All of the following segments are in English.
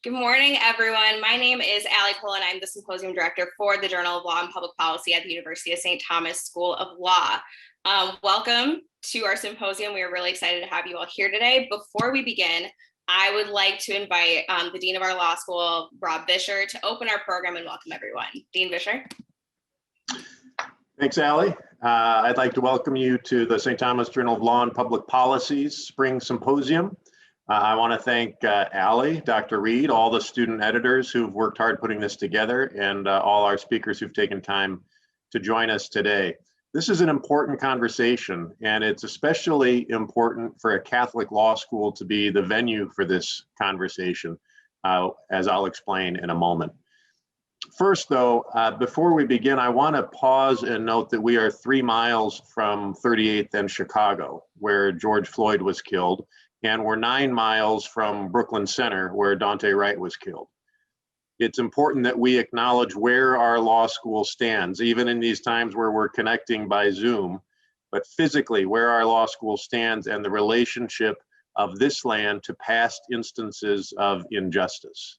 Good morning, everyone. My name is Allie Cole, and I'm the Symposium Director for the Journal of Law and Public Policy at the University of St. Thomas School of Law. Welcome to our symposium. We are really excited to have you all here today. Before we begin, I would like to invite the Dean of our law school, Rob Vischer, to open our program and welcome everyone. Dean Vischer. Thanks, Allie. I'd like to welcome you to the St. Thomas Journal of Law and Public Policy's Spring Symposium. I want to thank Allie, Dr. Reed, all the student editors who've worked hard putting this together, and all our speakers who've taken time to join us today. This is an important conversation, and it's especially important for a Catholic law school to be the venue for this conversation, as I'll explain in a moment. First, though, before we begin, I want to pause and note that we are 3 miles from 38th and Chicago, where George Floyd was killed, and we're 9 miles from Brooklyn Center, where Daunte Wright was killed. It's important that we acknowledge where our law school stands, even in these times where we're connecting by Zoom, but physically where our law school stands and the relationship of this land to past instances of injustice.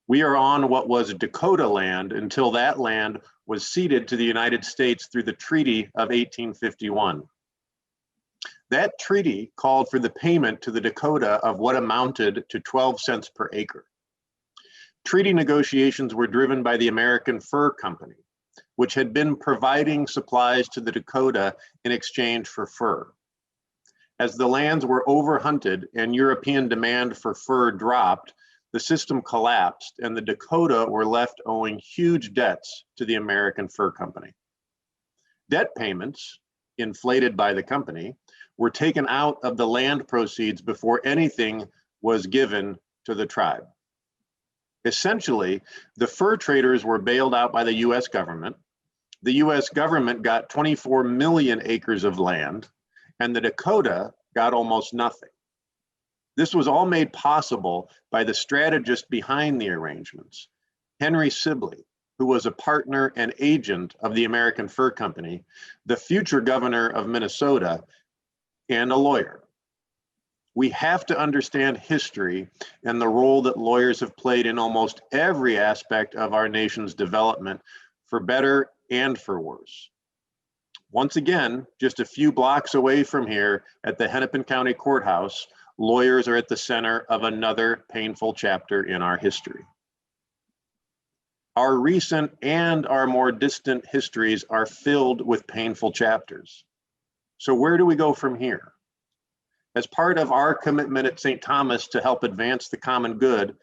We are on what was Dakota land until that land was ceded to the United States through the Treaty of 1851. That treaty called for the payment to the Dakota of what amounted to 12 cents per acre. Treaty negotiations were driven by the American Fur Company, which had been providing supplies to the Dakota in exchange for fur. As the lands were overhunted and European demand for fur dropped, the system collapsed and the Dakota were left owing huge debts to the American Fur Company. Debt payments, inflated by the company, were taken out of the land proceeds before anything was given to the tribe. Essentially, the fur traders were bailed out by the US government. The US government got 24 million acres of land, and the Dakota got almost nothing. This was all made possible by the strategist behind the arrangements, Henry Sibley, who was a partner and agent of the American Fur Company, the future governor of Minnesota, and a lawyer. We have to understand history and the role that lawyers have played in almost every aspect of our nation's development, for better and for worse. Once again, just a few blocks away from here at the Hennepin County Courthouse, lawyers are at the center of another painful chapter in our history. Our recent and our more distant histories are filled with painful chapters. So where do we go from here? As part of our commitment at St. Thomas to help advance the common good,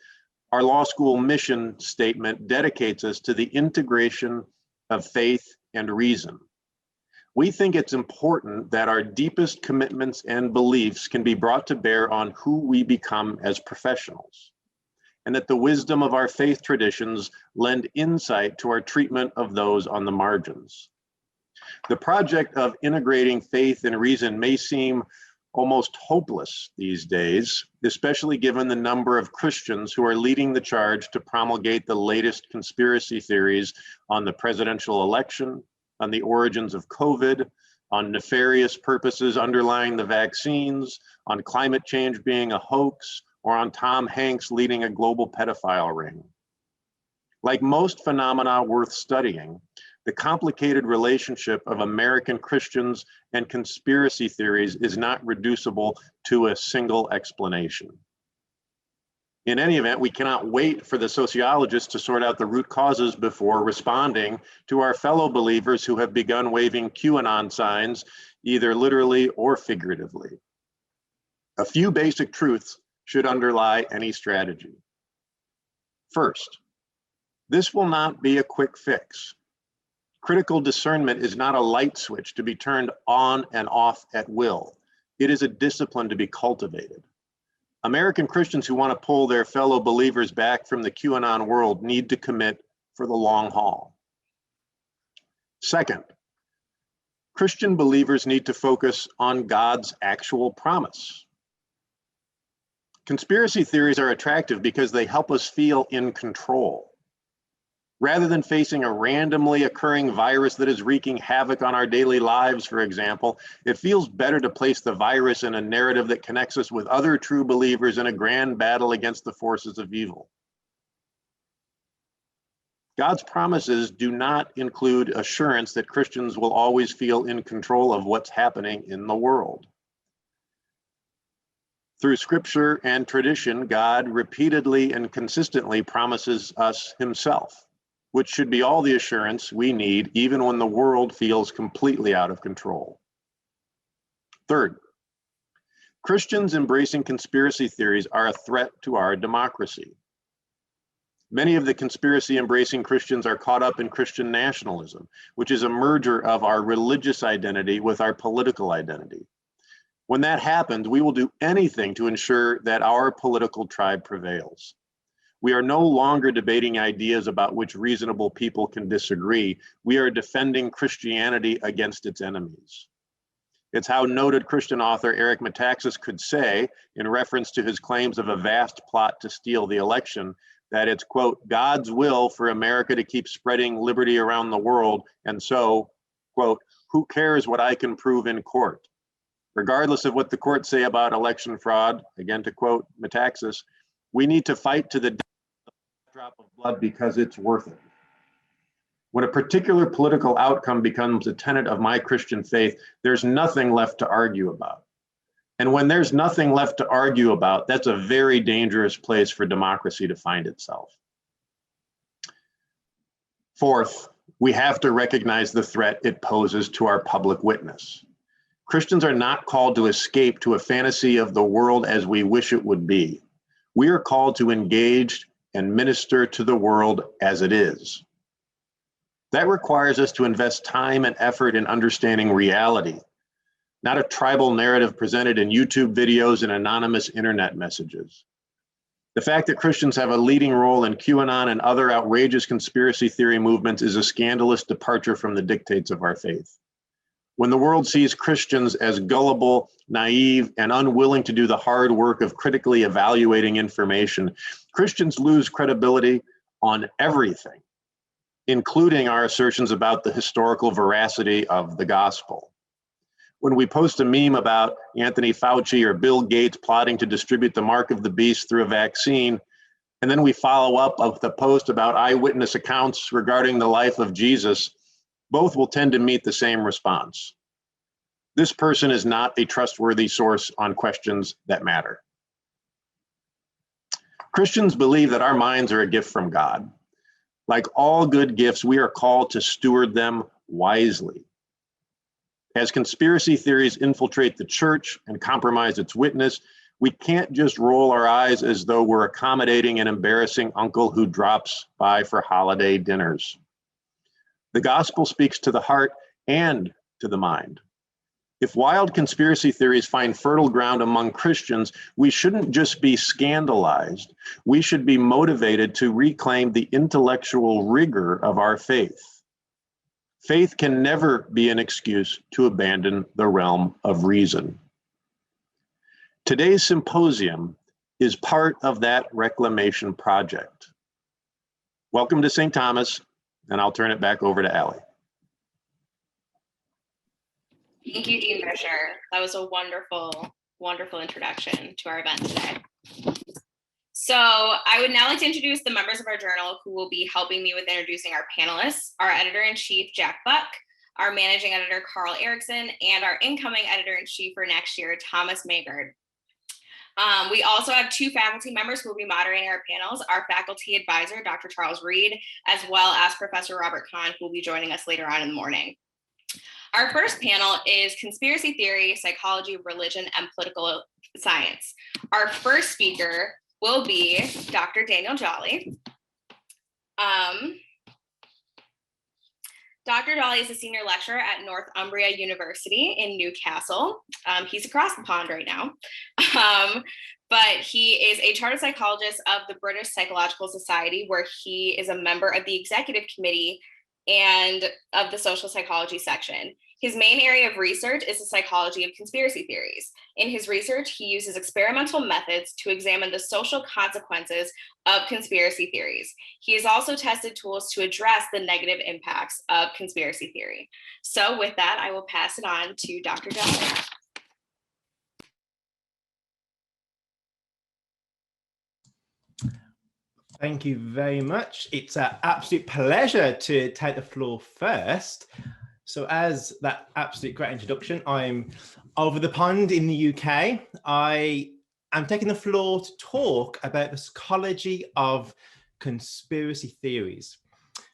our law school mission statement dedicates us to the integration of faith and reason. We think it's important that our deepest commitments and beliefs can be brought to bear on who we become as professionals, and that the wisdom of our faith traditions lend insight to our treatment of those on the margins. The project of integrating faith and reason may seem almost hopeless these days, especially given the number of Christians who are leading the charge to promulgate the latest conspiracy theories on the presidential election, on the origins of COVID, on nefarious purposes underlying the vaccines, on climate change being a hoax, or on Tom Hanks leading a global pedophile ring. Like most phenomena worth studying, the complicated relationship of American Christians and conspiracy theories is not reducible to a single explanation. In any event, we cannot wait for the sociologists to sort out the root causes before responding to our fellow believers who have begun waving QAnon signs, either literally or figuratively. A few basic truths should underlie any strategy. First, this will not be a quick fix. Critical discernment is not a light switch to be turned on and off at will. It is a discipline to be cultivated. American Christians who want to pull their fellow believers back from the QAnon world need to commit for the long haul. Second, Christian believers need to focus on God's actual promise. Conspiracy theories are attractive because they help us feel in control. Rather than facing a randomly occurring virus that is wreaking havoc on our daily lives, for example, it feels better to place the virus in a narrative that connects us with other true believers in a grand battle against the forces of evil. God's promises do not include assurance that Christians will always feel in control of what's happening in the world. Through scripture and tradition, God repeatedly and consistently promises us himself, which should be all the assurance we need even when the world feels completely out of control. Third, Christians embracing conspiracy theories are a threat to our democracy. Many of the conspiracy-embracing Christians are caught up in Christian nationalism, which is a merger of our religious identity with our political identity. When that happens, we will do anything to ensure that our political tribe prevails. We are no longer debating ideas about which reasonable people can disagree. We are defending Christianity against its enemies. It's how noted Christian author Eric Metaxas could say, in reference to his claims of a vast plot to steal the election, that it's, quote, God's will for America to keep spreading liberty around the world, and so, quote, who cares what I can prove in court? Regardless of what the courts say about election fraud, again to quote Metaxas, we need to fight to the drop of blood because it's worth it. When a particular political outcome becomes a tenet of my Christian faith, there's nothing left to argue about. And when there's nothing left to argue about, that's a very dangerous place for democracy to find itself. Fourth, we have to recognize the threat it poses to our public witness. Christians are not called to escape to a fantasy of the world as we wish it would be. We are called to engage and minister to the world as it is. That requires us to invest time and effort in understanding reality, not a tribal narrative presented in YouTube videos and anonymous internet messages. The fact that Christians have a leading role in QAnon and other outrageous conspiracy theory movements is a scandalous departure from the dictates of our faith. When the world sees Christians as gullible, naive, and unwilling to do the hard work of critically evaluating information, Christians lose credibility on everything, including our assertions about the historical veracity of the gospel. When we post a meme about Anthony Fauci or Bill Gates plotting to distribute the mark of the beast through a vaccine, and then we follow up with a post about eyewitness accounts regarding the life of Jesus, both will tend to meet the same response. This person is not a trustworthy source on questions that matter. Christians believe that our minds are a gift from God. Like all good gifts, we are called to steward them wisely. As conspiracy theories infiltrate the church and compromise its witness, we can't just roll our eyes as though we're accommodating an embarrassing uncle who drops by for holiday dinners. The gospel speaks to the heart and to the mind. If wild conspiracy theories find fertile ground among Christians, we shouldn't just be scandalized. We should be motivated to reclaim the intellectual rigor of our faith. Faith can never be an excuse to abandon the realm of reason. Today's symposium is part of that reclamation project. Welcome to St. Thomas, and I'll turn it back over to Allie. Thank you, Dean Fisher. That was a wonderful, wonderful introduction to our event today. So I would now like to introduce the members of our journal who will be helping me with introducing our panelists, our editor-in-chief, Jack Buck, our managing editor, Carl Erickson, and our incoming editor-in-chief for next year, Thomas Maygard. We also have two faculty members who will be moderating our panels, our faculty advisor, Dr. Charles Reed, as well as Professor Robert Kahn, who will be joining us later on in the morning. Our first panel is Conspiracy Theory, Psychology, Religion, and Political Science. Our first speaker will be Dr. Daniel Jolly. Dr. Jolly is a senior lecturer at Northumbria University in Newcastle. He's across the pond right now. But he is a chartered psychologist of the British Psychological Society, where he is a member of the executive committee and of the social psychology section. His main area of research is the psychology of conspiracy theories. In his research, he uses experimental methods to examine the social consequences of conspiracy theories. He has also tested tools to address the negative impacts of conspiracy theory. So with that, I will pass it on to Dr. John. Thank you very much. It's an absolute pleasure to take the floor first. So as that absolute great introduction, I'm over the pond in the UK. I am taking the floor to talk about the psychology of conspiracy theories.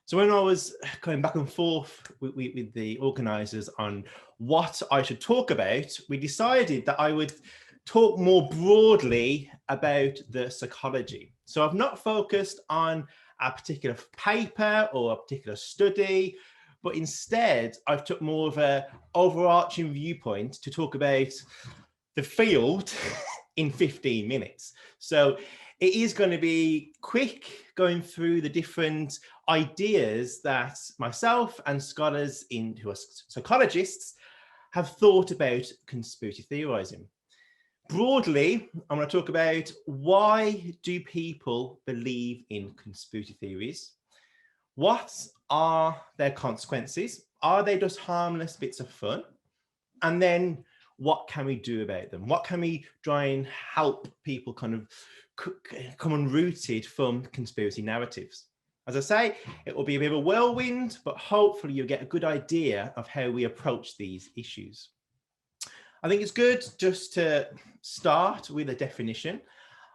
So when I was going back and forth with the organisers on what I should talk about, we decided that I would talk more broadly about the psychology. So I've not focused on a particular paper or a particular study, but instead I've took more of an overarching viewpoint to talk about the field in 15 minutes. So it is going to be quick going through the different ideas that myself and scholars who are psychologists have thought about conspiracy theorizing. Broadly, I'm going to talk about why do people believe in conspiracy theories? What are their consequences? Are they just harmless bits of fun? And then what can we do about them? What can we try and help people kind of come unrooted from conspiracy narratives? As I say, it will be a bit of a whirlwind, but hopefully you'll get a good idea of how we approach these issues. I think it's good just to start with a definition.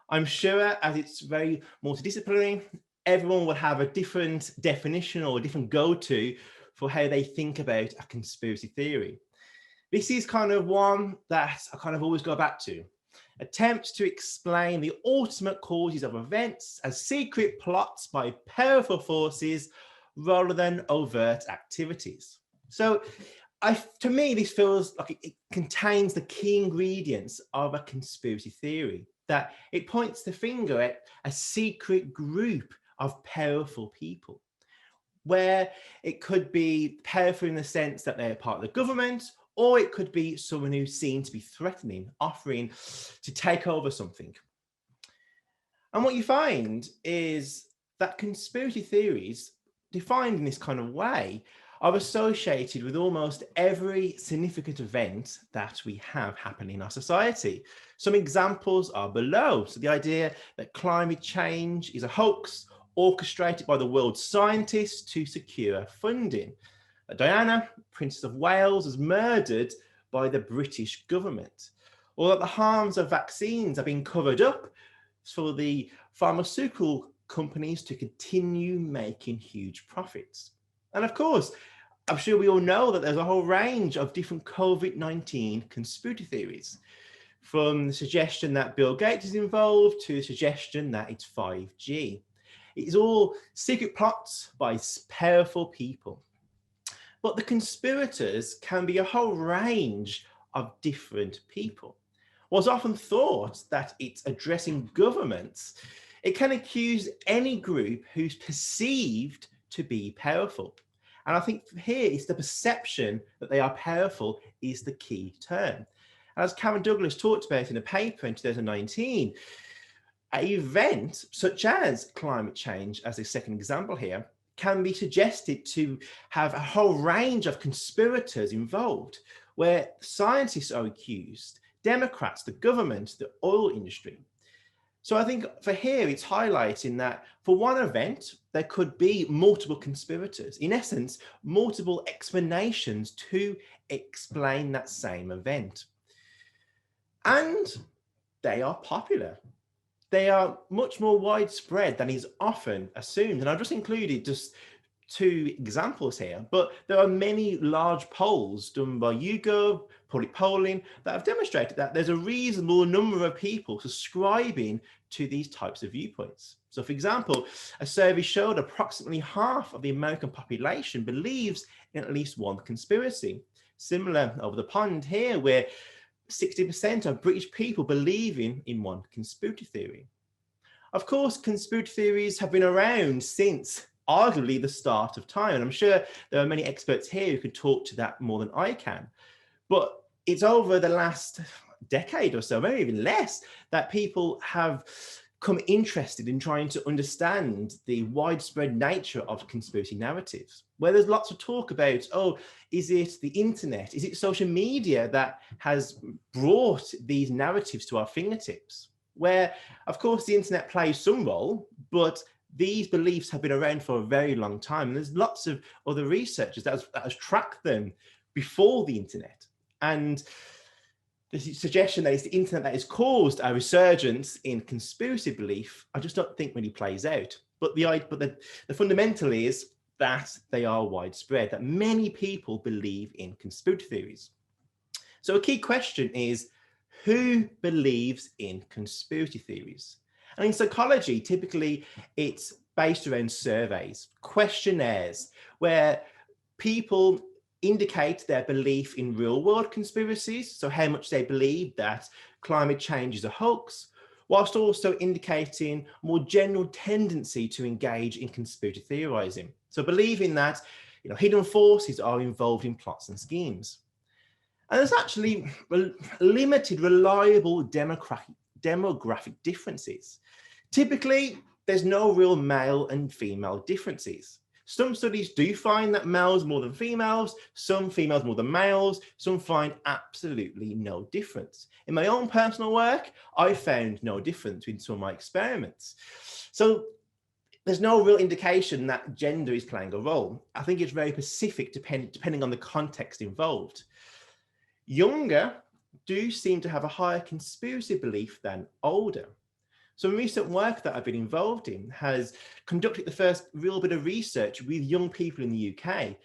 I'm sure as it's very multidisciplinary, everyone will have a different definition or a different go-to for how they think about a conspiracy theory. This is kind of one that I kind of always go back to. Attempts to explain the ultimate causes of events as secret plots by powerful forces rather than overt activities. So to me, this feels like it contains the key ingredients of a conspiracy theory, that it points the finger at a secret group of powerful people, where it could be powerful in the sense that they're part of the government, or it could be someone who's seen to be threatening, offering to take over something. And what you find is that conspiracy theories, defined in this kind of way, are associated with almost every significant event that we have happening in our society. Some examples are below. So the idea that climate change is a hoax orchestrated by the world's scientists to secure funding. Diana, Princess of Wales, was murdered by the British government. Or that the harms of vaccines are being covered up for the pharmaceutical companies to continue making huge profits. And of course, I'm sure we all know that there's a whole range of different COVID-19 conspiracy theories, from the suggestion that Bill Gates is involved to the suggestion that it's 5G. It's all secret plots by powerful people. But the conspirators can be a whole range of different people. What's often thought that it's addressing governments, it can accuse any group who's perceived to be powerful. And I think here is the perception that they are powerful is the key term. As Karen Douglas talked about in a paper in 2019, an event such as climate change, as a second example here, can be suggested to have a whole range of conspirators involved, where scientists are accused, Democrats, the government, the oil industry. So I think for here, it's highlighting that for one event, there could be multiple conspirators, in essence, multiple explanations to explain that same event. And they are popular. They are much more widespread than is often assumed. And I've just included just 2 examples here, but there are many large polls done by YouGov, public polling, that have demonstrated that there's a reasonable number of people subscribing to these types of viewpoints. So for example, a survey showed approximately half of the American population believes in at least one conspiracy. Similar over the pond here, where 60% of British people believing in one conspiracy theory. Of course, conspiracy theories have been around since arguably the start of time. And I'm sure there are many experts here who could talk to that more than I can. But it's over the last decade or so, maybe even less, that people have become interested in trying to understand the widespread nature of conspiracy narratives, where there's lots of talk about, oh, is it the internet? Is it social media that has brought these narratives to our fingertips? Where, of course, the internet plays some role, but these beliefs have been around for a very long time. And there's lots of other researchers that has tracked them before the internet. And the suggestion that it's the internet that has caused a resurgence in conspiracy belief, I just don't think really plays out. But the fundamental is that they are widespread, that many people believe in conspiracy theories. So a key question is, who believes in conspiracy theories? And in psychology, typically it's based around surveys, questionnaires, where people indicate their belief in real world conspiracies, so how much they believe that climate change is a hoax, whilst also indicating more general tendency to engage in conspiracy theorizing. So believing that hidden forces are involved in plots and schemes. And there's actually limited, reliable demographic differences. Typically, there's no real male and female differences. Some studies do find that males more than females, some females more than males, some find absolutely no difference. In my own personal work, I found no difference in some of my experiments. So there's no real indication that gender is playing a role. I think it's very specific depending on the context involved. Younger do seem to have a higher conspiracy belief than older. Some recent work that I've been involved in has conducted the first real bit of research with young people in the UK,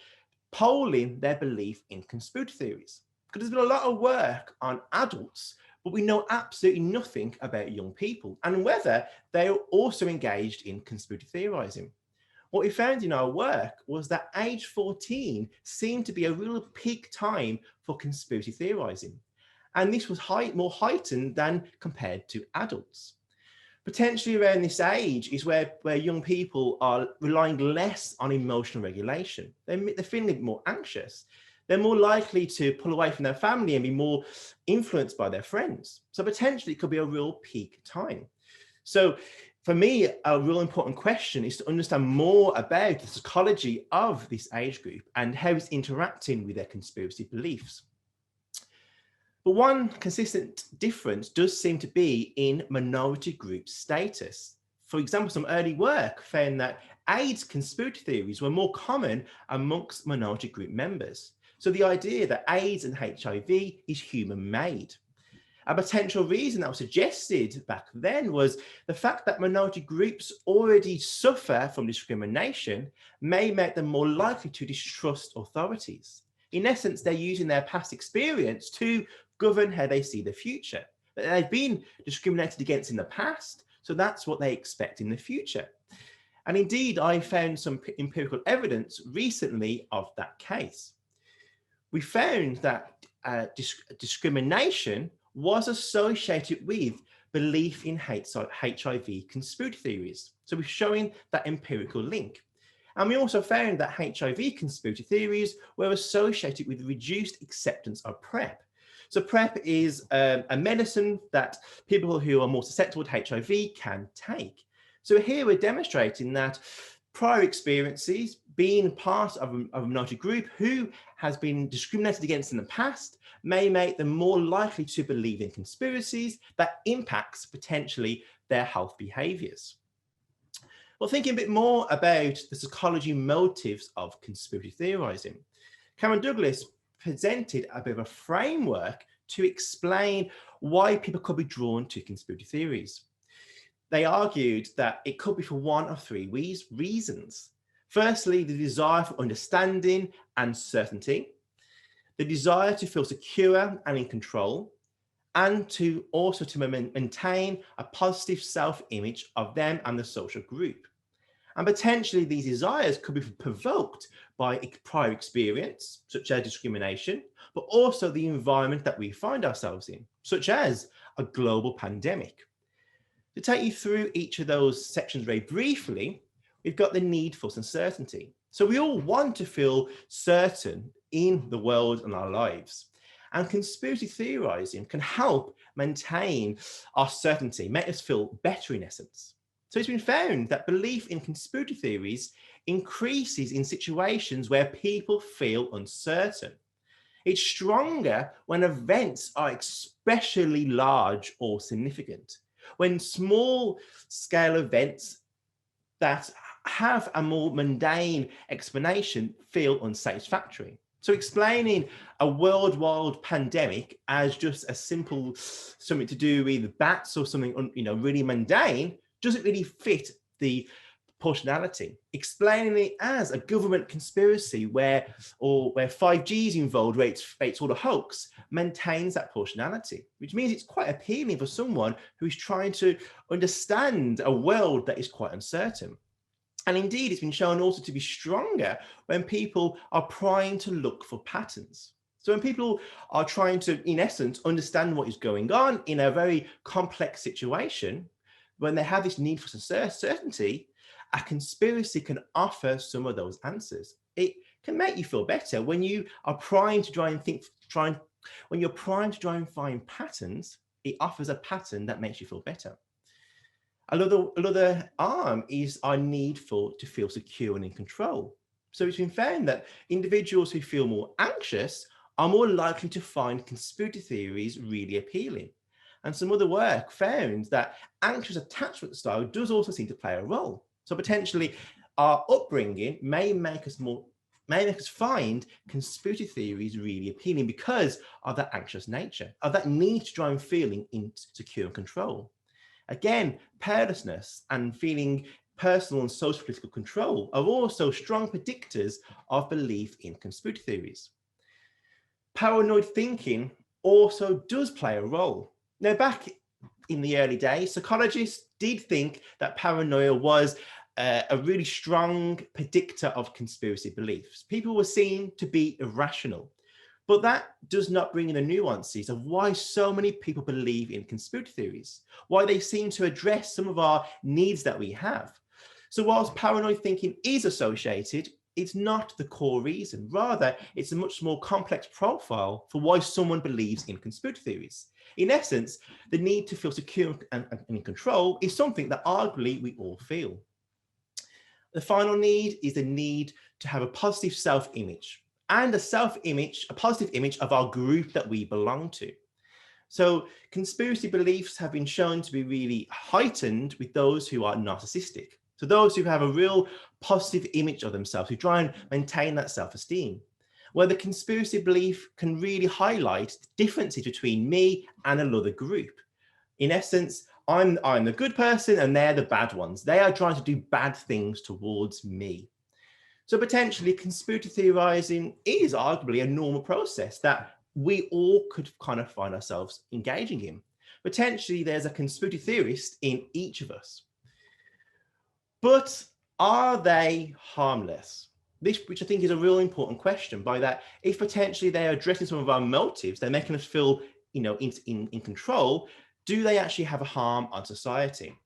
polling their belief in conspiracy theories. Because there's been a lot of work on adults, but we know absolutely nothing about young people and whether they are also engaged in conspiracy theorizing. What we found in our work was that age 14 seemed to be a real peak time for conspiracy theorizing. And this was more heightened than compared to adults. Potentially around this age is where young people are relying less on emotional regulation. They're feeling a bit more anxious. They're more likely to pull away from their family and be more influenced by their friends. So potentially it could be a real peak time. So for me, a real important question is to understand more about the psychology of this age group and how it's interacting with their conspiracy beliefs. But one consistent difference does seem to be in minority group status. For example, some early work found that AIDS conspiracy theories were more common amongst minority group members. So the idea that AIDS and HIV is human-made. A potential reason that was suggested back then was the fact that minority groups already suffer from discrimination may make them more likely to distrust authorities. In essence, they're using their past experience to govern how they see the future. They've been discriminated against in the past, so that's what they expect in the future. And indeed, I found some empirical evidence recently of that case. We found that discrimination was associated with belief in HIV conspiracy theories. So we're showing that empirical link. And we also found that HIV conspiracy theories were associated with reduced acceptance of PrEP. So PrEP is a medicine that people who are more susceptible to HIV can take. So here we're demonstrating that prior experiences, being part of a minority group who has been discriminated against in the past, may make them more likely to believe in conspiracies that impacts potentially their health behaviors. Well, thinking a bit more about the psychology motives of conspiracy theorizing, Cameron Douglas presented a bit of a framework to explain why people could be drawn to conspiracy theories. They argued that it could be for one of three reasons. Firstly, the desire for understanding and certainty, the desire to feel secure and in control, and to maintain a positive self-image of them and the social group. And potentially these desires could be provoked by prior experience, such as discrimination, but also the environment that we find ourselves in, such as a global pandemic. To take you through each of those sections very briefly, we've got the need for some certainty. So we all want to feel certain in the world and our lives. And conspiracy theorizing can help maintain our certainty, make us feel better in essence. So it's been found that belief in conspiracy theories increases in situations where people feel uncertain. It's stronger when events are especially large or significant. When small scale events that have a more mundane explanation feel unsatisfactory. So explaining a worldwide pandemic as just a simple something to do with bats or something really mundane doesn't really fit the proportionality. Explaining it as a government conspiracy where 5G is involved, where it's all a hoax, maintains that proportionality, which means it's quite appealing for someone who is trying to understand a world that is quite uncertain. And indeed, it's been shown also to be stronger when people are trying to look for patterns. So when people are trying to, in essence, understand what is going on in a very complex situation, when they have this need for certainty, a conspiracy can offer some of those answers. It can make you feel better when you are primed to try and find patterns. It offers a pattern that makes you feel better. Another arm is our need to feel secure and in control. So it's been found that individuals who feel more anxious are more likely to find conspiracy theories really appealing. And some other work found that anxious attachment style does also seem to play a role. So potentially our upbringing may make us find conspiracy theories really appealing because of that anxious nature, of that need to try and feeling insecure and control. Again, powerlessness and feeling personal and social political control are also strong predictors of belief in conspiracy theories. Paranoid thinking also does play a role. Now, back in the early days, psychologists did think that paranoia was a really strong predictor of conspiracy beliefs. People were seen to be irrational. But that does not bring in the nuances of why so many people believe in conspiracy theories, why they seem to address some of our needs that we have. So whilst paranoid thinking is associated, it's not the core reason. Rather, it's a much more complex profile for why someone believes in conspiracy theories. In essence, the need to feel secure and in control is something that arguably we all feel. The final need is the need to have a positive self-image, and a positive image of our group that we belong to. So conspiracy beliefs have been shown to be really heightened with those who are narcissistic. So those who have a real positive image of themselves, who try and maintain that self-esteem, where the conspiracy belief can really highlight the differences between me and another group. In essence, I'm the good person and they're the bad ones. They are trying to do bad things towards me. So potentially conspiracy theorizing is arguably a normal process that we all could kind of find ourselves engaging in. Potentially there's a conspiracy theorist in each of us. But are they harmless? This, which I think is a real important question, by that if potentially they're addressing some of our motives, they're making us feel, in control, do they actually have a harm on society?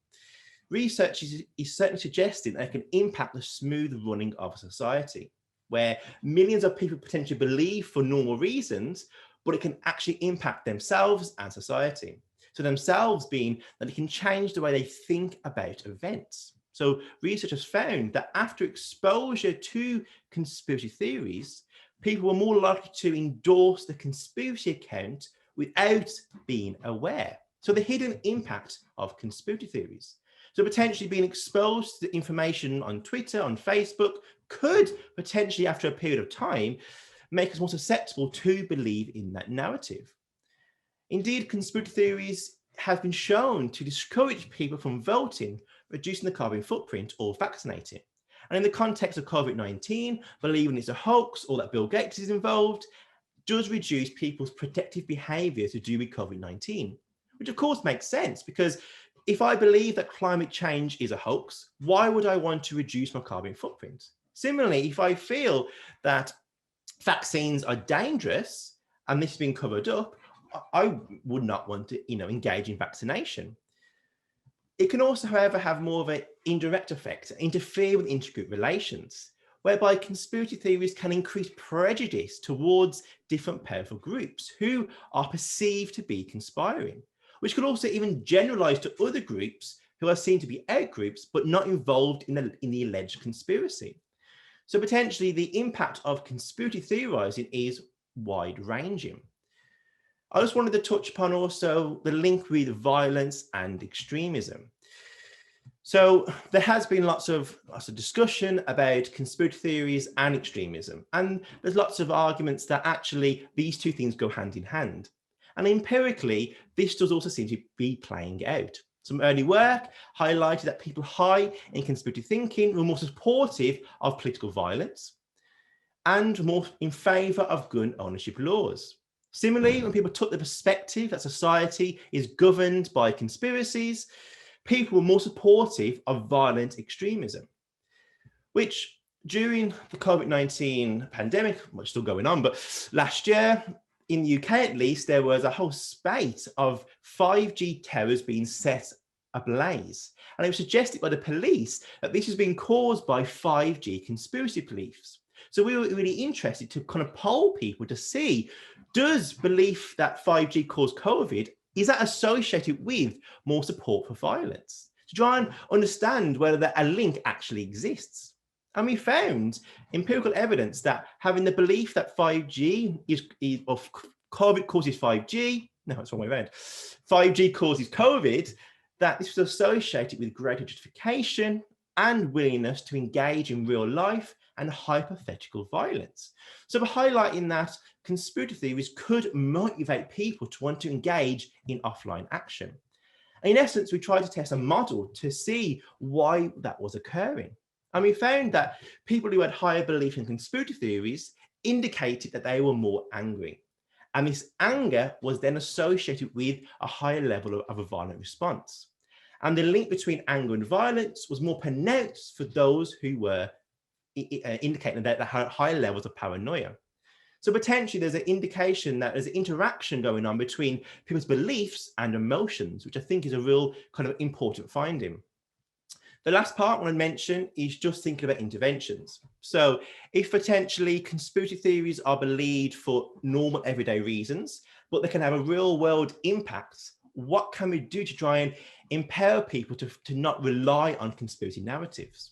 Research is certainly suggesting that it can impact the smooth running of a society, where millions of people potentially believe for normal reasons, but it can actually impact themselves and society. So themselves being that it can change the way they think about events. So research has found that after exposure to conspiracy theories, people were more likely to endorse the conspiracy account without being aware. So the hidden impact of conspiracy theories. So potentially being exposed to the information on Twitter, on Facebook, could potentially, after a period of time, make us more susceptible to believe in that narrative. Indeed, conspiracy theories have been shown to discourage people from voting, reducing the carbon footprint, or vaccinating. And in the context of COVID-19, believing it's a hoax or that Bill Gates is involved does reduce people's protective behavior to do with COVID-19, which of course makes sense, because if I believe that climate change is a hoax, why would I want to reduce my carbon footprint? Similarly, if I feel that vaccines are dangerous and this has been covered up, I would not want to, engage in vaccination. It can also, however, have more of an indirect effect, interfere with intergroup relations, whereby conspiracy theories can increase prejudice towards different powerful groups who are perceived to be conspiring, which could also even generalize to other groups who are seen to be outgroups but not involved in the alleged conspiracy. So potentially the impact of conspiracy theorizing is wide-ranging. I just wanted to touch upon also the link with violence and extremism. So there has been lots of discussion about conspiracy theories and extremism, and there's lots of arguments that actually these two things go hand in hand. And empirically, this does also seem to be playing out. Some early work highlighted that people high in conspiracy thinking were more supportive of political violence and more in favour of gun ownership laws. Similarly, when people took the perspective that society is governed by conspiracies, people were more supportive of violent extremism, which during the COVID-19 pandemic, which is still going on, but last year, in the UK at least, there was a whole spate of 5G towers being set ablaze. And it was suggested by the police that this was being caused by 5G conspiracy beliefs. So we were really interested to kind of poll people to see, does belief that 5G caused COVID, is that associated with more support for violence? To try and understand whether a link actually exists. And we found empirical evidence that having the belief that 5G of COVID causes 5G, no, it's the wrong way around, 5G causes COVID, that this was associated with greater justification and willingness to engage in real life and hypothetical violence. So we're highlighting that conspiracy theories could motivate people to want to engage in offline action. And in essence, we tried to test a model to see why that was occurring. And we found that people who had higher belief in conspiracy theories indicated that they were more angry. And this anger was then associated with a higher level of a violent response. And the link between anger and violence was more pronounced for those who were indicating that they had higher levels of paranoia. So potentially there's an indication that there's an interaction going on between people's beliefs and emotions, which I think is a real kind of important finding. The last part I want to mention is just thinking about interventions. So if potentially conspiracy theories are believed for normal everyday reasons, but they can have a real world impact, what can we do to try and empower people to not rely on conspiracy narratives?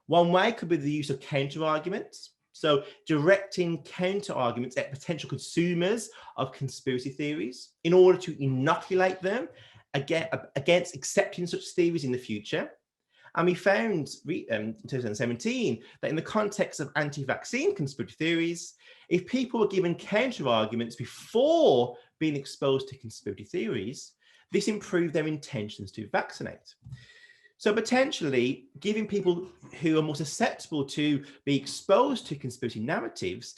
One way could be the use of counter arguments. So directing counter arguments at potential consumers of conspiracy theories in order to inoculate them against accepting such theories in the future. And we found in 2017 that in the context of anti-vaccine conspiracy theories, if people were given counter arguments before being exposed to conspiracy theories, this improved their intentions to vaccinate. So potentially giving people who are more susceptible to be exposed to conspiracy narratives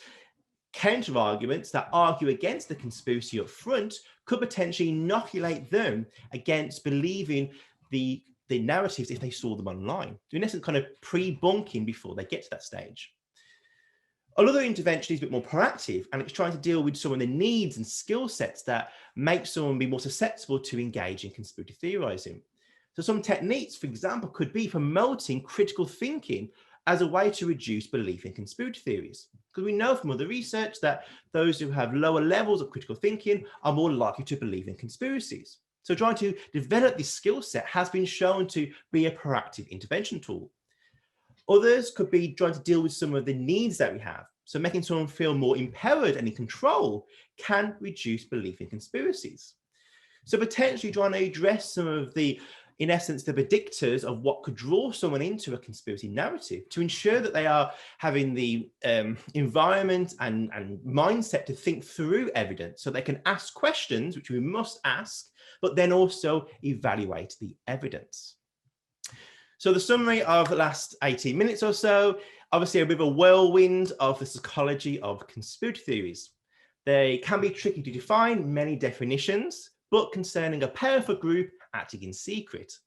counter arguments that argue against the conspiracy up front could potentially inoculate them against believing the narratives if they saw them online. So in essence, kind of pre-bunking before they get to that stage. Another intervention is a bit more proactive, and it's trying to deal with some of the needs and skill sets that make someone be more susceptible to engage in conspiracy theorizing. So some techniques, for example, could be promoting critical thinking as a way to reduce belief in conspiracy theories. Because we know from other research that those who have lower levels of critical thinking are more likely to believe in conspiracies. So trying to develop this skill set has been shown to be a proactive intervention tool. Others could be trying to deal with some of the needs that we have. So making someone feel more empowered and in control can reduce belief in conspiracies. So potentially trying to address some of the, in essence, the predictors of what could draw someone into a conspiracy narrative to ensure that they are having the environment and mindset to think through evidence so they can ask questions, which we must ask, but then also evaluate the evidence. So the summary of the last 18 minutes or so, obviously a bit of a whirlwind of the psychology of conspiracy theories. They can be tricky to define, many definitions, but concerning a powerful group acting in secret.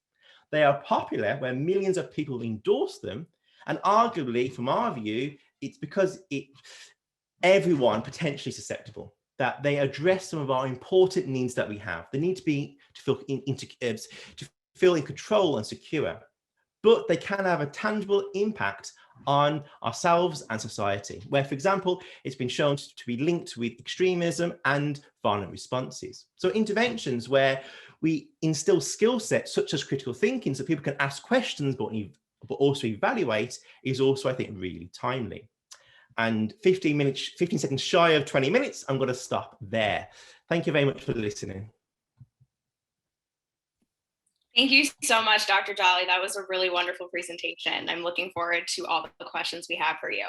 They are popular where millions of people endorse them, and arguably, from our view, it's because everyone potentially susceptible, that they address some of our important needs that we have. The need to feel feel in control and secure, but they can have a tangible impact on ourselves and society, where, for example, it's been shown to be linked with extremism and violent responses. So interventions where we instill skill sets such as critical thinking so people can ask questions but also evaluate is also, I think, really timely. And 15 seconds shy of 20 minutes, I'm going to stop there. Thank you very much for listening. Thank you so much, Dr. Jolly. That was a really wonderful presentation. I'm looking forward to all the questions we have for you.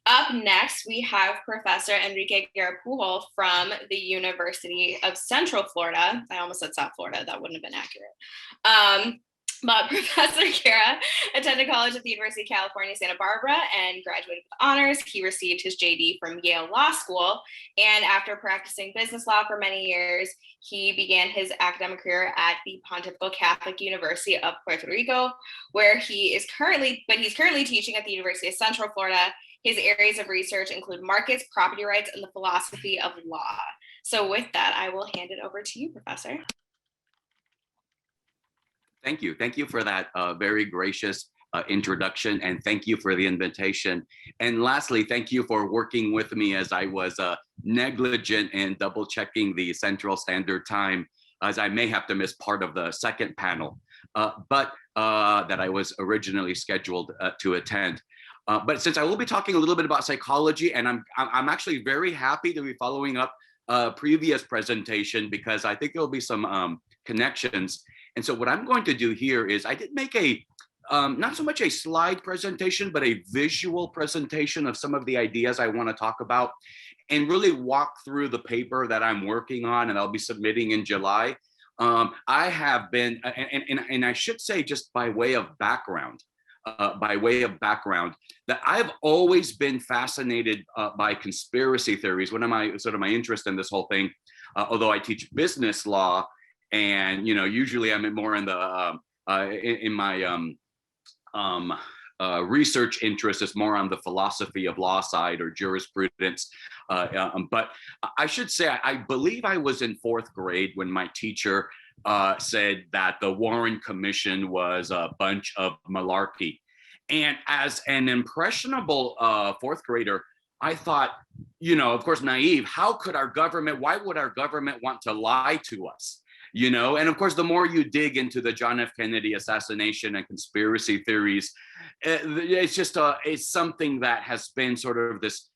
Up next, we have Professor Enrique Guerra-Pujol from the University of Central Florida. I almost said South Florida. That wouldn't have been accurate. But Professor Guerra attended college at the University of California, Santa Barbara, and graduated with honors. He received his JD from Yale Law School, and after practicing business law for many years, he began his academic career at the Pontifical Catholic University of Puerto Rico, where he's currently teaching at the University of Central Florida. His areas of research include markets, property rights, and the philosophy of law. So with that, I will hand it over to you, Professor. Thank you. Thank you for that very gracious introduction, and thank you for the invitation. And lastly, thank you for working with me as I was negligent in double checking the Central Standard Time, as I may have to miss part of the second panel, but that I was originally scheduled to attend. But since I will be talking a little bit about psychology, and I'm actually very happy to be following up a previous presentation because I think there will be some connections. And so what I'm going to do here is I did make a, not so much a slide presentation, but a visual presentation of some of the ideas I want to talk about and really walk through the paper that I'm working on and I'll be submitting in July. I have been, and I should say just by way of background, that I've always been fascinated by conspiracy theories. One of my interest in this whole thing, although I teach business law, and usually I'm more in the in my research interest is more on the philosophy of law side or jurisprudence. But I should say I believe I was in fourth grade when my teacher said that the Warren Commission was a bunch of malarkey. And as an impressionable fourth grader, I thought, of course, naive, why would our government want to lie to us? And of course, the more you dig into the John F. Kennedy assassination and conspiracy theories, it's just it's something that has been sort of this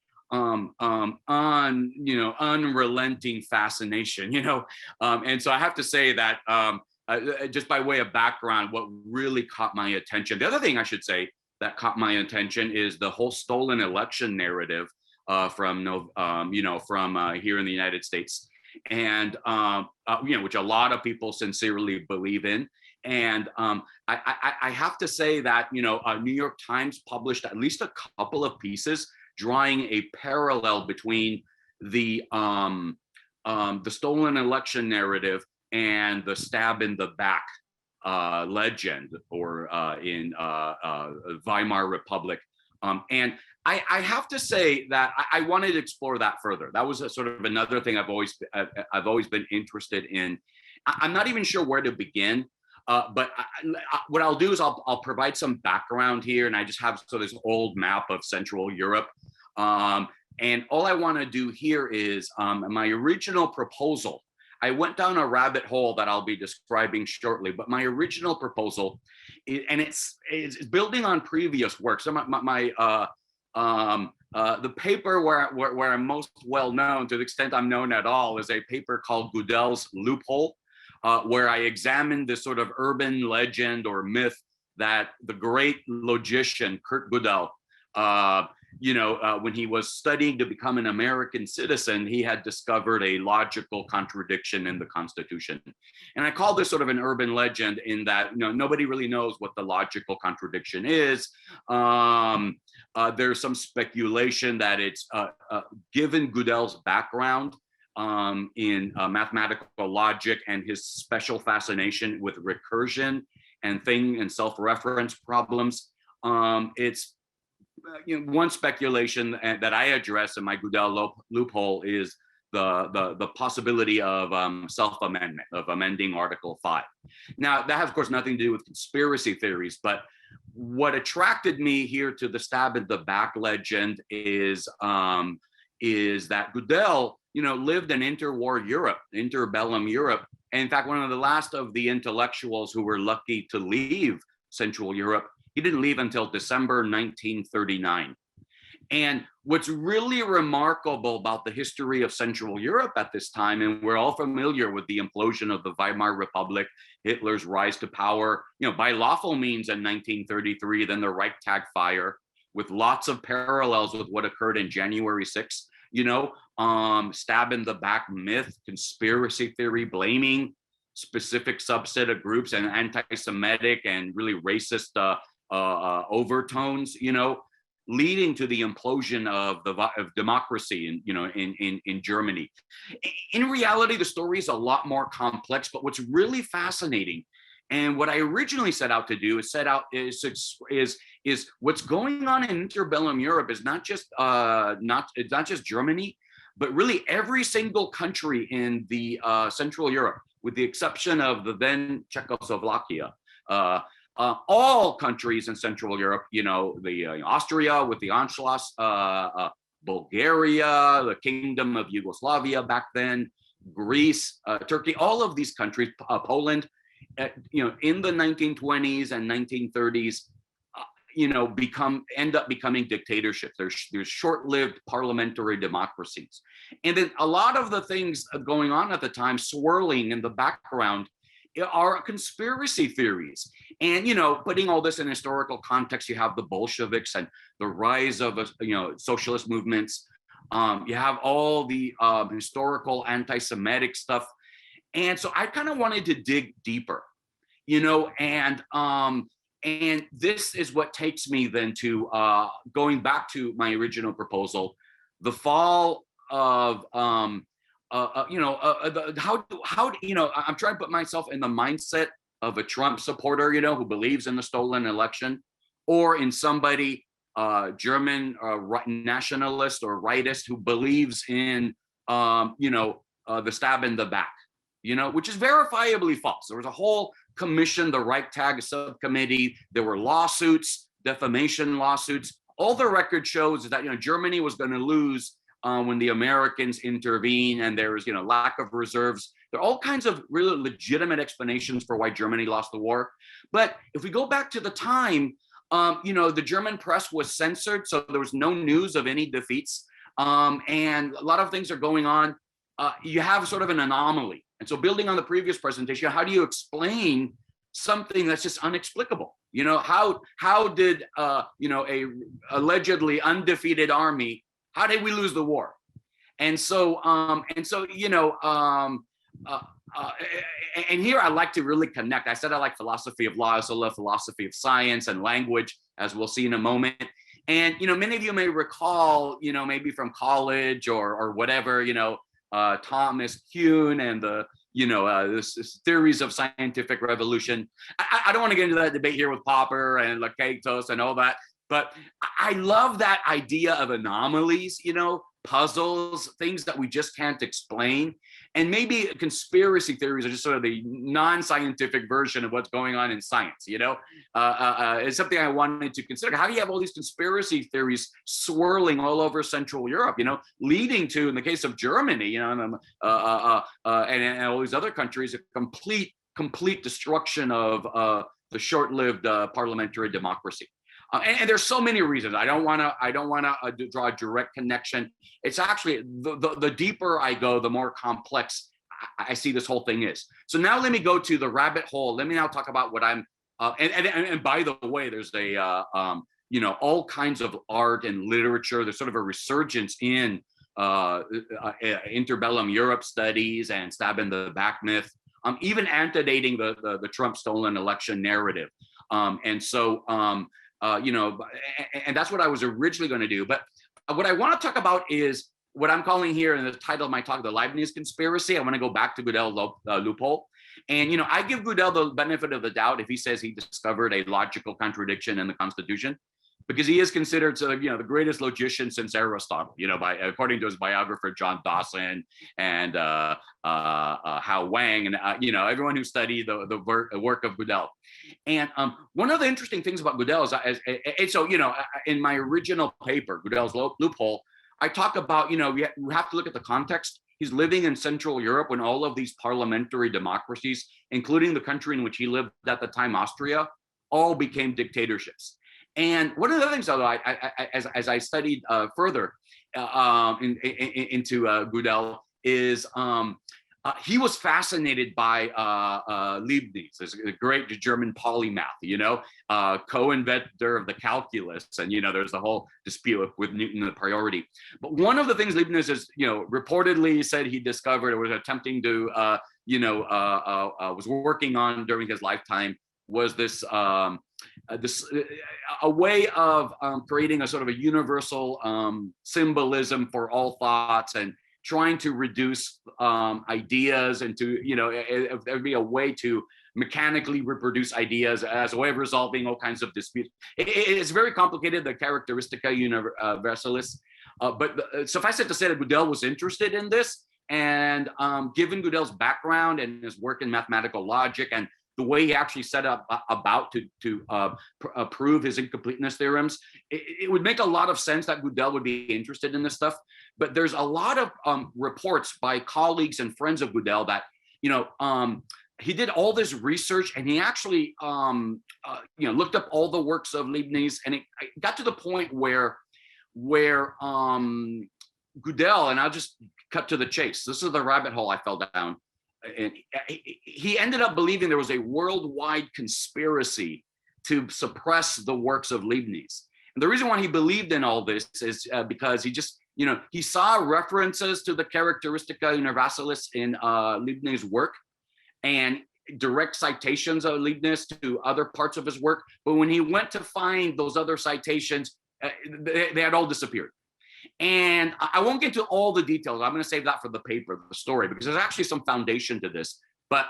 unrelenting fascination, and so I have to say that just by way of background, what really caught my attention, the other thing I should say that caught my attention is the whole stolen election narrative from here in the United States. And which a lot of people sincerely believe in, and I have to say that New York Times published at least a couple of pieces drawing a parallel between the stolen election narrative and the stab in the back legend, or in Weimar Republic, and I have to say that I wanted to explore that further. That was a sort of another thing I've always been interested in. I'm not even sure where to begin, but what I'll do is I'll provide some background here, and I just have this old map of Central Europe, and all I want to do here is my original proposal. I went down a rabbit hole that I'll be describing shortly, but my original proposal, and it's building on previous work. So the paper where I'm most well known, to the extent I'm known at all, is a paper called Goodell's Loophole, where I examined this sort of urban legend or myth that the great logician Kurt Goodell, when he was studying to become an American citizen, he had discovered a logical contradiction in the Constitution. And I call this sort of an urban legend in that nobody really knows what the logical contradiction is. There's some speculation that it's given Goodell's background in mathematical logic and his special fascination with recursion and thing and self-reference problems. It's one speculation that I address in my Goodell loophole is the possibility of self-amendment, of amending Article 5. Now, that has, of course, nothing to do with conspiracy theories, but what attracted me here to the stab in the back legend is that Goodell, lived in interwar Europe, interbellum Europe. And in fact, one of the last of the intellectuals who were lucky to leave Central Europe, he didn't leave until December 1939. And what's really remarkable about the history of Central Europe at this time, and we're all familiar with the implosion of the Weimar Republic, Hitler's rise to power, by lawful means in 1933, then the Reichstag fire, with lots of parallels with what occurred in January 6th, stab in the back myth, conspiracy theory, blaming specific subset of groups and anti-Semitic and really racist overtones, leading to the implosion of democracy in Germany. In reality, the story is a lot more complex, but what's really fascinating, and what I originally set out to do is what's going on in interbellum Europe is not just Germany, but really every single country in the Central Europe, with the exception of the then Czechoslovakia. All countries in Central Europe, Austria with the Anschluss, Bulgaria, the Kingdom of Yugoslavia back then, Greece, Turkey, all of these countries, Poland, in the 1920s and 1930s, end up becoming dictatorships. There's short-lived parliamentary democracies. And then a lot of the things going on at the time, swirling in the background, are conspiracy theories. And, putting all this in historical context, you have the Bolsheviks and the rise of, socialist movements. You have all the historical anti-Semitic stuff. And so I kind of wanted to dig deeper, and this is what takes me then to going back to my original proposal, the fall of, I'm trying to put myself in the mindset of a Trump supporter, who believes in the stolen election, or in somebody, German nationalist or rightist who believes in, the stab in the back, which is verifiably false. There was a whole commission, the Reichstag subcommittee. There were lawsuits, defamation lawsuits. All the record shows is that, Germany was going to lose when the Americans intervene, and there was, lack of reserves. There are all kinds of really legitimate explanations for why Germany lost the war. But if we go back to the time, the German press was censored, so there was no news of any defeats. And a lot of things are going on. You have sort of an anomaly. And so building on the previous presentation, how do you explain something that's just unexplicable? How did, a allegedly undefeated army, how did we lose the war? And so, and here I like to really connect. I said I like philosophy of law, I also love philosophy of science and language, as we'll see in a moment. And, many of you may recall, maybe from college or whatever, Thomas Kuhn and the, this theories of scientific revolution. I don't want to get into that debate here with Popper and Lakatos and all that, but I love that idea of anomalies, puzzles, things that we just can't explain. And maybe conspiracy theories are just sort of the non-scientific version of what's going on in science, It's something I wanted to consider. How do you have all these conspiracy theories swirling all over Central Europe, leading to, in the case of Germany, and all these other countries, a complete destruction of the short-lived parliamentary democracy. And there's so many reasons. I don't want to draw a direct connection. It's actually the deeper I go, the more complex I see this whole thing is. So now let me go to the rabbit hole. Let me now talk about what I'm. And by the way, there's all kinds of art and literature. There's sort of a resurgence in interbellum Europe studies and stab in the back myth, even antedating the Trump stolen election narrative. And that's what I was originally going to do. But what I want to talk about is what I'm calling here in the title of my talk, the Leibniz Conspiracy. I want to go back to Goodell loophole. And, I give Goodell the benefit of the doubt if he says he discovered a logical contradiction in the Constitution. because he is considered sort of, the greatest logician since Aristotle, by according to his biographer John Dawson and Hao Wang, and everyone who studied the work of Goodell. And one of the interesting things about Goodell is, in my original paper, Goodell's Loophole, I talk about, we have to look at the context. He's living in Central Europe when all of these parliamentary democracies, including the country in which he lived at the time, Austria, all became dictatorships. And one of the things, though, as I studied further into Goodell, is he was fascinated by Leibniz, a great German polymath, co-inventor of the calculus, and there's the whole dispute with Newton and the priority. But one of the things Leibniz is, reportedly said he discovered or was attempting to, was working on during his lifetime was this. A way of creating a sort of a universal symbolism for all thoughts and trying to reduce ideas into, there'd be a way to mechanically reproduce ideas as a way of resolving all kinds of disputes. It's very complicated, the Characteristica Universalis, but suffice it to say that Goodell was interested in this, and given Goodell's background and his work in mathematical logic and the way he actually set up about to prove his incompleteness theorems, it would make a lot of sense that Goodell would be interested in this stuff. But there's a lot of reports by colleagues and friends of Goodell that, he did all this research and he actually, looked up all the works of Leibniz, and it got to the point where Goodell, and I'll just cut to the chase. This is the rabbit hole I fell down. And he ended up believing there was a worldwide conspiracy to suppress the works of Leibniz. And the reason why he believed in all this is because he just, he saw references to the Characteristica Universalis in Leibniz's work and direct citations of Leibniz to other parts of his work. But when he went to find those other citations, they had all disappeared. And I won't get to all the details. I'm going to save that for the paper, the story, because there's actually some foundation to this. But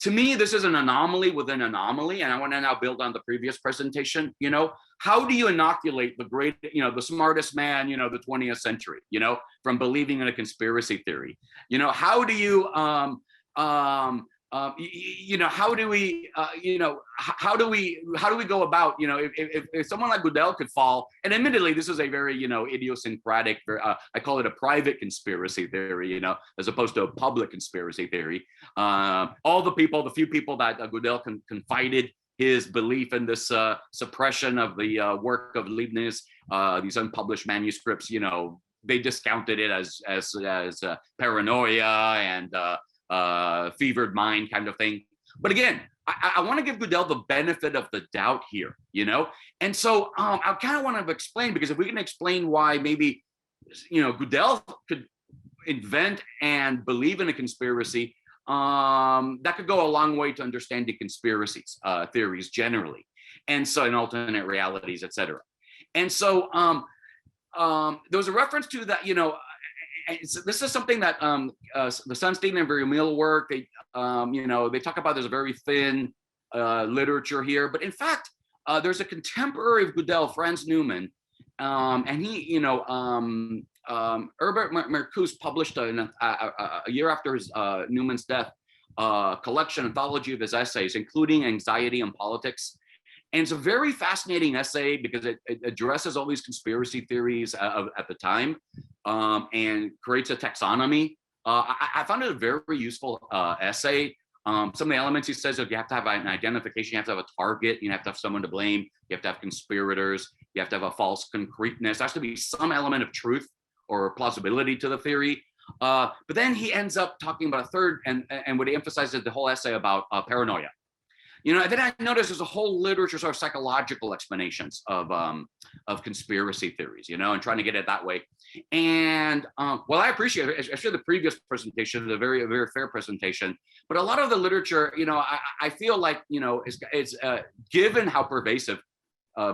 to me, this is an anomaly within anomaly. And I want to now build on the previous presentation. How do you inoculate the great, the smartest man, the 20th century, from believing in a conspiracy theory? How do you, how do we, how do we go about, if someone like Goodell could fall, and admittedly, this is a very, idiosyncratic, I call it a private conspiracy theory, as opposed to a public conspiracy theory. All the few people that Goodell confided his belief in this suppression of the work of Leibniz, these unpublished manuscripts, they discounted it as paranoia and fevered mind kind of thing. But again, I want to give Goodell the benefit of the doubt here, and so I kind of want to explain, because if we can explain why maybe Goodell could invent and believe in a conspiracy, that could go a long way to understanding conspiracies theories generally, and so in alternate realities, etc. And so there was a reference to that, this is something that the Sunstein and Vermeil work, they talk about. There's a very thin literature here, but in fact, there's a contemporary of Goodell, Franz Neumann, and he, Herbert Marcuse published a year after his Newman's death, collection, anthology of his essays, including Anxiety and Politics. And it's a very fascinating essay because it addresses all these conspiracy theories at the time, and creates a taxonomy. I found it a very useful essay. Some of the elements he says, you have to have an identification, you have to have a target, you have to have someone to blame, you have to have conspirators, you have to have a false concreteness. There has to be some element of truth or plausibility to the theory. But then he ends up talking about a third, and what he emphasizes the whole essay about paranoia. And then I noticed there's a whole literature, sort of psychological explanations of conspiracy theories, and trying to get it that way. And well, I appreciate it. Actually, the previous presentation is a very, very fair presentation. But a lot of the literature, I feel like, it's given how pervasive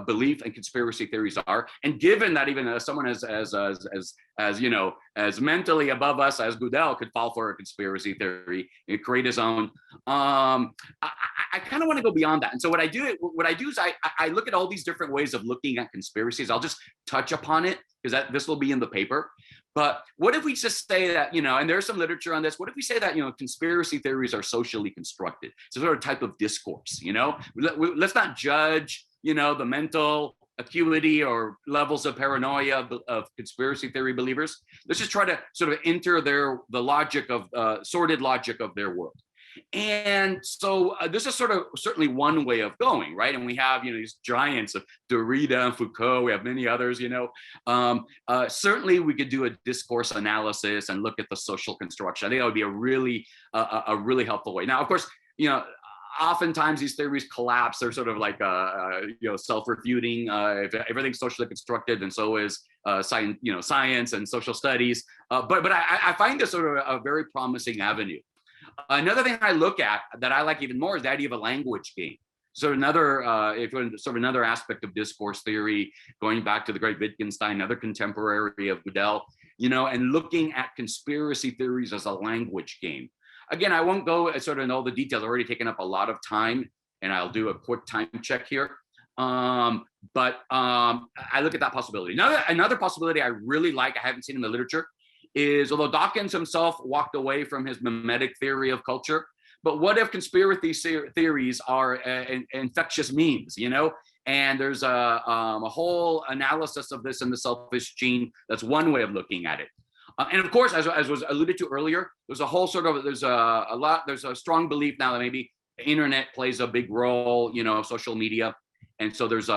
belief in conspiracy theories are. And given that even someone as you know, as mentally above us as Goodell could fall for a conspiracy theory and create his own, I kind of want to go beyond that. And so what I do is I look at all these different ways of looking at conspiracies. I'll just touch upon it because this will be in the paper. But what if we just say that, you know, and there's some literature on this, what if we say that, you know, conspiracy theories are socially constructed? It's a sort of type of discourse, you know? Let's not judge, you know, the mental acuity or levels of paranoia of conspiracy theory believers. Let's just try to sort of enter the logic of sordid logic of their world. And so this is sort of certainly one way of going, right? And we have, you know, these giants of Derrida and Foucault. We have many others, you know. Certainly we could do a discourse analysis and look at the social construction. I think that would be a really helpful way. Now, of course, you know, oftentimes these theories collapse. They're sort of like, you know, self-refuting. If everything's socially constructed, then so is science, you know, science and social studies. But I find this sort of a very promising avenue. Another thing I look at that I like even more is the idea of a language game. So another, sort of another aspect of discourse theory, going back to the great Wittgenstein, another contemporary of Goodell, you know, and looking at conspiracy theories as a language game. Again, I won't go sort of in all the details. I've already taken up a lot of time, and I'll do a quick time check here. But I look at that possibility. Another possibility I really like, I haven't seen in the literature, is although Dawkins himself walked away from his mimetic theory of culture, but what if conspiracy theories are infectious memes, you know? And there's a whole analysis of this in the selfish gene. That's one way of looking at it. And of course, as was alluded to earlier, there's a whole sort of, there's a strong belief now that maybe the internet plays a big role, you know, social media. And so there's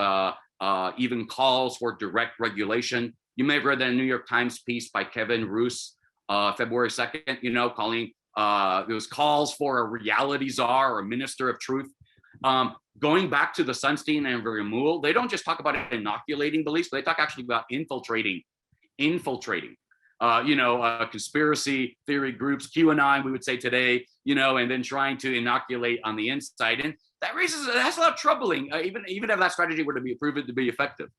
even calls for direct regulation. You may have read that New York Times piece by Kevin Roos, February 2nd, you know, calling, those calls for a reality czar or a minister of truth. Going back to the Sunstein and Vermeule, they don't just talk about inoculating beliefs, but they talk actually about infiltrating, you know, conspiracy theory groups, QAnon, we would say today, you know, and then trying to inoculate on the inside. And that's a lot of troubling, even if that strategy were to be proven to be effective.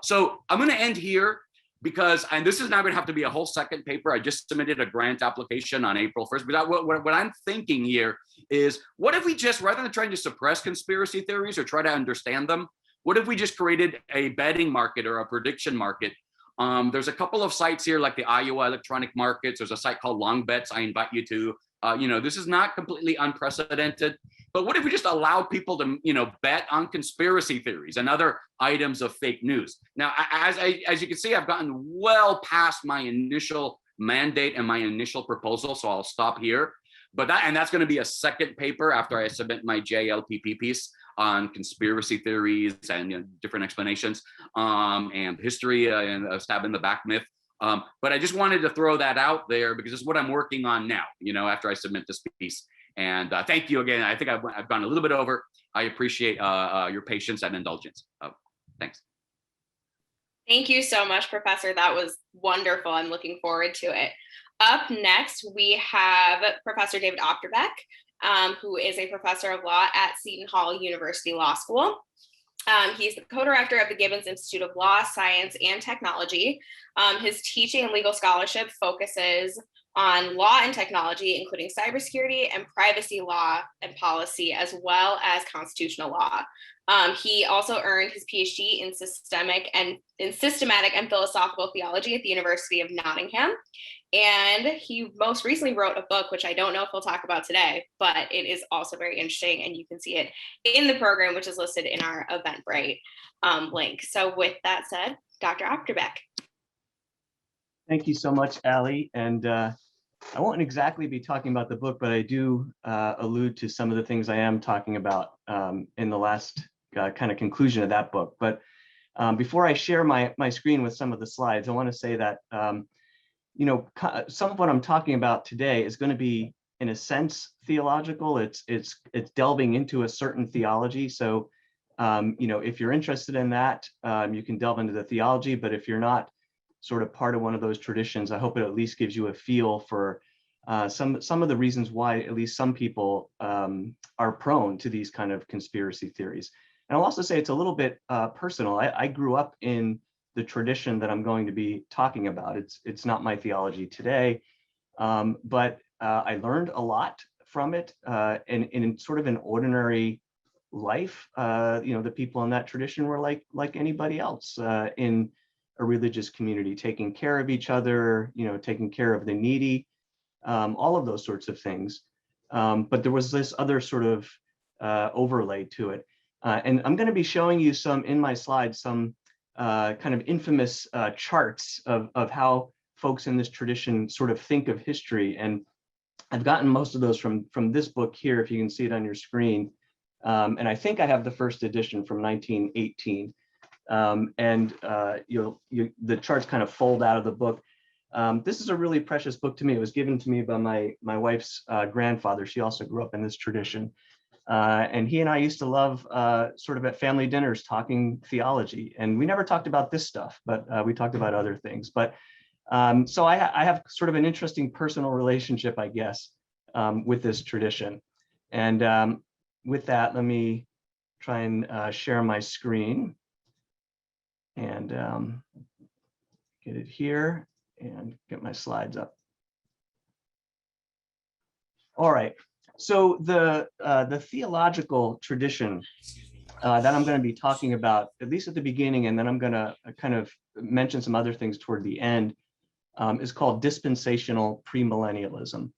So I'm going to end here because, and this is now going to have to be a whole second paper. I just submitted a grant application on April 1st. But what I'm thinking here is, what if we just, rather than trying to suppress conspiracy theories or try to understand them, what if we just created a betting market or a prediction market? There's a couple of sites here like the Iowa Electronic Markets. There's a site called Long Bets I invite you to. You know, this is not completely unprecedented, but what if we just allow people to, you know, bet on conspiracy theories and other items of fake news? Now, as you can see, I've gotten well past my initial mandate and my initial proposal, so I'll stop here. But that's going to be a second paper after I submit my JLPP piece on conspiracy theories and, you know, different explanations, and history and a stab in the back myth. But I just wanted to throw that out there because it's what I'm working on now, you know, after I submit this piece. And thank you again. I think I've gone a little bit over. I appreciate your patience and indulgence. Thanks. Thank you so much, Professor. That was wonderful. I'm looking forward to it. Up next, we have Professor David Opterbeck, who is a professor of law at Seton Hall University Law School. He's the co-director of the Gibbons Institute of Law, Science, and Technology. His teaching and legal scholarship focuses on law and technology, including cybersecurity and privacy law and policy, as well as constitutional law. He also earned his PhD in systematic and philosophical theology at the University of Nottingham. And he most recently wrote a book, which I don't know if we'll talk about today, but it is also very interesting, and you can see it in the program, which is listed in our Eventbrite link. So with that said, Dr. Opterbeck. Thank you so much, Allie. And I won't exactly be talking about the book, but I do allude to some of the things I am talking about in the last kind of conclusion of that book. But before I share my screen with some of the slides, I want to say that you know, some of what I'm talking about today is going to be, in a sense, theological. It's delving into a certain theology. So, you know, if you're interested in that, you can delve into the theology. But if you're not sort of part of one of those traditions, I hope it at least gives you a feel for some of the reasons why at least some people are prone to these kind of conspiracy theories. And I'll also say it's a little bit personal. I grew up in the tradition that I'm going to be talking about. It's not my theology today, but I learned a lot from it in sort of an ordinary life. The people in that tradition were like anybody else in a religious community, taking care of each other, taking care of the needy, all of those sorts of things. But there was this other sort of overlay to it. And I'm going to be showing you in my slides, some kind of infamous charts of how folks in this tradition sort of think of history. And I've gotten most of those from this book here, if you can see it on your screen. And I think I have the first edition from 1918. The charts kind of fold out of the book. This is a really precious book to me. It was given to me by my wife's grandfather. She also grew up in this tradition. And he and I used to love sort of at family dinners talking theology. And we never talked about this stuff, but we talked about other things. But so I have sort of an interesting personal relationship, I guess, with this tradition. And with that, let me try and share my screen and get it here and get my slides up. All right. So the theological tradition that I'm going to be talking about, at least at the beginning, and then I'm going to kind of mention some other things toward the end, is called dispensational premillennialism.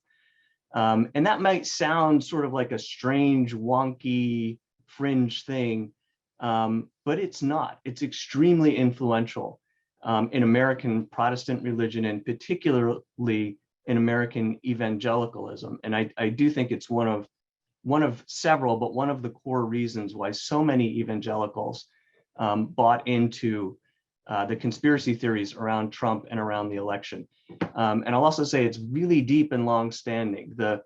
And that might sound sort of like a strange, wonky, fringe thing, but it's not. It's extremely influential in American Protestant religion, and particularly in American evangelicalism. And I do think it's one of several, but one of the core reasons why so many evangelicals bought into the conspiracy theories around Trump and around the election. And I'll also say it's really deep and long-standing. The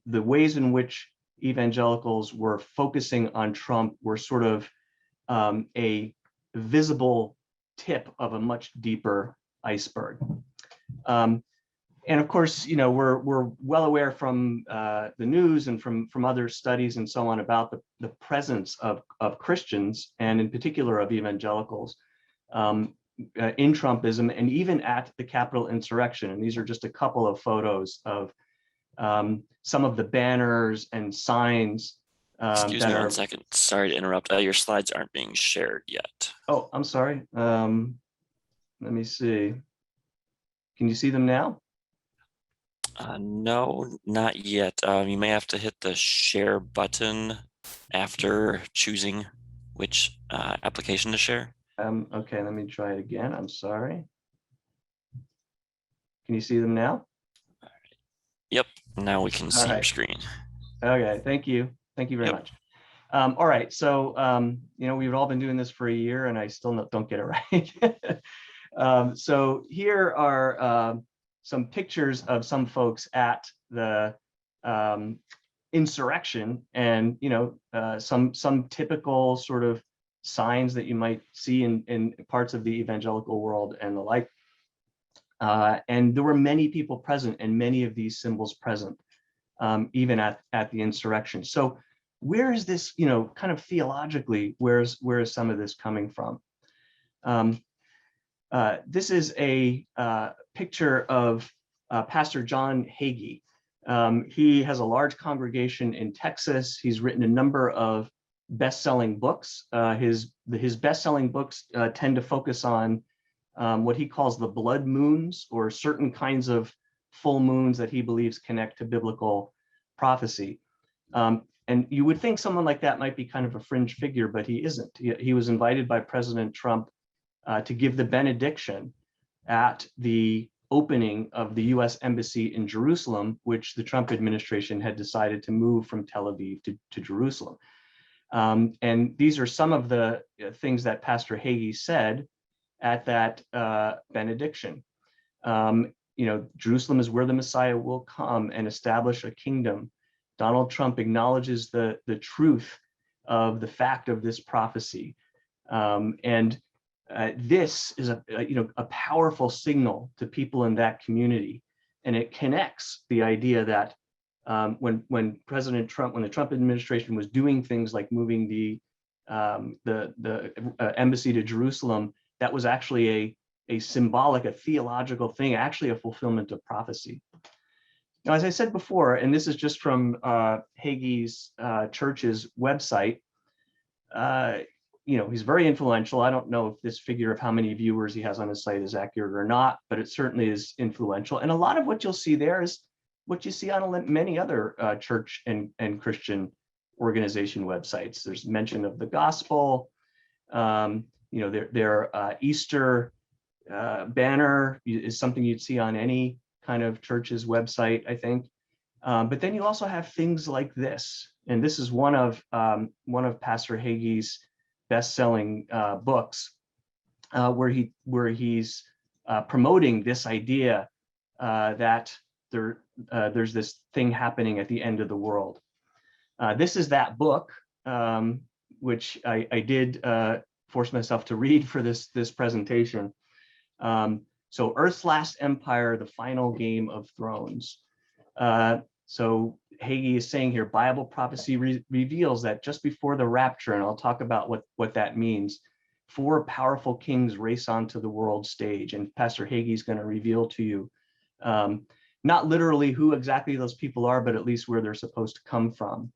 ways in which evangelicals were focusing on Trump were sort of a visible tip of a much deeper iceberg. And of course, we're well aware from the news and from other studies and so on about the presence of Christians, and in particular of evangelicals, in Trumpism and even at the Capitol insurrection. And these are just a couple of photos of some of the banners and signs. Excuse me 1 second. Sorry to interrupt. Your slides aren't being shared yet. Oh, I'm sorry. Let me see. Can you see them now? No, not yet. You may have to hit the share button after choosing which application to share. Okay, let me try it again. I'm sorry. Can you see them now? Yep, now we can see your right. screen. Okay, thank you. Thank you very much. All right, so we've all been doing this for a year and I still don't get it right. So here are some pictures of some folks at the insurrection, and some typical sort of signs that you might see in parts of the evangelical world and the like. And there were many people present and many of these symbols present, even at the insurrection. So where is this, kind of theologically, where is some of this coming from? This is a picture of Pastor John Hagee. He has a large congregation in Texas. He's written a number of best-selling books. His best-selling books tend to focus on what he calls the blood moons, or certain kinds of full moons that he believes connect to biblical prophecy. And you would think someone like that might be kind of a fringe figure, but he isn't. He was invited by President Trump to give the benediction at the opening of the US Embassy in Jerusalem, which the Trump administration had decided to move from Tel Aviv to Jerusalem. And these are some of the things that Pastor Hagee said at that benediction. Jerusalem is where the Messiah will come and establish a kingdom. Donald Trump acknowledges the truth of the fact of this prophecy. This is a powerful signal to people in that community, and it connects the idea that when President Trump, when the Trump administration was doing things like moving the embassy to Jerusalem, that was actually a symbolic, a theological thing, actually a fulfillment of prophecy. Now, as I said before, and this is just from Hagee's church's website, he's very influential. I don't know if this figure of how many viewers he has on his site is accurate or not, but it certainly is influential. And a lot of what you'll see there is what you see on many other church and Christian organization websites. There's mention of the gospel, their Easter banner is something you'd see on any kind of church's website, I think. But then you also have things like this, and this is one of Pastor Hagee's best-selling books, where he's promoting this idea that there's this thing happening at the end of the world. This is that book, which I did force myself to read for this presentation. So Earth's Last Empire, The Final Game of Thrones. So Hagee is saying here, Bible prophecy reveals that just before the rapture, and I'll talk about what that means, 4 powerful kings race onto the world stage. And Pastor Hagee is going to reveal to you, not literally who exactly those people are, but at least where they're supposed to come from.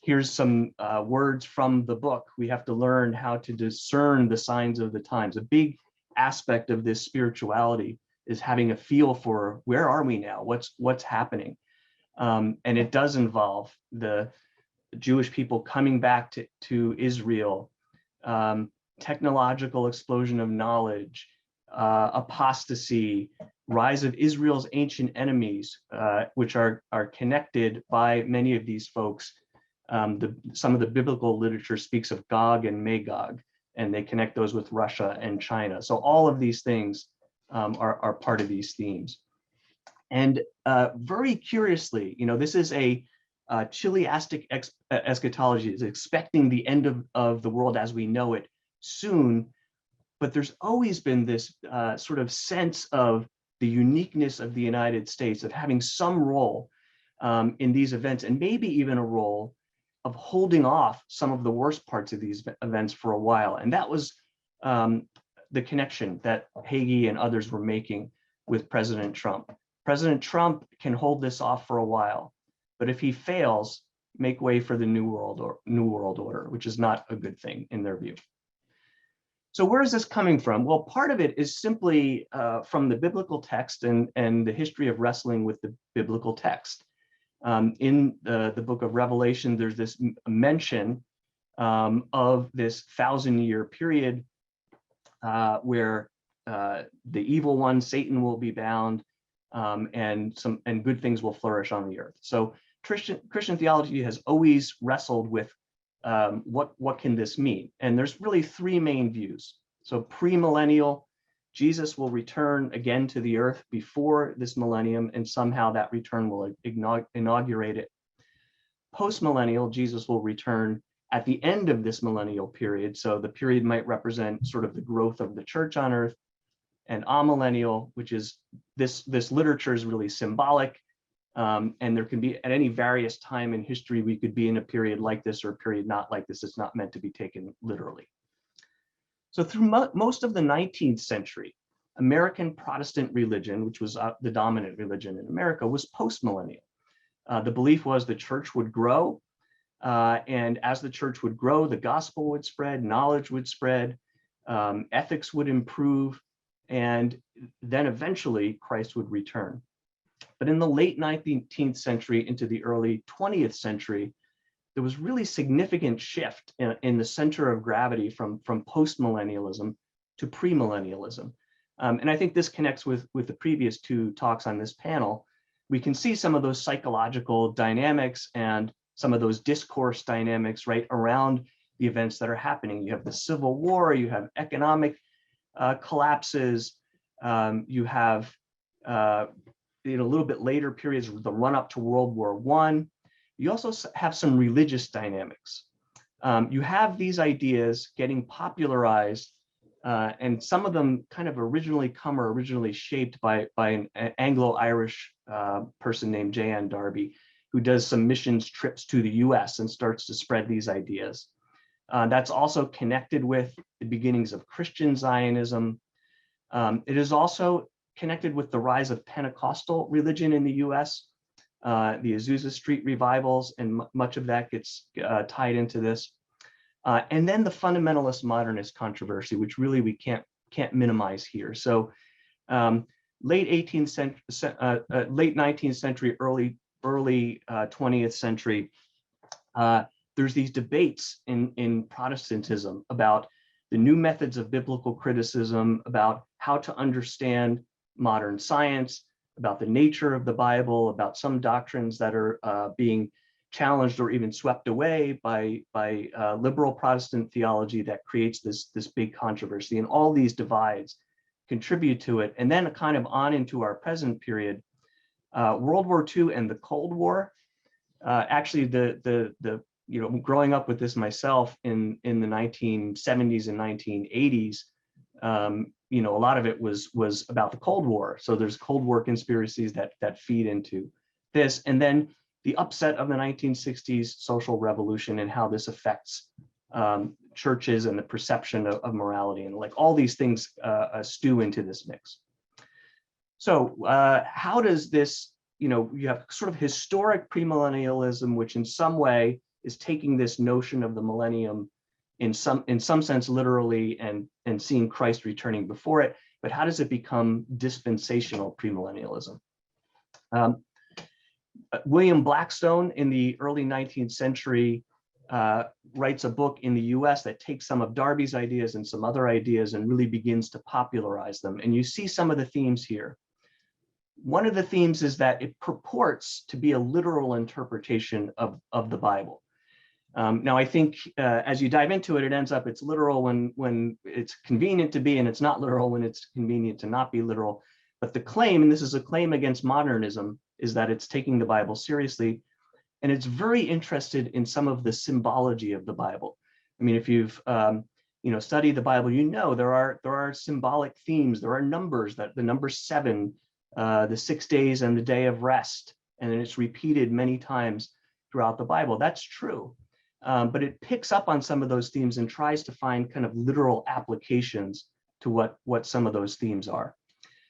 Here's some words from the book. We have to learn how to discern the signs of the times. A big aspect of this spirituality is having a feel for where are we now? What's happening? And it does involve the Jewish people coming back to Israel, technological explosion of knowledge, apostasy, rise of Israel's ancient enemies, which are connected by many of these folks. Some of the biblical literature speaks of Gog and Magog, and they connect those with Russia and China. So all of these things are part of these themes. And very curiously, this is a chiliastic eschatology, is expecting the end of the world as we know it soon. But there's always been this sort of sense of the uniqueness of the United States, of having some role in these events, and maybe even a role of holding off some of the worst parts of these events for a while. And that was the connection that Hagee and others were making with President Trump. President Trump can hold this off for a while, but if he fails, make way for the New World Order, which is not a good thing in their view. So where is this coming from? Well, part of it is simply from the biblical text and the history of wrestling with the biblical text. In the book of Revelation, there's this mention of this 1,000-year period where the evil one, Satan, will be bound, and good things will flourish on the earth. So Christian theology has always wrestled with what can this mean? And there's really 3 main views. So premillennial, Jesus will return again to the earth before this millennium, and somehow that return will inaugurate it. Postmillennial, Jesus will return at the end of this millennial period. So the period might represent sort of the growth of the church on earth. And amillennial, which is this literature is really symbolic. And there can be at any various time in history, we could be in a period like this or a period not like this. It's not meant to be taken literally. So through most of the 19th century, American Protestant religion, which was the dominant religion in America, was postmillennial. The belief was the church would grow, and as the church would grow, the gospel would spread, knowledge would spread, ethics would improve, and then eventually Christ would return. But in the late 19th century into the early 20th century, there was really significant shift in the center of gravity from postmillennialism to premillennialism. And I think this connects with the previous 2 talks on this panel. We can see some of those psychological dynamics and some of those discourse dynamics right around the events that are happening. You have the Civil War, you have economic collapses, you have in a little bit later periods, the run up to World War I. You also have some religious dynamics. You have these ideas getting popularized, and some of them kind of originally shaped by an Anglo-Irish person named J.N. Darby, who does some missions trips to the US and starts to spread these ideas. That's also connected with the beginnings of Christian Zionism. It is also connected with the rise of Pentecostal religion in the US, the Azusa Street revivals, and much of that gets tied into this. And then the fundamentalist modernist controversy, which really we can't minimize here. So late 19th century, early 20th century, there's these debates in Protestantism about the new methods of biblical criticism, about how to understand modern science, about the nature of the Bible, about some doctrines that are being challenged or even swept away by liberal Protestant theology that creates this big controversy. And all these divides contribute to it. And then kind of on into our present period, World War II and the Cold War. Actually, growing up with this myself in the 1970s and 1980s, a lot of it was about the Cold War. So there's Cold War conspiracies that feed into this, and then the upset of the 1960s social revolution and how this affects churches and the perception of morality, and like all these things stew into this mix. So how does this, you have sort of historic premillennialism, which in some way is taking this notion of the millennium in some sense literally and seeing Christ returning before it, but how does it become dispensational premillennialism? William Blackstone in the early 19th century writes a book in the US that takes some of Darby's ideas and some other ideas and really begins to popularize them. And you see some of the themes here. One of the themes is that it purports to be a literal interpretation of the Bible. Now, I think as you dive into it, it ends up it's literal when it's convenient to be, and it's not literal when it's convenient to not be literal. But the claim, and this is a claim against modernism, is that it's taking the Bible seriously, and it's very interested in some of the symbology of the Bible. I mean, if you've studied the Bible, there are symbolic themes. There are numbers, that the number 7, the 6 days and the day of rest, and then it's repeated many times throughout the Bible. That's true, but it picks up on some of those themes and tries to find kind of literal applications to what some of those themes are.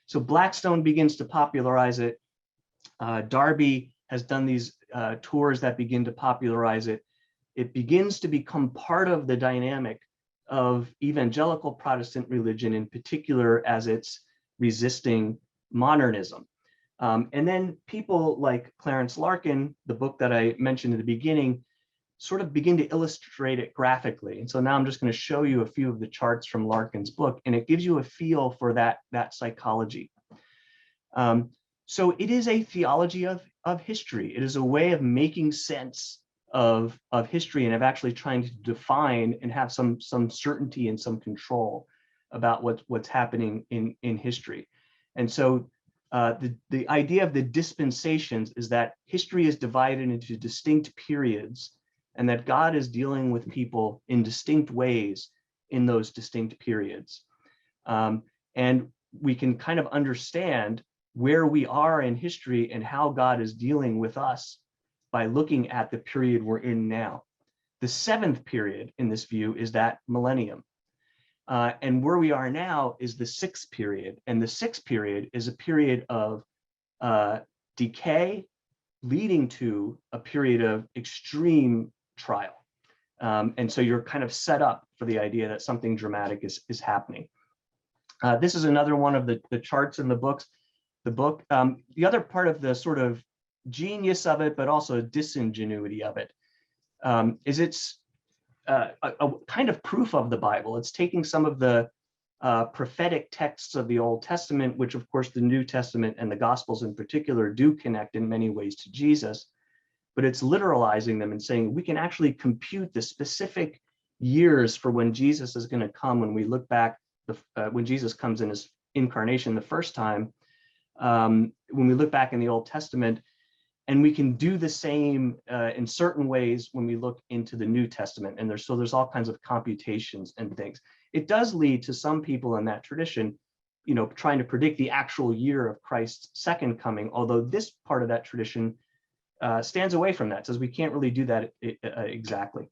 So Blackstone begins to popularize it. Darby has done these tours that begin to popularize it. It begins to become part of the dynamic of evangelical Protestant religion, in particular as it's resisting modernism. And then people like Clarence Larkin, the book that I mentioned at the beginning, sort of begin to illustrate it graphically. And so now I'm just going to show you a few of the charts from Larkin's book, and it gives you a feel for that psychology. So it is a theology of history. It is a way of making sense of history and of actually trying to define and have some certainty and some control about what's happening in history. And so the idea of the dispensations is that history is divided into distinct periods, and that God is dealing with people in distinct ways in those distinct periods. And we can kind of understand where we are in history and how God is dealing with us by looking at the period we're in now. The 7th period in this view is that millennium. And where we are now is the 6th period. And the 6th period is a period of decay leading to a period of extreme trial. And so you're kind of set up for the idea that something dramatic is happening. This is another one of the charts in the book. The other part of the sort of genius of it, but also disingenuity of it, is it's a kind of proof of the Bible. It's taking some of the prophetic texts of the Old Testament, which of course the New Testament and the Gospels in particular do connect in many ways to Jesus, but it's literalizing them and saying we can actually compute the specific years for when Jesus is going to come. When we look back, when Jesus comes in his incarnation the first time, when we look back in the Old Testament, and we can do the same in certain ways when we look into the New Testament. And there's all kinds of computations and things. It does lead to some people in that tradition, trying to predict the actual year of Christ's second coming, although this part of that tradition stands away from that, says we can't really do that exactly.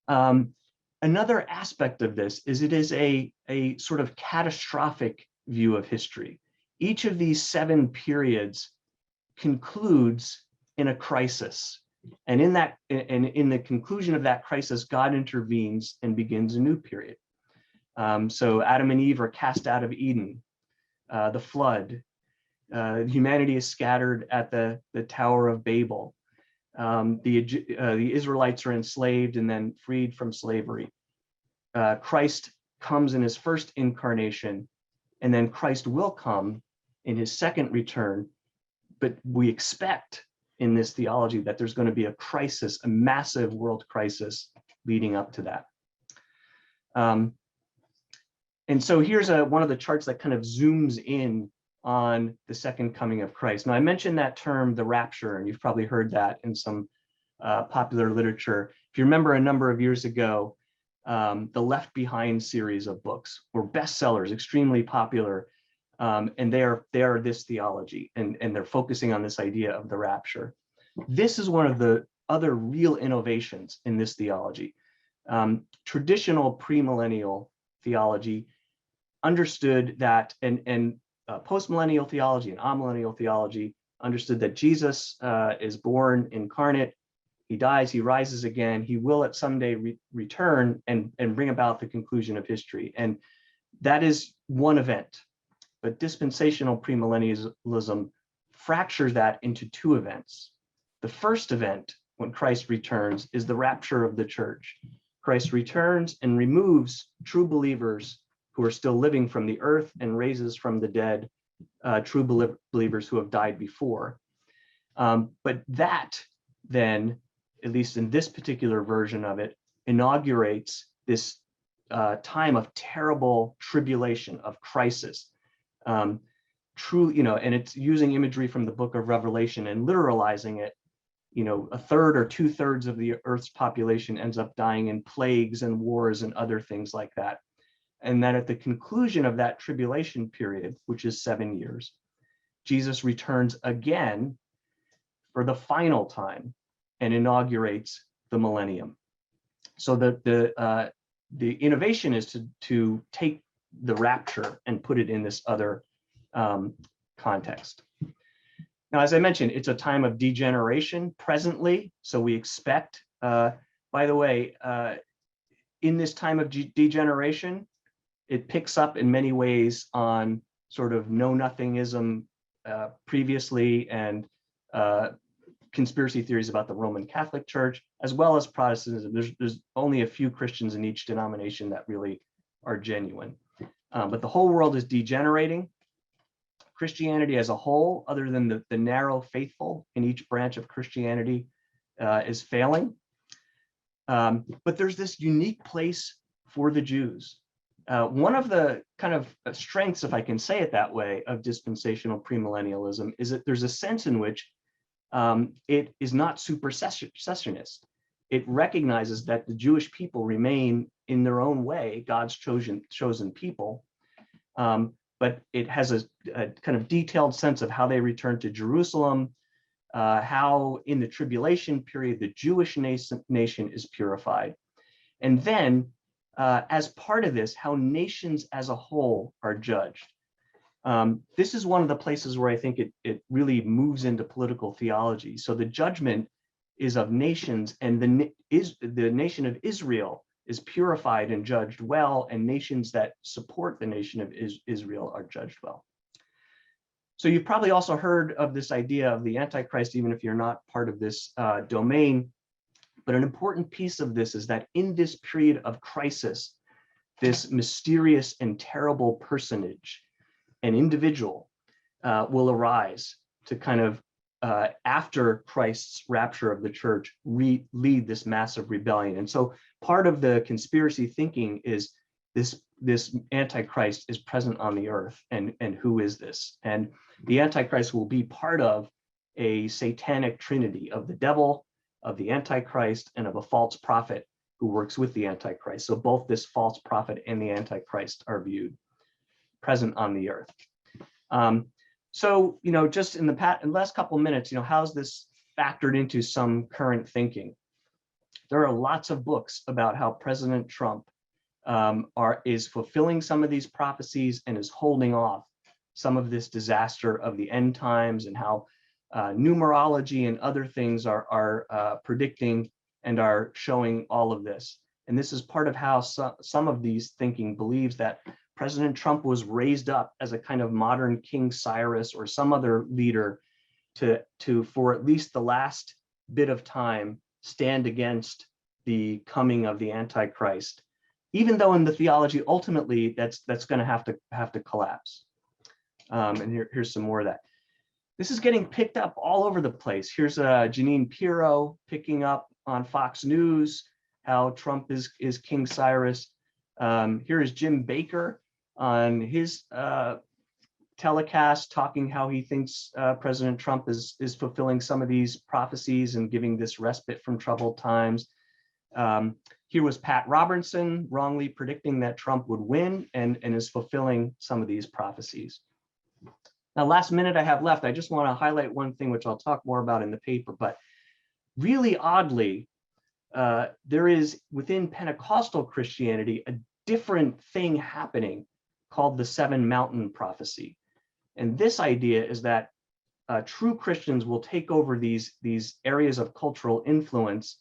Another aspect of this is it is a sort of catastrophic view of history. Each of these 7 periods concludes in a crisis. And in the conclusion of that crisis, God intervenes and begins a new period. So Adam and Eve are cast out of Eden, the flood. Humanity is scattered at the Tower of Babel. The Israelites are enslaved and then freed from slavery. Christ comes in his first incarnation, and then Christ will come in his second return. But we expect in this theology that there's going to be a crisis, a massive world crisis leading up to that. And so here's one of the charts that kind of zooms in on the second coming of Christ. Now, I mentioned that term, the rapture, and you've probably heard that in some popular literature. If you remember a number of years ago, the Left Behind series of books were bestsellers, extremely popular, and they are this theology, and they're focusing on this idea of the rapture. This is one of the other real innovations in this theology. Traditional premillennial theology understood that, and postmillennial theology and amillennial theology understood that Jesus is born incarnate, he dies, he rises again, he will at some day return and bring about the conclusion of history. And that is one event. But dispensational premillennialism fractures that into 2 events. The first event, when Christ returns, is the rapture of the church. Christ returns and removes true believers who are still living from the earth and raises from the dead true believers who have died before. But that then, at least in this particular version of it, inaugurates this time of terrible tribulation, of crisis. True, and it's using imagery from the book of Revelation and literalizing it. A third or 2/3 of the earth's population ends up dying in plagues and wars and other things like that. And then at the conclusion of that tribulation period, which is 7 years, Jesus returns again for the final time and inaugurates the millennium. So the innovation is to take the rapture and put it in this other context. Now, as I mentioned, it's a time of degeneration presently. So we expect, by the way, in this time of degeneration, it picks up in many ways on sort of know-nothingism previously, and conspiracy theories about the Roman Catholic Church, as well as Protestantism. There's only a few Christians in each denomination that really are genuine. But the whole world is degenerating. Christianity as a whole, other than the narrow faithful in each branch of Christianity, is failing. But there's this unique place for the Jews. One of the kind of strengths, if I can say it that way, of dispensational premillennialism is that there's a sense in which it is not supersessionist. It recognizes that the Jewish people remain in their own way God's chosen people, but it has a kind of detailed sense of how they return to Jerusalem, how in the tribulation period the Jewish nation is purified, and then as part of this, how nations as a whole are judged. This is one of the places where I think it really moves into political theology. So the judgment is of nations, and the nation of Israel is purified and judged well, and nations that support the nation of Israel are judged well. So you've probably also heard of this idea of the Antichrist, even if you're not part of this domain. But an important piece of this is that in this period of crisis, this mysterious and terrible personage, an individual, will arise to kind of, after Christ's rapture of the church, lead this massive rebellion. And so part of the conspiracy thinking is this Antichrist is present on the earth, and who is this? And the Antichrist will be part of a satanic trinity of the devil, of the Antichrist, and of a false prophet who works with the Antichrist. So both this false prophet and the Antichrist are viewed present on the earth. So, just in the last couple of minutes, how's this factored into some current thinking? There are lots of books about how President Trump is fulfilling some of these prophecies and is holding off some of this disaster of the end times, and how numerology and other things are predicting and are showing all of this. And this is part of how some of these thinking believes that President Trump was raised up as a kind of modern King Cyrus or some other leader to for at least the last bit of time stand against the coming of the Antichrist, even though in the theology ultimately that's going to have to collapse. And here's some more of that. This is getting picked up all over the place. Here's Janine Pirro picking up on Fox News how Trump is King Cyrus. Here is Jim Baker on his telecast talking how he thinks President Trump is fulfilling some of these prophecies and giving this respite from troubled times. Here was Pat Robertson wrongly predicting that Trump would win and is fulfilling some of these prophecies. Now, last minute I have left, I just want to highlight one thing, which I'll talk more about in the paper, but really oddly, there is within Pentecostal Christianity a different thing happening called the Seven Mountain Prophecy. And this idea is that true Christians will take over these areas of cultural influence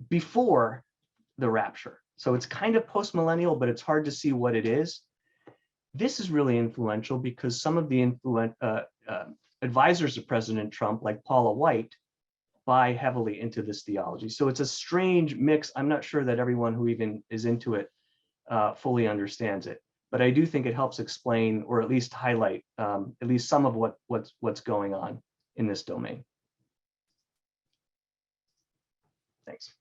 before the rapture. So it's kind of post-millennial, but it's hard to see what it is. This is really influential because some of the advisors of President Trump, like Paula White, buy heavily into this theology. So it's a strange mix. I'm not sure that everyone who even is into it fully understands it, but I do think it helps explain, or at least highlight, at least some of what's going on in this domain. Thanks.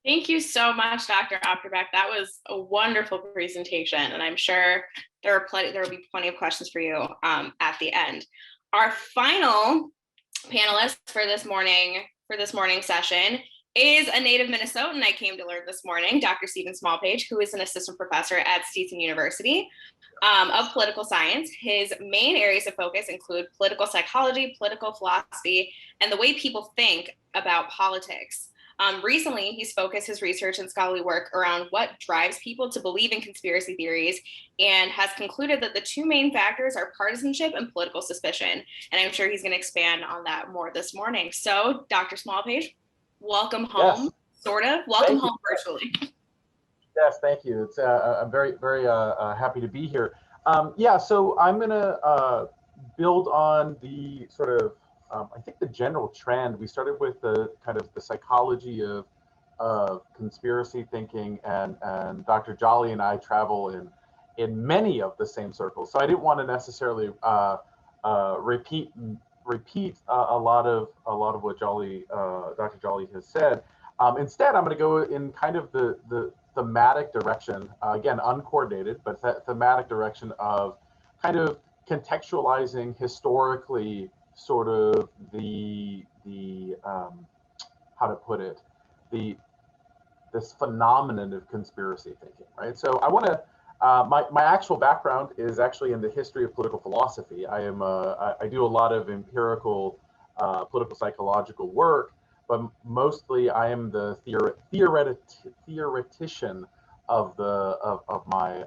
Thank you so much, Dr. Opterbeck. That was a wonderful presentation, and I'm sure there will be plenty of questions for you at the end. Our final panelist for this morning session is a native Minnesotan I came to learn this morning, Dr. Steven Smallpage, who is an assistant professor at Stetson University of political science. His main areas of focus include political psychology, political philosophy, and the way people think about politics. Recently, he's focused his research and scholarly work around what drives people to believe in conspiracy theories, and has concluded that the two main factors are partisanship and political suspicion. And I'm sure he's going to expand on that more this morning. So, Dr. Smallpage, welcome home, yes. Sort of. Welcome home virtually. Yes, thank you. It's I'm very happy to be here. So I'm going to build on the sort of I think the general trend. We started with the kind of the psychology of conspiracy thinking, and Dr. Jolly and I travel in many of the same circles. So I didn't want to necessarily repeat a lot of what Dr. Jolly has said. Instead, I'm going to go in kind of the thematic direction, again uncoordinated, but thematic direction of kind of contextualizing historically sort of the how to put it, this phenomenon of conspiracy thinking, right? So I want to my actual background is actually in the history of political philosophy. I do a lot of empirical political psychological work, but mostly I am the theoretician of my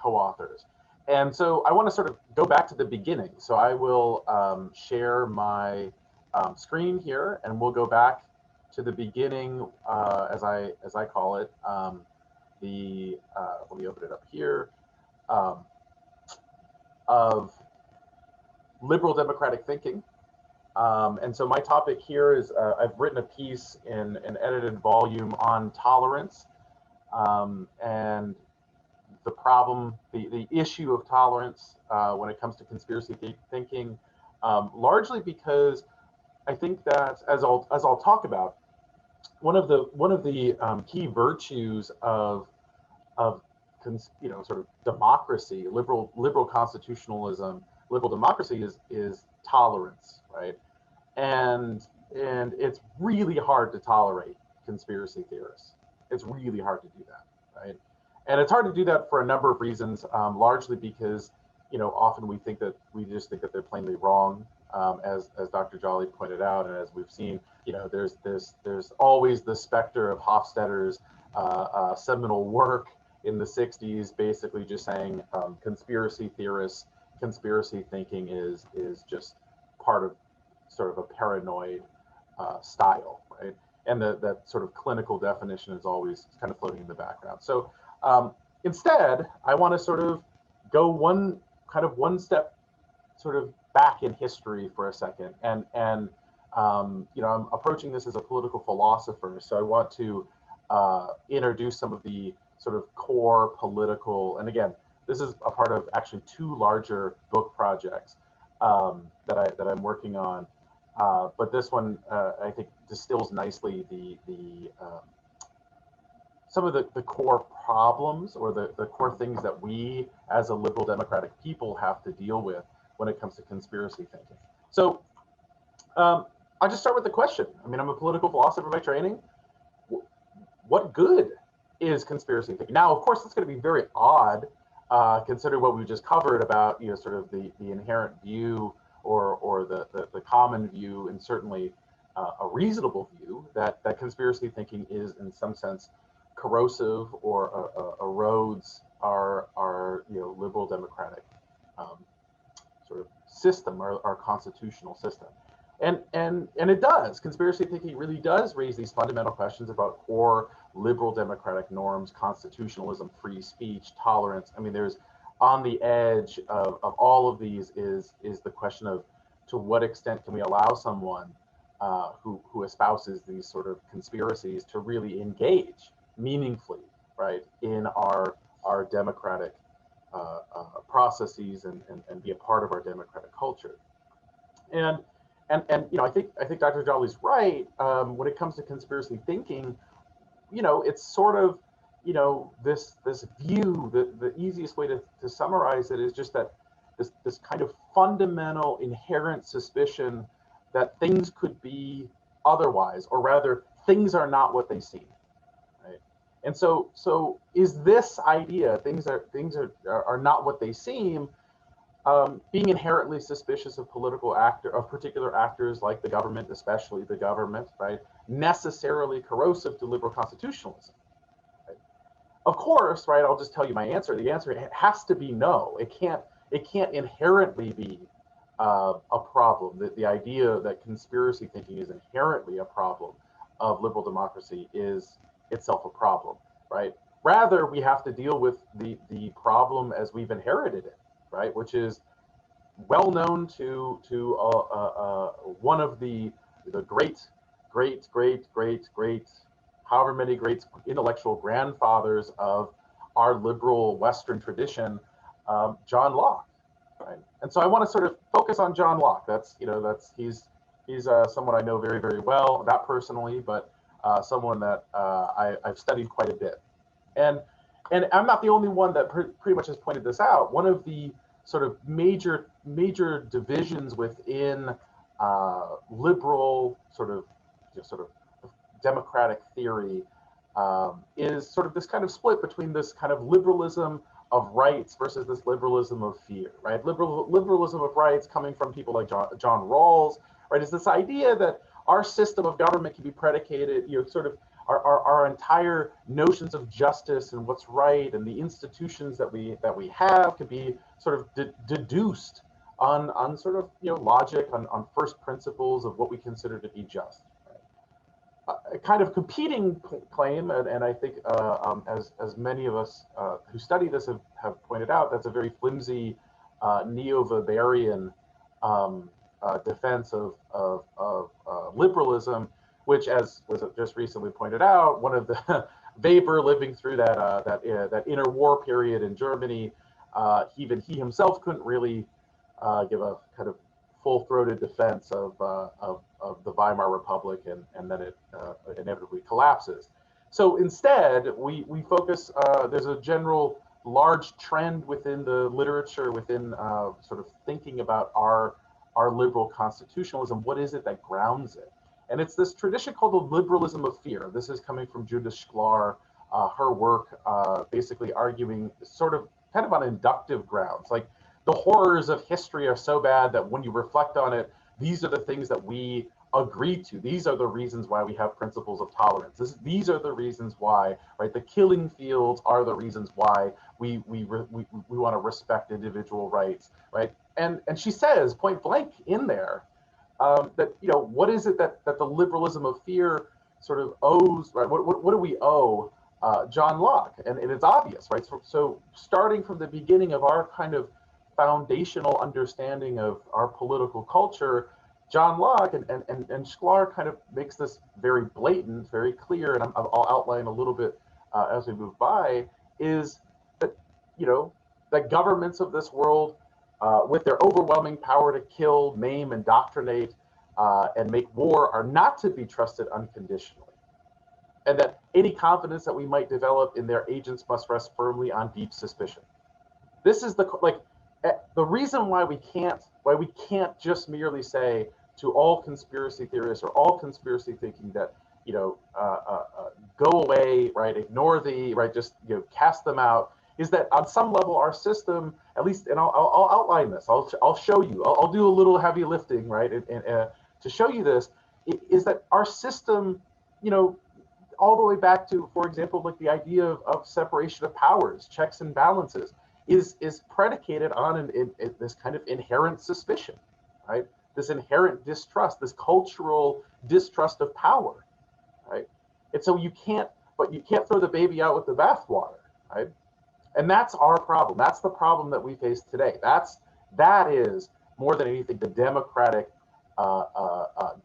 co-authors. And so I want to sort of go back to the beginning. So I will share my screen here, and we'll go back to the beginning, as I call it. Let me open it up here, of liberal democratic thinking. And so my topic here is I've written a piece in an edited volume on tolerance, and the problem, the issue of tolerance when it comes to conspiracy thinking, largely because I think that, as I'll talk about, one of the key virtues of sort of democracy, liberal constitutionalism, liberal democracy is tolerance, right? And it's really hard to tolerate conspiracy theorists. It's really hard to do that, right? And it's hard to do that for a number of reasons, largely because, often we just think that they're plainly wrong. as Dr. Jolly pointed out, and as we've seen, there's always the specter of Hofstadter's seminal work in the 60s, basically just saying conspiracy theorists, conspiracy thinking is just part of sort of a paranoid style, right? And that sort of clinical definition is always kind of floating in the background. So instead, I want to sort of go one step sort of back in history for a second, and I'm approaching this as a political philosopher, so I want to introduce some of the sort of core political, and again, this is a part of actually two larger book projects that I'm working on, but this one I think distills nicely some of the core problems, or the core things that we as a liberal democratic people have to deal with when it comes to conspiracy thinking. So I'll just start with the question. I mean, I'm a political philosopher by training. What good is conspiracy thinking? Now, of course, it's going to be very odd, considering what we just covered about, sort of the inherent view or the common view, and certainly a reasonable view that conspiracy thinking is in some sense corrosive or erodes our liberal democratic sort of system, our constitutional system. And it does. Conspiracy thinking really does raise these fundamental questions about core liberal democratic norms, constitutionalism, free speech, tolerance. I mean, there's on the edge of all of these is the question of, to what extent can we allow someone who espouses these sort of conspiracies to really engage meaningfully, right, in our democratic processes and be a part of our democratic culture. And I think Dr. Jolly's right when it comes to conspiracy thinking. It's sort of this view. The easiest way to summarize it is just that this kind of fundamental inherent suspicion that things could be otherwise, or rather things are not what they seem, right? And so is this idea, things are not what they seem, being inherently suspicious of particular actors like the government, especially the government, right, necessarily corrosive to liberal constitutionalism? Right? Of course, right, I'll just tell you my answer. The answer has to be no. It can't inherently be a problem. The idea that conspiracy thinking is inherently a problem of liberal democracy is itself a problem, right? Rather, we have to deal with the problem as we've inherited it, right? Which is well known to one of the great, however many great intellectual grandfathers of our liberal Western tradition, John Locke, right? And so I want to sort of focus on John Locke. He's someone I know very, very well, not personally, but someone that I've studied quite a bit. And I'm not the only one that pretty much has pointed this out. One of the sort of major divisions within liberal sort of democratic theory is sort of this kind of split between this kind of liberalism of rights versus this liberalism of fear, right? Liberalism of rights, coming from people like John Rawls, right, is this idea that our system of government can be predicated, sort of our entire notions of justice and what's right, and the institutions that we have can be sort of deduced on sort of logic, on first principles of what we consider to be just. Right? A kind of competing claim, and I think as many of us who study this have pointed out, that's a very flimsy neo-Weberian defense of liberalism, which, as was just recently pointed out, one of the Weber, living through that interwar period in Germany, even he himself couldn't really give a kind of full-throated defense of the Weimar Republic, and then it inevitably collapses. So instead, we focus. There's a general large trend within the literature, within sort of thinking about our liberal constitutionalism. What is it that grounds it? And it's this tradition called the Liberalism of Fear. This is coming from Judith Shklar, her work basically arguing sort of kind of on inductive grounds. Like, the horrors of history are so bad that when you reflect on it these are the things that we agree to. These are the reasons why we have principles of tolerance. These are the reasons why, right? The killing fields are the reasons why we want to respect individual rights, right? And she says point blank in there that, you know, what is it that the liberalism of fear sort of owes, right? What do we owe John Locke? And it's obvious, right? So starting from the beginning of our kind of foundational understanding of our political culture, John Locke and Sklar kind of makes this very blatant, very clear, and I'll outline a little bit as we move by, is that, you know, that governments of this world, with their overwhelming power to kill, maim, indoctrinate, and make war, are not to be trusted unconditionally. And that any confidence that we might develop in their agents must rest firmly on deep suspicion. This is the reason why we can't just merely say to all conspiracy theorists or all conspiracy thinking that, you know, go away, right, ignore the, right, just, you know, cast them out, is that on some level our system, at least, and I'll outline this, I'll show you, I'll do a little heavy lifting, right, and to show you this, is that our system, you know, all the way back to, for example, like the idea of separation of powers, checks and balances, is predicated on this kind of inherent suspicion, right? This inherent distrust, this cultural distrust of power, right? And so you can't throw the baby out with the bathwater, right? And that's our problem. That's the problem that we face today. That is more than anything the democratic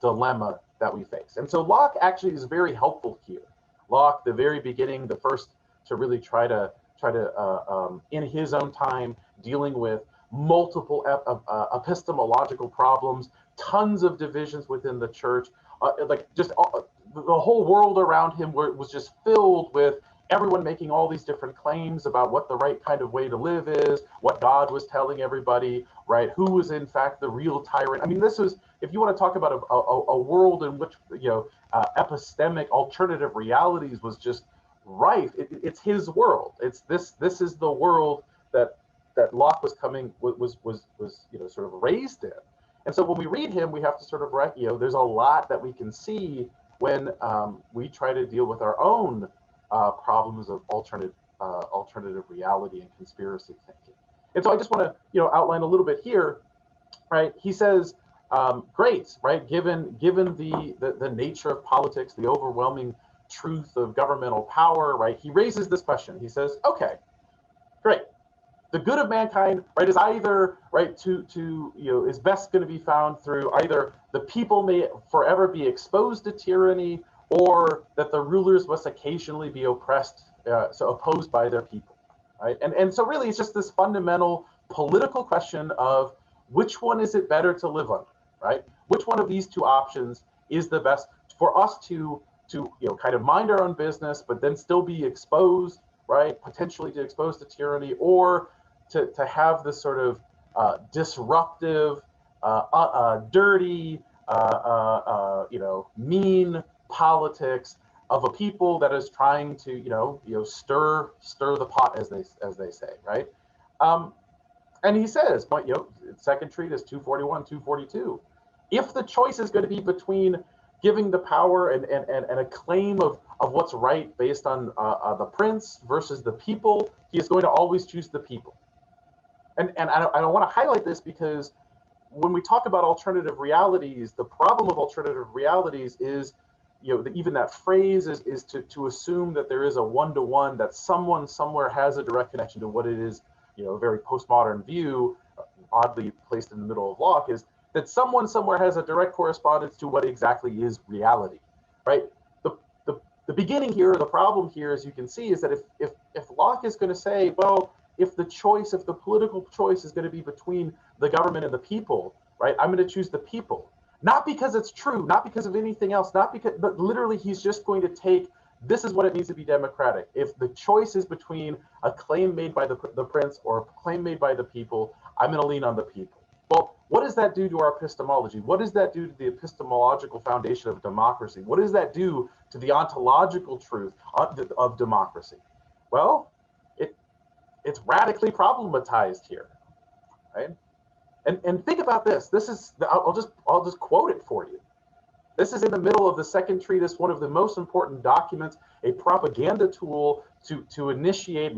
dilemma that we face. And so Locke actually is very helpful here. Locke, the very beginning, the first to really try to in his own time, dealing with multiple epistemological problems, tons of divisions within the church, the whole world around him was just filled with everyone making all these different claims about what the right kind of way to live is, what God was telling everybody, right? Who was in fact the real tyrant? I mean, this was, if you want to talk about a world in which, you know, epistemic alternative realities was just rife. It's his world. It's this is the world that Locke was you know, sort of raised in. And so when we read him, we have to sort of, you know, there's a lot that we can see when we try to deal with our own problems of alternative reality and conspiracy thinking. And so I just want to, you know, outline a little bit here, right? He says, great, right? Given the nature of politics, the overwhelming truth of governmental power, right? He raises this question. He says, okay, great. The good of mankind, right, is either, right, to you know, is best going to be found through either the people may forever be exposed to tyranny, or that the rulers must occasionally be oppressed, so opposed by their people, right? And so really it's just this fundamental political question of which one is it better to live under, right? Which one of these two options is the best for us to you know, kind of mind our own business, but then still be exposed, right? Potentially to exposed to tyranny, or to have this sort of disruptive, dirty, you know, mean politics of a people that is trying to, you know, stir the pot, as they say, right? And he says, you know, second treatise 241, 242. If the choice is going to be between giving the power and a claim of what's right based on the prince versus the people, he is going to always choose the people. And I want to highlight this because when we talk about alternative realities, the problem of alternative realities is, you know, even that phrase is to assume that there is a one-to-one, that someone somewhere has a direct connection to what it is, you know, a very postmodern view, oddly placed in the middle of Locke, is that someone somewhere has a direct correspondence to what exactly is reality, right? The beginning here, the problem here, as you can see, is that if Locke is going to say, well, if the political choice is going to be between the government and the people, right, I'm going to choose the people. Not because it's true, not because of anything else, but literally he's just going to take, this is what it means to be democratic. If the choice is between a claim made by the prince or a claim made by the people, I'm going to lean on the people. Well, what does that do to our epistemology? What does that do to the epistemological foundation of democracy? What does that do to the ontological truth of democracy? Well, it's radically problematized here, right? And think about this. This is, I'll just quote it for you. This is in the middle of the second treatise, one of the most important documents, a propaganda tool to initiate,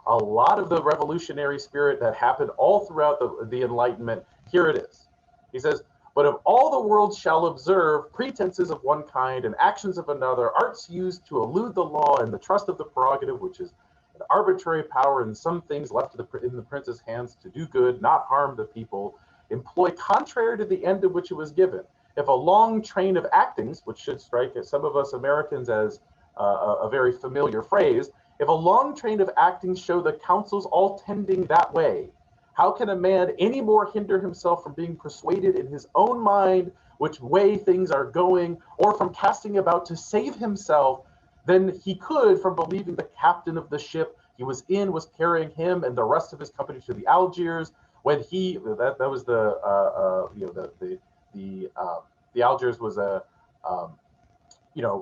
a lot of the revolutionary spirit that happened all throughout the Enlightenment. Here it is. He says, "But if all the world shall observe pretenses of one kind and actions of another, arts used to elude the law and the trust of the prerogative, which is an arbitrary power in some things left in the prince's hands to do good, not harm the people, employ contrary to the end to which it was given. If a long train of actings," which should strike some of us Americans as a very familiar phrase, "if a long train of actings show the counsels all tending that way, how can a man any more hinder himself from being persuaded in his own mind which way things are going, or from casting about to save himself, than he could from believing the captain of the ship he was in was carrying him and the rest of his company to the Algiers, when he," that was the Algiers was a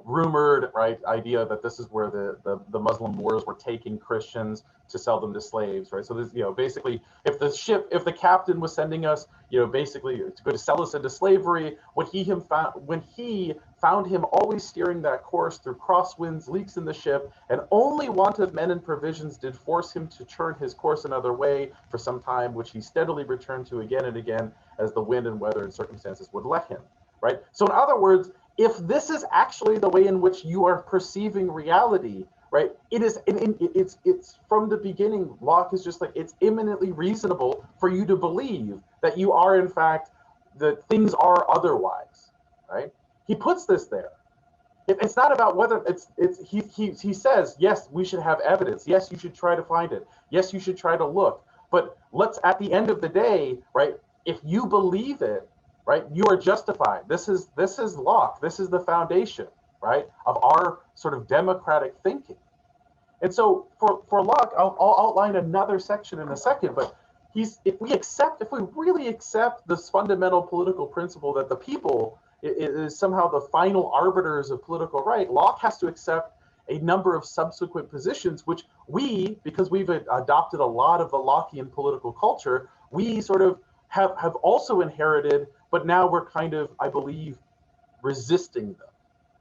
rumored, right, idea that this is where the Muslim Moors were taking Christians to sell them to slaves, right? So this, basically, if the captain was sending us, basically to go to sell us into slavery, when he found him always steering that course through crosswinds, leaks in the ship, and only want of men and provisions did force him to turn his course another way for some time, which he steadily returned to again and again as the wind and weather and circumstances would let him, right? So in other words, if this is actually the way in which you are perceiving reality, right, it's from the beginning, Locke is just like, it's eminently reasonable for you to believe that you are, in fact, that things are otherwise, right? He puts this there. It's not about whether he says, yes, we should have evidence. Yes, you should try to find it. Yes, you should try to look. But let's, at the end of the day, right, if you believe it, right, you are justified. This is Locke. This is the foundation, right, of our sort of democratic thinking. And so for Locke, I'll outline another section in a second, but if we really accept this fundamental political principle that the people is somehow the final arbiters of political right, Locke has to accept a number of subsequent positions, which because we've adopted a lot of the Lockean political culture, we sort of have also inherited, but now we're kind of, I believe, resisting them,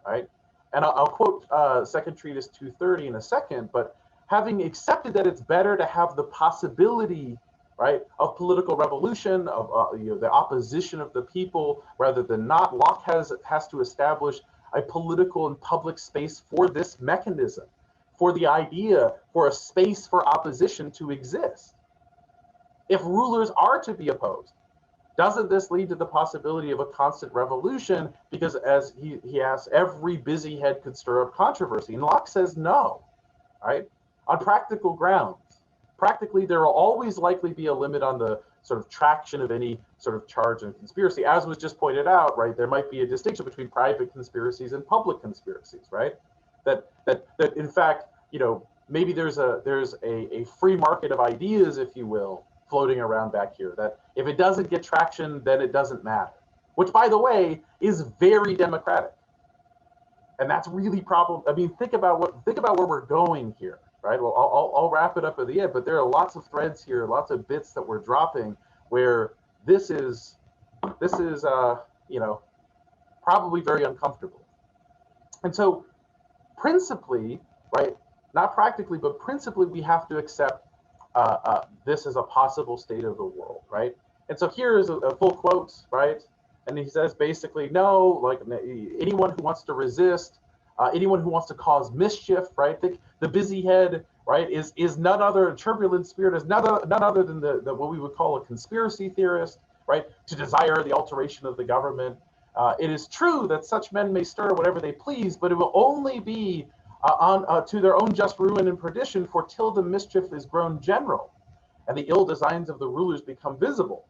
right? And I'll quote Second Treatise 230 in a second, but having accepted that it's better to have the possibility, right, of political revolution, of the opposition of the people, rather than not, Locke has to establish a political and public space for this mechanism, for the idea, for a space for opposition to exist. If rulers are to be opposed, doesn't this lead to the possibility of a constant revolution? Because as he asks, every busy head could stir up controversy. And Locke says no, right? On practical grounds. Practically, there will always likely be a limit on the sort of traction of any sort of charge and conspiracy. As was just pointed out, right, there might be a distinction between private conspiracies and public conspiracies, right? That in fact, maybe there's a free market of ideas, if you will, floating around back here, that if it doesn't get traction, then it doesn't matter, which, by the way, is very democratic. And that's really problem. I mean, think about where we're going here, right? Well, I'll wrap it up at the end, but there are lots of threads here, lots of bits that we're dropping where this is probably very uncomfortable. And so principally, right, not practically, but principally, we have to accept this is a possible state of the world, right? And so here is a full quote, right? And he says basically, no, like anyone who wants to resist, anyone who wants to cause mischief, right? The busy head, right, is none other, turbulent spirit is none other than the what we would call a conspiracy theorist, right? To desire the alteration of the government. It is true that such men may stir whatever they please, but it will only be to their own just ruin and perdition, for till the mischief is grown general, and the ill designs of the rulers become visible,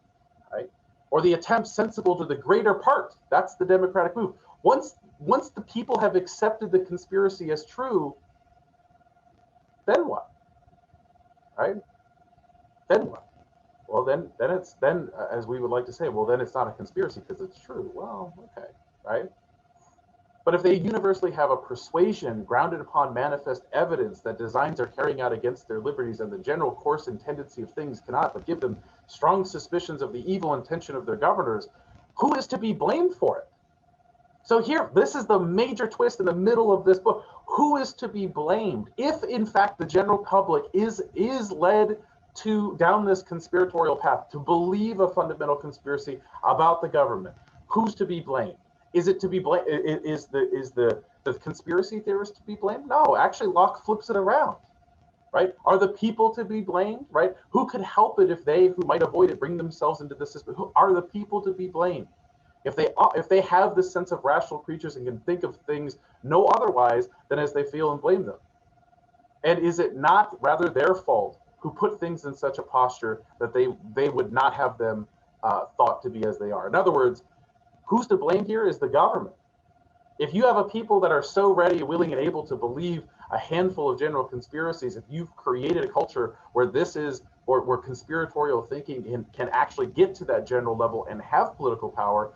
right? Or the attempt sensible to the greater part. That's the democratic move. Once the people have accepted the conspiracy as true, then what? Right? Then what? Well, then as we would like to say, well, then it's not a conspiracy because it's true. Well, okay, right? But if they universally have a persuasion grounded upon manifest evidence that designs are carrying out against their liberties and the general course and tendency of things cannot but give them strong suspicions of the evil intention of their governors, who is to be blamed for it? So here, this is the major twist in the middle of this book. Who is to be blamed if, in fact, the general public is led down this conspiratorial path to believe a fundamental conspiracy about the government? Who's to be blamed? Is it to be blamed? Is the conspiracy theorist to be blamed? No, actually, Locke flips it around, right? Are the people to be blamed, right? Who could help it if they, who might avoid it, bring themselves into the system? Who are the people to be blamed? If they have this sense of rational creatures and can think of things no otherwise than as they feel and blame them? And is it not rather their fault who put things in such a posture that they would not have them thought to be as they are? In other words, who's to blame here is the government. If you have a people that are so ready, willing, and able to believe a handful of general conspiracies, if you've created a culture where this is, or where conspiratorial thinking can actually get to that general level and have political power,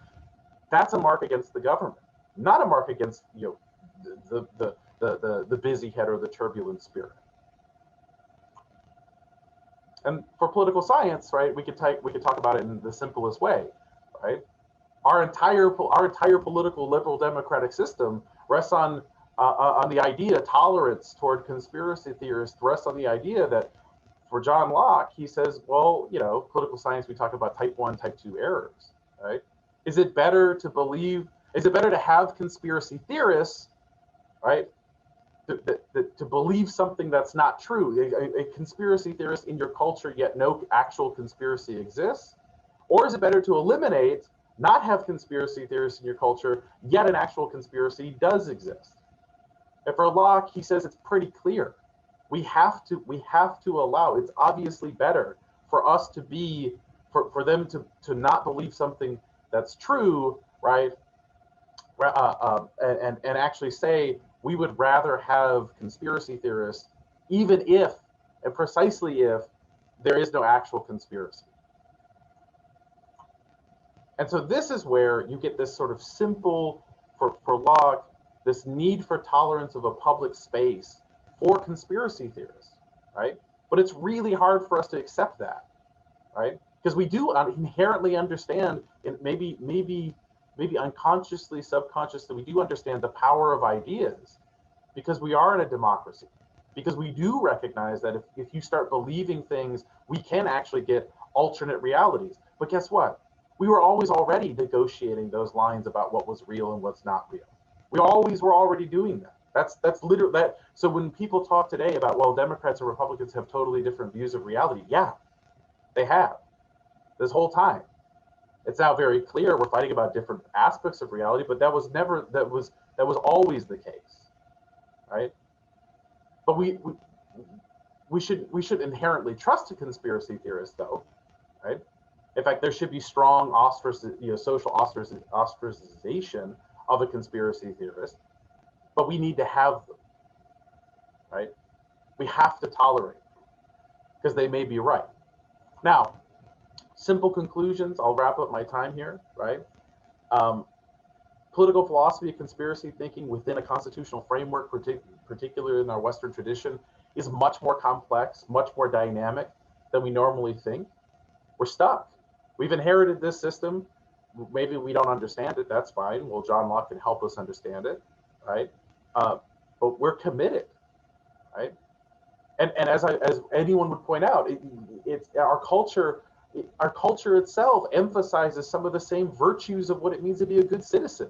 that's a mark against the government, not a mark against the busy head or the turbulent spirit. And for political science, right, we could talk about it in the simplest way, right? Our entire political liberal democratic system rests on the idea, tolerance toward conspiracy theorists rests on the idea that, for John Locke, he says, well, political science, we talk about type 1, type 2 errors, right? Is it better to have conspiracy theorists, right, to believe something that's not true, a conspiracy theorist in your culture, yet no actual conspiracy exists? Or is it better to eliminate, not have conspiracy theorists in your culture, yet an actual conspiracy does exist? And for Locke, he says it's pretty clear. We have to allow, it's obviously better for us to be, for them to not believe something that's true, right? And actually say, we would rather have conspiracy theorists, even if, and precisely if, there is no actual conspiracy. And so this is where you get this sort of simple, for Locke, this need for tolerance of a public space for conspiracy theorists, right? But it's really hard for us to accept that, right? Because we do inherently understand, and maybe unconsciously, subconsciously, we do understand the power of ideas, because we are in a democracy, because we do recognize that if you start believing things, we can actually get alternate realities. But guess what? We were always already negotiating those lines about what was real and what's not real. We always were already doing that. That's literally that. So when people talk today about, well, Democrats and Republicans have totally different views of reality, yeah, they have this whole time. It's now very clear we're fighting about different aspects of reality, but that was always the case, right? But we should inherently trust a conspiracy theorist, though, right? In fact, there should be strong social ostracization of a conspiracy theorist, but we need to have them, right? We have to tolerate them because they may be right. Now, simple conclusions. I'll wrap up my time here, right? Political philosophy of conspiracy thinking within a constitutional framework, particularly in our Western tradition, is much more complex, much more dynamic than we normally think. We're stuck. We've inherited this system. Maybe we don't understand it. That's fine. Well, John Locke can help us understand it, right? But we're committed, right? And as anyone would point out, it's our culture. Our culture itself emphasizes some of the same virtues of what it means to be a good citizen,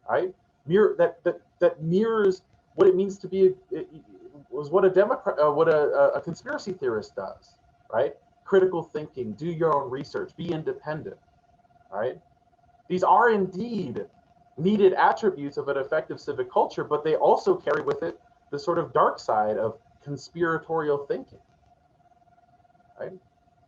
right? That mirrors what it means to be what a Democrat, what a conspiracy theorist does, right? Critical thinking, do your own research, be independent, right? These are indeed needed attributes of an effective civic culture, but they also carry with it the sort of dark side of conspiratorial thinking, right?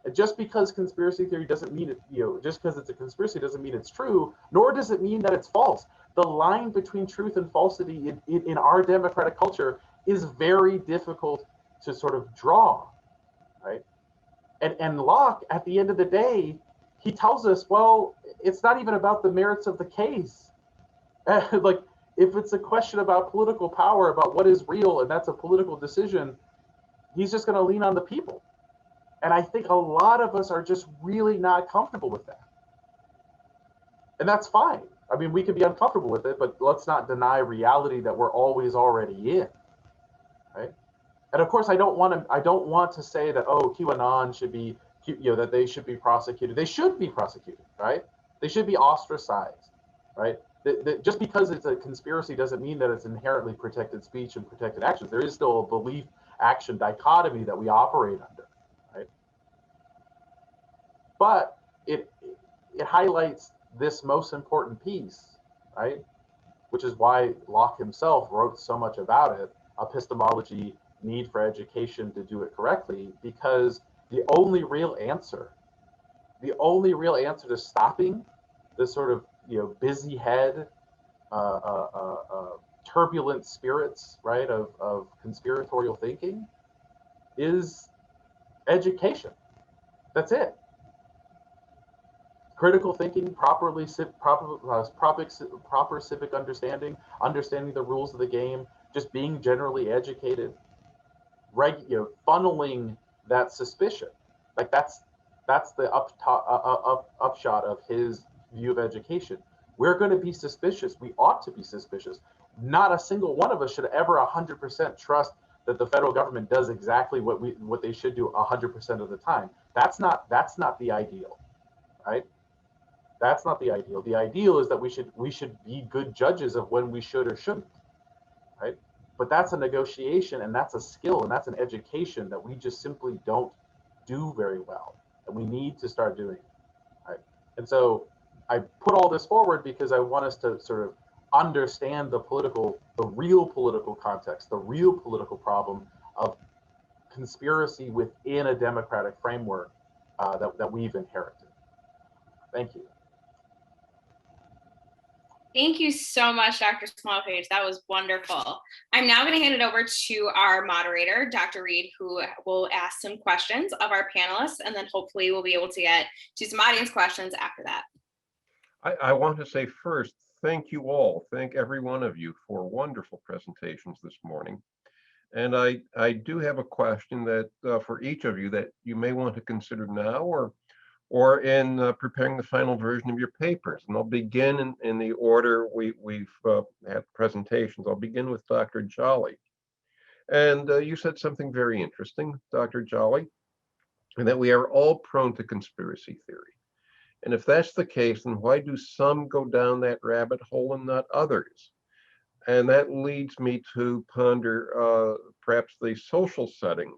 And just because conspiracy theory doesn't mean it, just because it's a conspiracy doesn't mean it's true, nor does it mean that it's false. The line between truth and falsity in our democratic culture is very difficult to sort of draw, right? And Locke, at the end of the day, he tells us, well, it's not even about the merits of the case. Like, if it's a question about political power, about what is real, and that's a political decision, he's just going to lean on the people. And I think a lot of us are just really not comfortable with that. And that's fine. I mean, we could be uncomfortable with it, but let's not deny reality that we're always already in, right? And of course, I don't want to say that, oh, QAnon should be, that they should be prosecuted. They should be prosecuted, right? They should be ostracized, right? Just because it's a conspiracy doesn't mean that it's inherently protected speech and protected actions. There is still a belief action dichotomy that we operate under, right? But it highlights this most important piece, right? Which is why Locke himself wrote so much about it, epistemology, need for education to do it correctly, because the only real answer to stopping this sort of busy head, turbulent spirits, right, of conspiratorial thinking is education. That's it. Critical thinking, proper civic understanding the rules of the game, just being generally educated, funneling that suspicion. Like that's the upshot of his view of education. We're going to be suspicious. We ought to be suspicious. Not a single one of us should ever 100% trust that the federal government does exactly what they should do 100% of the time. That's not the ideal, right? That's not the ideal. The ideal is that we should be good judges of when we should or shouldn't, right? But that's a negotiation, and that's a skill, and that's an education that we just simply don't do very well, and we need to start doing, right? And so I put all this forward because I want us to sort of understand the real political context, the real political problem of conspiracy within a democratic framework that we've inherited. Thank you. Thank you so much, Dr. Smallpage. That was wonderful. I'm now going to hand it over to our moderator, Dr. Reed, who will ask some questions of our panelists, and then hopefully we'll be able to get to some audience questions after that. I want to say first, thank you all. Thank every one of you for wonderful presentations this morning. And I do have a question that for each of you that you may want to consider now or in preparing the final version of your papers. And I'll begin in the order we've had presentations. I'll begin with Dr. Jolly. And you said something very interesting, Dr. Jolly, and that we are all prone to conspiracy theory. And if that's the case, then why do some go down that rabbit hole and not others? And that leads me to ponder perhaps the social setting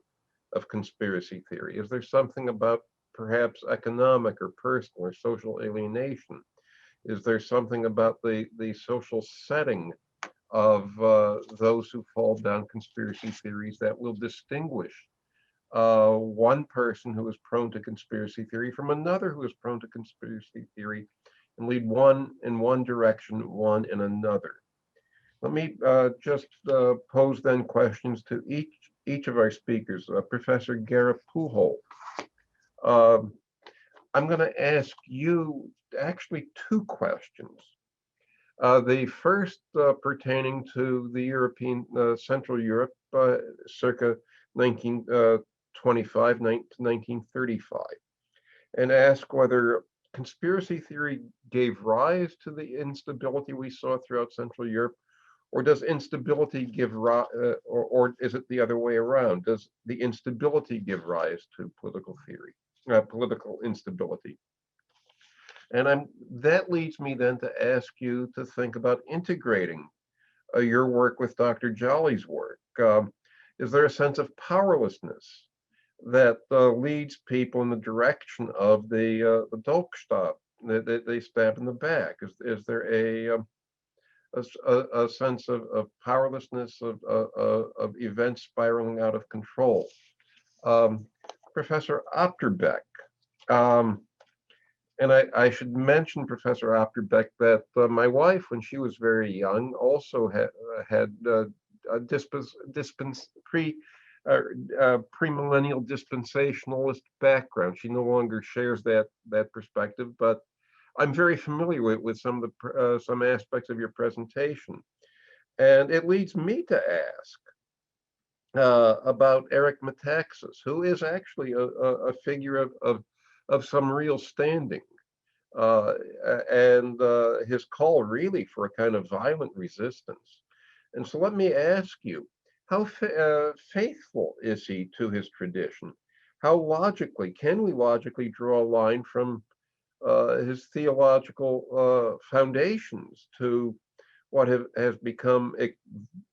of conspiracy theory. Is there something about perhaps economic or personal or social alienation? Is there something about the social setting of those who fall down conspiracy theories that will distinguish one person who is prone to conspiracy theory from another who is prone to conspiracy theory, and lead one in one direction, one in another? Let me just pose then questions to each of our speakers. Professor Garrett Pujol, I'm going to ask you actually two questions. The first pertaining to the European, Central Europe, circa 1925 to 1935, and ask whether conspiracy theory gave rise to the instability we saw throughout Central Europe, or does instability give rise, or is it the other way around? Does the instability give rise to political theory, political instability? And that leads me then to ask you to think about integrating your work with Dr. Jolly's work. Is there a sense of powerlessness that leads people in the direction of the Dolchstab, they stab in the back? Is there a sense of powerlessness, of events spiraling out of control? Professor Opterbeck, and I should mention, Professor Opterbeck, that my wife, when she was very young, also had a premillennial dispensationalist background. She no longer shares that perspective, but I'm very familiar with some aspects of your presentation. And it leads me to ask about Eric Metaxas, who is actually a figure of some real standing. And his call really for a kind of violent resistance. And so let me ask you, how faithful is he to his tradition? How can we logically draw a line from his theological foundations to what has become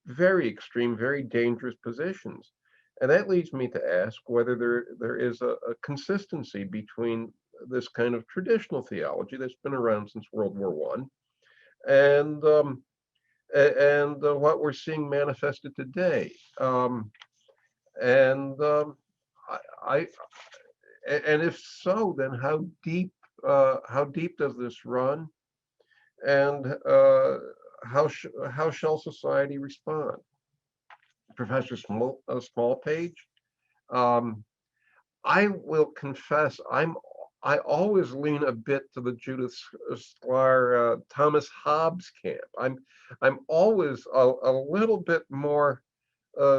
very extreme, very dangerous positions? And that leads me to ask whether there is a consistency between this kind of traditional theology that's been around since World War I and what we're seeing manifested today. And if so, then how deep does this run, and how shall society respond? Professor Smallpage, I will confess I always lean a bit to the Judith Sklar, Thomas Hobbes camp. I'm always a little bit more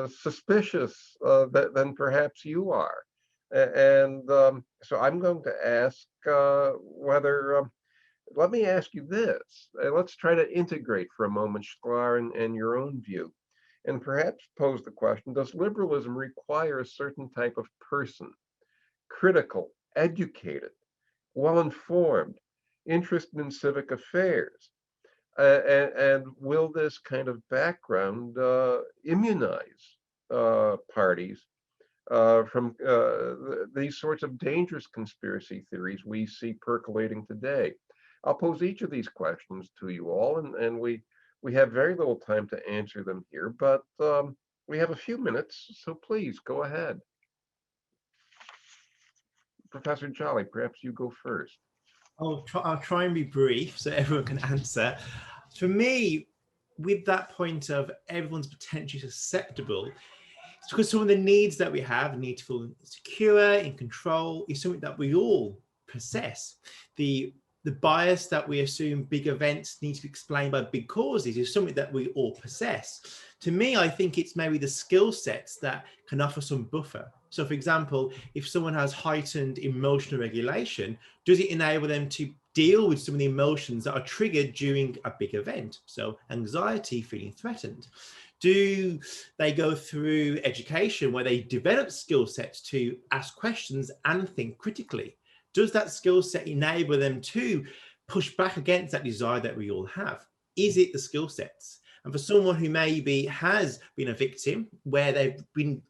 suspicious than perhaps you are, and so I'm going to ask whether. Let me ask you this. Let's try to integrate for a moment Sklar and your own view, and perhaps pose the question: does liberalism require a certain type of person, critical, educated, well-informed, interested in civic affairs? And will this kind of background immunize parties from these sorts of dangerous conspiracy theories we see percolating today? I'll pose each of these questions to you all, and we have very little time to answer them here, but we have a few minutes, so please go ahead. Professor Jolly, perhaps you go first. I'll try and be brief so everyone can answer. For me, with that point of everyone's potentially susceptible, it's because some of the needs that we have, need to feel secure, in control, is something that we all possess. The bias that we assume big events need to be explained by big causes is something that we all possess. To me, I think it's maybe the skill sets that can offer some buffer. So for example, if someone has heightened emotional regulation, does it enable them to deal with some of the emotions that are triggered during a big event? So anxiety, feeling threatened. Do they go through education where they develop skill sets to ask questions and think critically? Does that skill set enable them to push back against that desire that we all have? Is it the skill sets? And for someone who maybe has been a victim where they've been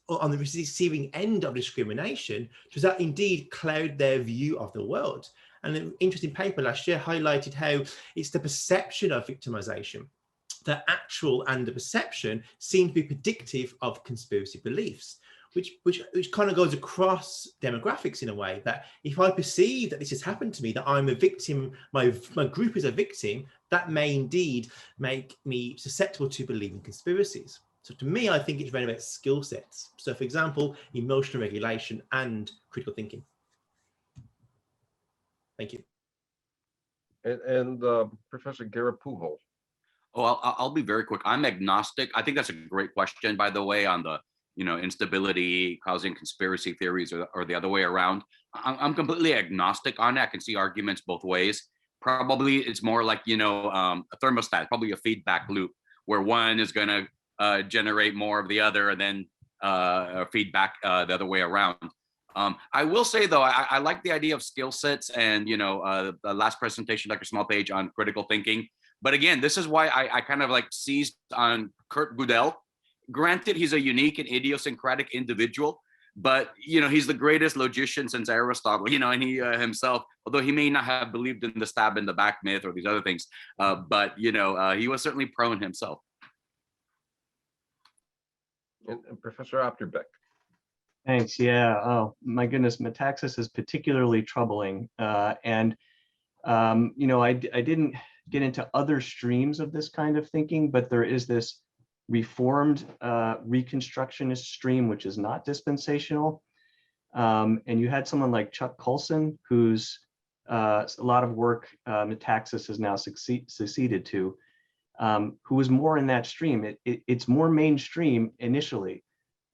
on the receiving end of discrimination, does that indeed cloud their view of the world? And an interesting paper last year highlighted how it's the perception of victimization. The actual and the perception seem to be predictive of conspiracy beliefs, which kind of goes across demographics in a way that if I perceive that this has happened to me, that I'm a victim, my group is a victim, that may indeed make me susceptible to believing conspiracies. So to me, I think it's very about skill sets. So for example, emotional regulation and critical thinking. Thank you. And Professor Garapuho. Oh, I'll be very quick. I'm agnostic. I think that's a great question, by the way, on the instability causing conspiracy theories or the other way around. I'm completely agnostic on it. I can see arguments both ways. Probably it's more like a thermostat, probably a feedback loop where one is going to generate more of the other, and then feedback the other way around. I will say though, I like the idea of skill sets, and the last presentation, Dr. Smallpage, on critical thinking. But again, this is why I kind of like seized on Kurt Goodell. Granted, he's a unique and idiosyncratic individual, but he's the greatest logician since Aristotle. And he himself, although he may not have believed in the stab in the back myth or these other things, but he was certainly prone himself. And Professor Opterbeck. Thanks. Yeah. Oh my goodness, Metaxas is particularly troubling, and I didn't get into other streams of this kind of thinking, but there is this reformed reconstructionist stream, which is not dispensational. And you had someone like Chuck Colson, whose a lot of work Metaxas has now succeeded to. who was more in that stream. It's more mainstream initially.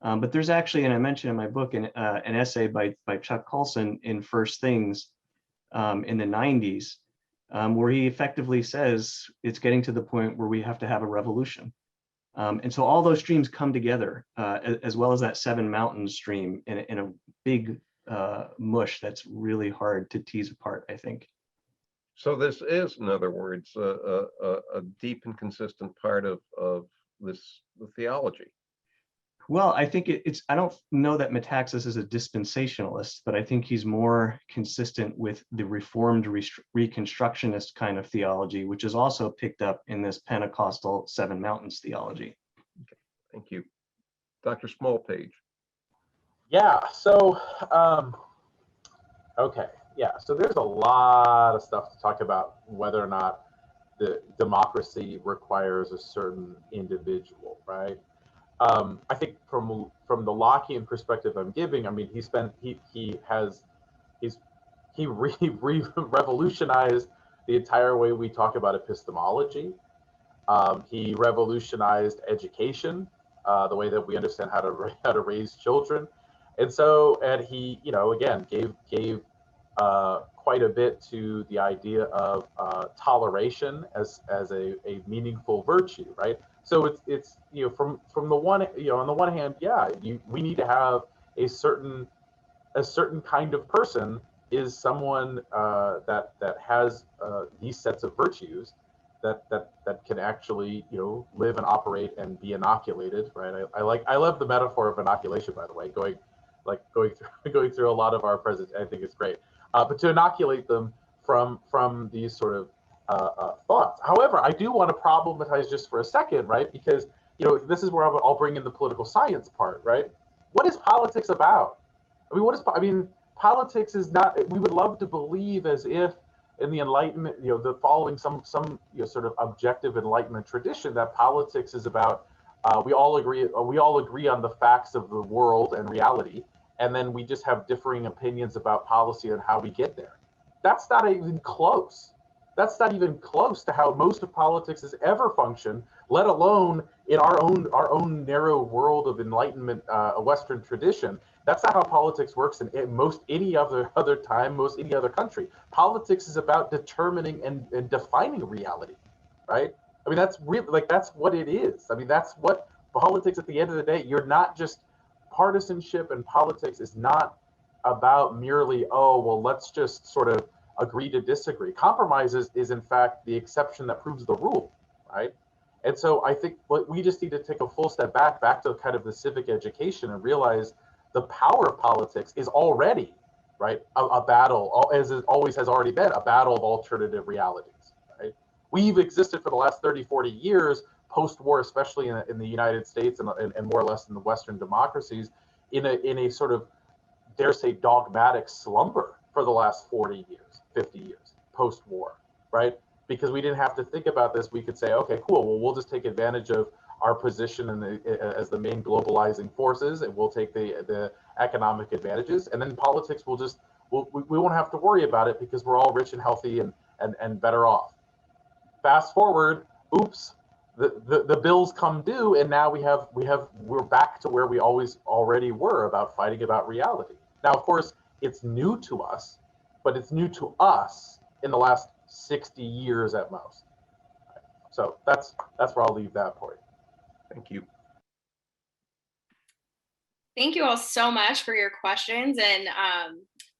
But there's actually, and I mentioned in my book, an essay by Chuck Colson in First Things in the 90s, where he effectively says it's getting to the point where we have to have a revolution. And so all those streams come together, as well as that Seven Mountains stream in a big mush that's really hard to tease apart, I think. So this is, in other words, a deep and consistent part of the theology. Well, I think I don't know that Metaxas is a dispensationalist, but I think he's more consistent with the Reformed Reconstructionist kind of theology, which is also picked up in this Pentecostal Seven Mountains theology. Okay, thank you. Dr. Smallpage. Yeah, so, okay, yeah, so there's a lot of stuff to talk about whether or not the democracy requires a certain individual, right? I think from the Lockean perspective I'm giving, I mean, he revolutionized the entire way we talk about epistemology. He revolutionized education, the way that we understand how to raise children, and he, you know, again gave quite a bit to the idea of toleration as a meaningful virtue, right? So it's you know, from the one, you know, on the one hand, yeah, we need to have a certain kind of person is someone that has these sets of virtues that can actually, you know, live and operate and be inoculated, right? I love the metaphor of inoculation, by the way, going through a lot of our presence. I think it's great, but to inoculate them from these sort of thoughts. However, I do want to problematize just for a second, right? Because, you know, this is where I'll bring in the political science part, right? What is politics about? I mean, politics is not. We would love to believe as if in the Enlightenment, you know, the following some you know, sort of objective Enlightenment tradition, that politics is about we all agree on the facts of the world and reality, and then we just have differing opinions about policy and how we get there. That's not even close. That's not even close to how most of politics has ever functioned, let alone in our own narrow world of Enlightenment, a Western tradition. That's not how politics works in most any other time, most any other country. Politics is about determining and defining reality, right? I mean, that's really, like, that's what it is. I mean, that's what politics, at the end of the day, you're not just, partisanship and politics is not about merely, oh, well, let's just sort of agree to disagree. Compromise is in fact the exception that proves the rule, right? And so I think what we just need to take a full step back to kind of the civic education and realize the power of politics is already, right, a battle, as it always has already been, a battle of alternative realities, right? We've existed for the last 30, 40 years, post-war, especially in the United States and more or less in the Western democracies, in a sort of, dare say, dogmatic slumber for the last 40 years, 50 years, post-war, right? Because we didn't have to think about this. We could say, okay, cool, well, we'll just take advantage of our position as the main globalizing forces, and we'll take the economic advantages, and then politics will just, we won't have to worry about it because we're all rich and healthy and better off. Fast forward, oops, the bills come due, and now we're back to where we already were, about fighting about reality. Now, of course, it's new to us, but it's new to us in the last 60 years at most. So that's where I'll leave that point. Thank you. Thank you all so much for your questions. And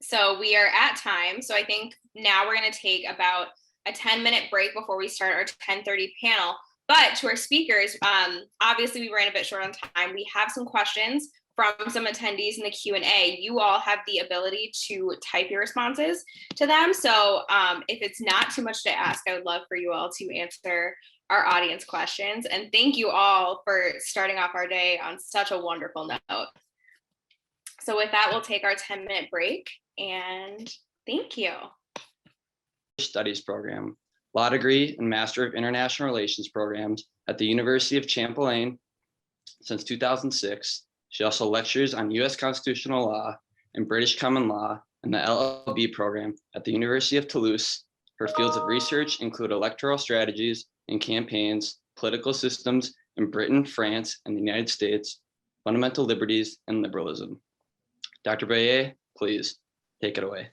so we are at time. So I think now we're going to take about a 10-minute break before we start our 10:30 panel. But to our speakers, obviously we ran a bit short on time. We have some questions from some attendees in the Q&A. You all have the ability to type your responses to them. So if it's not too much to ask, I would love for you all to answer our audience questions. And thank you all for starting off our day on such a wonderful note. So with that, we'll take our 10-minute break, and thank you. Studies program, law degree and Master of International Relations programs at the University of Champlain since 2006. She also lectures on U.S. constitutional law and British common law and the LLB program at the University of Toulouse. Her fields of research include electoral strategies, in campaigns, political systems in Britain, France, and the United States, fundamental liberties, and liberalism. Dr. Breyer, please take it away.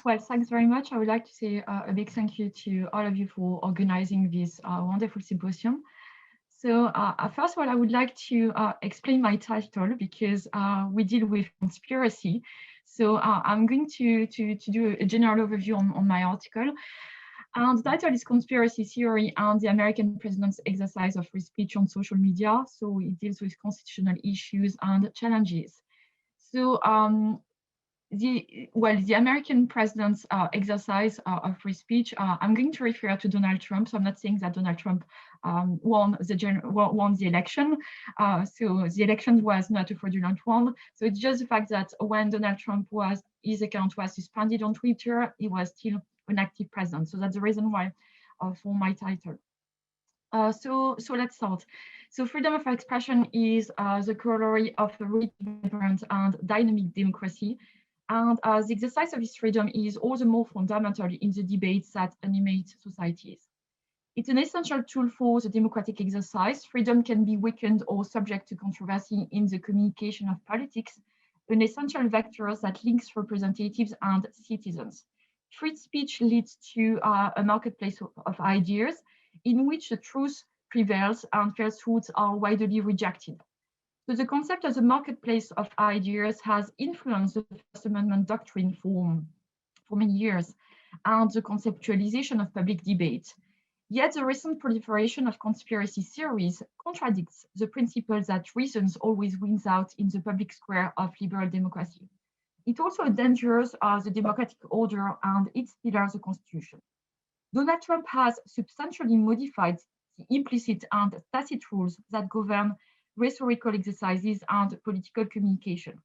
Well, thanks very much. I would like to say a big thank you to all of you for organizing this wonderful symposium. So first of all, I would like to explain my title because we deal with conspiracy. So I'm going to do a general overview on my article. And the title is Conspiracy Theory and the American President's Exercise of Free Speech on Social Media. So it deals with constitutional issues and challenges. So the American president's exercise of free speech, I'm going to refer to Donald Trump. So I'm not saying that Donald Trump won the election. So the election was not a fraudulent one. So it's just the fact that when Donald Trump his account was suspended on Twitter, he was still an active president. So that's the reason why for my title. So let's start. So freedom of expression is the corollary of a rich, vibrant, and dynamic democracy. And the exercise of this freedom is all the more fundamental in the debates that animate societies. It's an essential tool for the democratic exercise. Freedom can be weakened or subject to controversy in the communication of politics, an essential vector that links representatives and citizens. Free speech leads to a marketplace of ideas in which the truth prevails and falsehoods are widely rejected. So the concept of the marketplace of ideas has influenced the First Amendment doctrine for many years and the conceptualization of public debate. Yet the recent proliferation of conspiracy theories contradicts the principle that reason always wins out in the public square of liberal democracy. It also endangers the democratic order and its pillar, the Constitution. Donald Trump has substantially modified the implicit and tacit rules that govern rhetorical exercises and political communication,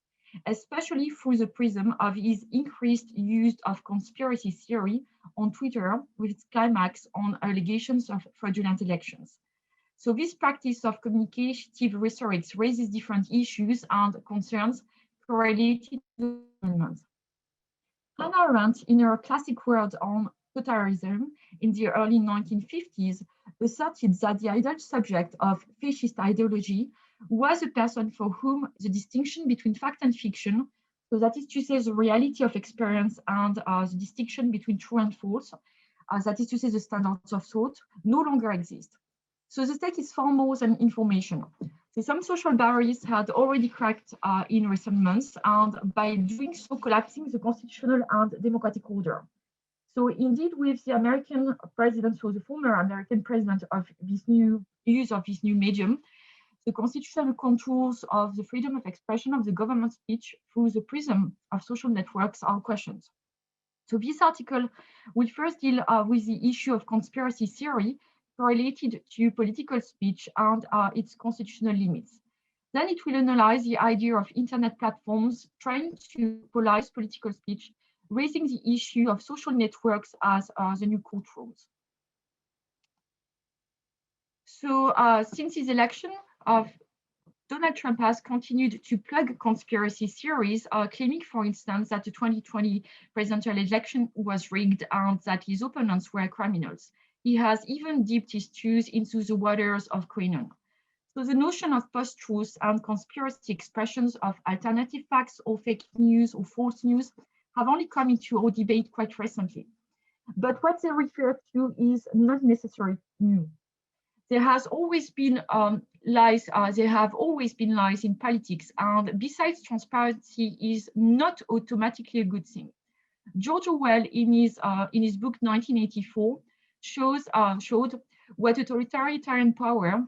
especially through the prism of his increased use of conspiracy theory on Twitter, with its climax on allegations of fraudulent elections. So this practice of communicative rhetoric raises different issues and concerns correlated to government. Hannah Arendt, in her classic work on totalitarianism in the early 1950s, asserted that the ideal subject of fascist ideology was a person for whom the distinction between fact and fiction, so that is to say the reality of experience and the distinction between true and false, that is to say the standards of thought, no longer exist. So the state is far more than information. So some social barriers had already cracked in recent months, and by doing so collapsing the constitutional and democratic order. So indeed, with the American president, so the former American president of this new use of this new medium, the constitutional contours of the freedom of expression of the government speech through the prism of social networks are questioned. So this article will first deal with the issue of conspiracy theory correlated to political speech and its constitutional limits. Then it will analyze the idea of internet platforms trying to police political speech, raising the issue of social networks as the new courtrooms. So since his election, Donald Trump has continued to plug conspiracy theories, claiming, for instance, that the 2020 presidential election was rigged and that his opponents were criminals. He has even dipped his toes into the waters of QAnon. So the notion of post-truth and conspiracy expressions of alternative facts or fake news or false news have only come into our debate quite recently. But what they refer to is not necessarily new. There has always been lies. There have always been lies in politics, and besides, transparency is not automatically a good thing. George Orwell, in his book 1984, showed what authoritarian power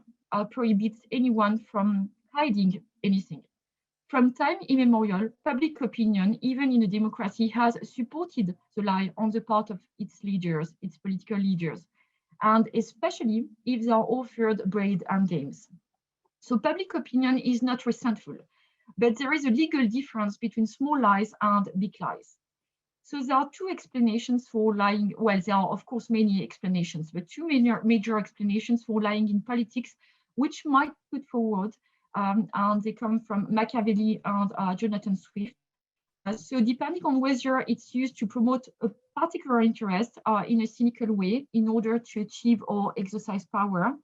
prohibits anyone from hiding anything. From time immemorial, public opinion, even in a democracy, has supported the lie on the part of its leaders, its political leaders, and especially if they are offered bread and games. So public opinion is not resentful, but there is a legal difference between small lies and big lies. So there are two explanations for lying. Well, there are of course many explanations, but two major explanations for lying in politics, which might put forward, and they come from Machiavelli and Jonathan Swift. So depending on whether it's used to promote a particular interest in a cynical way in order to achieve or exercise power,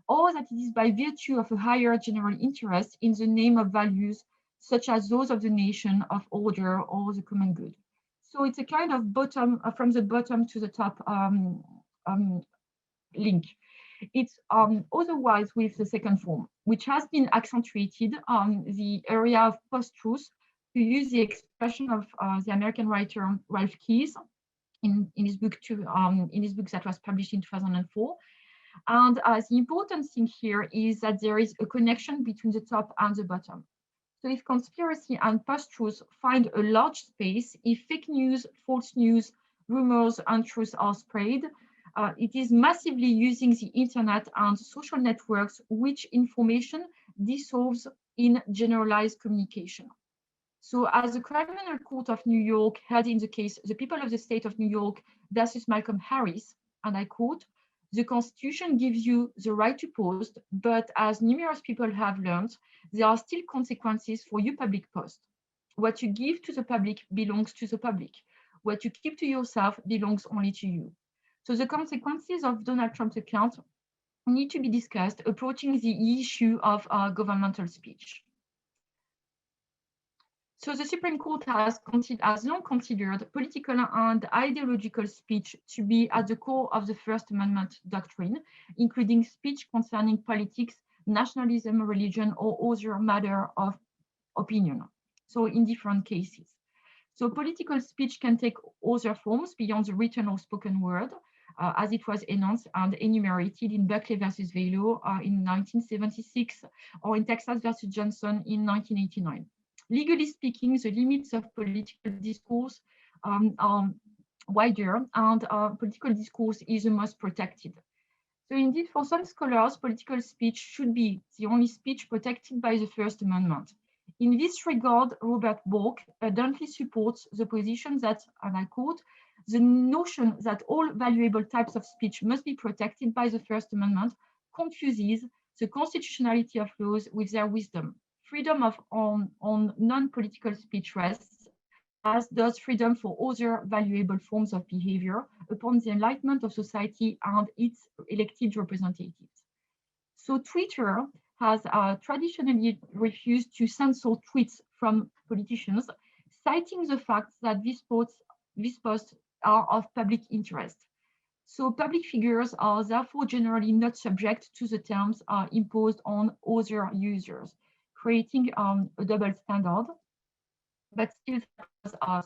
or that it is by virtue of a higher general interest in the name of values such as those of the nation, of order, or the common good. So it's a kind of bottom, from the bottom to the top link. It's otherwise with the second form, which has been accentuated on the area of post-truth, to use the expression of the American writer Ralph Keyes in his book that was published in 2004. And the important thing here is that there is a connection between the top and the bottom. So if conspiracy and post-truth find a large space, if fake news, false news, rumors, untruths are spread, it is massively using the internet and social networks, which information dissolves in generalized communication. So as the Criminal Court of New York held in the case, the people of the state of New York versus Malcolm Harris, and I quote, "The Constitution gives you the right to post, but as numerous people have learned, there are still consequences for your public post. What you give to the public belongs to the public. What you keep to yourself belongs only to you." So the consequences of Donald Trump's account need to be discussed approaching the issue of governmental speech. So the Supreme Court has long considered political and ideological speech to be at the core of the First Amendment doctrine, including speech concerning politics, nationalism, religion, or other matter of opinion. So in different cases. So political speech can take other forms beyond the written or spoken word, as it was announced and enumerated in Buckley versus Velo in 1976, or in Texas versus Johnson in 1989. Legally speaking, the limits of political discourse are wider, and political discourse is the most protected. So indeed, for some scholars, political speech should be the only speech protected by the First Amendment. In this regard, Robert Bork ardently supports the position that, and I quote, "The notion that all valuable types of speech must be protected by the First Amendment confuses the constitutionality of laws with their wisdom. Freedom on non-political speech rests, as does freedom for other valuable forms of behavior, upon the enlightenment of society and its elected representatives." So Twitter has traditionally refused to censor tweets from politicians, citing the fact that these posts are of public interest. So public figures are therefore generally not subject to the terms imposed on other users, creating a double standard, but still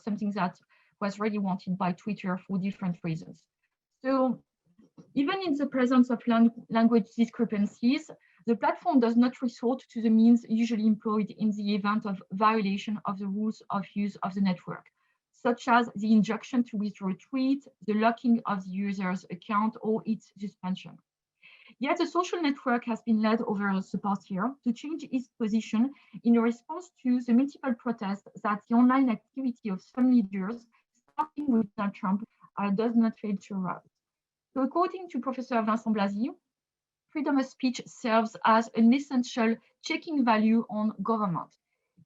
something that was really wanted by Twitter for different reasons. So even in the presence of language discrepancies, the platform does not resort to the means usually employed in the event of violation of the rules of use of the network, such as the injunction to withdraw a tweet, the locking of the user's account, or its suspension. Yet the social network has been led over the past year to change its position in response to the multiple protests that the online activity of some leaders, starting with Donald Trump, does not fail to arouse. So according to Professor Vincent Blasi, freedom of speech serves as an essential checking value on government.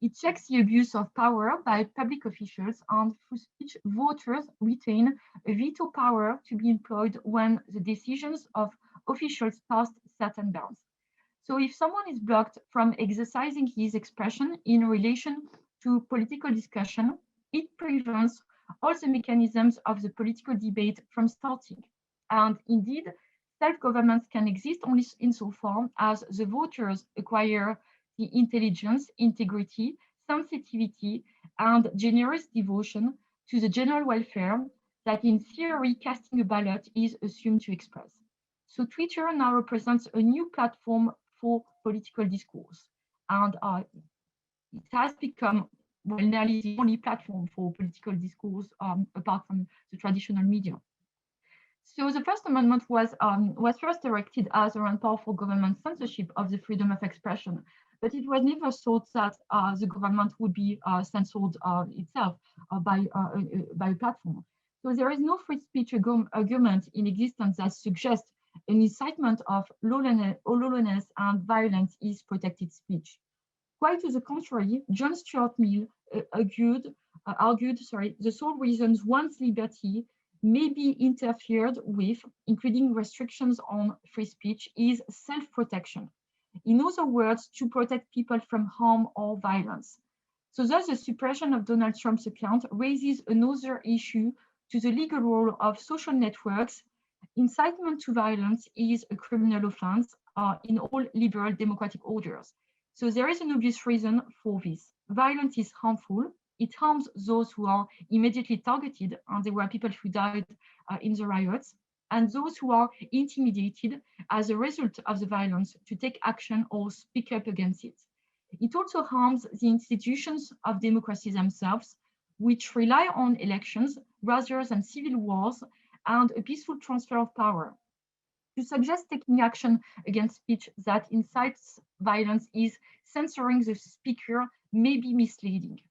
It checks the abuse of power by public officials, and through speech, voters retain a veto power to be employed when the decisions of officials pass certain bounds. So if someone is blocked from exercising his expression in relation to political discussion, it prevents all the mechanisms of the political debate from starting. And indeed, self-governments can exist only insofar as the voters acquire the intelligence, integrity, sensitivity, and generous devotion to the general welfare that in theory casting a ballot is assumed to express. So Twitter now represents a new platform for political discourse, and it has become nearly the only platform for political discourse apart from the traditional media. So the First Amendment was first directed as around powerful government censorship of the freedom of expression, but it was never thought that the government would be censored itself by a platform. So there is no free speech argument in existence that suggests an incitement of lawlessness and violence is protected speech. Quite to the contrary, John Stuart Mill argued argued, the sole reasons one's liberty may be interfered with, including restrictions on free speech, is self-protection. In other words, to protect people from harm or violence. So thus the suppression of Donald Trump's account raises another issue to the legal role of social networks. Incitement to violence is a criminal offense in all liberal democratic orders. So there is an obvious reason for this. Violence is harmful. It harms those who are immediately targeted, and there were people who died in the riots, and those who are intimidated as a result of the violence to take action or speak up against it. It also harms the institutions of democracy themselves, which rely on elections rather than civil wars and a peaceful transfer of power. To suggest taking action against speech that incites violence is censoring the speaker may be misleading.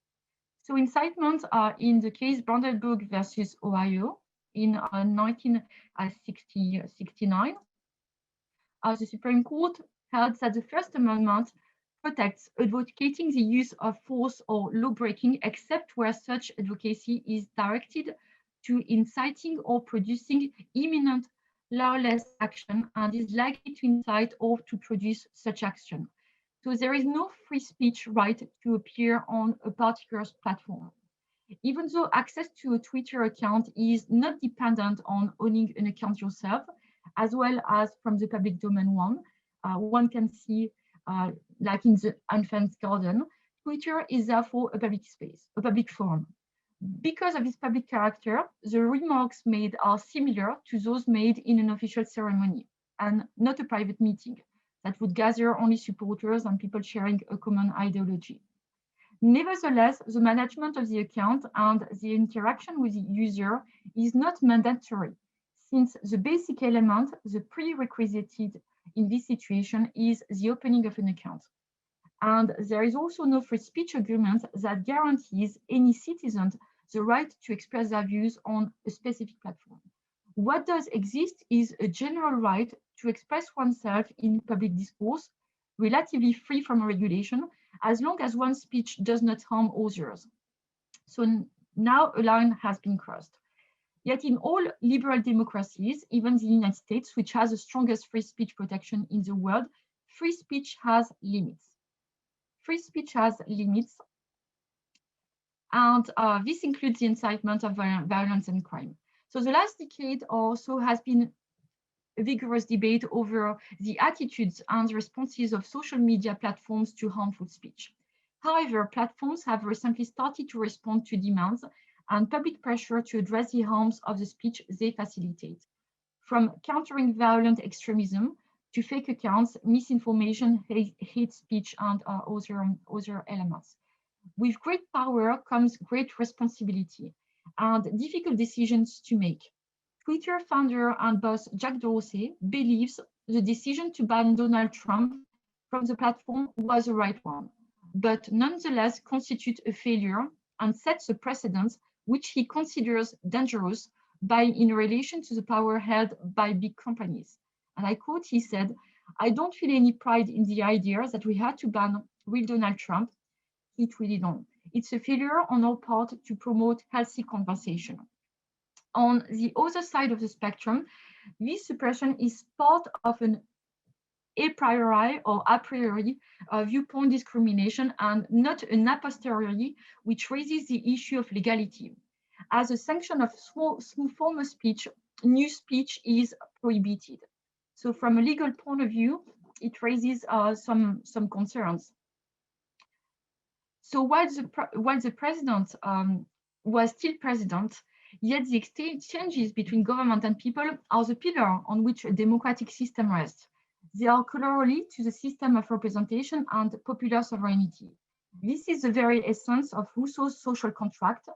So incitement in the case Brandenburg versus Ohio in 1969, the Supreme Court held that the First Amendment protects advocating the use of force or law-breaking except where such advocacy is directed to inciting or producing imminent lawless action and is likely to incite or to produce such action. So there is no free speech right to appear on a particular platform. Even though access to a Twitter account is not dependent on owning an account yourself, as well as from the public domain one can see like in the infant's garden, Twitter is therefore a public space, a public forum. Because of its public character, the remarks made are similar to those made in an official ceremony and not a private meeting that would gather only supporters and people sharing a common ideology. Nevertheless, the management of the account and the interaction with the user is not mandatory, since the basic element, the prerequisite in this situation is the opening of an account. And there is also no free speech agreement that guarantees any citizen the right to express their views on a specific platform. What does exist is a general right to express oneself in public discourse, relatively free from regulation, as long as one's speech does not harm others. So now a line has been crossed. Yet in all liberal democracies, even the United States, which has the strongest free speech protection in the world, free speech has limits. Free speech has limits, and this includes the incitement of violence and crime. So the last decade or so has been a vigorous debate over the attitudes and responses of social media platforms to harmful speech. However, platforms have recently started to respond to demands and public pressure to address the harms of the speech they facilitate, from countering violent extremism to fake accounts, misinformation, hate speech, and other elements. With great power comes great responsibility and difficult decisions to make. Twitter founder and boss Jack Dorsey believes the decision to ban Donald Trump from the platform was the right one, but nonetheless constitutes a failure and sets a precedent which he considers dangerous in relation to the power held by big companies. And I quote, he said, "I don't feel any pride in the idea that we had to ban real Donald Trump." He tweeted on. "It's a failure on our part to promote healthy conversation." On the other side of the spectrum, this suppression is part of an a priori or a priori viewpoint discrimination and not an a posteriori, which raises the issue of legality. As a sanction of small form of speech, new speech is prohibited. So from a legal point of view, it raises some concerns. So while the president was still president, yet the exchanges between government and people are the pillar on which a democratic system rests. They are corollary to the system of representation and popular sovereignty. This is the very essence of Rousseau's social contract,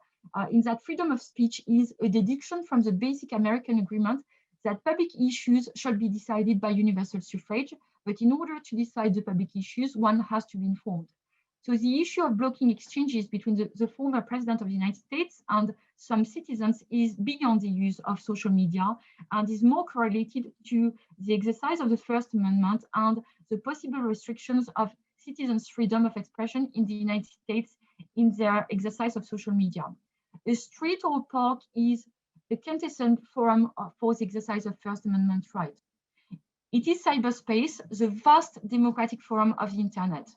in that freedom of speech is a deduction from the basic American agreement that public issues shall be decided by universal suffrage, but in order to decide the public issues, one has to be informed. So the issue of blocking exchanges between the former president of the United States and some citizens is beyond the use of social media and is more correlated to the exercise of the First Amendment and the possible restrictions of citizens' freedom of expression in the United States in their exercise of social media. A street or park is a quintessential forum for the exercise of First Amendment rights. It is cyberspace, the vast democratic forum of the internet.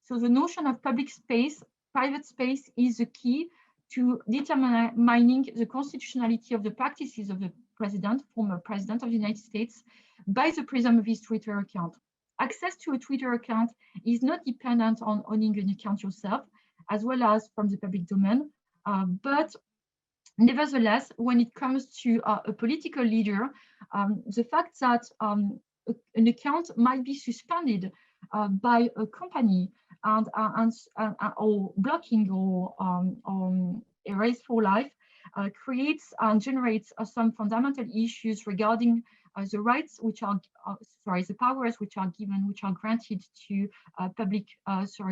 So the notion of public space, private space is the key to determining the constitutionality of the practices of the president, former president of the United States, by the prism of his Twitter account. Access to a Twitter account is not dependent on owning an account yourself, as well as from the public domain, but nevertheless, when it comes to a political leader, the fact that an account might be suspended by a company or blocking or erased for life creates and generates some fundamental issues regarding the rights which are, the powers which are given, which are granted to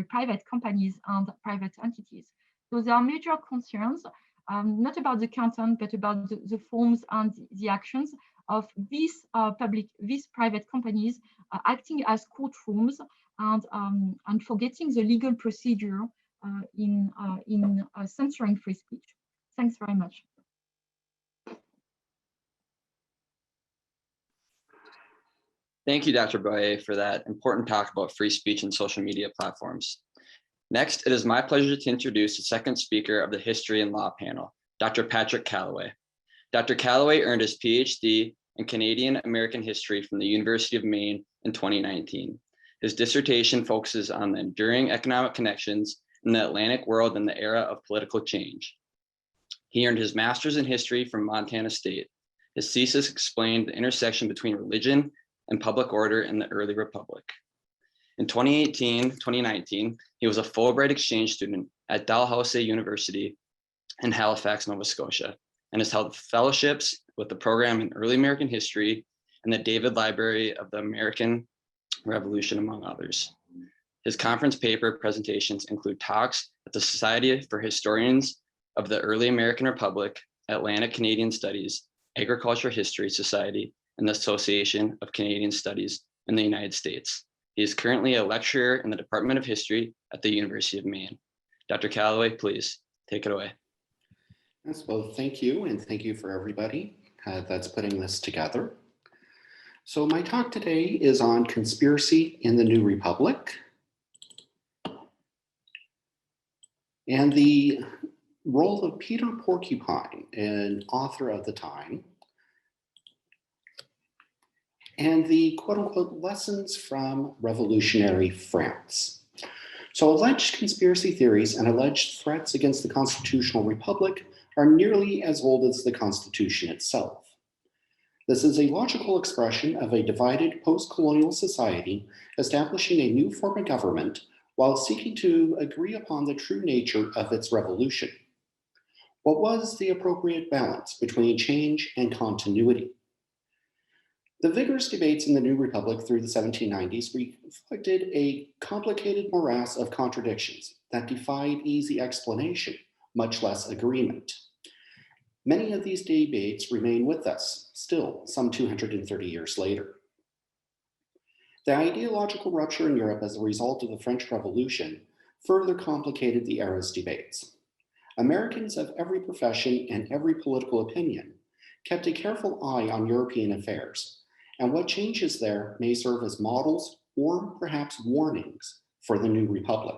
private companies and private entities. So there are major concerns, not about the content, but about the forms and the actions of these private companies acting as courtrooms and forgetting the legal procedure in censoring free speech. Thanks very much. Thank you, Dr. Boyer, for that important talk about free speech and social media platforms. Next, it is my pleasure to introduce the second speaker of the History and Law panel, Dr. Patrick Calloway. Dr. Calloway earned his PhD in Canadian American history from the University of Maine in 2019. His dissertation focuses on the enduring economic connections in the Atlantic world in the era of political change. He earned his master's in history from Montana State. His thesis explained the intersection between religion and public order in the early republic. In 2018-2019, he was a Fulbright exchange student at Dalhousie University in Halifax, Nova Scotia, and has held fellowships with the program in early American history and the David Library of the American Revolution, among others. His conference paper presentations include talks at the Society for Historians of the Early American Republic, Atlantic Canadian Studies, Agriculture History Society, and the Association of Canadian Studies in the United States. He is currently a lecturer in the Department of History at the University of Maine. Dr. Calloway, please take it away. Yes, well, thank you, and thank you for everybody that's putting this together. So my talk today is on conspiracy in the New Republic and the role of Peter Porcupine, an author of the time, and the quote-unquote lessons from revolutionary France. So alleged conspiracy theories and alleged threats against the constitutional republic are nearly as old as the Constitution itself. This is a logical expression of a divided post-colonial society establishing a new form of government while seeking to agree upon the true nature of its revolution. What was the appropriate balance between change and continuity? The vigorous debates in the New Republic through the 1790s reflected a complicated morass of contradictions that defied easy explanation, much less agreement. Many of these debates remain with us still, some 230 years later. The ideological rupture in Europe as a result of the French Revolution further complicated the era's debates. Americans of every profession and every political opinion kept a careful eye on European affairs, and what changes there may serve as models or perhaps warnings for the New Republic.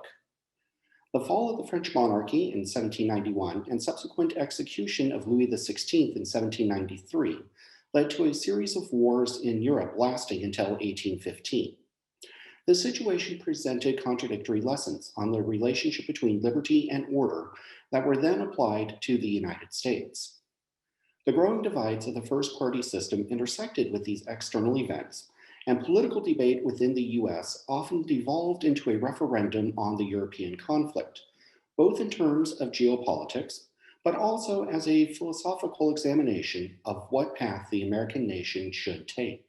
The fall of the French monarchy in 1791 and subsequent execution of Louis XVI in 1793 led to a series of wars in Europe lasting until 1815. The situation presented contradictory lessons on the relationship between liberty and order that were then applied to the United States. The growing divides of the first party system intersected with these external events, and political debate within the US often devolved into a referendum on the European conflict, both in terms of geopolitics, but also as a philosophical examination of what path the American nation should take.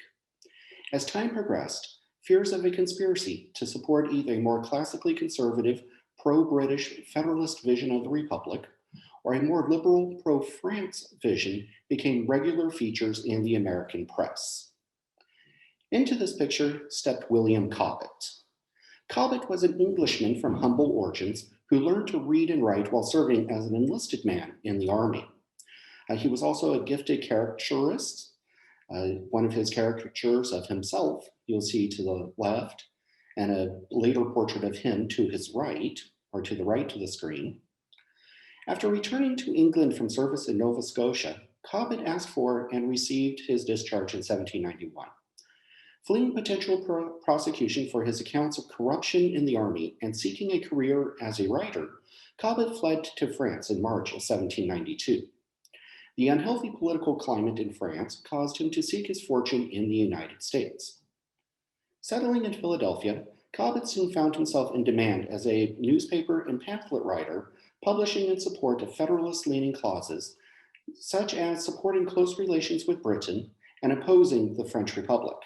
As time progressed, fears of a conspiracy to support either a more classically conservative, pro-British federalist vision of the Republic, or a more liberal pro-France vision became regular features in the American press. Into this picture stepped William Cobbett. Cobbett was an Englishman from humble origins who learned to read and write while serving as an enlisted man in the army. He was also a gifted caricaturist. One of his caricatures of himself, you'll see to the left, and a later portrait of him to his right, or to the right of the screen. After returning to England from service in Nova Scotia, Cobbett asked for and received his discharge in 1791. Fleeing potential prosecution for his accounts of corruption in the army and seeking a career as a writer, Cobbett fled to France in March of 1792. The unhealthy political climate in France caused him to seek his fortune in the United States. Settling in Philadelphia, Cobbett soon found himself in demand as a newspaper and pamphlet writer, publishing in support of Federalist-leaning clauses, such as supporting close relations with Britain and opposing the French Republic.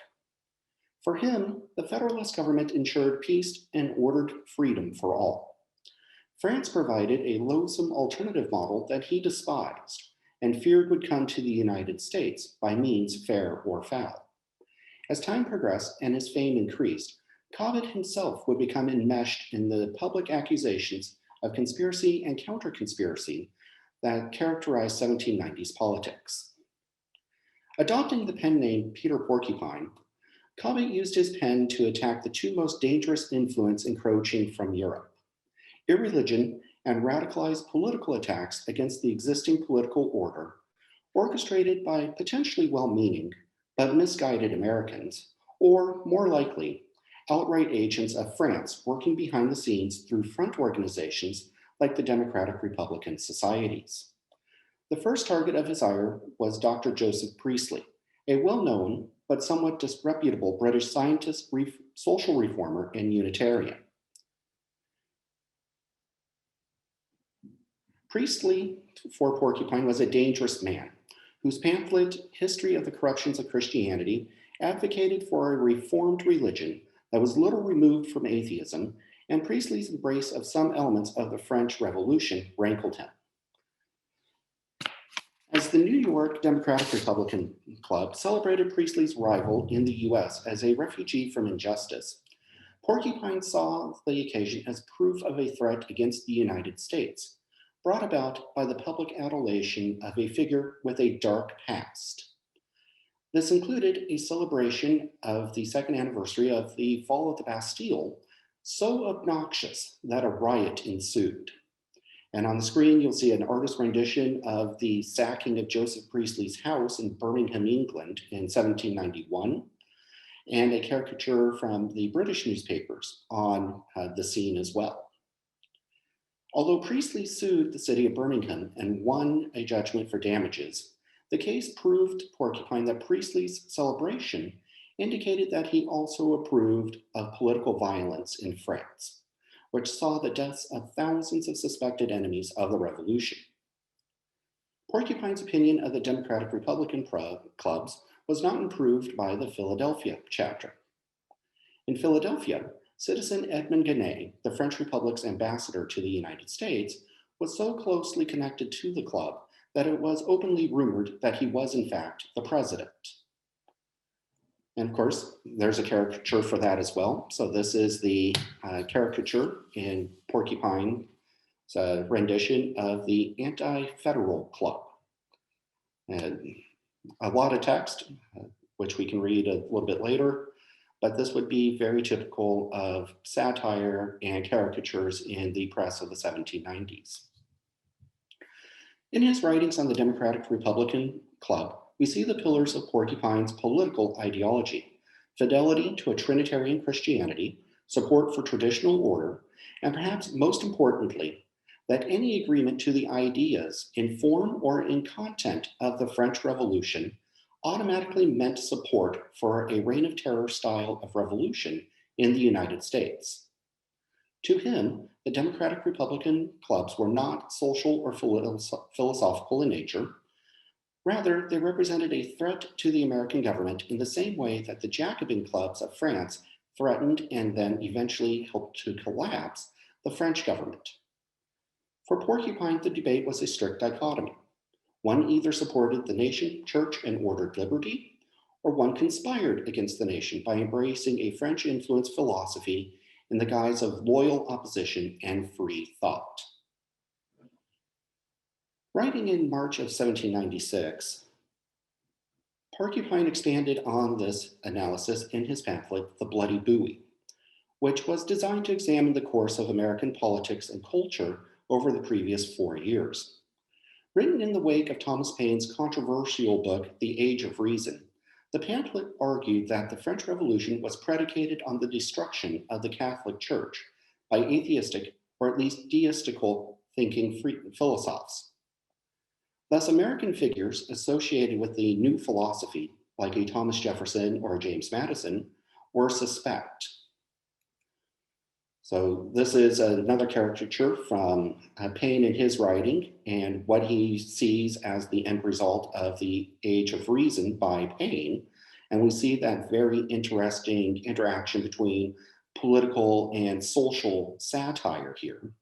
For him, the Federalist government ensured peace and ordered freedom for all. France provided a loathsome alternative model that he despised and feared would come to the United States by means fair or foul. As time progressed and his fame increased, Cobbett himself would become enmeshed in the public accusations of conspiracy and counter-conspiracy that characterized 1790s politics. Adopting the pen name Peter Porcupine, Cobbett used his pen to attack the two most dangerous influences encroaching from Europe: irreligion and radicalized political attacks against the existing political order, orchestrated by potentially well-meaning but misguided Americans, or more likely, outright agents of France working behind the scenes through front organizations like the Democratic Republican societies. The first target of his ire was Dr. Joseph Priestley, a well-known but somewhat disreputable British scientist, social reformer, and Unitarian. Priestley, for Porcupine, was a dangerous man whose pamphlet, History of the Corruptions of Christianity, advocated for a reformed religion that was little removed from atheism, and Priestley's embrace of some elements of the French Revolution rankled him. As the New York Democratic Republican Club celebrated Priestley's arrival in the US as a refugee from injustice, Porcupine saw the occasion as proof of a threat against the United States, brought about by the public adulation of a figure with a dark past. This included a celebration of the second anniversary of the fall of the Bastille, so obnoxious that a riot ensued. And on the screen, you'll see an artist rendition of the sacking of Joseph Priestley's house in Birmingham, England in 1791, and a caricature from the British newspapers on the scene as well. Although Priestley sued the city of Birmingham and won a judgment for damages, the case proved to Porcupine that Priestley's celebration indicated that he also approved of political violence in France, which saw the deaths of thousands of suspected enemies of the revolution. Porcupine's opinion of the Democratic Republican clubs was not improved by the Philadelphia chapter. In Philadelphia, citizen Edmond Genet, the French Republic's ambassador to the United States, was so closely connected to the club that it was openly rumored that he was in fact the president. And of course, there's a caricature for that as well. So this is the caricature in Porcupine's rendition of the Anti-Federal Club. And a lot of text, which we can read a little bit later, but this would be very typical of satire and caricatures in the press of the 1790s. In his writings on the Democratic Republican Club, we see the pillars of Porcupine's political ideology: fidelity to a Trinitarian Christianity, support for traditional order, and perhaps most importantly, that any agreement to the ideas in form or in content of the French Revolution automatically meant support for a reign of terror style of revolution in the United States. To him, the Democratic Republican clubs were not social or philosophical in nature. Rather, they represented a threat to the American government in the same way that the Jacobin clubs of France threatened and then eventually helped to collapse the French government. For Porcupine, the debate was a strict dichotomy. One either supported the nation, church, and ordered liberty, or one conspired against the nation by embracing a French-influenced philosophy in the guise of loyal opposition and free thought. Writing in March of 1796, Porcupine expanded on this analysis in his pamphlet, The Bloody Bowie, which was designed to examine the course of American politics and culture over the previous 4 years. Written in the wake of Thomas Paine's controversial book, The Age of Reason, the pamphlet argued that the French Revolution was predicated on the destruction of the Catholic Church by atheistic or at least deistical thinking philosophers. Thus, American figures associated with the new philosophy, like a Thomas Jefferson or a James Madison, were suspect. So this is another caricature from Paine in his writing and what he sees as the end result of The Age of Reason by Paine. And we see that very interesting interaction between political and social satire here.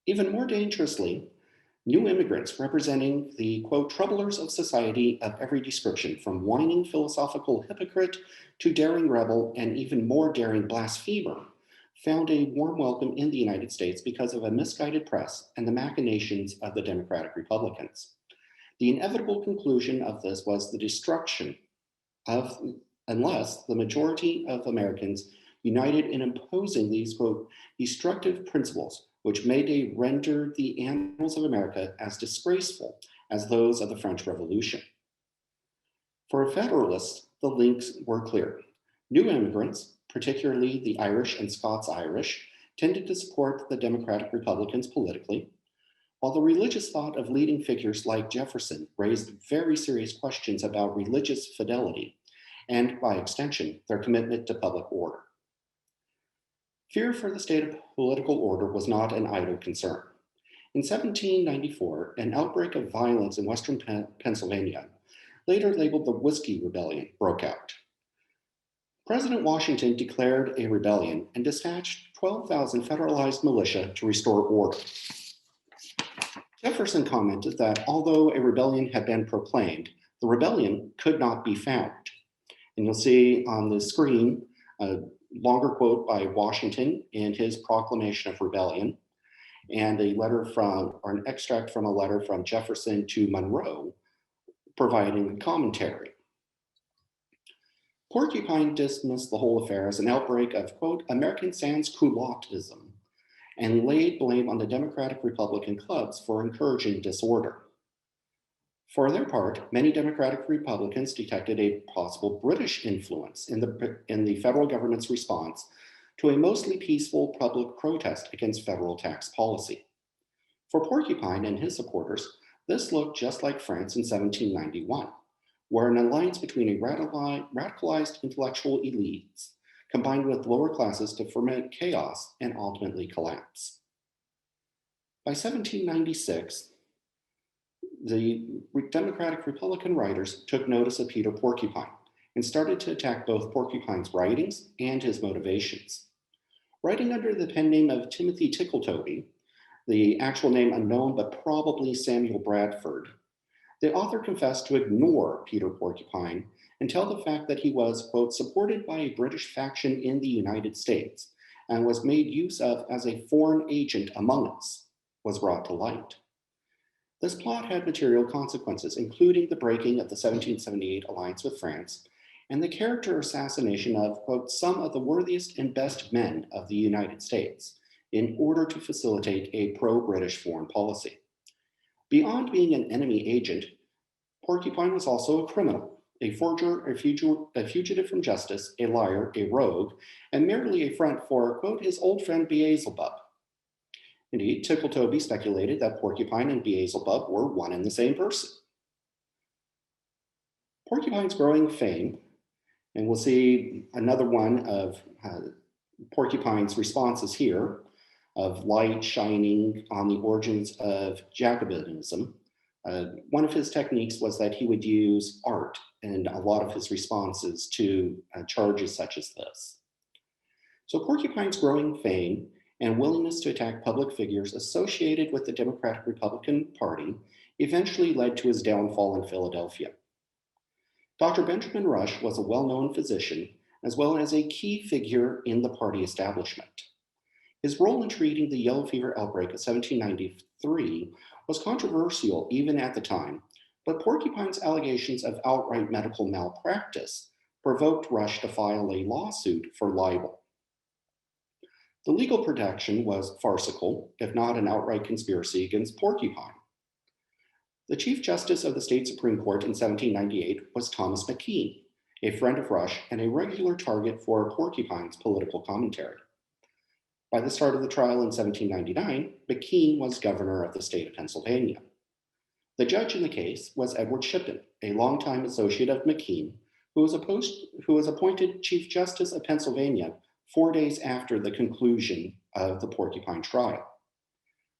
Even more dangerously, new immigrants representing the, quote, troublers of society of every description, from whining philosophical hypocrite to daring rebel and even more daring blasphemer, found a warm welcome in the United States because of a misguided press and the machinations of the Democratic Republicans. The inevitable conclusion of this was the destruction of, unless the majority of Americans united in imposing these, quote, destructive principles, which Mayday rendered the annals of America as disgraceful as those of the French Revolution. For Federalists, the links were clear. New immigrants, particularly the Irish and Scots-Irish, tended to support the Democratic Republicans politically, while the religious thought of leading figures like Jefferson raised very serious questions about religious fidelity and, by extension, their commitment to public order. Fear for the state of political order was not an idle concern. In 1794, an outbreak of violence in Western Pennsylvania, later labeled the Whiskey Rebellion, broke out. President Washington declared a rebellion and dispatched 12,000 federalized militia to restore order. Jefferson commented that although a rebellion had been proclaimed, the rebellion could not be found. And you'll see on the screen a longer quote by Washington in his proclamation of rebellion, and a letter from, or an extract from a letter from Jefferson to Monroe, providing commentary. Porcupine dismissed the whole affair as an outbreak of, quote, American sans-culottism, and laid blame on the Democratic Republican clubs for encouraging disorder. For their part, many Democratic Republicans detected a possible British influence in the federal government's response to a mostly peaceful public protest against federal tax policy. For Porcupine and his supporters, this looked just like France in 1791, where an alliance between a radicalized intellectual elites combined with lower classes to ferment chaos and ultimately collapse. By 1796, the Democratic Republican writers took notice of Peter Porcupine and started to attack both Porcupine's writings and his motivations. Writing under the pen name of Timothy Tickletoby, the actual name unknown but probably Samuel Bradford, the author confessed to ignore Peter Porcupine until the fact that he was, quote, supported by a British faction in the United States and was made use of as a foreign agent among us, was brought to light. This plot had material consequences, including the breaking of the 1778 alliance with France and the character assassination of, quote, some of the worthiest and best men of the United States in order to facilitate a pro-British foreign policy. Beyond being an enemy agent, Porcupine was also a criminal, a forger, a fugitive from justice, a liar, a rogue, and merely a front for, quote, his old friend Beelzebub. Indeed, Tickletoby speculated that Porcupine and Beelzebub were one and the same person. Porcupine's growing fame, and we'll see another one of Porcupine's responses here, of light shining on the origins of Jacobinism. One of his techniques was that he would use art in a lot of his responses to charges such as this. So Porcupine's growing fame and willingness to attack public figures associated with the Democratic Republican Party eventually led to his downfall in Philadelphia. Dr. Benjamin Rush was a well-known physician as well as a key figure in the party establishment. His role in treating the yellow fever outbreak of 1793 was controversial even at the time, but Porcupine's allegations of outright medical malpractice provoked Rush to file a lawsuit for libel. The legal protection was farcical, if not an outright conspiracy against Porcupine. The Chief Justice of the State Supreme Court in 1798 was Thomas McKean, a friend of Rush and a regular target for Porcupine's political commentary. By the start of the trial in 1799, McKean was governor of the state of Pennsylvania. The judge in the case was Edward Shippen, a longtime associate of McKean, who was appointed Chief Justice of Pennsylvania 4 days after the conclusion of the Porcupine trial.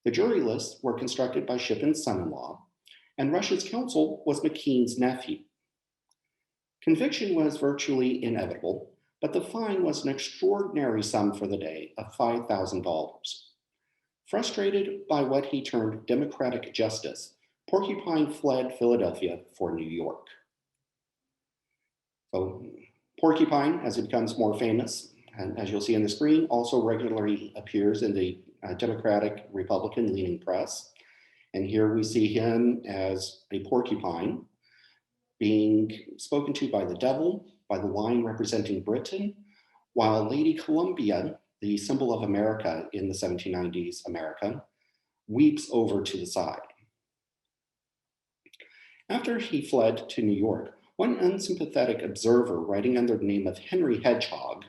The jury lists were constructed by Shippen's son-in-law, and Rush's counsel was McKean's nephew. Conviction was virtually inevitable, but the fine was an extraordinary sum for the day of $5,000. Frustrated by what he termed democratic justice, Porcupine fled Philadelphia for New York. So Porcupine, as he becomes more famous, and as you'll see on the screen, also regularly appears in the Democratic Republican leaning press. And here we see him as a porcupine being spoken to by the devil, by the lion representing Britain, while Lady Columbia, the symbol of America in the 1790s America, weeps over to the side. After he fled to New York, one unsympathetic observer writing under the name of Henry Hedgehog,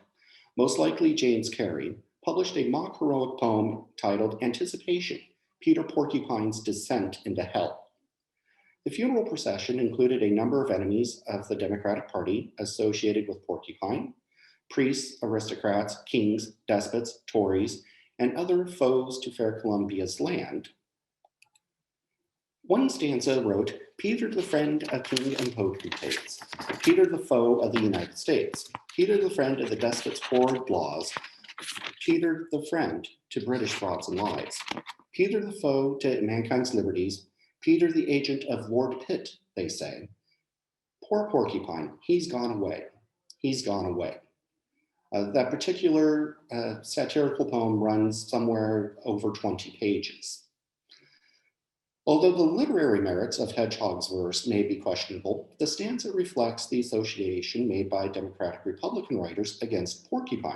most likely James Carey, published a mock heroic poem titled Anticipation, Peter Porcupine's Descent into Hell. The funeral procession included a number of enemies of the Democratic Party associated with Porcupine, priests, aristocrats, kings, despots, Tories, and other foes to fair Columbia's land. One stanza wrote, Peter the friend of king and potentates, Peter the foe of the United States, Peter the friend of the despot's horrid laws, Peter the friend to British frauds and lies, Peter the foe to mankind's liberties, Peter the agent of Lord Pitt, they say. Poor Porcupine, he's gone away, he's gone away. That particular satirical poem runs somewhere over 20 pages. Although the literary merits of Hedgehog's verse may be questionable, the stanza reflects the association made by Democratic Republican writers against Porcupine.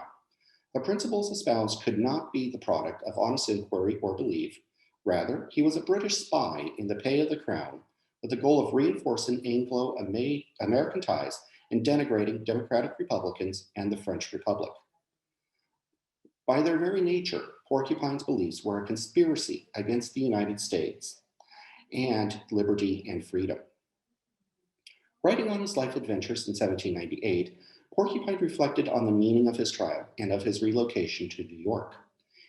The principles espoused could not be the product of honest inquiry or belief. Rather, he was a British spy in the pay of the crown with the goal of reinforcing Anglo-American ties and denigrating Democratic Republicans and the French Republic. By their very nature, Porcupine's beliefs were a conspiracy against the United States and liberty and freedom. Writing on his life adventures in 1798, Porcupine reflected on the meaning of his trial and of his relocation to New York.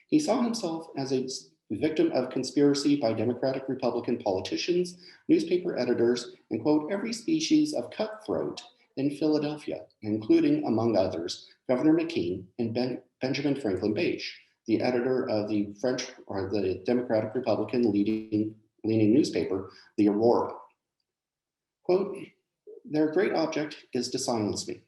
He saw himself as a victim of conspiracy by Democratic Republican politicians, newspaper editors, and quote, every species of cutthroat in Philadelphia, including, among others, Governor McKean and Benjamin Franklin Bache, the editor of the Democratic Republican leaning newspaper, the Aurora. Quote, their great object is to silence me.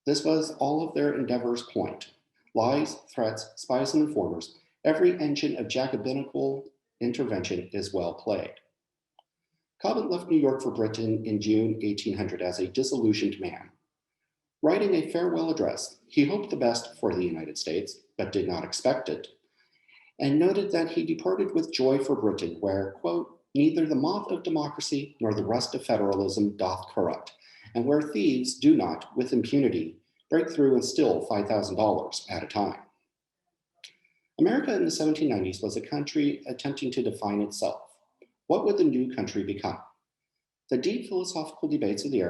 This was all of their endeavors' point. Lies, threats, spies, and informers, every engine of Jacobinical intervention is well played. Cobbett left New York for Britain in June 1800 as a disillusioned man. Writing a farewell address, he hoped the best for the United States, but did not expect it, and noted that he departed with joy for Britain, where, quote, neither the moth of democracy nor the rust of federalism doth corrupt, and where thieves do not, with impunity, break through and steal $5,000 at a time. America in the 1790s was a country attempting to define itself. What would the new country become? The deep philosophical debates of the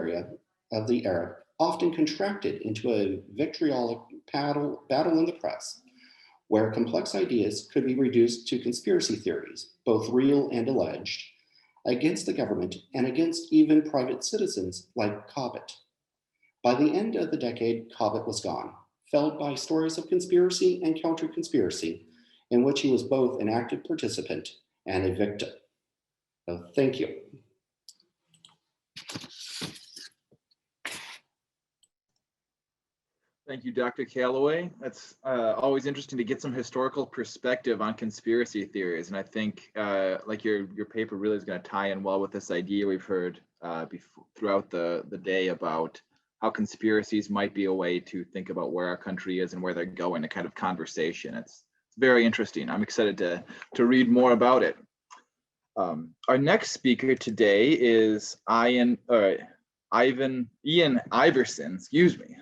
era often contracted into a vitriolic battle in the press, where complex ideas could be reduced to conspiracy theories, both real and alleged, against the government and against even private citizens like Cobbett. By the end of the decade, Cobbett was gone, felled by stories of conspiracy and counter-conspiracy, in which he was both an active participant and a victim. So thank you. Thank you, Dr. Calloway. That's always interesting to get some historical perspective on conspiracy theories. And I think like your paper really is going to tie in well with this idea we've heard throughout the day about how conspiracies might be a way to think about where our country is and where they're going, a kind of conversation. It's very interesting. I'm excited to read more about it. Our next speaker today is Ian Iverson, excuse me.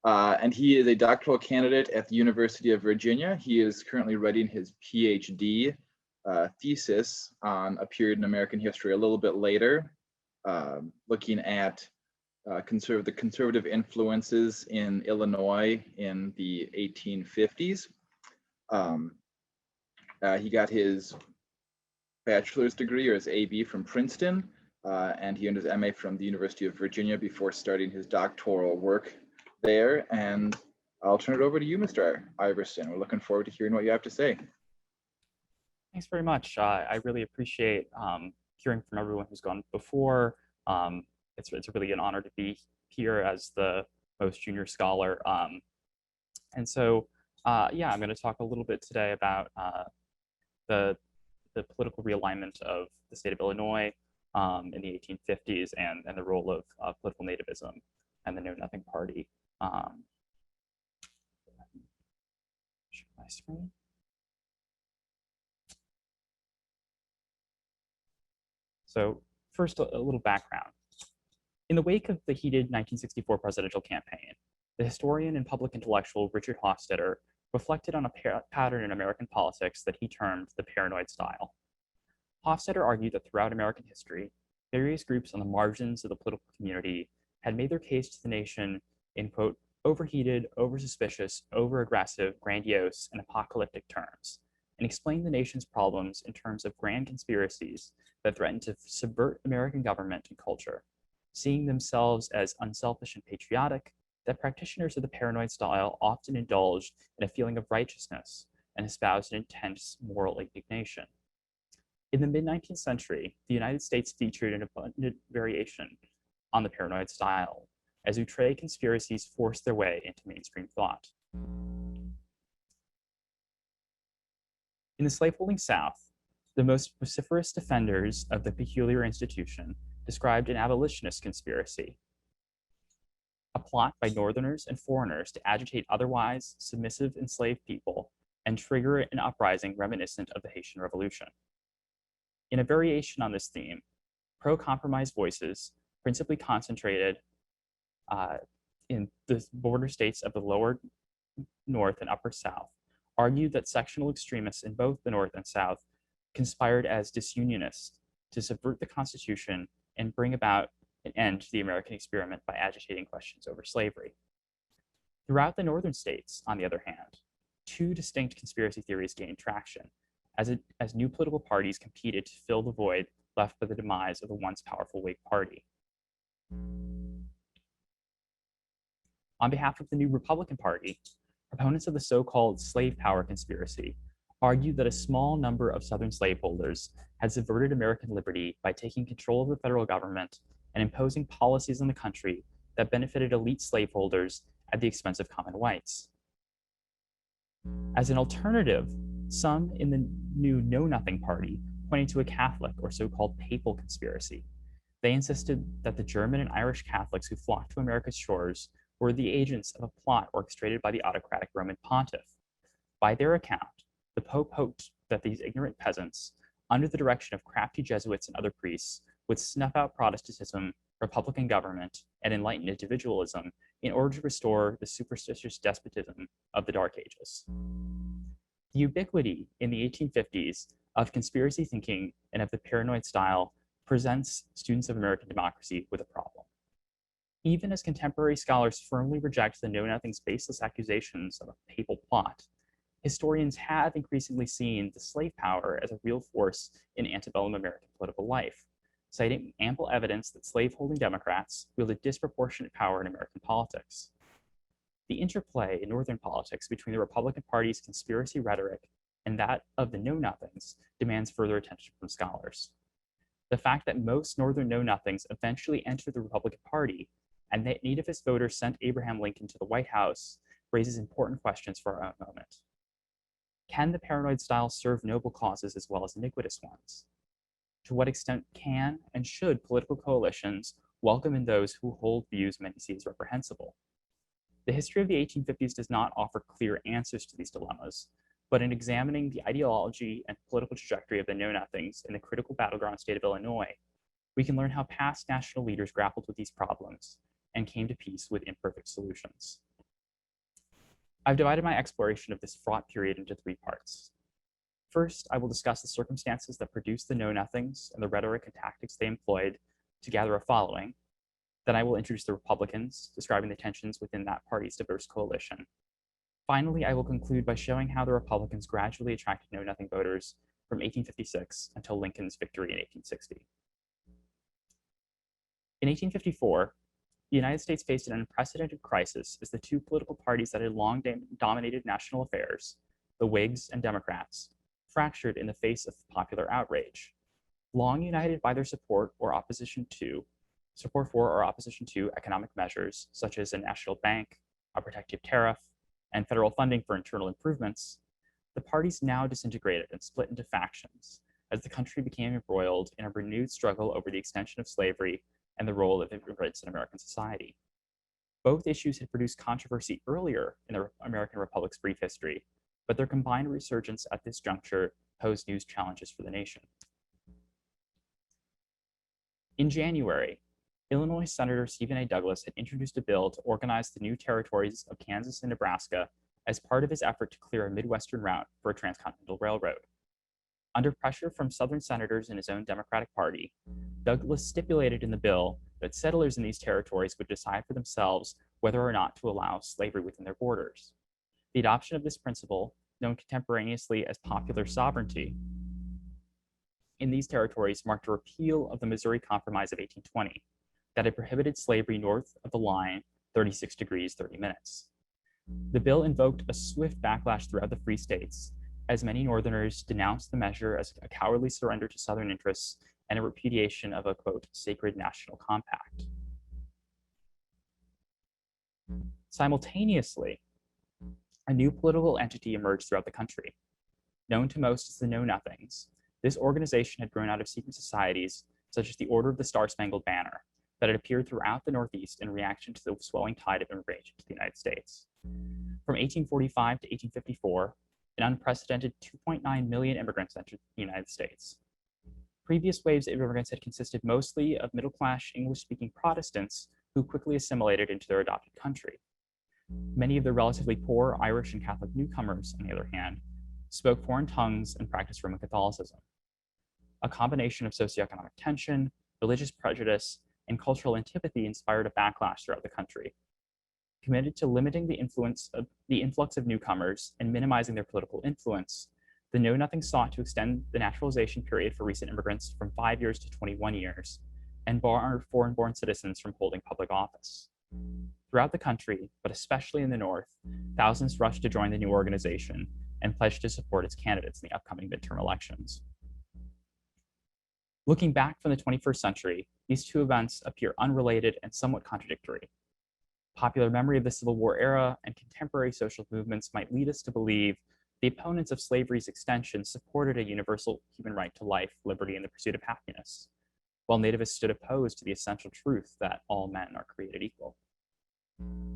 And he is a doctoral candidate at the University of Virginia. He is currently writing his PhD thesis on a period in American history a little bit later, looking at the conservative influences in Illinois in the 1850s. He got his bachelor's degree, or his AB, from Princeton, and he earned his MA from the University of Virginia before starting his doctoral work there. And I'll turn it over to you, Mr. Iverson. We're looking forward to hearing what you have to say. Thanks very much. I really appreciate hearing from everyone who's gone before. It's really an honor to be here as the most junior scholar. And so, yeah, I'm going to talk a little bit today about the political realignment of the state of Illinois in the 1850s and the role of political nativism and the Know Nothing Party. Share my screen. So first, a little background. In the wake of the heated 1964 presidential campaign, the historian and public intellectual Richard Hofstadter reflected on a pattern in American politics that he termed the paranoid style. Hofstadter argued that throughout American history, various groups on the margins of the political community had made their case to the nation in, quote, overheated, oversuspicious, overaggressive, grandiose, and apocalyptic terms, and explained the nation's problems in terms of grand conspiracies that threatened to subvert American government and culture, seeing themselves as unselfish and patriotic, that practitioners of the paranoid style often indulged in a feeling of righteousness and espoused an intense moral indignation. In the mid-19th century, the United States featured an abundant variation on the paranoid style, as outre conspiracies forced their way into mainstream thought. In the slaveholding South, the most vociferous defenders of the peculiar institution described an abolitionist conspiracy, a plot by Northerners and foreigners to agitate otherwise submissive enslaved people and trigger an uprising reminiscent of the Haitian Revolution. In a variation on this theme, pro-compromise voices, principally concentrated in the border states of the lower North and upper South, argued that sectional extremists in both the North and South conspired as disunionists to subvert the Constitution and bring about an end to the American experiment by agitating questions over slavery. Throughout the northern states, on the other hand, two distinct conspiracy theories gained traction as new political parties competed to fill the void left by the demise of the once powerful Whig Party. On behalf of the new Republican Party, proponents of the so-called slave power conspiracy argued that a small number of Southern slaveholders had subverted American liberty by taking control of the federal government and imposing policies on the country that benefited elite slaveholders at the expense of common whites. As an alternative, some in the new Know Nothing Party pointed to a Catholic or so-called papal conspiracy. They insisted that the German and Irish Catholics who flocked to America's shores were the agents of a plot orchestrated by the autocratic Roman pontiff. By their account, the Pope hoped that these ignorant peasants, under the direction of crafty Jesuits and other priests, would snuff out Protestantism, republican government, and enlightened individualism in order to restore the superstitious despotism of the Dark Ages. The ubiquity in the 1850s of conspiracy thinking and of the paranoid style presents students of American democracy with a problem. Even as contemporary scholars firmly reject the Know Nothing's baseless accusations of a papal plot, historians have increasingly seen the slave power as a real force in antebellum American political life, citing ample evidence that slaveholding Democrats wielded disproportionate power in American politics. The interplay in Northern politics between the Republican Party's conspiracy rhetoric and that of the Know Nothings demands further attention from scholars. The fact that most Northern Know Nothings eventually entered the Republican Party and that nativist voters sent Abraham Lincoln to the White House raises important questions for our own moment. Can the paranoid style serve noble causes as well as iniquitous ones? To what extent can and should political coalitions welcome in those who hold views many see as reprehensible? The history of the 1850s does not offer clear answers to these dilemmas, but in examining the ideology and political trajectory of the know-nothings in the critical battleground state of Illinois, we can learn how past national leaders grappled with these problems and came to peace with imperfect solutions. I've divided my exploration of this fraught period into 3 parts. First, I will discuss the circumstances that produced the know-nothings and the rhetoric and tactics they employed to gather a following. Then I will introduce the Republicans, describing the tensions within that party's diverse coalition. Finally, I will conclude by showing how the Republicans gradually attracted know-nothing voters from 1856 until Lincoln's victory in 1860. In 1854, the United States faced an unprecedented crisis as the 2 political parties that had long dominated national affairs, the Whigs and Democrats, fractured in the face of popular outrage. Long united by their support for or opposition to economic measures such as a national bank, a protective tariff, and federal funding for internal improvements, the parties now disintegrated and split into factions as the country became embroiled in a renewed struggle over the extension of slavery and the role of immigrants in American society. Both issues had produced controversy earlier in the American Republic's brief history, but their combined resurgence at this juncture posed new challenges for the nation. In January, Illinois Senator Stephen A. Douglas had introduced a bill to organize the new territories of Kansas and Nebraska as part of his effort to clear a Midwestern route for a transcontinental railroad. Under pressure from Southern senators in his own Democratic Party, Douglas stipulated in the bill that settlers in these territories would decide for themselves whether or not to allow slavery within their borders. The adoption of this principle, known contemporaneously as popular sovereignty, in these territories marked a repeal of the Missouri Compromise of 1820 that had prohibited slavery north of the line 36 degrees 30 minutes. The bill invoked a swift backlash throughout the free states, as many Northerners denounced the measure as a cowardly surrender to Southern interests and a repudiation of a, quote, sacred national compact. Simultaneously, a new political entity emerged throughout the country. Known to most as the Know-Nothings, this organization had grown out of secret societies such as the Order of the Star-Spangled Banner that had appeared throughout the Northeast in reaction to the swelling tide of immigration to the United States. From 1845 to 1854, an unprecedented 2.9 million immigrants entered the United States. Previous waves of immigrants had consisted mostly of middle-class English-speaking Protestants who quickly assimilated into their adopted country. Many of the relatively poor Irish and Catholic newcomers, on the other hand, spoke foreign tongues and practiced Roman Catholicism. A combination of socioeconomic tension, religious prejudice, and cultural antipathy inspired a backlash throughout the country. Committed to limiting the influx of newcomers and minimizing their political influence, the Know-Nothing sought to extend the naturalization period for recent immigrants from 5 years to 21 years and bar foreign-born citizens from holding public office. Throughout the country, but especially in the North, thousands rushed to join the new organization and pledged to support its candidates in the upcoming midterm elections. Looking back from the 21st century, these 2 events appear unrelated and somewhat contradictory. Popular memory of the Civil War era and contemporary social movements might lead us to believe the opponents of slavery's extension supported a universal human right to life, liberty, and the pursuit of happiness, while nativists stood opposed to the essential truth that all men are created equal.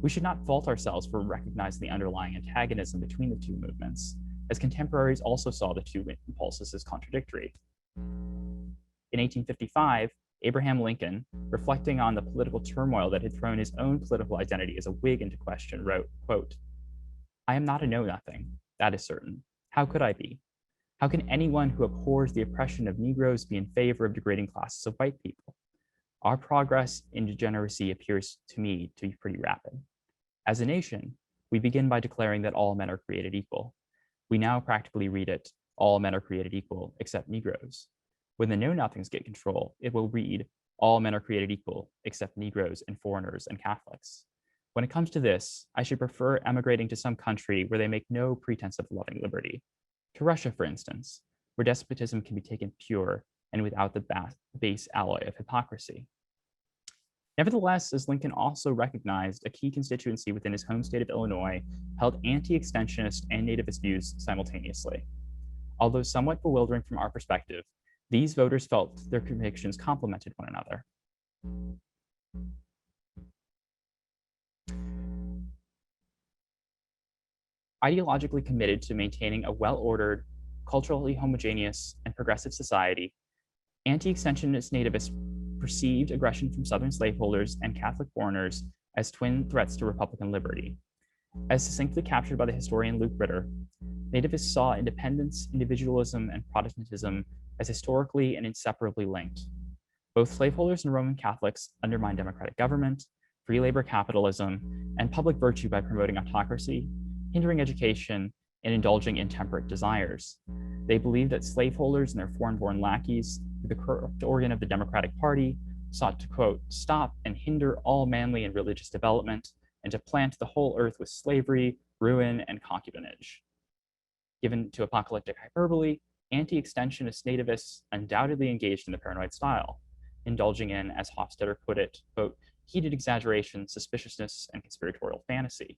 We should not fault ourselves for recognizing the underlying antagonism between the 2 movements, as contemporaries also saw the 2 impulses as contradictory. In 1855, Abraham Lincoln, reflecting on the political turmoil that had thrown his own political identity as a Whig into question, wrote, quote, "I am not a know-nothing, that is certain. How could I be? How can anyone who abhors the oppression of Negroes be in favor of degrading classes of white people? Our progress in degeneracy appears to me to be pretty rapid. As a nation, we begin by declaring that all men are created equal. We now practically read it, all men are created equal, except Negroes. When the Know-Nothings get control, it will read, all men are created equal, except Negroes and foreigners and Catholics. When it comes to this, I should prefer emigrating to some country where they make no pretense of loving liberty. To Russia, for instance, where despotism can be taken pure and without the base alloy of hypocrisy." Nevertheless, as Lincoln also recognized, a key constituency within his home state of Illinois held anti-extensionist and nativist views simultaneously. Although somewhat bewildering from our perspective, these voters felt their convictions complemented one another. Ideologically committed to maintaining a well-ordered, culturally homogeneous, and progressive society, anti-extensionist nativists perceived aggression from Southern slaveholders and Catholic foreigners as twin threats to Republican liberty. As succinctly captured by the historian Luke Ritter, nativists saw independence, individualism, and Protestantism as historically and inseparably linked. Both slaveholders and Roman Catholics undermined democratic government, free labor capitalism, and public virtue by promoting autocracy, hindering education, and indulging in temperate desires. They believed that slaveholders and their foreign-born lackeys, through the corrupt organ of the Democratic Party, sought to, quote, stop and hinder all manly and religious development, and to plant the whole earth with slavery, ruin, and concubinage. Given to apocalyptic hyperbole, anti-extensionist nativists undoubtedly engaged in the paranoid style, indulging in, as Hofstadter put it, quote, heated exaggeration, suspiciousness, and conspiratorial fantasy.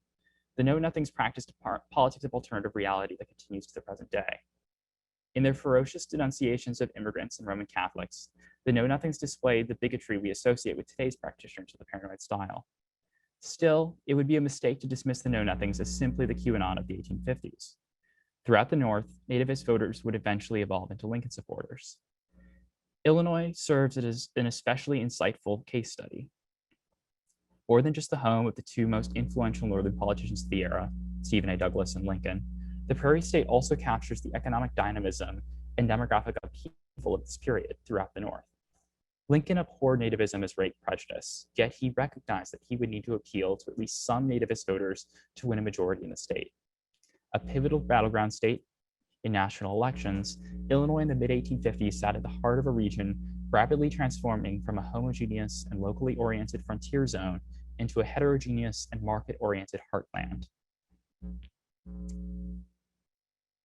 The know-nothings practiced politics of alternative reality that continues to the present day. In their ferocious denunciations of immigrants and Roman Catholics, the know-nothings displayed the bigotry we associate with today's practitioners of the paranoid style. Still, it would be a mistake to dismiss the know-nothings as simply the QAnon of the 1850s. Throughout the North, nativist voters would eventually evolve into Lincoln supporters. Illinois serves as an especially insightful case study. More than just the home of the two most influential Northern politicians of the era, Stephen A. Douglas and Lincoln, the Prairie State also captures the economic dynamism and demographic upheaval of this period throughout the North. Lincoln abhorred nativism as rape prejudice, yet he recognized that he would need to appeal to at least some nativist voters to win a majority in the state. A pivotal battleground state in national elections, Illinois in the mid-1850s sat at the heart of a region rapidly transforming from a homogeneous and locally oriented frontier zone into a heterogeneous and market-oriented heartland.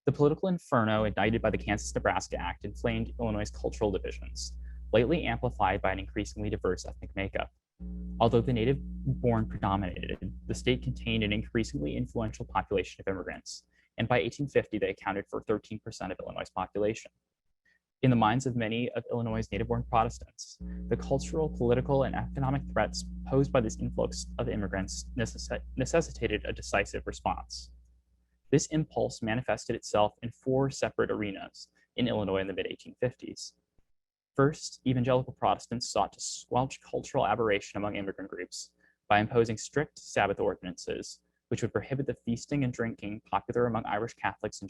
The political inferno ignited by the Kansas-Nebraska Act inflamed Illinois' cultural divisions, lately amplified by an increasingly diverse ethnic makeup. Although the native-born predominated, the state contained an increasingly influential population of immigrants, and by 1850 they accounted for 13% of Illinois' population. In the minds of many of Illinois' native-born Protestants, the cultural, political, and economic threats posed by this influx of immigrants necessitated a decisive response. This impulse manifested itself in four separate arenas in Illinois in the mid-1850s. First, evangelical Protestants sought to squelch cultural aberration among immigrant groups by imposing strict Sabbath ordinances, which would prohibit the feasting and drinking popular among Irish Catholics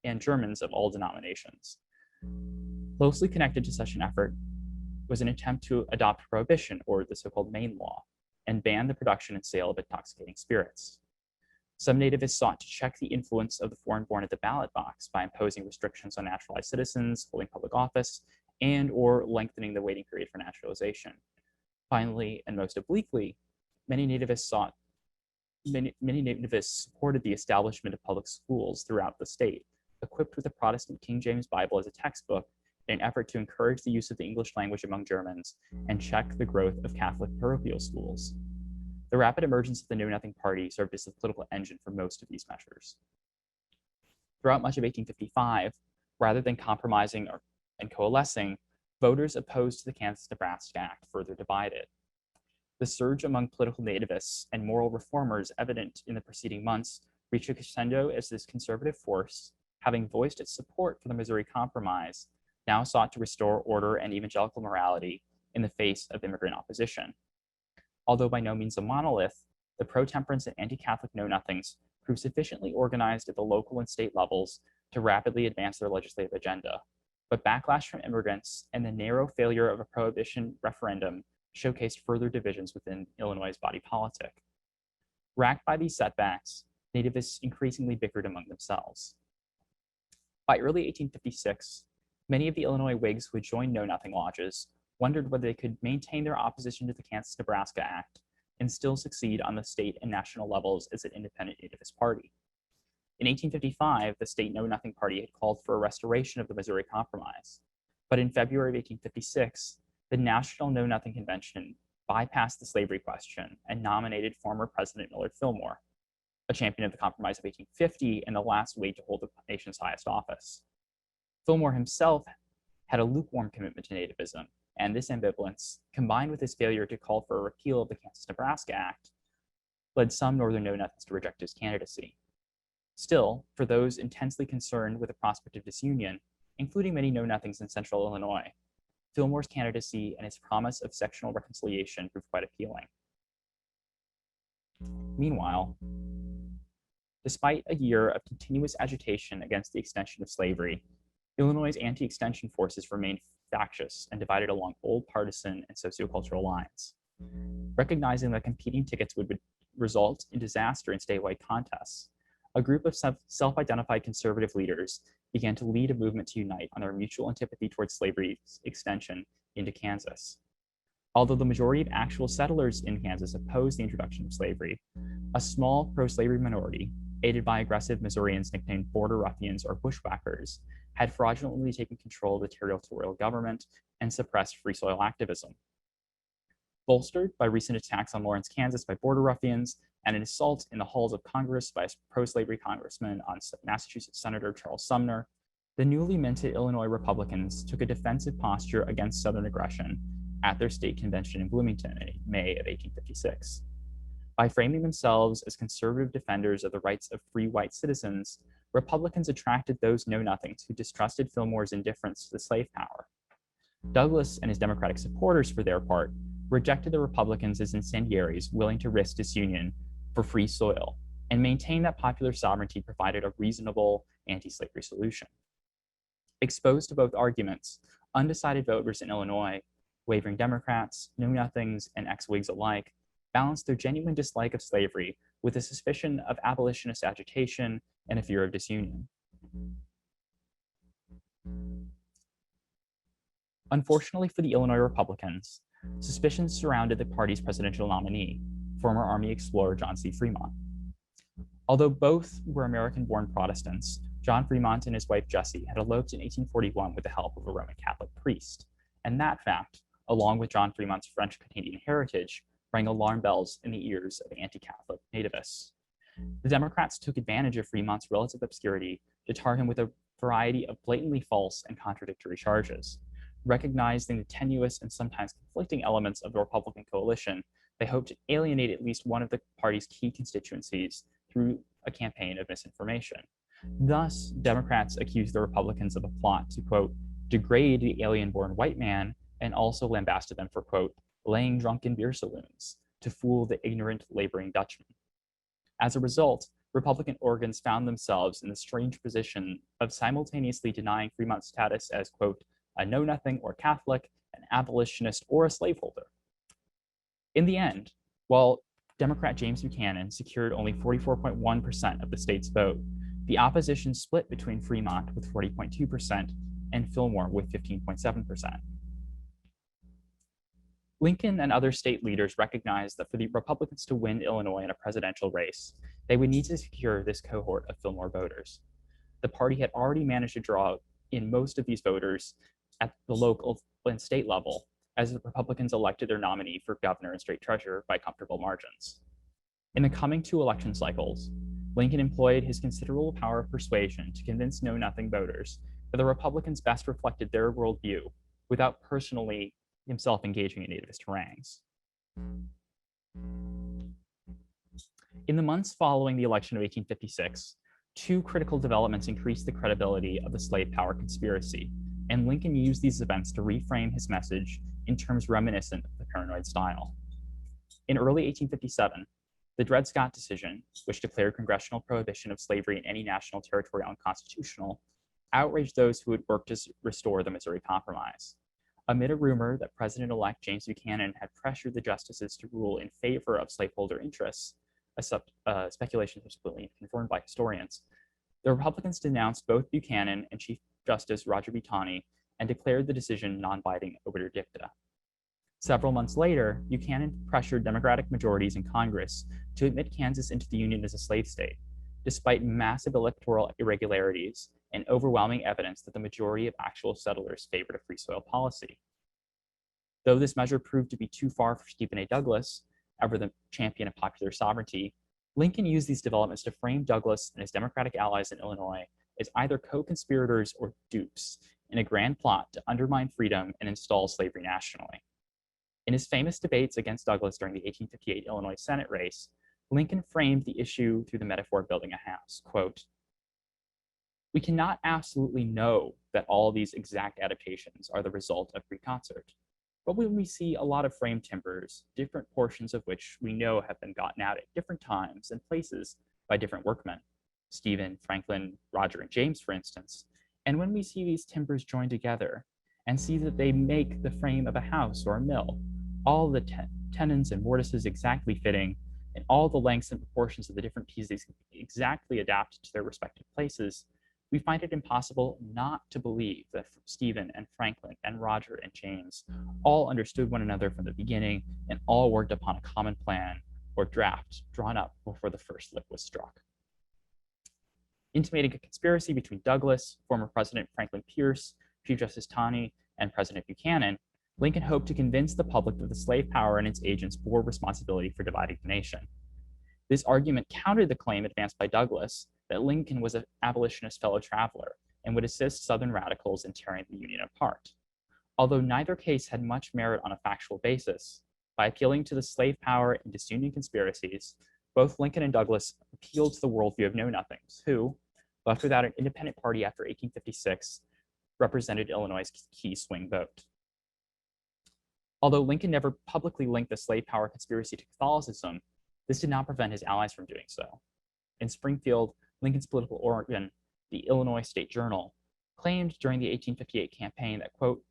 and Germans of all denominations. Closely connected to such an effort was an attempt to adopt prohibition, or the so-called Maine Law, and ban the production and sale of intoxicating spirits. Some nativists sought to check the influence of the foreign-born at the ballot box by imposing restrictions on naturalized citizens holding public office and or lengthening the waiting period for naturalization. Finally, and most obliquely, many nativists supported the establishment of public schools throughout the state, equipped with the Protestant King James Bible as a textbook in an effort to encourage the use of the English language among Germans and check the growth of Catholic parochial schools. The rapid emergence of the Know-Nothing Party served as the political engine for most of these measures. Throughout much of 1855, rather than compromising and coalescing, voters opposed to the Kansas-Nebraska Act further divided. The surge among political nativists and moral reformers evident in the preceding months reached a crescendo as this conservative force, having voiced its support for the Missouri Compromise, now sought to restore order and evangelical morality in the face of immigrant opposition. Although by no means a monolith, the pro-temperance and anti-Catholic know-nothings proved sufficiently organized at the local and state levels to rapidly advance their legislative agenda. But backlash from immigrants and the narrow failure of a prohibition referendum showcased further divisions within Illinois' body politic. Racked by these setbacks, nativists increasingly bickered among themselves. By early 1856, many of the Illinois Whigs who had joined Know-Nothing lodges wondered whether they could maintain their opposition to the Kansas-Nebraska Act and still succeed on the state and national levels as an independent nativist party. In 1855, the state Know-Nothing Party had called for a restoration of the Missouri Compromise, but in February of 1856, the National Know-Nothing Convention bypassed the slavery question and nominated former President Millard Fillmore, a champion of the Compromise of 1850 and the last Whig to hold the nation's highest office. Fillmore himself had a lukewarm commitment to nativism, and this ambivalence, combined with his failure to call for a repeal of the Kansas-Nebraska Act, led some Northern Know-Nothings to reject his candidacy. Still, for those intensely concerned with the prospect of disunion, including many Know-Nothings in central Illinois, Fillmore's candidacy and his promise of sectional reconciliation proved quite appealing. Meanwhile, despite a year of continuous agitation against the extension of slavery, Illinois' anti-extension forces remained factious and divided along old partisan and sociocultural lines. Recognizing that competing tickets would result in disaster in statewide contests, a group of self-identified conservative leaders began to lead a movement to unite on their mutual antipathy towards slavery's extension into Kansas. Although the majority of actual settlers in Kansas opposed the introduction of slavery, a small pro-slavery minority, aided by aggressive Missourians nicknamed border ruffians or bushwhackers, had fraudulently taken control of the territorial government and suppressed free soil activism. Bolstered by recent attacks on Lawrence, Kansas by border ruffians and an assault in the halls of Congress by a pro-slavery congressman on Massachusetts Senator Charles Sumner, the newly minted Illinois Republicans took a defensive posture against Southern aggression at their state convention in Bloomington in May of 1856. By framing themselves as conservative defenders of the rights of free white citizens, Republicans attracted those know-nothings who distrusted Fillmore's indifference to the slave power. Douglas and his Democratic supporters, for their part, rejected the Republicans as incendiaries willing to risk disunion for free soil, and maintained that popular sovereignty provided a reasonable anti-slavery solution. Exposed to both arguments, undecided voters in Illinois, wavering Democrats, know-nothings, and ex-Whigs alike, balanced their genuine dislike of slavery with a suspicion of abolitionist agitation and a fear of disunion. Unfortunately for the Illinois Republicans, suspicions surrounded the party's presidential nominee, former Army explorer John C. Fremont. Although both were American-born Protestants, John Fremont and his wife Jessie had eloped in 1841 with the help of a Roman Catholic priest, and that fact, along with John Fremont's French-Canadian heritage, rang alarm bells in the ears of anti-Catholic nativists. The Democrats took advantage of Fremont's relative obscurity to tar him with a variety of blatantly false and contradictory charges. Recognizing the tenuous and sometimes conflicting elements of the Republican coalition, they hoped to alienate at least one of the party's key constituencies through a campaign of misinformation. Thus, Democrats accused the Republicans of a plot to, quote, degrade the alien-born white man, and also lambasted them for, quote, laying drunk in beer saloons to fool the ignorant laboring Dutchman. As a result, Republican organs found themselves in the strange position of simultaneously denying Fremont's status as, quote, a know-nothing or Catholic, an abolitionist, or a slaveholder. In the end, while Democrat James Buchanan secured only 44.1% of the state's vote, the opposition split between Fremont with 40.2% and Fillmore with 15.7%. Lincoln and other state leaders recognized that for the Republicans to win Illinois in a presidential race, they would need to secure this cohort of Fillmore voters. The party had already managed to draw in most of these voters at the local and state level, as the Republicans elected their nominee for governor and state treasurer by comfortable margins. In the coming two election cycles, Lincoln employed his considerable power of persuasion to convince know-nothing voters that the Republicans best reflected their worldview without personally himself engaging in nativist harangues. In the months following the election of 1856, two critical developments increased the credibility of the slave power conspiracy, and Lincoln used these events to reframe his message in terms reminiscent of the paranoid style. In early 1857, the Dred Scott decision, which declared congressional prohibition of slavery in any national territory unconstitutional, outraged those who had worked to restore the Missouri Compromise. Amid a rumor that President-elect James Buchanan had pressured the justices to rule in favor of slaveholder interests, a speculation subsequently confirmed by historians, the Republicans denounced both Buchanan and Chief Justice Roger B. Taney and declared the decision non-binding obiter dicta. Several months later, Buchanan pressured Democratic majorities in Congress to admit Kansas into the Union as a slave state, despite massive electoral irregularities and overwhelming evidence that the majority of actual settlers favored a free soil policy. Though this measure proved to be too far for Stephen A. Douglas, ever the champion of popular sovereignty, Lincoln used these developments to frame Douglas and his Democratic allies in Illinois as either co-conspirators or dupes in a grand plot to undermine freedom and install slavery nationally. In his famous debates against Douglas during the 1858 Illinois Senate race, Lincoln framed the issue through the metaphor of building a house. Quote, "We cannot absolutely know that all these exact adaptations are the result of free concert. But when we see a lot of frame timbers, different portions of which we know have been gotten out at different times and places by different workmen, Stephen, Franklin, Roger, and James, for instance, and when we see these timbers joined together and see that they make the frame of a house or a mill, all the tenons and mortises exactly fitting, and all the lengths and proportions of the different pieces exactly adapted to their respective places, we find it impossible not to believe that Stephen and Franklin and Roger and James all understood one another from the beginning and all worked upon a common plan or draft drawn up before the first lick was struck." Intimating a conspiracy between Douglas, former President Franklin Pierce, Chief Justice Taney, and President Buchanan, Lincoln hoped to convince the public that the slave power and its agents bore responsibility for dividing the nation. This argument countered the claim advanced by Douglas that Lincoln was an abolitionist fellow traveler and would assist Southern radicals in tearing the Union apart. Although neither case had much merit on a factual basis, by appealing to the slave power and disunion conspiracies, both Lincoln and Douglas appealed to the worldview of know-nothings, who, left without an independent party after 1856, represented Illinois' key swing vote. Although Lincoln never publicly linked the slave power conspiracy to Catholicism, this did not prevent his allies from doing so. In Springfield, Lincoln's political organ, the Illinois State Journal, claimed during the 1858 campaign that, quote,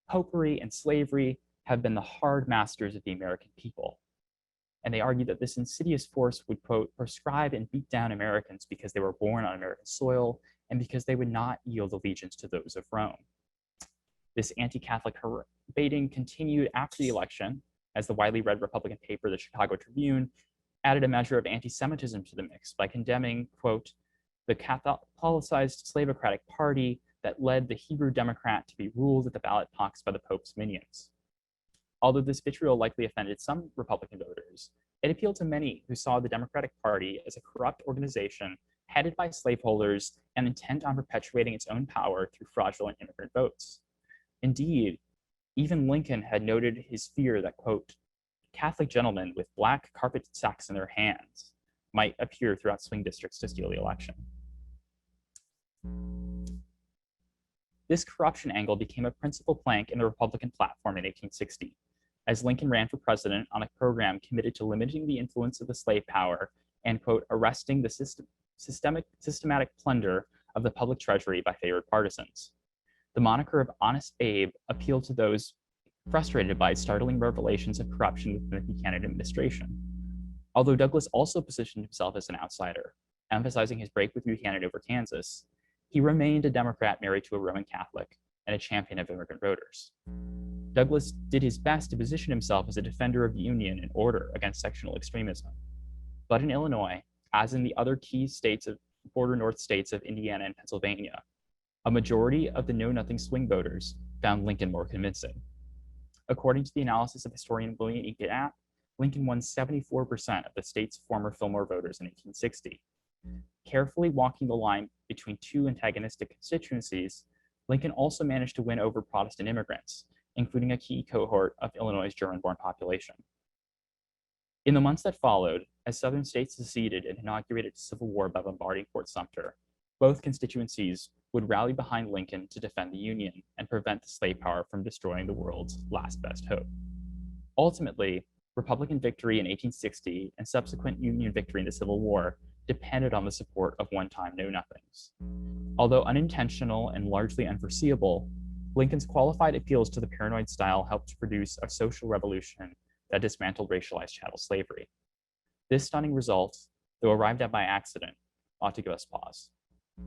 "Popery and slavery have been the hard masters of the American people." And they argued that this insidious force would, quote, "prescribe and beat down Americans because they were born on American soil and because they would not yield allegiance to those of Rome." This anti-Catholic baiting continued after the election, as the widely read Republican paper, the Chicago Tribune, added a measure of anti-Semitism to the mix by condemning, quote, "the Catholicized slavocratic party that led the Hebrew Democrat to be ruled at the ballot box by the Pope's minions." Although this vitriol likely offended some Republican voters, it appealed to many who saw the Democratic Party as a corrupt organization headed by slaveholders and intent on perpetuating its own power through fraudulent immigrant votes. Indeed, even Lincoln had noted his fear that, quote, "Catholic gentlemen with black carpet sacks in their hands" might appear throughout swing districts to steal the election. This corruption angle became a principal plank in the Republican platform in 1860, as Lincoln ran for president on a program committed to limiting the influence of the slave power and, quote, "arresting the systematic plunder of the public treasury by favored partisans." The moniker of Honest Abe appealed to those frustrated by startling revelations of corruption within the Buchanan administration. Although Douglas also positioned himself as an outsider, emphasizing his break with Buchanan over Kansas, he remained a Democrat married to a Roman Catholic and a champion of immigrant voters. Douglas did his best to position himself as a defender of the Union and order against sectional extremism. But in Illinois, as in the other key states of border North states of Indiana and Pennsylvania, a majority of the know-nothing swing voters found Lincoln more convincing. According to the analysis of historian William E. Gatt, Lincoln won 74% of the state's former Fillmore voters in 1860. Carefully walking the line between two antagonistic constituencies, Lincoln also managed to win over Protestant immigrants, including a key cohort of Illinois' German-born population. In the months that followed, as Southern states seceded and inaugurated a civil war by bombarding Fort Sumter, both constituencies would rally behind Lincoln to defend the Union and prevent the slave power from destroying the world's last best hope. Ultimately, Republican victory in 1860 and subsequent Union victory in the Civil War depended on the support of one-time know-nothings. Although unintentional and largely unforeseeable, Lincoln's qualified appeals to the paranoid style helped to produce a social revolution that dismantled racialized chattel slavery. This stunning result, though arrived at by accident, ought to give us pause.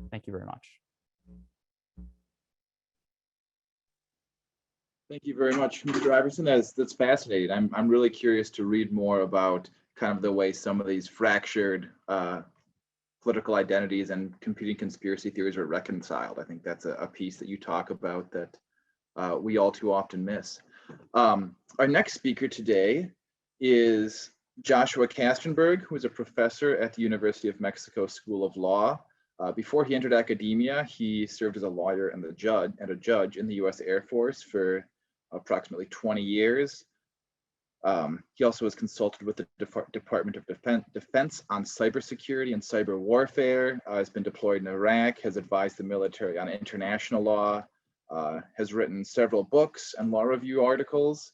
Thank you very much. Thank you very much, Mr. Iverson. That's fascinating. I'm really curious to read more about kind of the way some of these fractured political identities and competing conspiracy theories are reconciled. I think that's a piece that you talk about that we all too often miss. Our next speaker today is Joshua Kastenberg, who is a professor at the University of Mexico School of Law. Before he entered academia, he served as a lawyer and a judge in the U.S. Air Force for approximately 20 years. He also was consulted with the Department of Defense on cybersecurity and cyber warfare, has been deployed in Iraq, has advised the military on international law, has written several books and law review articles,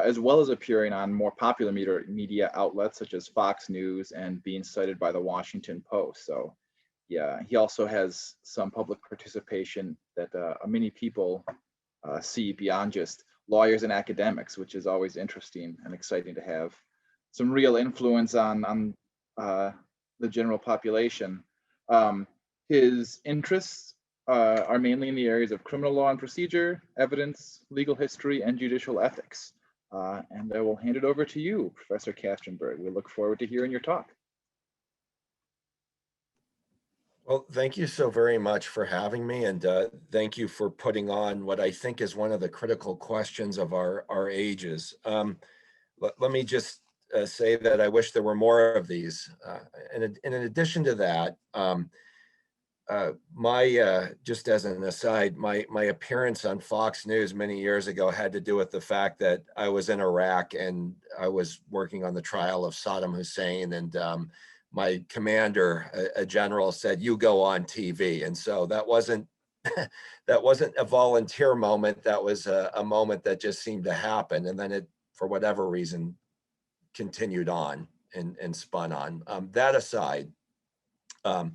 as well as appearing on more popular media outlets such as Fox News and being cited by the Washington Post. So yeah, he also has some public participation that many people see beyond just lawyers and academics, which is always interesting and exciting to have some real influence on the general population. His interests are mainly in the areas of criminal law and procedure, evidence, legal history, and judicial ethics. And I will hand it over to you, Professor Kastenberg. We look forward to hearing your talk. Well, thank you so very much for having me, and thank you for putting on what I think is one of the critical questions of our ages. Let me just say that I wish there were more of these. And in addition to that, just as an aside, my appearance on Fox News many years ago had to do with the fact that I was in Iraq and I was working on the trial of Saddam Hussein, and my commander, a general, said, "You go on TV." And so that wasn't a volunteer moment. That was a moment that just seemed to happen. And then it, for whatever reason, continued on and spun on. That aside, my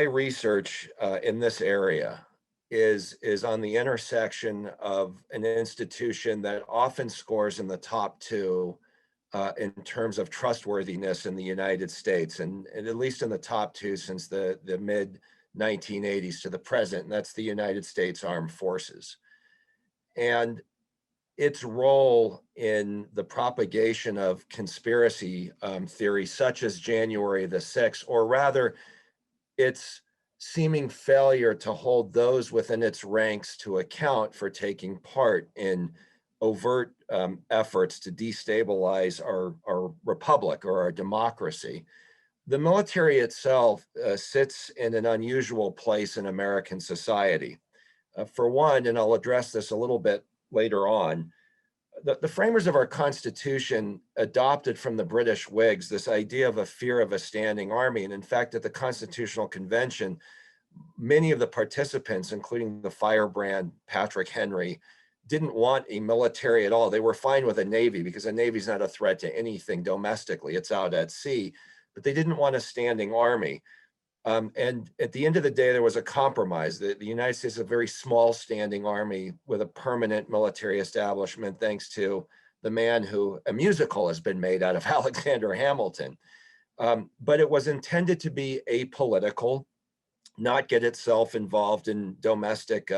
research in this area is on the intersection of an institution that often scores in the top two in terms of trustworthiness in the United States, and at least in the top two since the mid 1980s to the present, and that's the United States Armed Forces. And its role in the propagation of conspiracy theories such as January the 6th, or rather its seeming failure to hold those within its ranks to account for taking part in overt efforts to destabilize our republic or our democracy. The military itself sits in an unusual place in American society. For one, and I'll address this a little bit later on, the framers of our Constitution adopted from the British Whigs this idea of a fear of a standing army. And in fact, at the Constitutional Convention, many of the participants, including the firebrand Patrick Henry, didn't want a military at all. They were fine with a Navy because a Navy is not a threat to anything domestically. It's out at sea, but they didn't want a standing army. And at the end of the day, there was a compromise. The United States is a very small standing army with a permanent military establishment, thanks to the man who a musical has been made out of, Alexander Hamilton. But it was intended to be apolitical, not get itself involved in domestic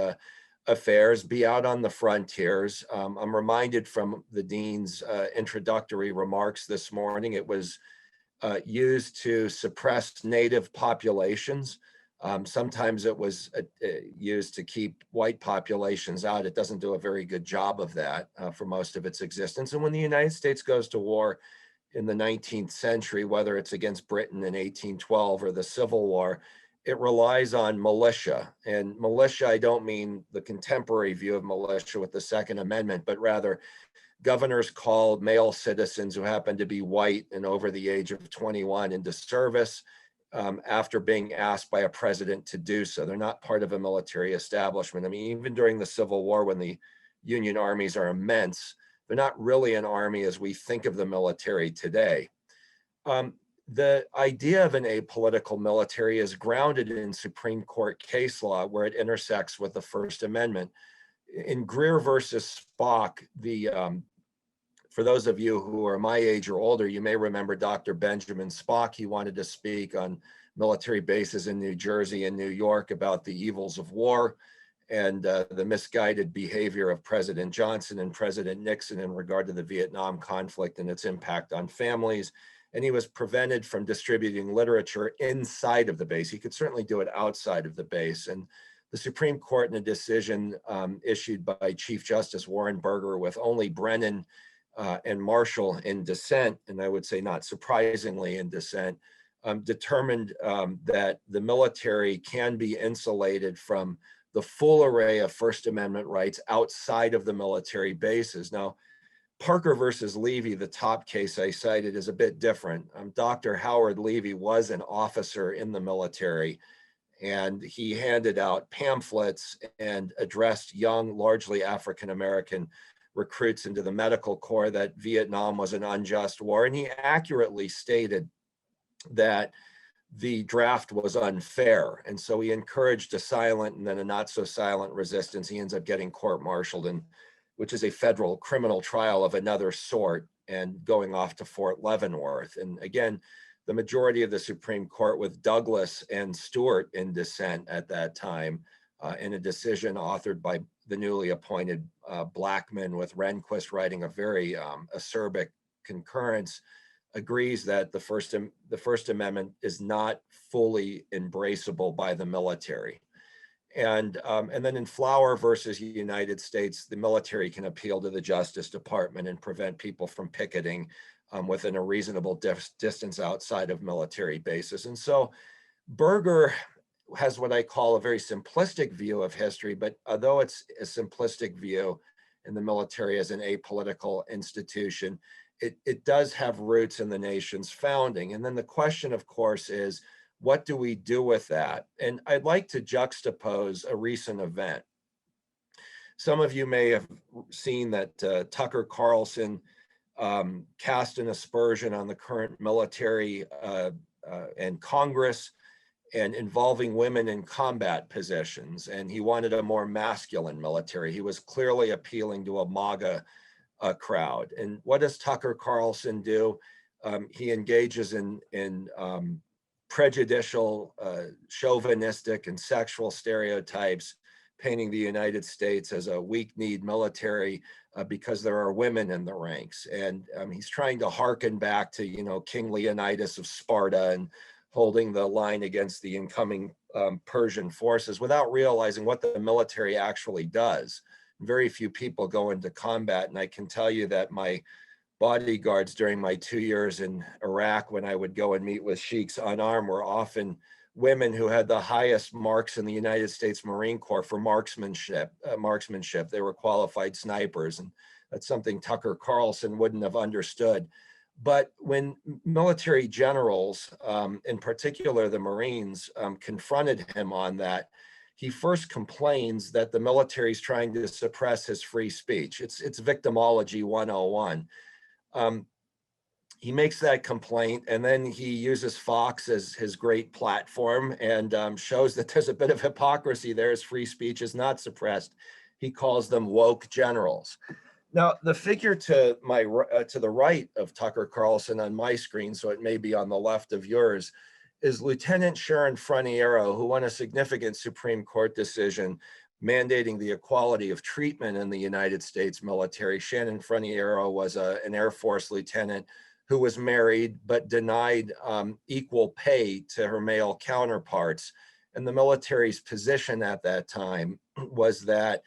affairs, be out on the frontiers. I'm reminded from the dean's introductory remarks this morning, it was used to suppress native populations. Sometimes it was used to keep white populations out. It doesn't do a very good job of that for most of its existence. And when the United States goes to war in the 19th century, whether it's against Britain in 1812 or the Civil War, it relies on militia. And militia, I don't mean the contemporary view of militia with the Second Amendment, but rather governors called male citizens who happen to be white and over the age of 21 into service after being asked by a president to do so. They're not part of a military establishment. I mean, even during the Civil War, when the Union armies are immense, they're not really an army as we think of the military today. The idea of an apolitical military is grounded in Supreme Court case law, where it intersects with the First Amendment. In Greer versus Spock, for those of you who are my age or older, you may remember Dr. Benjamin Spock. He wanted to speak on military bases in New Jersey and New York about the evils of war and the misguided behavior of President Johnson and President Nixon in regard to the Vietnam conflict and its impact on families. And he was prevented from distributing literature inside of the base. He could certainly do it outside of the base. And the Supreme Court, in a decision issued by Chief Justice Warren Burger with only Brennan and Marshall in dissent, and I would say not surprisingly in dissent, determined that the military can be insulated from the full array of First Amendment rights outside of the military bases. Now, Parker versus Levy, the top case I cited, is a bit different. Dr. Howard Levy was an officer in the military, and he handed out pamphlets and addressed young, largely African-American recruits into the medical corps that Vietnam was an unjust war. And he accurately stated that the draft was unfair. And so he encouraged a silent and then a not so silent resistance. He ends up getting court-martialed, and which is a federal criminal trial of another sort, and going off to Fort Leavenworth. And again, the majority of the Supreme Court, with Douglas and Stewart in dissent at that time, in a decision authored by the newly appointed Blackmun, with Rehnquist writing a very acerbic concurrence, agrees that the First Amendment is not fully embraceable by the military. And then in Flower versus United States, the military can appeal to the Justice Department and prevent people from picketing within a reasonable distance outside of military bases. And so Burger has what I call a very simplistic view of history, but although it's a simplistic view in the military as an apolitical institution, it does have roots in the nation's founding. And then the question, of course, is, what do we do with that? And I'd like to juxtapose a recent event. Some of you may have seen that Tucker Carlson cast an aspersion on the current military and Congress, and involving women in combat positions. And he wanted a more masculine military. He was clearly appealing to a MAGA crowd. And what does Tucker Carlson do? He engages in prejudicial, chauvinistic, and sexual stereotypes, painting the United States as a weak-kneed military because there are women in the ranks. And he's trying to hearken back to, King Leonidas of Sparta and holding the line against the incoming Persian forces, without realizing what the military actually does. Very few people go into combat, and I can tell you that my bodyguards during my 2 years in Iraq, when I would go and meet with sheiks unarmed, were often women who had the highest marks in the United States Marine Corps for marksmanship. They were qualified snipers, and that's something Tucker Carlson wouldn't have understood. But when military generals, in particular the Marines, confronted him on that, he first complains that the military is trying to suppress his free speech. It's victimology 101. He makes that complaint, and then he uses Fox as his great platform and shows that there's a bit of hypocrisy there. His free speech is not suppressed. He calls them woke generals. Now, the figure to the right of Tucker Carlson on my screen, so it may be on the left of yours, is Lieutenant Sharon Franiero, who won a significant Supreme Court decision mandating the equality of treatment in the United States military. Shannon Franiero was an Air Force lieutenant who was married but denied equal pay to her male counterparts. And the military's position at that time was that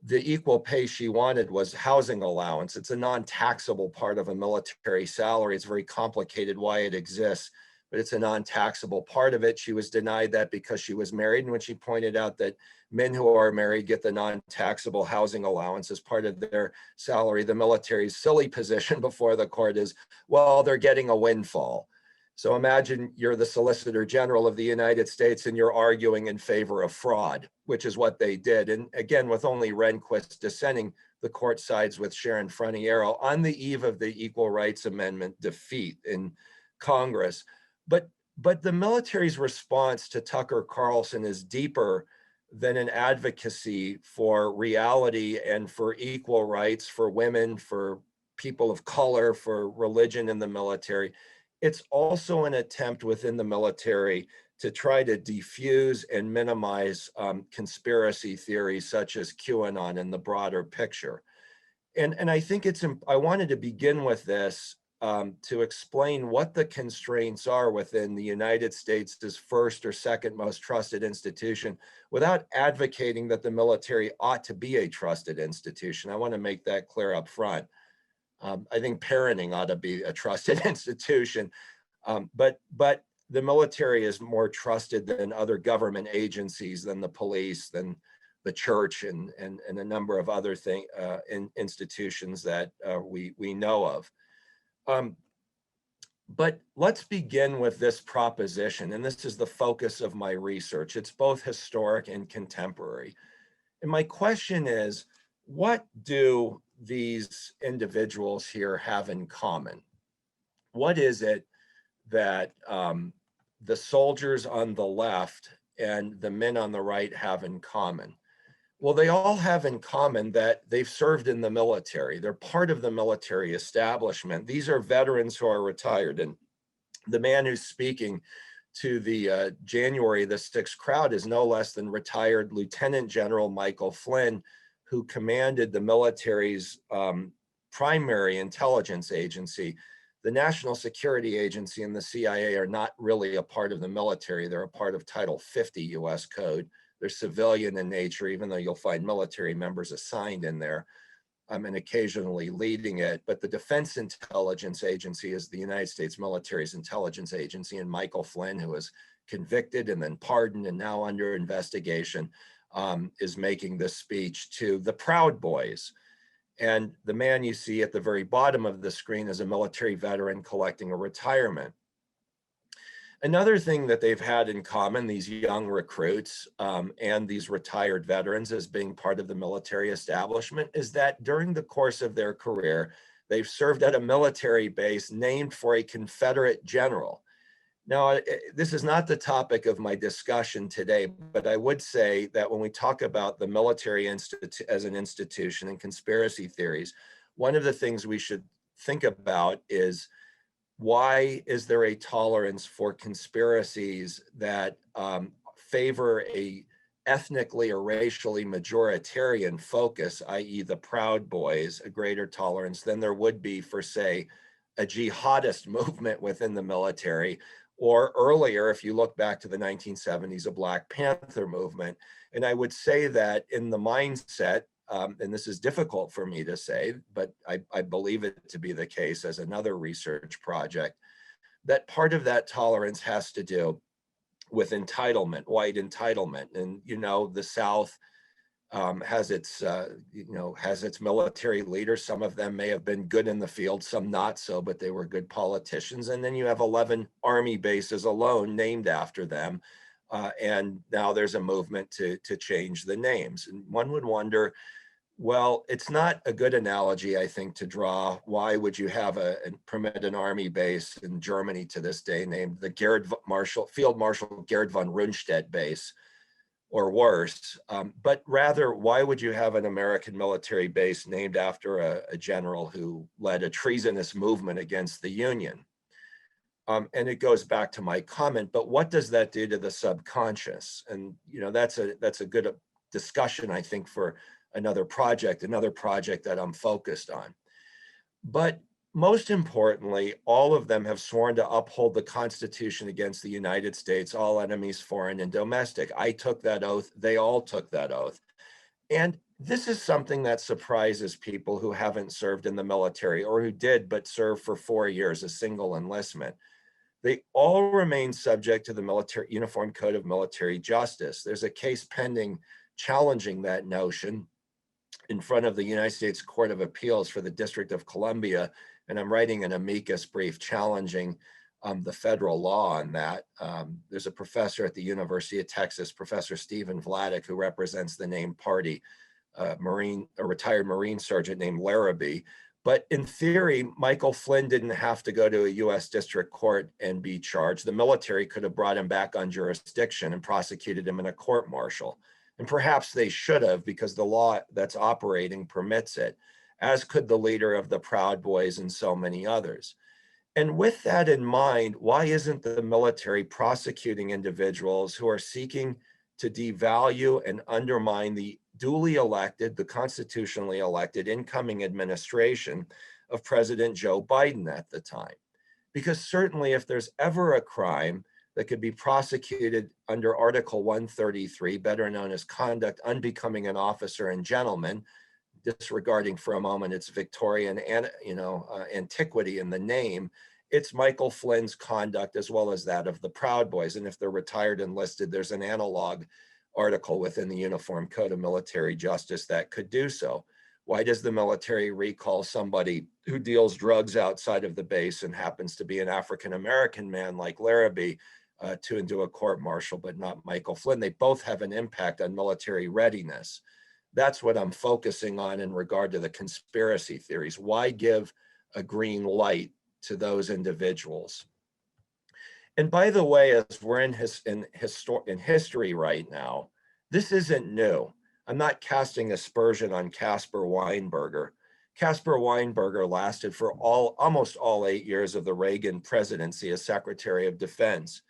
the equal pay she wanted was housing allowance. It's a non-taxable part of a military salary. It's very complicated why it exists, but it's a non-taxable part of it. She was denied that because she was married. And when she pointed out that men who are married get the non-taxable housing allowance as part of their salary, the military's silly position before the court is, well, they're getting a windfall. So imagine you're the Solicitor General of the United States and you're arguing in favor of fraud, which is what they did. And again, with only Rehnquist dissenting, the court sides with Sharon Franiero on the eve of the Equal Rights Amendment defeat in Congress. But the military's response to Tucker Carlson is deeper than an advocacy for reality and for equal rights for women, for people of color, for religion in the military. It's also an attempt within the military to try to diffuse and minimize conspiracy theories such as QAnon in the broader picture. And I think I wanted to begin with this to explain what the constraints are within the United States' first or second most trusted institution without advocating that the military ought to be a trusted institution. I want to make that clear up front. I think parenting ought to be a trusted institution, but the military is more trusted than other government agencies, than the police, than the church, and a number of other institutions that we know of. But let's begin with this proposition, and this is the focus of my research. It's both historic and contemporary. And my question is, what do these individuals here have in common? What is it that the soldiers on the left and the men on the right have in common? Well, they all have in common that they've served in the military. They're part of the military establishment. These are veterans who are retired. And the man who's speaking to the January the 6th crowd is no less than retired Lieutenant General Michael Flynn, who commanded the military's primary intelligence agency. The National Security Agency and the CIA are not really a part of the military. They're a part of Title 50 US Code. They're civilian in nature, even though you'll find military members assigned in there and occasionally leading it. But the Defense Intelligence Agency is the United States military's intelligence agency, and Michael Flynn, who was convicted and then pardoned and now under investigation, is making this speech to the Proud Boys. And the man you see at the very bottom of the screen is a military veteran collecting a retirement. Another thing that they've had in common, these young recruits and these retired veterans as being part of the military establishment, is that during the course of their career, they've served at a military base named for a Confederate general. Now, this is not the topic of my discussion today, but I would say that when we talk about the military as an institution and conspiracy theories, one of the things we should think about is, why is there a tolerance for conspiracies that favor a ethnically or racially majoritarian focus, i.e. the Proud Boys, a greater tolerance than there would be for, say, a jihadist movement within the military, or earlier, if you look back to the 1970s, a Black Panther movement. And I would say that in the mindset, and this is difficult for me to say, but I believe it to be the case as another research project, that part of that tolerance has to do with entitlement, white entitlement. And, you know, the South has its military leaders. Some of them may have been good in the field, some not so, but they were good politicians. And then you have 11 Army bases alone named after them. And now there's a movement to change the names. And one would wonder, well, it's not a good analogy, I think, to draw. Why would you have permit an army base in Germany to this day named the Field Marshal Gerhard von Rundstedt base, or worse? But rather, why would you have an American military base named after a general who led a treasonous movement against the Union? And it goes back to my comment, but what does that do to the subconscious? And, you know, that's a good discussion, I think, for another project that I'm focused on. But most importantly, all of them have sworn to uphold the Constitution against the United States, all enemies, foreign and domestic. I took that oath. They all took that oath. And this is something that surprises people who haven't served in the military, or who did but served for 4 years, a single enlistment. They all remain subject to the Uniform Code of Military Justice. There's a case pending challenging that notion in front of the United States Court of Appeals for the District of Columbia, and I'm writing an amicus brief challenging the federal law on that. There's a professor at the University of Texas, Professor Steven Vladeck, who represents the named party, a retired Marine sergeant named Larrabee. But in theory, Michael Flynn didn't have to go to a US district court and be charged. The military could have brought him back on jurisdiction and prosecuted him in a court martial. And perhaps they should have, because the law that's operating permits it, as could the leader of the Proud Boys and so many others. And with that in mind, why isn't the military prosecuting individuals who are seeking to devalue and undermine the duly elected, the constitutionally elected incoming administration of President Joe Biden at the time. Because certainly if there's ever a crime that could be prosecuted under Article 133, better known as conduct unbecoming an officer and gentleman, disregarding for a moment its Victorian antiquity in the name, it's Michael Flynn's conduct as well as that of the Proud Boys. And if they're retired enlisted, there's an analog article within the Uniform Code of Military Justice that could do so. Why does the military recall somebody who deals drugs outside of the base and happens to be an African-American man like Larrabee to do a court-martial, but not Michael Flynn? They both have an impact on military readiness. That's what I'm focusing on in regard to the conspiracy theories. Why give a green light to those individuals? And by the way, as we're in history right now, this isn't new. I'm not casting aspersion on Caspar Weinberger. Caspar Weinberger lasted for almost all 8 years of the Reagan presidency as Secretary of Defense.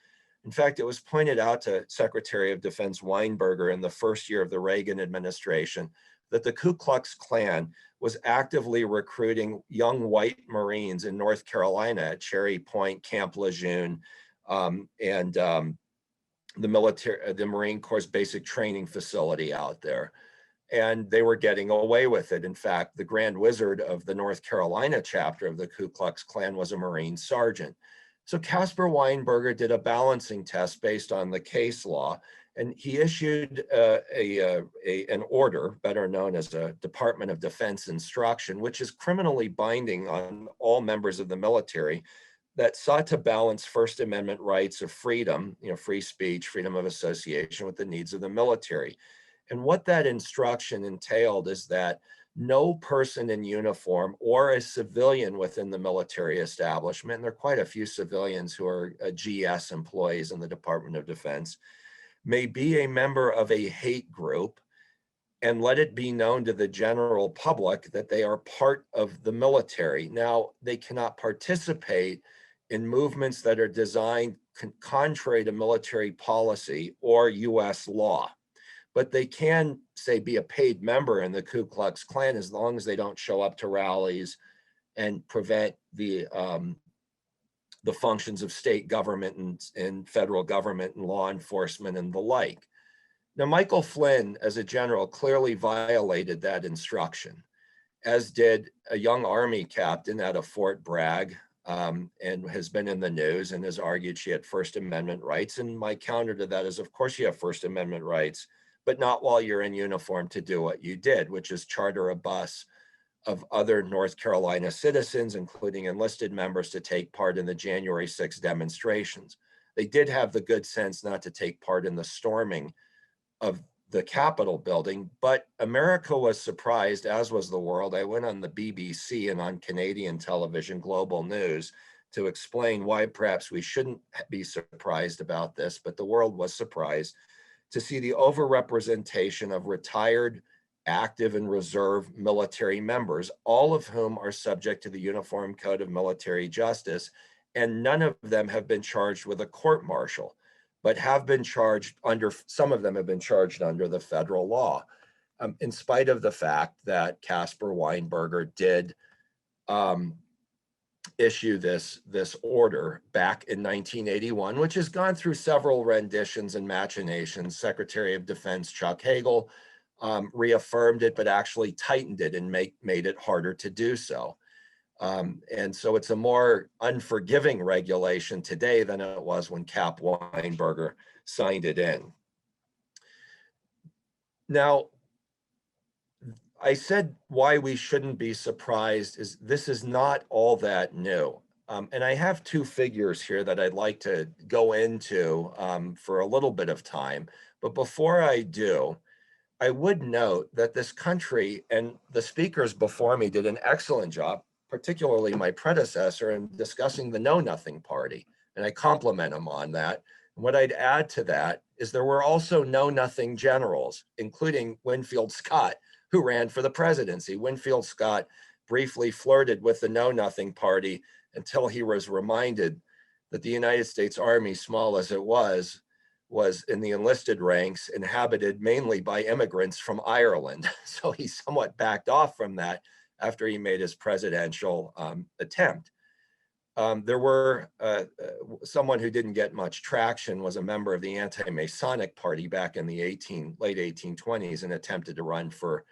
In fact, it was pointed out to Secretary of Defense Weinberger in the first year of the Reagan administration that the Ku Klux Klan was actively recruiting young white Marines in North Carolina at Cherry Point, Camp Lejeune, and the Marine Corps basic training facility out there. And they were getting away with it. In fact, the Grand Wizard of the North Carolina chapter of the Ku Klux Klan was a Marine sergeant. So Caspar Weinberger did a balancing test based on the case law, and he issued an order, better known as a Department of Defense instruction, which is criminally binding on all members of the military, that sought to balance First Amendment rights of freedom, free speech, freedom of association, with the needs of the military. And what that instruction entailed is that no person in uniform or a civilian within the military establishment, and there are quite a few civilians who are GS employees in the Department of Defense, may be a member of a hate group, and let it be known to the general public that they are part of the military. Now, they cannot participate in movements that are designed contrary to military policy or US law. But they can, say, be a paid member in the Ku Klux Klan as long as they don't show up to rallies and prevent the functions of state government and federal government and law enforcement and the like. Now, Michael Flynn, as a general, clearly violated that instruction, as did a young Army captain out of Fort Bragg, and has been in the news and has argued she had First Amendment rights. And my counter to that is, of course, you have First Amendment rights, but not while you're in uniform to do what you did, which is charter a bus of other North Carolina citizens, including enlisted members, to take part in the January 6th demonstrations. They did have the good sense not to take part in the storming of the Capitol building, but America was surprised, as was the world. I went on the BBC and on Canadian television, Global News, to explain why perhaps we shouldn't be surprised about this, but the world was surprised to see the overrepresentation of retired, active, and reserve military members, all of whom are subject to the Uniform Code of Military Justice, and none of them have been charged with a court-martial, but have been charged under, some of them have been charged under the federal law, in spite of the fact that Caspar Weinberger did issue this order back in 1981, which has gone through several renditions and machinations. Secretary of Defense Chuck Hagel reaffirmed it, but actually tightened it and made it harder to do so. And so it's a more unforgiving regulation today than it was when Cap Weinberger signed it in. Now, I said why we shouldn't be surprised is this is not all that new. And I have two figures here that I'd like to go into for a little bit of time. But before I do, I would note that this country, and the speakers before me did an excellent job, particularly my predecessor, in discussing the Know Nothing Party. And I compliment him on that. And what I'd add to that is there were also Know Nothing generals, including Winfield Scott, who ran for the presidency. Winfield Scott briefly flirted with the Know Nothing Party until he was reminded that the United States Army, small as it was in the enlisted ranks, inhabited mainly by immigrants from Ireland. So he somewhat backed off from that after he made his presidential attempt. There were someone who didn't get much traction was a member of the anti-Masonic party back in the late 1820s and attempted to run for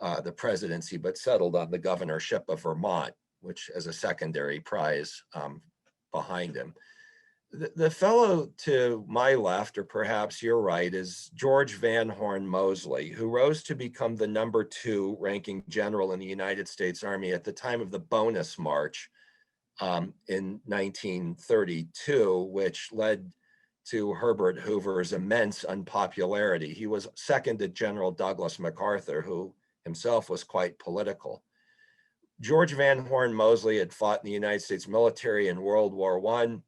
the presidency, but settled on the governorship of Vermont, which as a secondary prize behind him. The fellow to my left, or perhaps your right, is George Van Horn Moseley, who rose to become the #2 ranking general in the United States Army at the time of the Bonus March in 1932, which led to Herbert Hoover's immense unpopularity. He was second to General Douglas MacArthur, who himself was quite political. George Van Horn Moseley had fought in the United States military in World War I.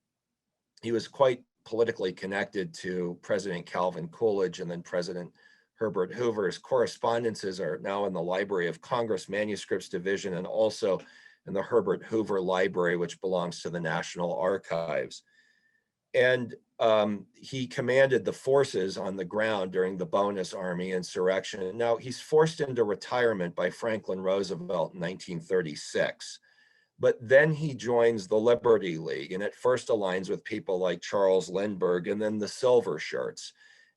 He was quite politically connected to President Calvin Coolidge and then President Herbert Hoover. His correspondences are now in the Library of Congress Manuscripts Division and also in the Herbert Hoover Library, which belongs to the National Archives. And he commanded the forces on the ground during the Bonus Army insurrection. And now he's forced into retirement by Franklin Roosevelt in 1936. But then he joins the Liberty League and at first aligns with people like Charles Lindbergh and then the Silver Shirts.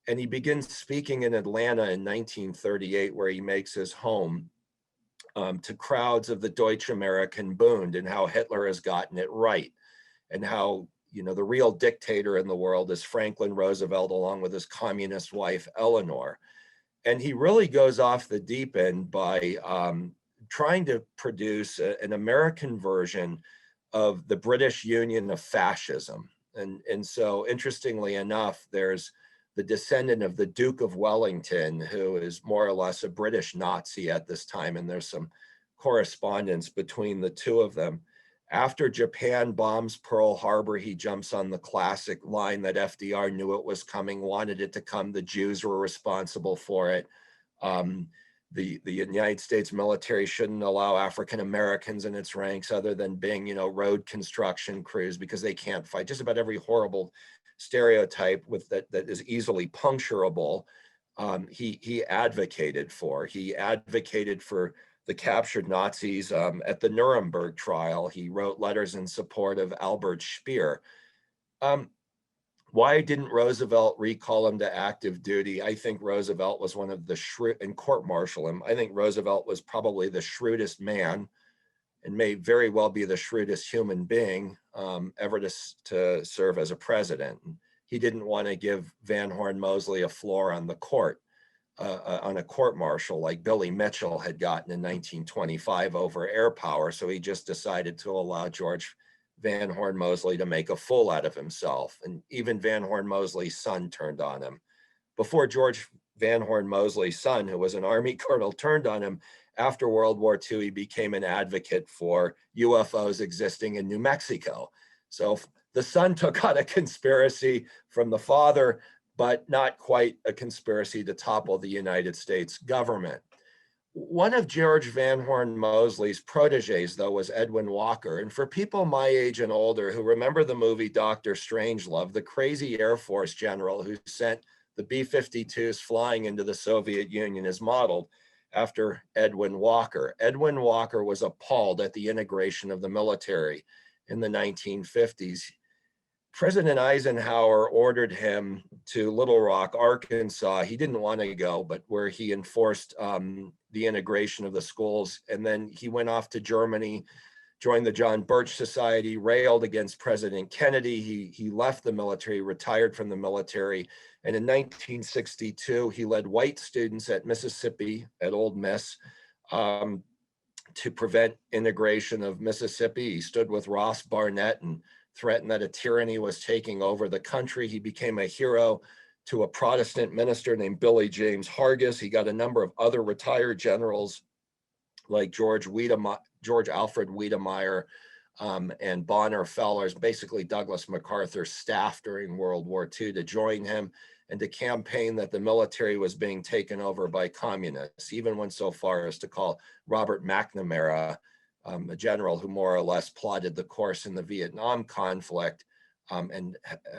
And he begins speaking in Atlanta in 1938, where he makes his home to crowds of the Deutsche American Bund and how Hitler has gotten it right and how, you know, the real dictator in the world is Franklin Roosevelt along with his communist wife, Eleanor. And he really goes off the deep end by trying to produce an American version of the British Union of fascism. And so interestingly enough, there's the descendant of the Duke of Wellington, who is more or less a British Nazi at this time. And there's some correspondence between the two of them. After Japan bombs Pearl Harbor, he jumps on the classic line that FDR knew it was coming, wanted it to come. The Jews were responsible for it. The United States military shouldn't allow African Americans in its ranks other than being, you know, road construction crews because they can't fight. Just about every horrible stereotype with that is easily puncturable. He advocated for. He advocated for the captured Nazis at the Nuremberg trial. He wrote letters in support of Albert Speer. Why didn't Roosevelt recall him to active duty? I think Roosevelt was one of the and court-martial him. I think Roosevelt was probably the shrewdest man and may very well be the shrewdest human being ever to serve as a president. He didn't want to give Van Horn Moseley a floor on the court, on a court-martial like Billy Mitchell had gotten in 1925 over air power. So he just decided to allow George Van Horn Moseley to make a fool out of himself. And even Van Horn Moseley's son turned on him. Before George Van Horn Moseley's son, who was an Army colonel, turned on him, after World War II, he became an advocate for UFOs existing in New Mexico. So the son took on a conspiracy from the father, but not quite a conspiracy to topple the United States government. One of George Van Horn Moseley's proteges, though, was Edwin Walker. And for people my age and older who remember the movie Dr. Strangelove, the crazy Air Force general who sent the B-52s flying into the Soviet Union is modeled after Edwin Walker. Edwin Walker was appalled at the integration of the military in the 1950s. President Eisenhower ordered him to Little Rock, Arkansas. He didn't want to go, but where he enforced the integration of the schools. And then he went off to Germany, joined the John Birch Society, railed against President Kennedy. He left the military, retired from the military. And in 1962, he led white students at Mississippi, at Ole Miss, to prevent integration of Mississippi. He stood with Ross Barnett and threatened that a tyranny was taking over the country. He became a hero to a Protestant minister named Billy James Hargis. He got a number of other retired generals like George Alfred Wiedemeyer and Bonner Fellers, basically Douglas MacArthur's staff during World War II, to join him and to campaign that the military was being taken over by communists. He even went so far as to call Robert McNamara, a general who more or less plotted the course in the Vietnam conflict, and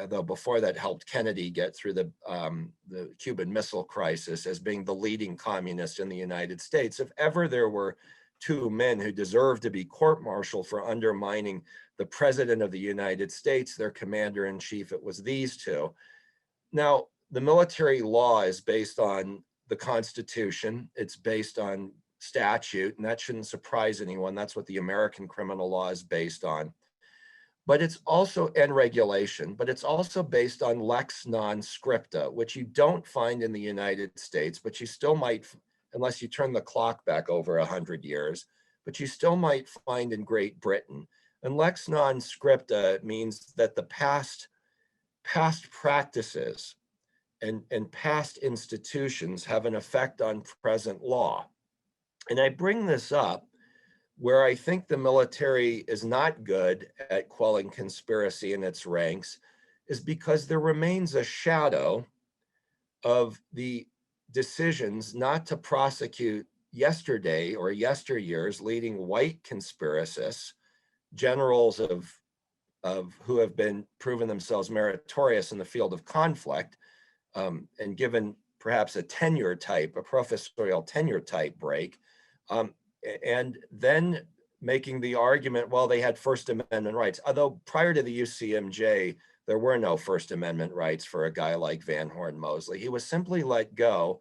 though before that helped Kennedy get through the Cuban Missile Crisis, as being the leading communist in the United States. If ever there were two men who deserve to be court-martialed for undermining the President of the United States, their commander-in-chief. It was these two. Now, the military law is based on the Constitution. It's based on statute, and that shouldn't surprise anyone. That's what the American criminal law is based on. But it's also, and regulation, but it's also based on lex non scripta, which you don't find in the United States, but you still might, unless you turn the clock back over 100 years, but you still might find in Great Britain. And lex non scripta means that the past practices and past institutions have an effect on present law. And I bring this up where I think the military is not good at quelling conspiracy in its ranks is because there remains a shadow of the decisions not to prosecute yesterday or yesteryear's leading white conspiracists, generals of who have been proven themselves meritorious in the field of conflict, and given perhaps a tenure type, a professorial tenure type break, and then making the argument, well, they had First Amendment rights. Although prior to the UCMJ, there were no First Amendment rights for a guy like Van Horn Mosley. He was simply let go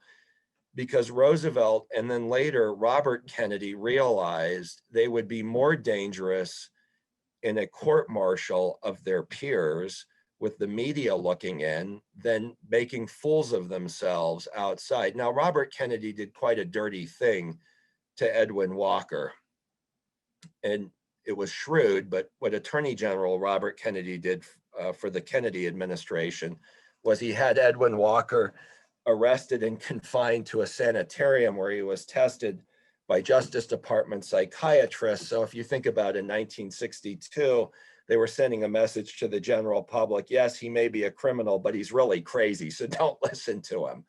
because Roosevelt and then later Robert Kennedy realized they would be more dangerous in a court-martial of their peers with the media looking in than making fools of themselves outside. Now, Robert Kennedy did quite a dirty thing to Edwin Walker, and it was shrewd, but what Attorney General Robert Kennedy did for the Kennedy administration was he had Edwin Walker arrested and confined to a sanitarium where he was tested by Justice Department psychiatrists. So if you think about in 1962, they were sending a message to the general public, yes, he may be a criminal, but he's really crazy, so don't listen to him.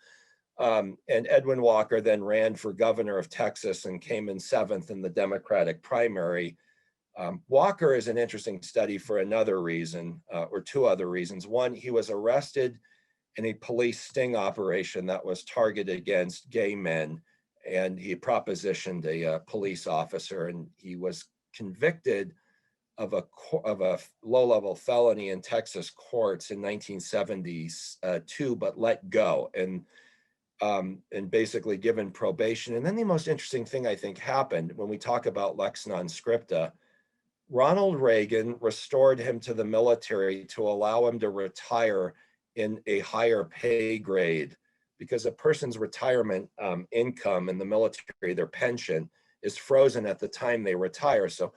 And Edwin Walker then ran for governor of Texas and came in 7th in the Democratic primary. Walker is an interesting study for another reason, or two other reasons. One, he was arrested in a police sting operation that was targeted against gay men, and he propositioned a police officer, and he was convicted of a low-level felony in Texas courts in 1972, but let go and basically given probation. And then the most interesting thing I think happened when we talk about lex non scripta, Ronald Reagan restored him to the military to allow him to retire in a higher pay grade, because a person's retirement income in the military, their pension, is frozen at the time they retire. So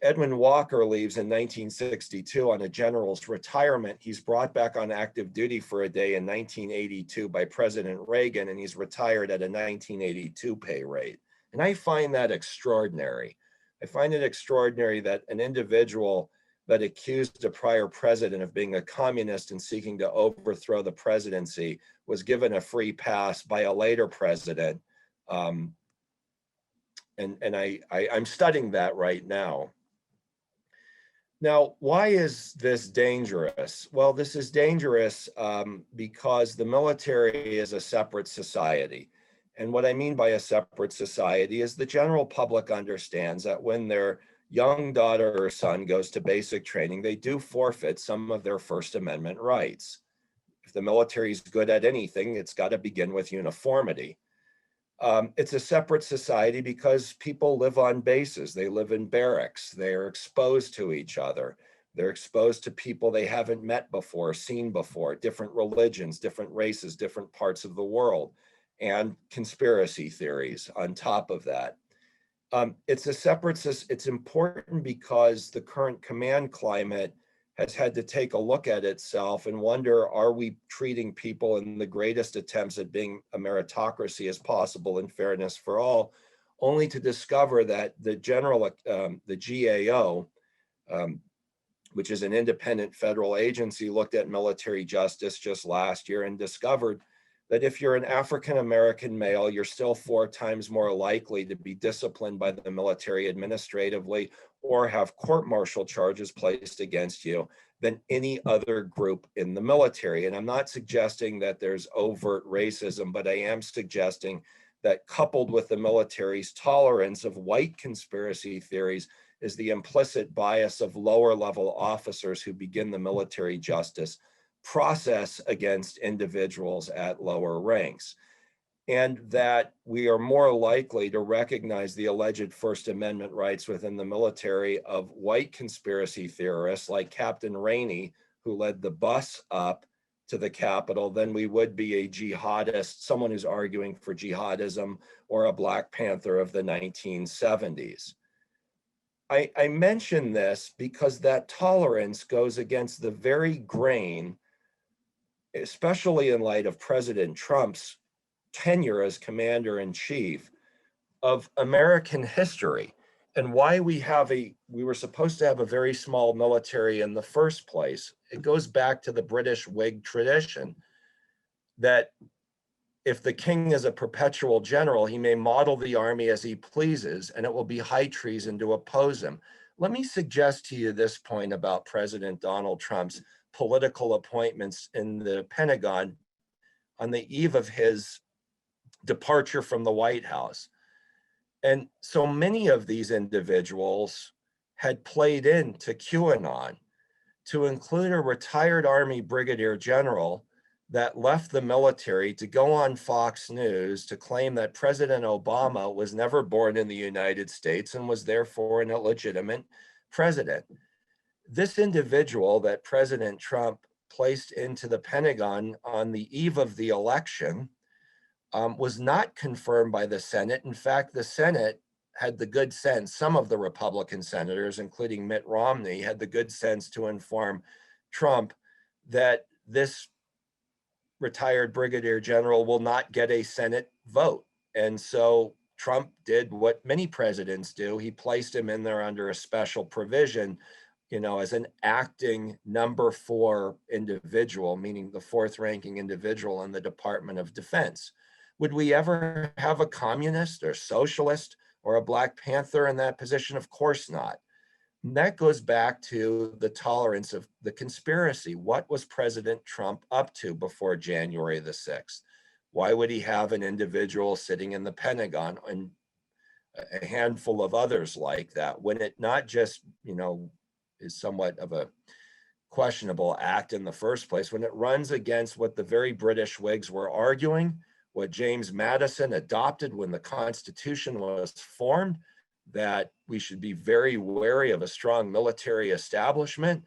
Edwin Walker leaves in 1962 on a general's retirement. He's brought back on active duty for a day in 1982 by President Reagan, and he's retired at a 1982 pay rate. And I find that extraordinary. I find it extraordinary that an individual that accused a prior president of being a communist and seeking to overthrow the presidency was given a free pass by a later president. And I'm studying that right now. Now, why is this dangerous? Well, this is dangerous because the military is a separate society. And what I mean by a separate society is the general public understands that when their young daughter or son goes to basic training, they do forfeit some of their First Amendment rights. If the military is good at anything, it's got to begin with uniformity. It's a separate society because people live on bases. They live in barracks. They're exposed to each other. They're exposed to people they haven't met before, seen before, different religions, different races, different parts of the world, and conspiracy theories on top of that. It's a separate, it's important because the current command climate has had to take a look at itself and wonder, are we treating people in the greatest attempts at being a meritocracy as possible and fairness for all, only to discover that the general, the GAO, which is an independent federal agency, looked at military justice just last year and discovered that if you're an African-American male, you're still 4 times more likely to be disciplined by the military administratively or have court-martial charges placed against you than any other group in the military. And I'm not suggesting that there's overt racism, but I am suggesting that coupled with the military's tolerance of white conspiracy theories is the implicit bias of lower level officers who begin the military justice process against individuals at lower ranks. And that we are more likely to recognize the alleged First Amendment rights within the military of white conspiracy theorists like Captain Rainey, who led the bus up to the Capitol, than we would be a jihadist, someone who's arguing for jihadism, or a Black Panther of the 1970s. I mention this because that tolerance goes against the very grain, especially in light of President Trump's tenure as commander-in-chief, of American history and why we were supposed to have a very small military in the first place. It goes back to the British Whig tradition that if the king is a perpetual general, he may model the army as he pleases, and it will be high treason to oppose him. Let me suggest to you this point about President Donald Trump's political appointments in the Pentagon on the eve of his departure from the White House. And so many of these individuals had played into QAnon, to include a retired Army brigadier general that left the military to go on Fox News to claim that President Obama was never born in the United States and was therefore an illegitimate president. This individual that President Trump placed into the Pentagon on the eve of the election was not confirmed by the Senate. In fact, the Senate had the good sense, some of the Republican senators, including Mitt Romney, had the good sense to inform Trump that this retired brigadier general will not get a Senate vote. And so Trump did what many presidents do. He placed him in there under a special provision, as an acting number 4 individual, meaning the 4th ranking individual in the Department of Defense. Would we ever have a communist or socialist or a Black Panther in that position? Of course not. And that goes back to the tolerance of the conspiracy. What was President Trump up to before January the 6th? Why would he have an individual sitting in the Pentagon and a handful of others like that, when it not just, is somewhat of a questionable act in the first place, when it runs against what the very British Whigs were arguing, what James Madison adopted when the Constitution was formed, that we should be very wary of a strong military establishment.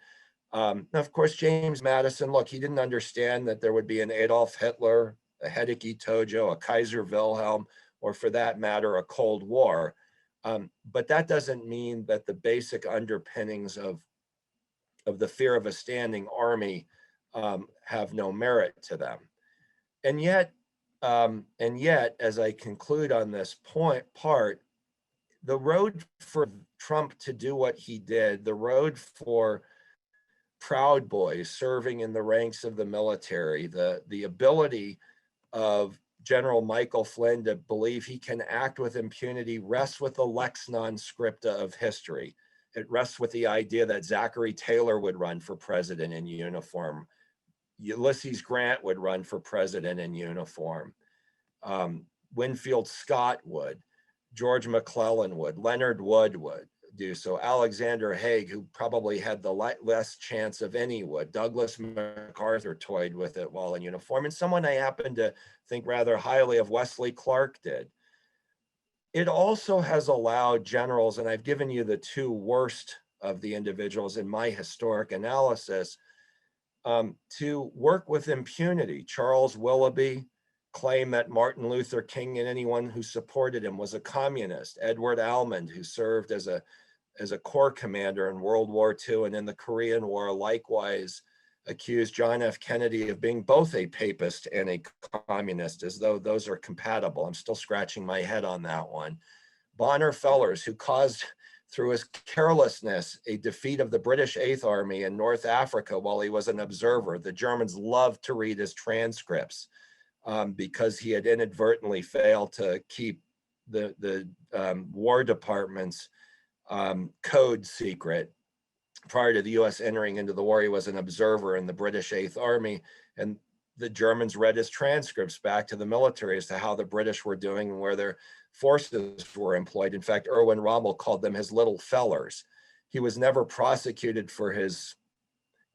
Now, of course, James Madison, look, he didn't understand that there would be an Adolf Hitler, a Hideki Tojo, a Kaiser Wilhelm, or for that matter, a Cold War. But that doesn't mean that the basic underpinnings of the fear of a standing army have no merit to them. And yet, as I conclude on this part, the road for Trump to do what he did, the road for Proud Boys serving in the ranks of the military, the ability of General Michael Flynn to believe he can act with impunity rests with the lex non scripta of history. It rests with the idea that Zachary Taylor would run for president in uniform. Ulysses Grant would run for president in uniform. Winfield Scott would. George McClellan would. Leonard Wood would do so. Alexander Haig, who probably had the less chance of any, would. Douglas MacArthur toyed with it while in uniform. And someone I happen to think rather highly of, Wesley Clark, did. It also has allowed generals, and I've given you the 2 worst of the individuals in my historic analysis, to work with impunity. Charles Willoughby claimed that Martin Luther King and anyone who supported him was a communist. Edward Almond, who served as a corps commander in World War II and in the Korean War, likewise accused John F. Kennedy of being both a papist and a communist, as though those are compatible. I'm still scratching my head on that one. Bonner Fellers, who caused, through his carelessness, a defeat of the British Eighth Army in North Africa while he was an observer. The Germans loved to read his transcripts because he had inadvertently failed to keep the War Department's code secret. Prior to the US entering into the war, he was an observer in the British Eighth Army, and the Germans read his transcripts back to the military as to how the British were doing and where their forces were employed. In fact, Erwin Rommel called them his little fellers. He was never prosecuted for his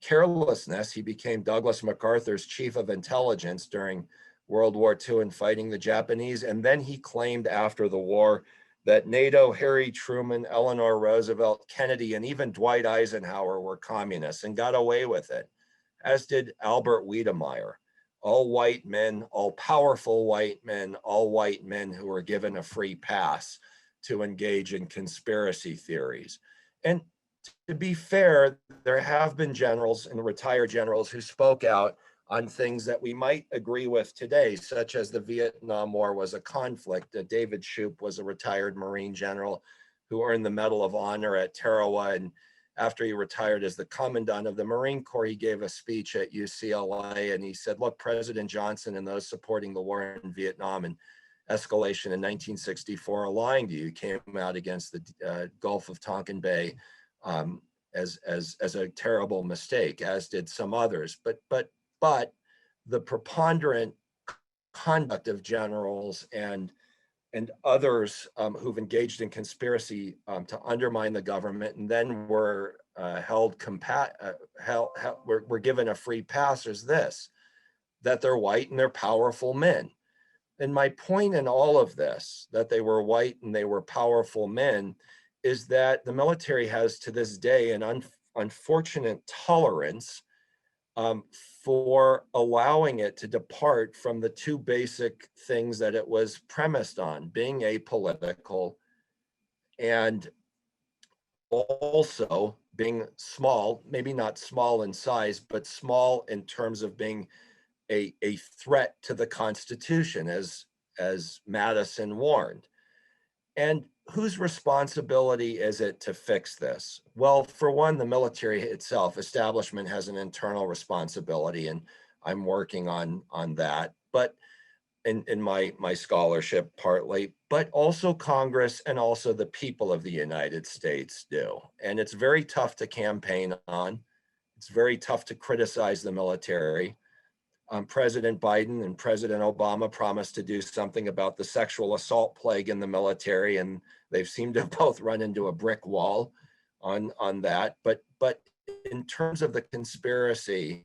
carelessness. He became Douglas MacArthur's chief of intelligence during World War II and fighting the Japanese. And then he claimed after the war that NATO, Harry Truman, Eleanor Roosevelt, Kennedy, and even Dwight Eisenhower were communists and got away with it, as did Albert Wiedemeyer. All white men, all powerful white men, all white men who were given a free pass to engage in conspiracy theories. And to be fair, there have been generals and retired generals who spoke out on things that we might agree with today, such as the Vietnam War was a conflict. David Shoup was a retired Marine general who earned the Medal of Honor at Tarawa. And after he retired as the commandant of the Marine Corps, he gave a speech at UCLA and he said, look, President Johnson and those supporting the war in Vietnam and escalation in 1964 are lying to you. You came out against the Gulf of Tonkin Bay as a terrible mistake, as did some others. But the preponderant conduct of generals and others who've engaged in conspiracy to undermine the government and then were were given a free pass is this, that they're white and they're powerful men. And my point in all of this, that they were white and they were powerful men, is that the military has to this day an unfortunate tolerance for allowing it to depart from the two basic things that it was premised on, being apolitical and also being small, maybe not small in size, but small in terms of being a threat to the Constitution, as Madison warned. And whose responsibility is it to fix this? Well, for one, the military itself, establishment, has an internal responsibility, and I'm working on that. But in my scholarship partly, but also Congress and also the people of the United States do. And it's very tough to campaign on. It's very tough to criticize the military. President Biden and President Obama promised to do something about the sexual assault plague in the military, and they've seemed to have both run into a brick wall on that. But in terms of the conspiracy,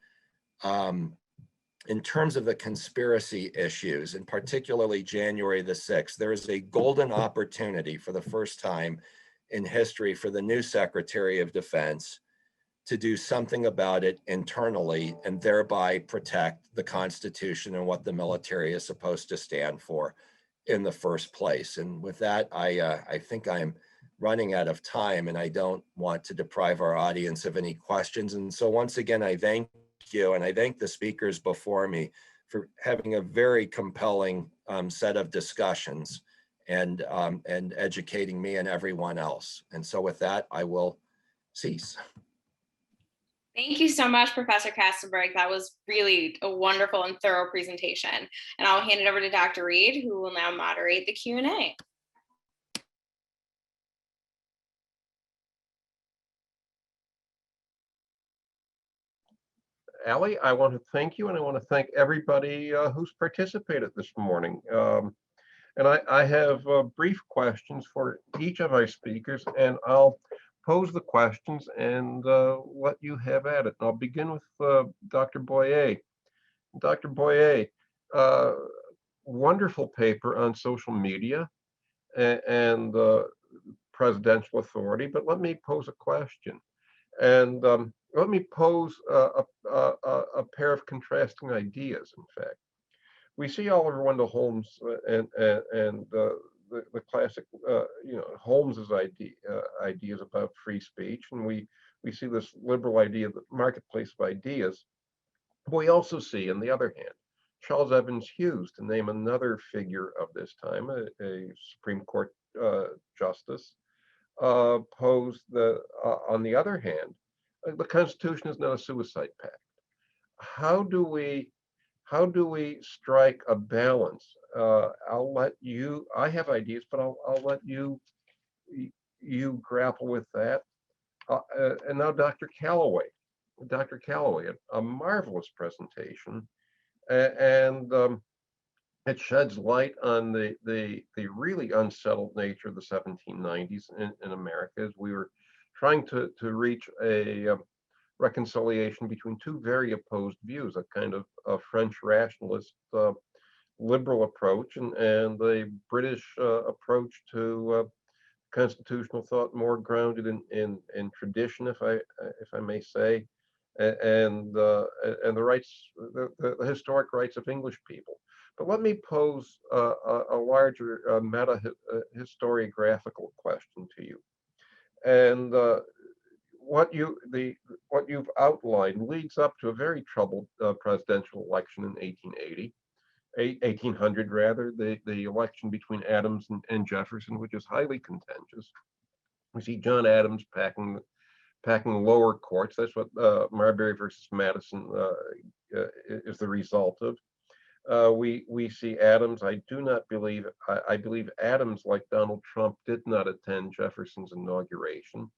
issues, and particularly January the 6th, there is a golden opportunity for the first time in history for the new Secretary of Defense to do something about it internally and thereby protect the Constitution and what the military is supposed to stand for in the first place. And with that, I think I'm running out of time and I don't want to deprive our audience of any questions. And so once again, I thank you and I thank the speakers before me for having a very compelling set of discussions and educating me and everyone else. And so with that, I will cease. Thank you so much, Professor Kastenberg. That was really a wonderful and thorough presentation. And I'll hand it over to Dr. Reed, who will now moderate the Q&A. Allie, I want to thank you, and I want to thank everybody who's participated this morning. And I have brief questions for each of our speakers, and I'll pose the questions and let you have at it. And I'll begin with Dr. Boyer. Dr. Boyer, wonderful paper on social media and presidential authority, but let me pose a question. And let me pose a pair of contrasting ideas, in fact. We see Oliver Wendell Holmes and the classic, Holmes's ideas about free speech, and we see this liberal idea, the marketplace of ideas. But we also see, on the other hand, Charles Evans Hughes, to name another figure of this time, a Supreme Court justice, posed on the other hand, the Constitution is not a suicide pact. How do we strike a balance? I'll let you, I have ideas, but I'll let you grapple with that. And now Dr. Calloway, a marvelous presentation. and it sheds light on the really unsettled nature of the 1790s in America, as we were trying to reach a reconciliation between two very opposed views, a kind of a French rationalist liberal approach and the British approach to constitutional thought, more grounded in tradition, if I may say, and the rights, the historic rights of English people. But let me pose a larger meta historiographical question to you, and what you've outlined leads up to a very troubled presidential election in 1800 rather, the election between Adams and Jefferson, which is highly contentious. We see John Adams packing lower courts. That's what Marbury versus Madison is the result of. We see Adams. I do not believe. I believe Adams, like Donald Trump, did not attend Jefferson's inauguration.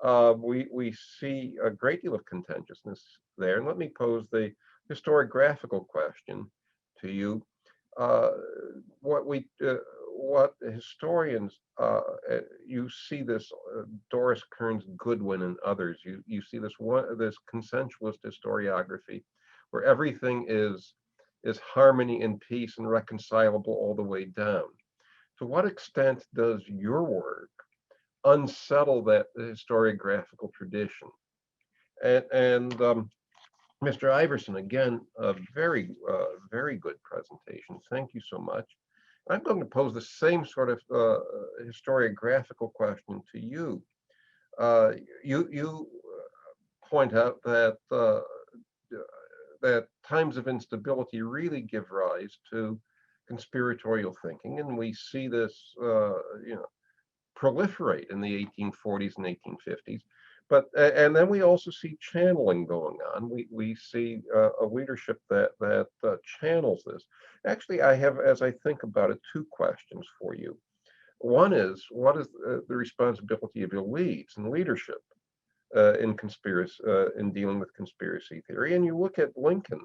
We see a great deal of contentiousness there. And let me pose the historiographical question to you. What historians, you see this Doris Kearns Goodwin and others, you see this consensualist historiography where everything is harmony and peace and reconcilable all the way down. To what extent does your work unsettle that historiographical tradition? And Mr. Iverson, again, a very good presentation. Thank you so much. I'm going to pose the same sort of historiographical question to you. You point out that that times of instability really give rise to conspiratorial thinking, and we see this, proliferate in the 1840s and 1850s. But and then we also see channeling going on. We see a leadership that channels this. Actually, I have, as I think about it, two questions for you. One is, what is the responsibility of elites and leadership in dealing with conspiracy theory? And you look at Lincoln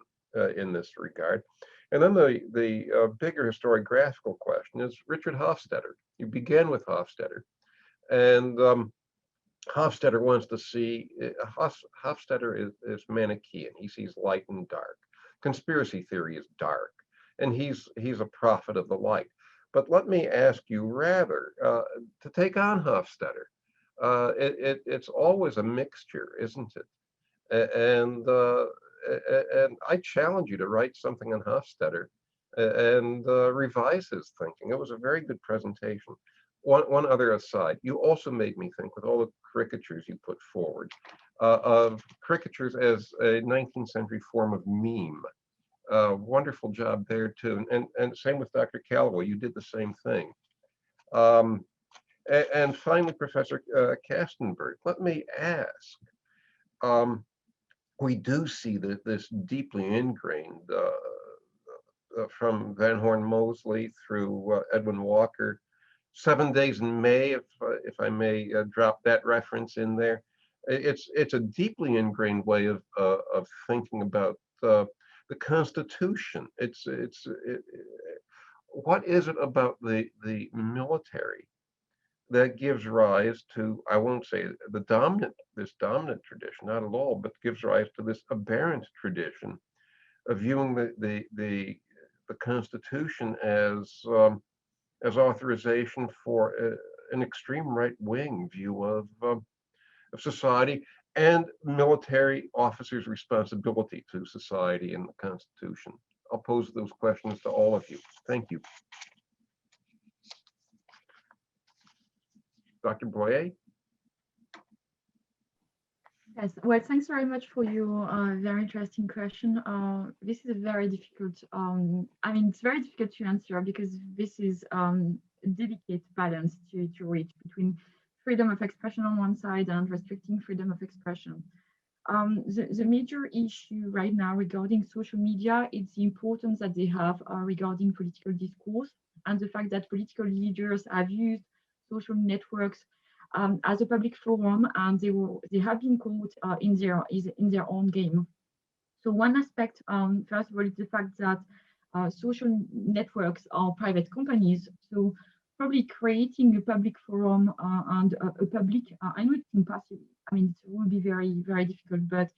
in this regard. And then the bigger historiographical question is Richard Hofstadter. You began with Hofstadter, and Hofstadter wants to see, Hofstadter is Manichaean. He sees light and dark. Conspiracy theory is dark, and he's a prophet of the light. But let me ask you rather, to take on Hofstadter, it's always a mixture, isn't it? And I challenge you to write something on Hofstadter and revise his thinking. It was a very good presentation. One other aside, you also made me think, with all the caricatures you put forward, of caricatures as a 19th century form of meme. Wonderful job there too. And same with Dr. Calloway, you did the same thing. And finally, Professor Kastenberg, let me ask, we do see this deeply ingrained from Van Horn Mosley through Edwin Walker, 7 Days in May, if I may drop that reference in there. It's a deeply ingrained way of thinking about the Constitution. What is it about the military that gives rise to, I won't say this dominant tradition, not at all, but gives rise to this aberrant tradition of viewing the Constitution as authorization for an extreme right-wing view of society and military officers' responsibility to society and the Constitution? I'll pose those questions to all of you. Thank you. Dr. Boyer? Yes, well, thanks very much for your very interesting question. This is a very difficult, it's very difficult to answer because this is a delicate balance to reach between freedom of expression on one side and restricting freedom of expression. The major issue right now regarding social media is the importance that they have regarding political discourse, and the fact that political leaders have used social networks as a public forum, and they have been caught in their own game. So one aspect, first of all, is the fact that social networks are private companies. So probably creating a public forum and a public, I know it's impossible. I mean, it will be very, very difficult, but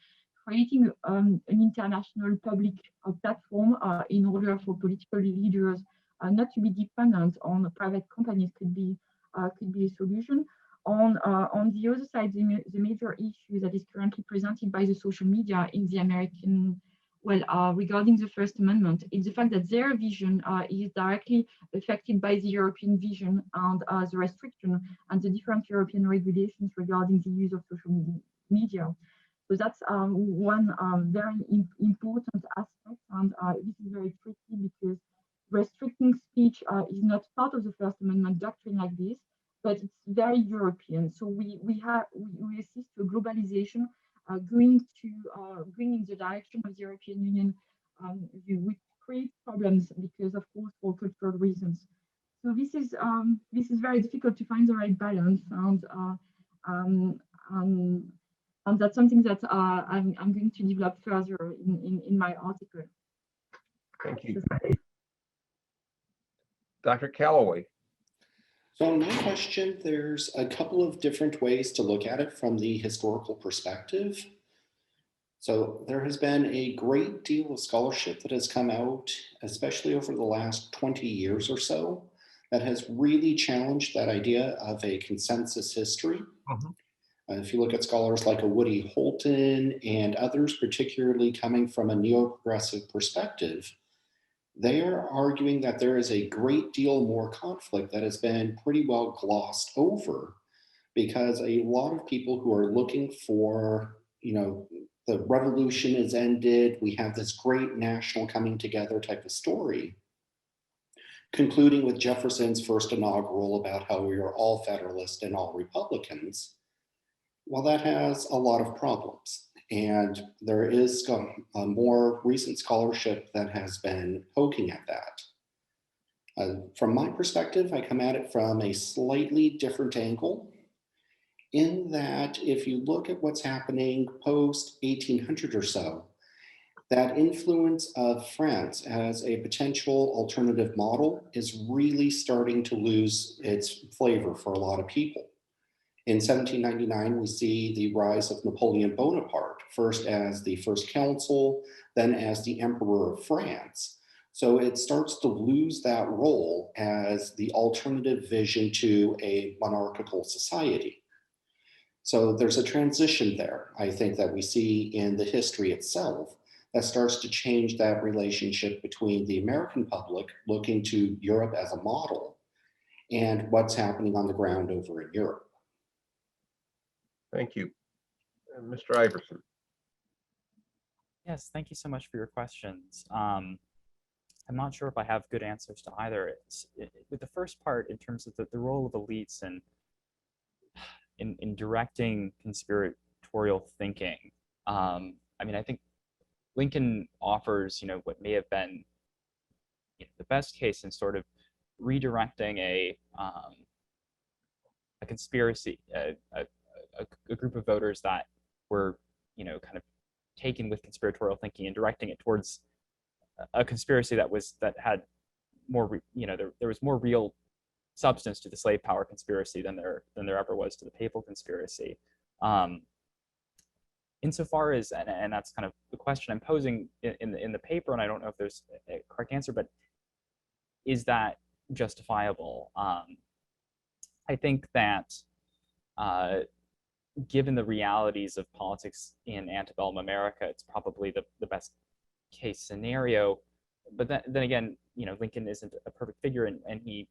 creating an international public platform in order for political leaders not to be dependent on private companies could be a solution. On the other side, the major issue that is currently presented by the social media in the American, regarding the First Amendment, is the fact that their vision is directly affected by the European vision and the restriction and the different European regulations regarding the use of social media. So that's one very important aspect, and this is very tricky because restricting speech is not part of the First Amendment doctrine like this, but it's very European. So we assist to globalization going in the direction of the European Union, which creates problems because, of course, for cultural reasons. So this is very difficult to find the right balance, and that's something that I'm going to develop further in my article. Thank you. Dr. Calloway. So in my question, there's a couple of different ways to look at it from the historical perspective. So there has been a great deal of scholarship that has come out, especially over the last 20 years or so, that has really challenged that idea of a consensus history. If you look at scholars like a Woody Holton and others, particularly coming from a neo-progressive perspective, they are arguing that there is a great deal more conflict that has been pretty well glossed over because a lot of people who are looking for, the revolution is ended, we have this great national coming together type of story, concluding with Jefferson's first inaugural about how we are all Federalists and all Republicans. Well, that has a lot of problems. And there is more recent scholarship that has been poking at that. From my perspective, I come at it from a slightly different angle in that if you look at what's happening post 1800 or so, that influence of France as a potential alternative model is really starting to lose its flavor for a lot of people. In 1799, we see the rise of Napoleon Bonaparte, first as the First Consul, then as the Emperor of France. So it starts to lose that role as the alternative vision to a monarchical society. So there's a transition there, I think, that we see in the history itself that starts to change that relationship between the American public looking to Europe as a model and what's happening on the ground over in Europe. Thank you. Mr. Iverson. Yes, thank you so much for your questions. I'm not sure if I have good answers to either. With the first part, in terms of the role of elites and in directing conspiratorial thinking, I mean, I think Lincoln offers, what may have been the best case in sort of redirecting a conspiracy, a group of voters that were, kind of taken with conspiratorial thinking and directing it towards a conspiracy that had more, there was more real substance to the slave power conspiracy than there ever was to the papal conspiracy. Insofar as, and that's kind of the question I'm posing in the paper, and I don't know if there's a correct answer, but is that justifiable? I think that given the realities of politics in antebellum America, it's probably the best case scenario. But then again, Lincoln isn't a perfect figure, and he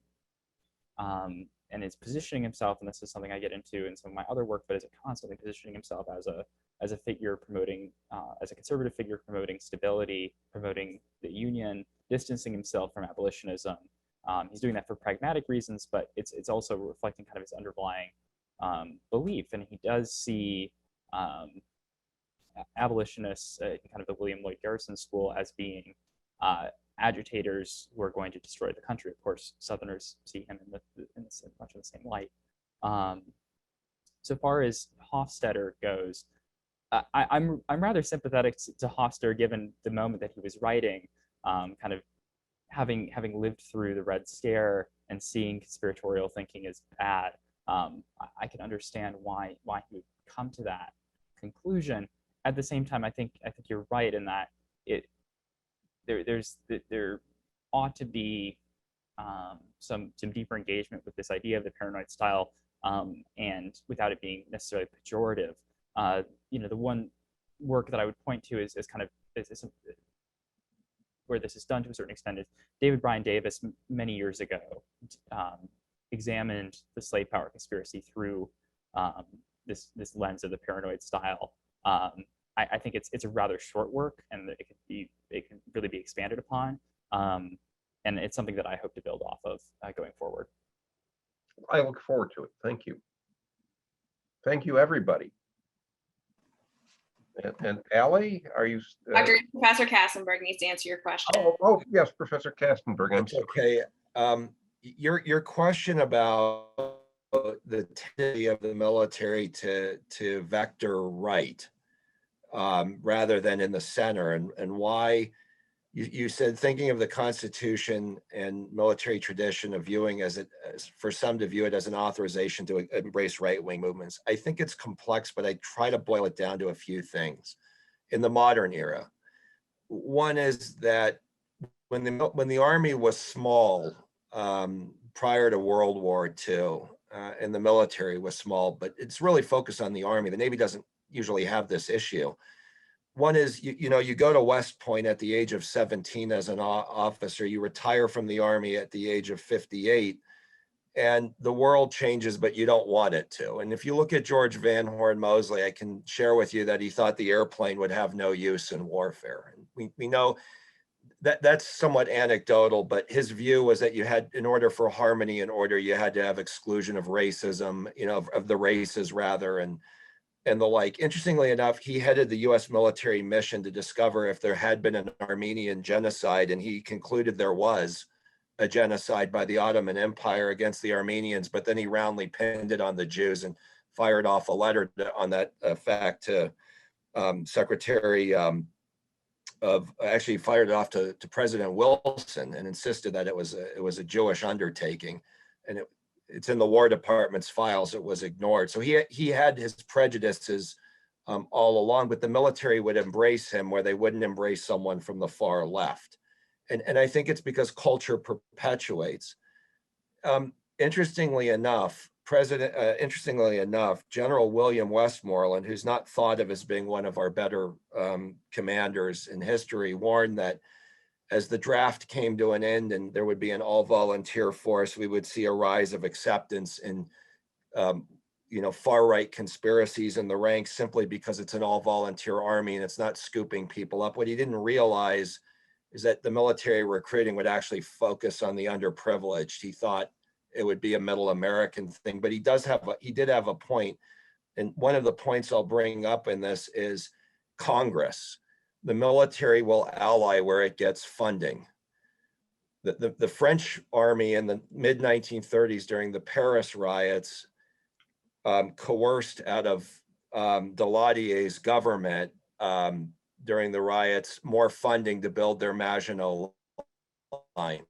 and is positioning himself, and this is something I get into in some of my other work, but is constantly positioning himself as a figure promoting, as a conservative figure promoting stability, promoting the Union, distancing himself from abolitionism. He's doing that for pragmatic reasons, but it's also reflecting kind of his underlying belief, and he does see abolitionists in kind of the William Lloyd Garrison school as being agitators who are going to destroy the country. Of course, Southerners see him in much of the same light. So far as Hofstadter goes, I'm rather sympathetic to Hofstadter, given the moment that he was writing, kind of having lived through the Red Scare and seeing conspiratorial thinking as bad. I can understand why he would come to that conclusion. At the same time, I think you're right in that there ought to be some deeper engagement with this idea of the paranoid style, and without it being necessarily pejorative. The one work that I would point to is kind of where this is done to a certain extent is David Bryan Davis many years ago examined the slave power conspiracy through this lens of the paranoid style. I think it's a rather short work, and it can really be expanded upon, and it's something that I hope to build off of going forward. I look forward to it. Thank you. Thank you, everybody. And Allie, are you? Professor Kassenberg needs to answer your question. Oh yes, Professor Kassenberg. That's okay. Your question about the tendency of the military to vector right rather than in the center, and why you said thinking of the Constitution and military tradition of viewing as for some to view it as an authorization to embrace right-wing movements. I think it's complex, but I try to boil it down to a few things. In the modern era, one is that when the army was small prior to World War II, and the military was small, but it's really focused on the army. The Navy doesn't usually have this issue. One is, you go to West Point at the age of 17 as an officer, you retire from the Army at the age of 58, and the world changes, but you don't want it to. And if you look at George Van Horn Mosley, I can share with you that he thought the airplane would have no use in warfare. And we know that that's somewhat anecdotal, but his view was that you had, in order for harmony and order, you had to have exclusion of racism, of the races rather, and the like. Interestingly enough, he headed the US military mission to discover if there had been an Armenian genocide, and he concluded there was a genocide by the Ottoman Empire against the Armenians, but then he roundly pinned it on the Jews and fired off a letter on that effect to actually fired it off to President Wilson and insisted that it was a Jewish undertaking, and it's in the War Department's files. It was ignored. So he had his prejudices all along, but the military would embrace him where they wouldn't embrace someone from the far left. And I think it's because culture perpetuates. Interestingly enough, General William Westmoreland, who's not thought of as being one of our better commanders in history, warned that as the draft came to an end and there would be an all-volunteer force, we would see a rise of acceptance in, far-right conspiracies in the ranks simply because it's an all-volunteer army and it's not scooping people up. What he didn't realize is that the military recruiting would actually focus on the underprivileged. He thought it would be a middle American thing, but he did have a point. And one of the points I'll bring up in this is Congress. The military will ally where it gets funding. The French army in the mid-1930s during the Paris riots coerced out of Daladier's government during the riots more funding to build their Maginot Line.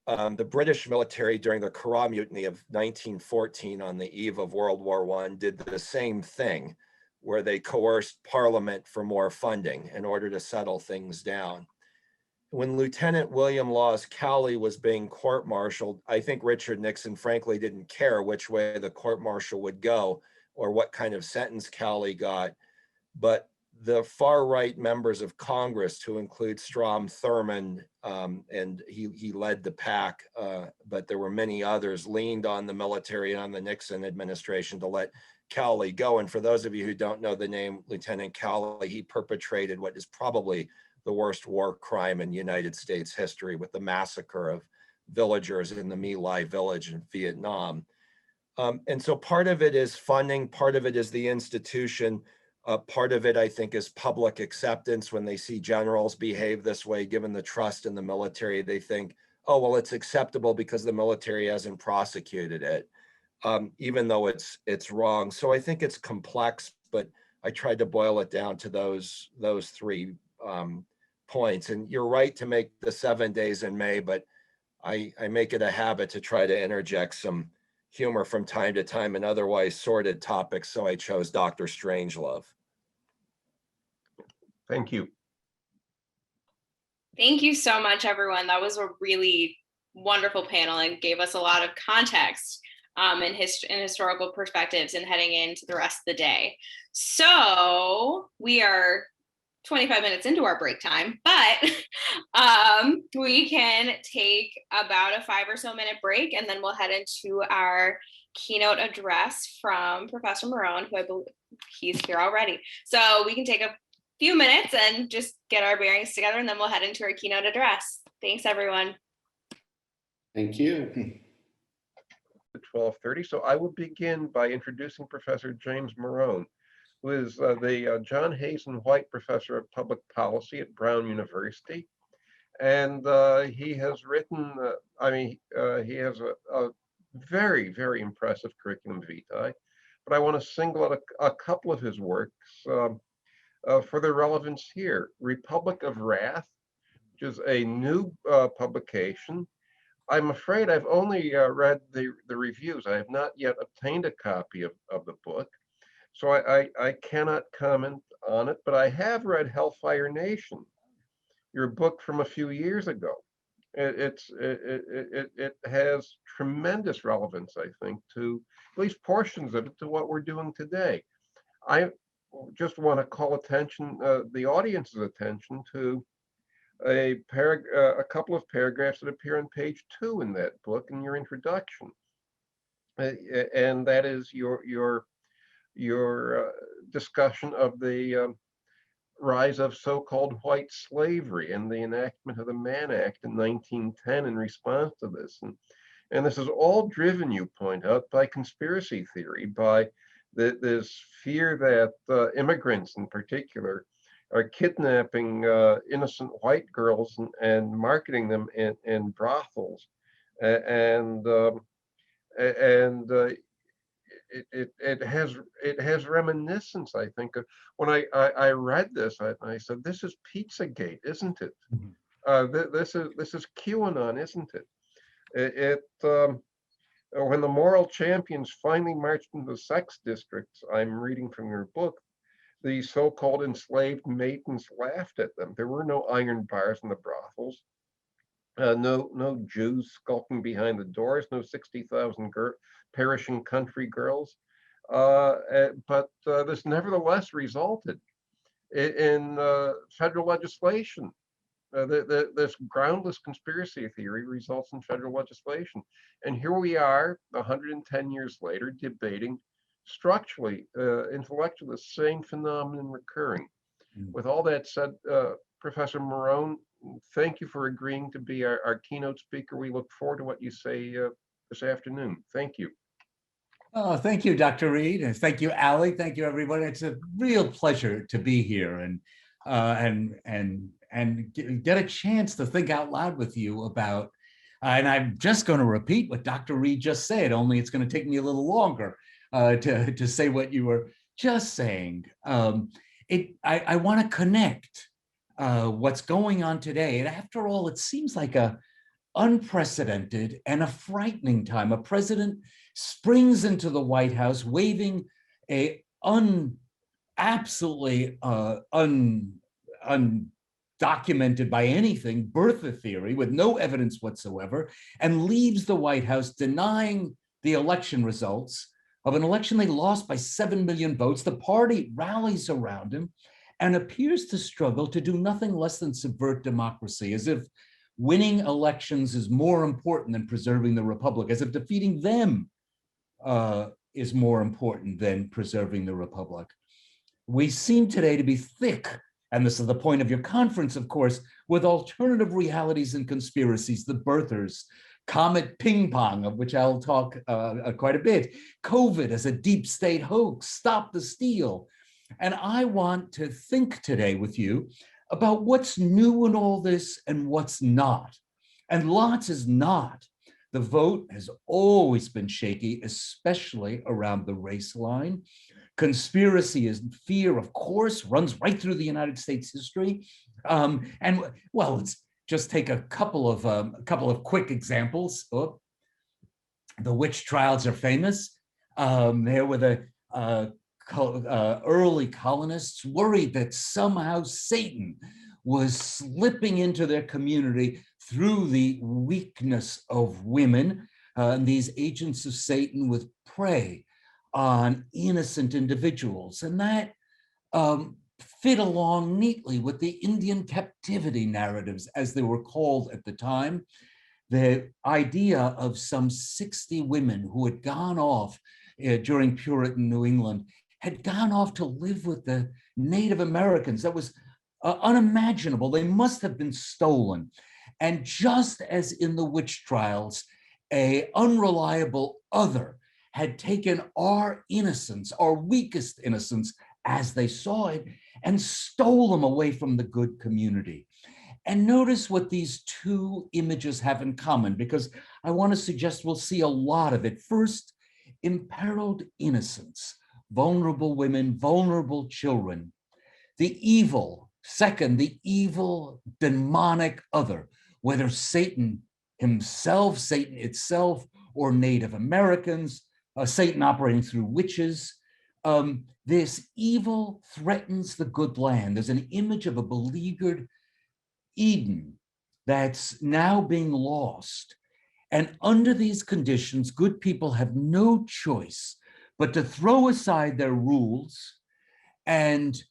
The British military during the Curragh Mutiny of 1914 on the eve of World War I did the same thing, where they coerced Parliament for more funding in order to settle things down. When Lieutenant William Laws Cowley was being court-martialed, I think Richard Nixon frankly didn't care which way the court-martial would go or what kind of sentence Cowley got. But the far-right members of Congress, to include Strom Thurmond, and he led the pack, but there were many others, leaned on the military and on the Nixon administration to let Cowley go. And for those of you who don't know the name Lieutenant Cowley, he perpetrated what is probably the worst war crime in United States history, with the massacre of villagers in the My Lai village in Vietnam. And so part of it is funding, part of it is the institution, part of it, I think, is public acceptance. When they see generals behave this way, given the trust in the military, they think, oh, well, it's acceptable because the military hasn't prosecuted it, even though it's wrong. So I think it's complex, but I tried to boil it down to those 3 points. And you're right to make the 7 days in May, but I make it a habit to try to interject some humor from time to time in otherwise sordid topics. So I chose Dr. Strangelove. Thank you. Thank you so much, everyone. That was a really wonderful panel and gave us a lot of context and historical perspectives and heading into the rest of the day. So we are 25 minutes into our break time, but we can take about a 5 or so minute break, and then we'll head into our keynote address from Professor Marone, who I believe he's here already. So we can take a few minutes and just get our bearings together, and then we'll head into our keynote address. Thanks, everyone. Thank you. 12:30. So I will begin by introducing Professor James Marone, who is the John Hazen White Professor of Public Policy at Brown University. And he has written, he has a very, very impressive curriculum vitae. But I want to single out a couple of his works for their relevance here. Republic of Wrath, which is a new publication. I'm afraid I've only read the reviews. I have not yet obtained a copy of the book, so I cannot comment on it, but I have read Hellfire Nation, your book from a few years ago. It has tremendous relevance, I think, to at least portions of it to what we're doing today. I just want to call attention, the audience's attention to a couple of paragraphs that appear on page 2 in that book in your introduction, and that is your discussion of the rise of so-called white slavery and the enactment of the Mann Act in 1910 in response to this, and this is all driven, you point out, by conspiracy theory, by this fear that immigrants in particular are kidnapping innocent white girls and marketing them in brothels, and it has reminiscence, I think, of when I read this. I said, this is Pizzagate, isn't it? This is QAnon, isn't it? When the moral champions finally marched into the sex districts, I'm reading from your book, the so-called enslaved maidens laughed at them. There were no iron bars in the brothels, no Jews skulking behind the doors, no 60,000 perishing country girls. But this nevertheless resulted in federal legislation. This groundless conspiracy theory results in federal legislation. And here we are, 110 years later, debating structurally, intellectually, the same phenomenon recurring. With all that said, Professor Marone, thank you for agreeing to be our keynote speaker. We look forward to what you say this afternoon. Thank you. Oh, thank you, Dr. Reed, and thank you, Ali. Thank you, everyone. It's a real pleasure to be here and get a chance to think out loud with you about. And I'm just going to repeat what Dr. Reed just said. Only it's going to take me a little longer to say what you were just saying. I want to connect what's going on today. And after all, it seems like a unprecedented and a frightening time. A president springs into the White House waving a absolutely undocumented by anything birther theory with no evidence whatsoever, and leaves the White House denying the election results of an election they lost by 7 million votes. The party rallies around him and appears to struggle to do nothing less than subvert democracy, as if winning elections is more important than preserving the republic, as if defeating them is more important than preserving the republic. We seem today to be thick, and this is the point of your conference, of course, with alternative realities and conspiracies, the birthers, Comet Ping Pong, of which I'll talk quite a bit, COVID as a deep state hoax, Stop the Steal. And I want to think today with you about what's new in all this and what's not. And lots is not. The vote has always been shaky, especially around the race line. Conspiracy and fear, of course, runs right through the United States history. And well, let's just take a couple of quick examples. Oh, the witch trials are famous. There were the early colonists worried that somehow Satan was slipping into their community through the weakness of women. And these agents of Satan would prey on innocent individuals. And that fit along neatly with the Indian captivity narratives, as they were called at the time. The idea of some 60 women who had gone off during Puritan New England, had gone off to live with the Native Americans. That was unimaginable. They must have been stolen. And just as in the witch trials, an unreliable other had taken our innocence, our weakest innocence, as they saw it, and stole them away from the good community. And notice what these two images have in common, because I want to suggest we'll see a lot of it. First, imperiled innocence, vulnerable women, vulnerable children. The evil, second, the evil demonic other, whether Satan himself, Satan itself, or Native Americans, Satan operating through witches. This evil threatens the good land. There's an image of a beleaguered Eden that's now being lost. And under these conditions, good people have no choice but to throw aside their rules and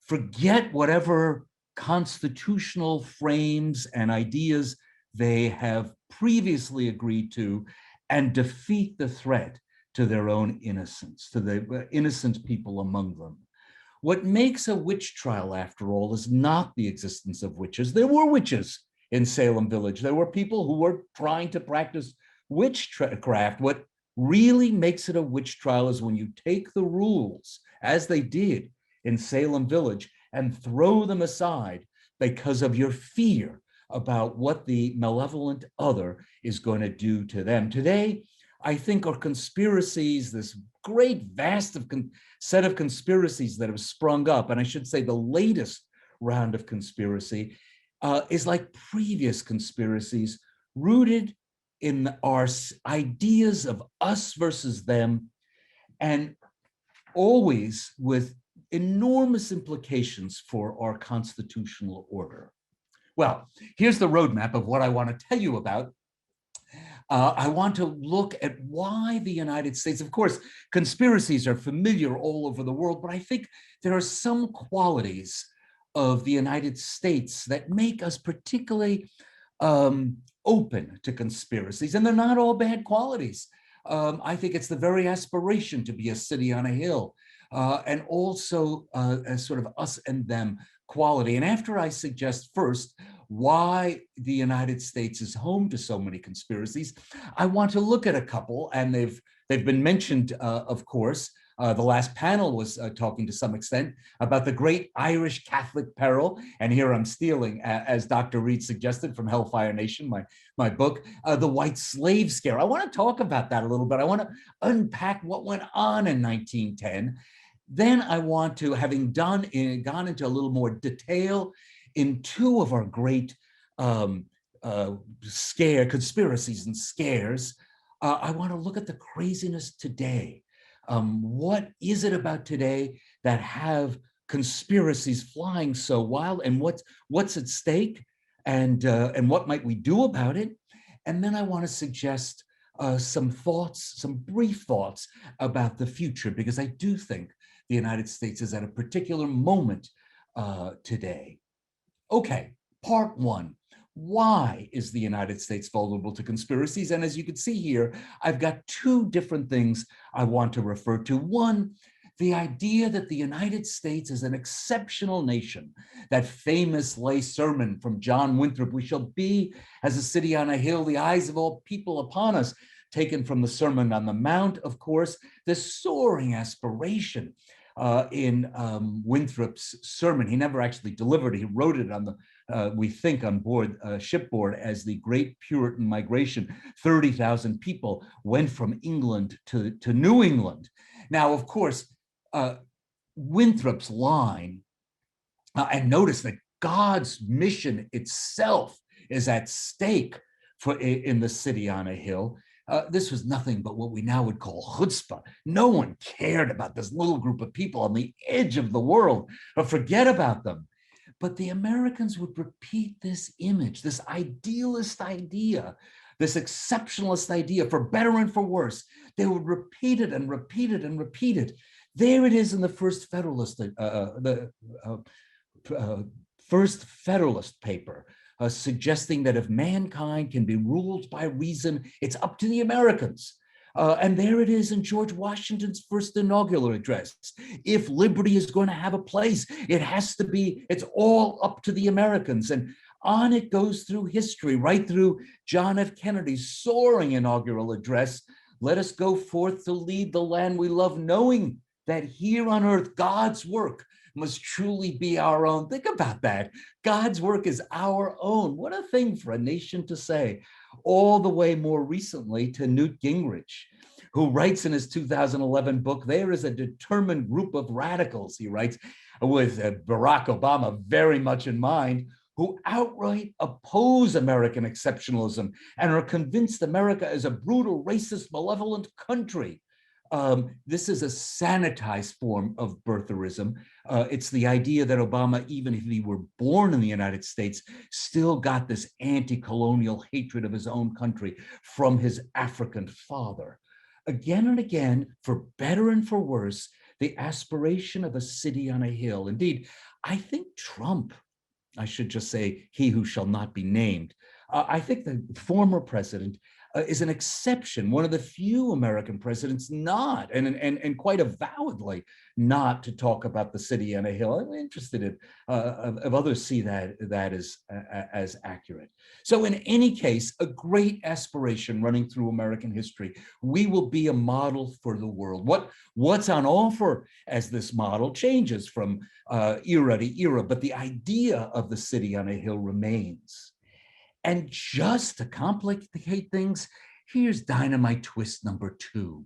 forget whatever constitutional frames and ideas they have previously agreed to, and defeat the threat to their own innocence, to the innocent people among them. What makes a witch trial, after all, is not the existence of witches. There were witches in Salem Village. There were people who were trying to practice witchcraft. What really makes it a witch trial is when you take the rules, as they did in Salem Village, and throw them aside because of your fear about what the malevolent other is going to do to them. Today, I think are conspiracies, this great vast set of conspiracies that have sprung up. And I should say the latest round of conspiracy is like previous conspiracies, rooted in our ideas of us versus them, and always with enormous implications for our constitutional order. Well, here's the roadmap of what I want to tell you about. I want to look at why the United States, of course, conspiracies are familiar all over the world, but I think there are some qualities of the United States that make us particularly open to conspiracies, and they're not all bad qualities. I think it's the very aspiration to be a city on a hill, and also a sort of us and them quality. And after I suggest first why the United States is home to so many conspiracies, I want to look at a couple, and they've been mentioned, of course. The last panel was talking to some extent about the great Irish Catholic peril, and here I'm stealing, as Dr. Reed suggested, from Hellfire Nation, my book, the white slave scare. I want to talk about that a little bit. I want to unpack what went on in 1910. Then I want to, having gone into a little more detail in two of our great conspiracies and scares, I want to look at the craziness today. What is it about today that have conspiracies flying so wild, and what's at stake, and what might we do about it? And then I want to suggest some thoughts, some brief thoughts about the future, because I do think the United States is at a particular moment today. Okay, part one. Why is the United States vulnerable to conspiracies? And as you can see here, I've got two different things I want to refer to. One, the idea that the United States is an exceptional nation. That famous lay sermon from John Winthrop, "We shall be as a city on a hill, the eyes of all people upon us," taken from the Sermon on the Mount, of course, the soaring aspiration in Winthrop's sermon. He never actually delivered it. He wrote it on the we think on board shipboard as the Great Puritan Migration. 30,000 people went from England to New England. Now, of course, Winthrop's line, and notice that God's mission itself is at stake in the city on a hill. This was nothing but what we now would call chutzpah. No one cared about this little group of people on the edge of the world, or forget about them. But the Americans would repeat this image, this idealist idea, this exceptionalist idea, for better and for worse. They would repeat it and repeat it and repeat it. There it is in the First Federalist, First Federalist paper, suggesting that if mankind can be ruled by reason, it's up to the Americans. And there it is in George Washington's first inaugural address. If liberty is going to have a place, it has to be, it's all up to the Americans. And on it goes through history, right through John F. Kennedy's soaring inaugural address. Let us go forth to lead the land we love, knowing that here on earth, God's work must truly be our own. Think about that. God's work is our own. What a thing for a nation to say. All the way more recently to Newt Gingrich, who writes in his 2011 book, "There is a determined group of radicals," he writes, with Barack Obama very much in mind, who outright oppose American exceptionalism and are convinced America is a brutal, racist, malevolent country. This is a sanitized form of birtherism. It's the idea that Obama, even if he were born in the United States, still got this anti-colonial hatred of his own country from his African father. Again and again, for better and for worse, the aspiration of a city on a hill. Indeed, I think Trump, I should just say he who shall not be named, I think the former president is an exception, one of the few American presidents not, and quite avowedly not to talk about the city on a hill. I'm interested in if others see that as accurate. So in any case, a great aspiration running through American history. We will be a model for the world. What's on offer as this model changes from era to era, but the idea of the city on a hill remains. And just to complicate things, here's dynamite twist number 2.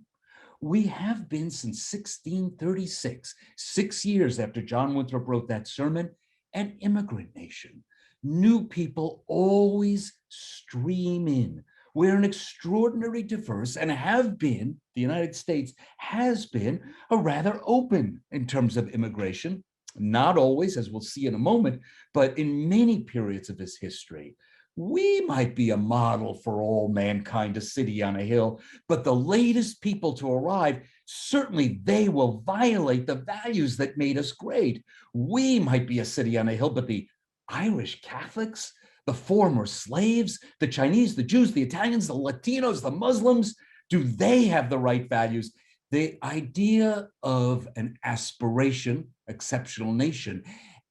We have been since 1636, 6 years after John Winthrop wrote that sermon, an immigrant nation. New people always stream in. We're an extraordinarily diverse and have been, the United States has been a rather open in terms of immigration. Not always, as we'll see in a moment, but in many periods of its history. We might be a model for all mankind, a city on a hill, but the latest people to arrive, certainly they will violate the values that made us great. We might be a city on a hill, but the Irish Catholics, the former slaves, the Chinese, the Jews, the Italians, the Latinos, the Muslims, do they have the right values? The idea of an aspiration, exceptional nation,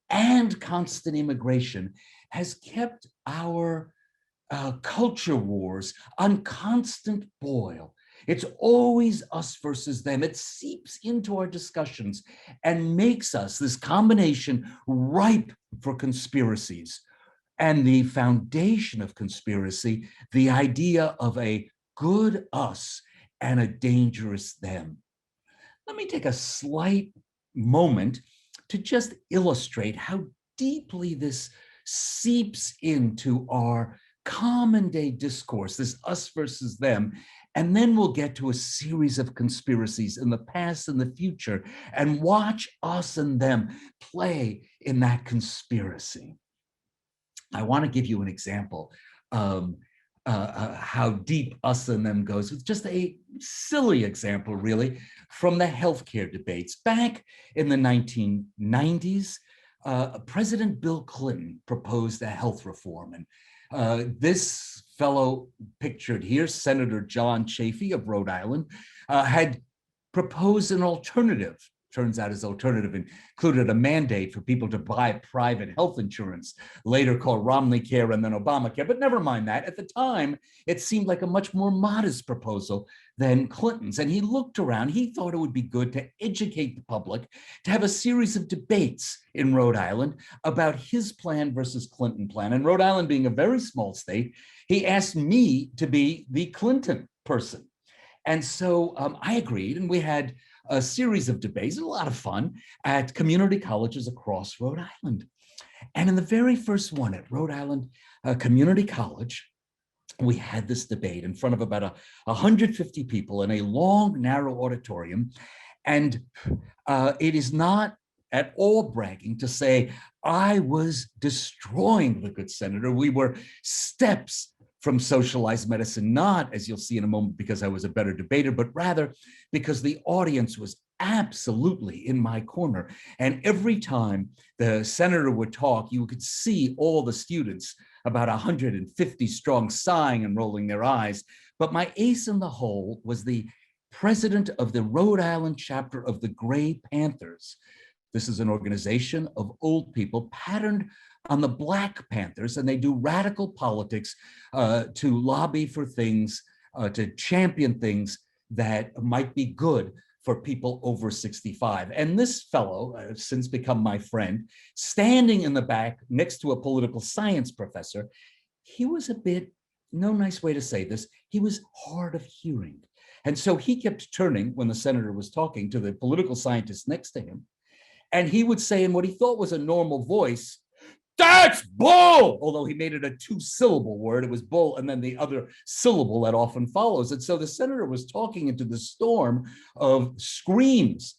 and constant immigration has kept our culture wars on constant boil. It's always us versus them. It seeps into our discussions and makes us, this combination, ripe for conspiracies. And the foundation of conspiracy, the idea of a good us and a dangerous them. Let me take a slight moment to just illustrate how deeply this seeps into our common day discourse, this us versus them, and then we'll get to a series of conspiracies in the past and the future and watch us and them play in that conspiracy. I want to give you an example of how deep us and them goes. It's just a silly example, really, from the healthcare debates. Back in the 1990s, President Bill Clinton proposed a health reform. And this fellow pictured here, Senator John Chafee of Rhode Island, had proposed an alternative turns out his alternative included a mandate for people to buy private health insurance, later called Romney Care and then Obamacare. But never mind that. At the time, it seemed like a much more modest proposal than Clinton's. And he looked around. He thought it would be good to educate the public, to have a series of debates in Rhode Island about his plan versus Clinton plan. And Rhode Island being a very small state, he asked me to be the Clinton person. And so I agreed, and we had a series of debates, a lot of fun, at community colleges across Rhode Island. And in the very first one at Rhode Island Community College, we had this debate in front of about 150 people in a long, narrow auditorium. And it is not at all bragging to say I was destroying the good senator. We were steps from socialized medicine, not, as you'll see in a moment, because I was a better debater, but rather because the audience was absolutely in my corner. And every time the senator would talk, you could see all the students, about 150 strong, sighing and rolling their eyes. But my ace in the hole was the president of the Rhode Island chapter of the Gray Panthers. This is an organization of old people patterned on the Black Panthers, and they do radical politics to lobby for things, to champion things that might be good for people over 65. And this fellow, has since become my friend, standing in the back next to a political science professor, he was a bit, no nice way to say this, he was hard of hearing. And so he kept turning when the senator was talking to the political scientist next to him, and he would say in what he thought was a normal voice, "That's bull!" Although he made it a 2-syllable word, it was bull, and then the other syllable that often follows. And so the senator was talking into the storm of screams,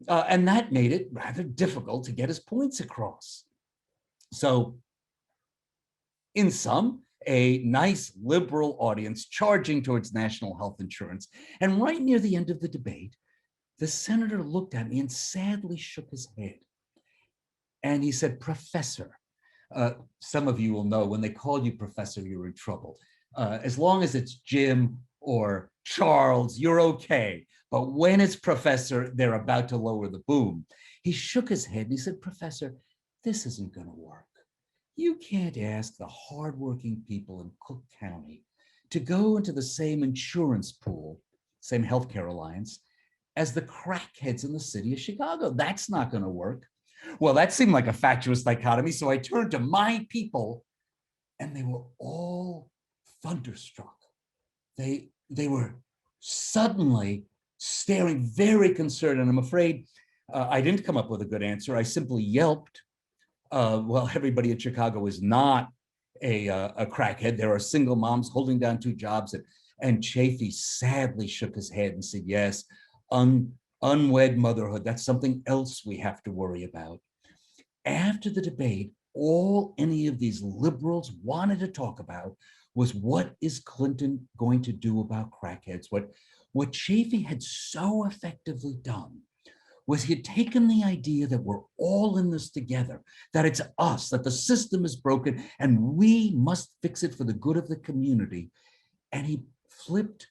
and that made it rather difficult to get his points across. So in sum, a nice liberal audience charging towards national health insurance. And right near the end of the debate, the senator looked at me and sadly shook his head. And he said, "Professor," some of you will know when they call you professor, you're in trouble. As long as it's Jim or Charles, you're okay. But when it's professor, they're about to lower the boom. He shook his head and he said, "Professor, this isn't going to work. You can't ask the hardworking people in Cook County to go into the same insurance pool, same healthcare alliance, as the crackheads in the city of Chicago. That's not going to work." Well, that seemed like a fatuous dichotomy, so I turned to my people, and they were all thunderstruck. They were suddenly staring very concerned, and I'm afraid I didn't come up with a good answer. I simply yelped. Well, everybody in Chicago is not a crackhead. There are single moms holding down 2 jobs, and Chafee sadly shook his head and said, "Yes, unwed motherhood, that's something else we have to worry about." After the debate, all any of these liberals wanted to talk about was, what is Clinton going to do about crackheads? What Chafee had so effectively done was he had taken the idea that we're all in this together, that it's us, that the system is broken, and we must fix it for the good of the community. And he flipped,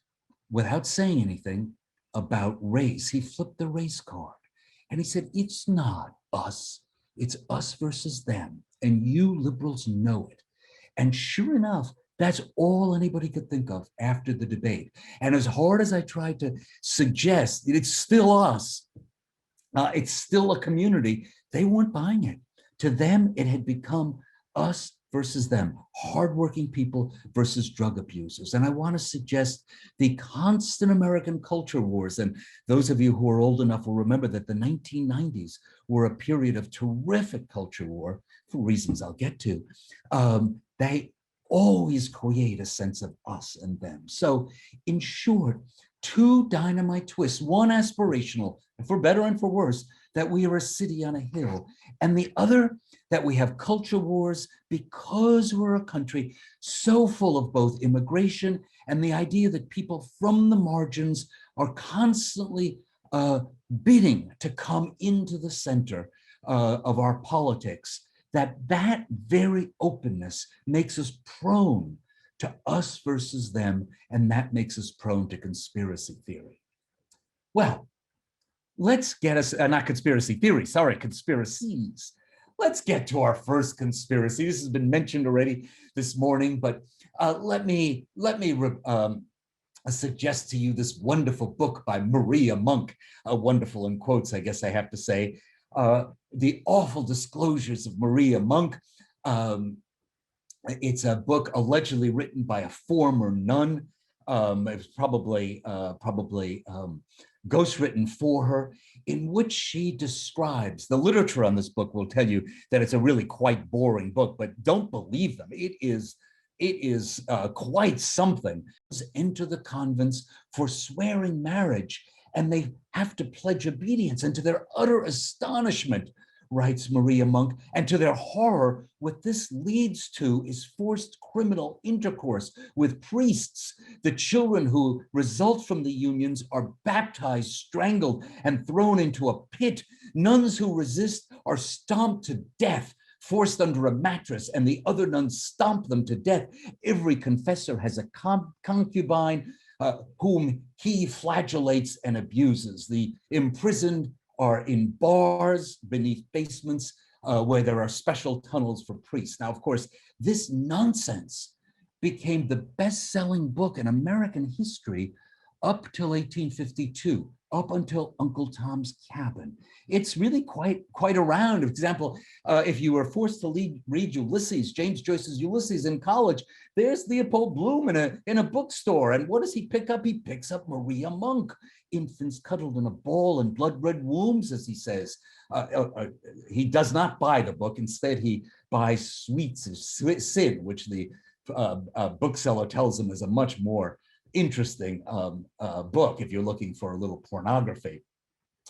without saying anything, about race. He flipped the race card and he said, "It's not us, it's us versus them. And you liberals know it." And sure enough, that's all anybody could think of after the debate. And as hard as I tried to suggest that it's still us, it's still a community, they weren't buying it. To them, it had become us versus them, hardworking people versus drug abusers. And I want to suggest the constant American culture wars, and those of you who are old enough will remember that the 1990s were a period of terrific culture war, for reasons I'll get to. They always create a sense of us and them. So in short, 2 dynamite twists, one aspirational, for better and for worse, that we are a city on a hill, and the other that we have culture wars because we're a country so full of both immigration and the idea that people from the margins are constantly bidding to come into the center of our politics, that very openness makes us prone to us versus them, and that makes us prone to conspiracy theory. Well, let's get us, not conspiracy theories, sorry, conspiracies. Let's get to our first conspiracy. This has been mentioned already this morning, but let me suggest to you this wonderful book by Maria Monk, wonderful in quotes, I guess I have to say, The Awful Disclosures of Maria Monk. It's a book allegedly written by a former nun. It was probably ghostwritten for her, in which she describes, the literature on this book will tell you that it's a really quite boring book, but don't believe them. It is quite something. Enter the convents, forswearing marriage, and they have to pledge obedience. And to their utter astonishment, writes Maria Monk, and to their horror, what this leads to is forced criminal intercourse with priests. The children who result from the unions are baptized, strangled, and thrown into a pit. Nuns who resist are stomped to death, forced under a mattress, and the other nuns stomp them to death. Every confessor has a concubine whom he flagellates and abuses. The imprisoned are in bars beneath basements where there are special tunnels for priests. Now, of course, this nonsense became the best-selling book in American history up till 1852, up until Uncle Tom's Cabin. It's really quite around. For example, if you were forced to read Ulysses, James Joyce's Ulysses in college, there's Leopold Bloom in a bookstore. And what does he pick up? He picks up Maria Monk, infants cuddled in a ball and blood-red wombs, as he says. He does not buy the book. Instead, he buys Sweets of Sin, which the bookseller tells him is a much more interesting book if you're looking for a little pornography.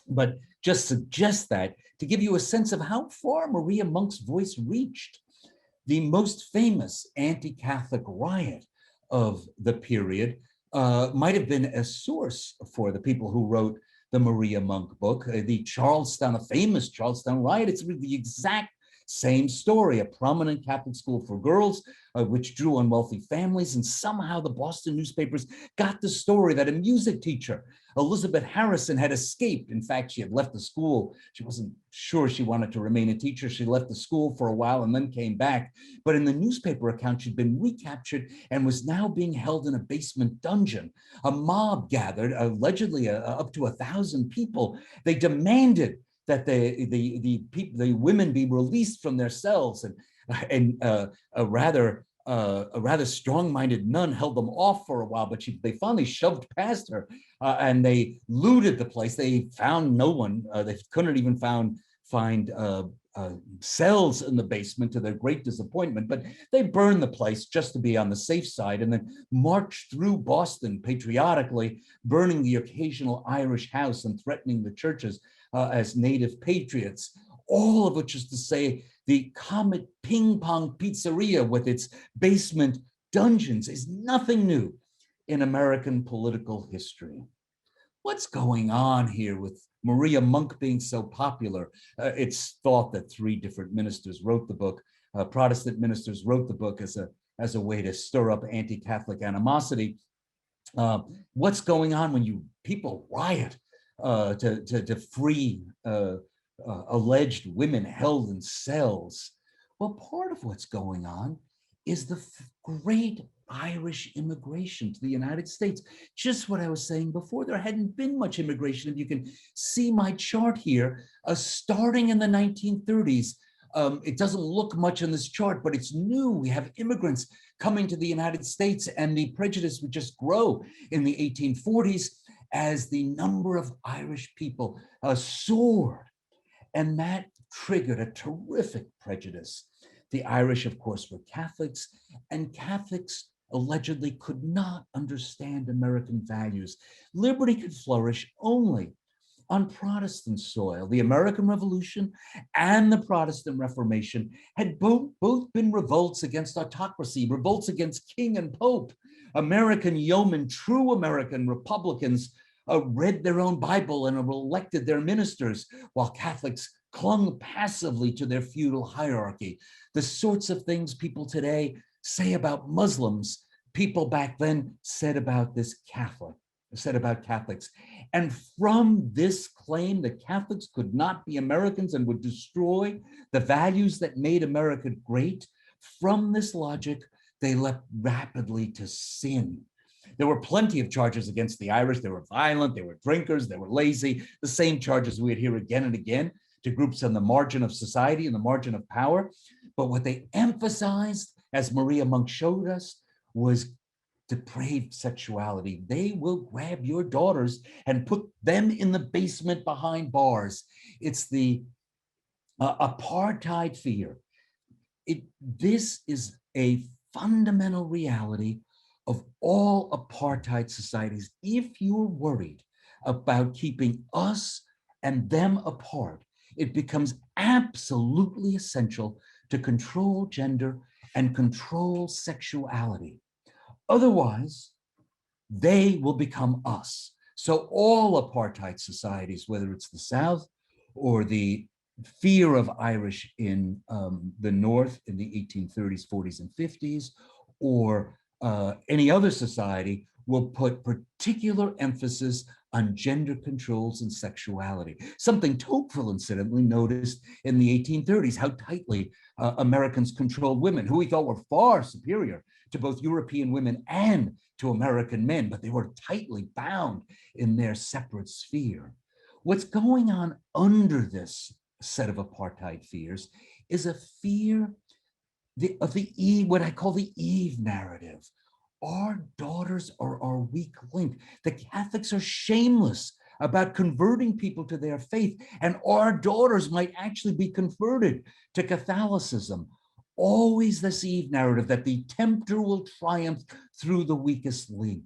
But just suggest that to give you a sense of how far Maria Monk's voice reached. The most famous anti-Catholic riot of the period might have been a source for the people who wrote the Maria Monk book. The famous Charlestown riot, it's the exact same story. A prominent Catholic school for girls, which drew on wealthy families, and somehow the Boston newspapers got the story that a music teacher, Elizabeth Harrison, had escaped. In fact, she had left the school. She wasn't sure she wanted to remain a teacher. She left the school for a while and then came back. But in the newspaper account, she'd been recaptured and was now being held in a basement dungeon. A mob gathered, allegedly up to 1,000 people. They demanded that the women be released from their cells, and a rather strong-minded nun held them off for a while, but they finally shoved past her, and they looted the place. They found no one. They couldn't even find cells in the basement, to their great disappointment, but they burned the place just to be on the safe side, and then marched through Boston patriotically, burning the occasional Irish house and threatening the churches as native patriots. All of which is to say, the Comet Ping Pong Pizzeria with its basement dungeons is nothing new in American political history. What's going on here with Maria Monk being so popular? It's thought that 3 different ministers wrote the book. Protestant ministers wrote the book as a way to stir up anti-Catholic animosity. What's going on when people riot to free alleged women held in cells? Well, part of what's going on is the great Irish immigration to the United States. Just what I was saying before, there hadn't been much immigration. If you can see my chart here, starting in the 1930s, it doesn't look much in this chart, but it's new. We have immigrants coming to the United States, and the prejudice would just grow in the 1840s as the number of Irish people soared. And that triggered a terrific prejudice. The Irish, of course, were Catholics, and Catholics allegedly could not understand American values. Liberty could flourish only on Protestant soil. The American Revolution and the Protestant Reformation had both been revolts against autocracy, revolts against king and pope. American yeomen, true American Republicans, read their own Bible and elected their ministers, while Catholics clung passively to their feudal hierarchy. The sorts of things people today say about Muslims, people back then said about this Catholic. said about Catholics. And from this claim that Catholics could not be Americans and would destroy the values that made America great, from this logic, they leapt rapidly to sin. There were plenty of charges against the Irish. They were violent, they were drinkers, they were lazy, the same charges we would hear again and again to groups on the margin of society and the margin of power. But what they emphasized, as Maria Monk showed us, was depraved sexuality. They will grab your daughters and put them in the basement behind bars. It's the apartheid fear. This is a fundamental reality of all apartheid societies. If you're worried about keeping us and them apart, it becomes absolutely essential to control gender and control sexuality. Otherwise, they will become us. So all apartheid societies, whether it's the South or the fear of Irish in the North in the 1830s, 40s, and 50s, or any other society, will put particular emphasis on gender controls and sexuality. Something Tocqueville incidentally noticed in the 1830s, how tightly Americans controlled women, who he thought were far superior to both European women and to American men, but they were tightly bound in their separate sphere. What's going on under this set of apartheid fears is a fear of the Eve, what I call the Eve narrative. Our daughters are our weak link. The Catholics are shameless about converting people to their faith, and our daughters might actually be converted to Catholicism. Always this Eve narrative that the tempter will triumph through the weakest link.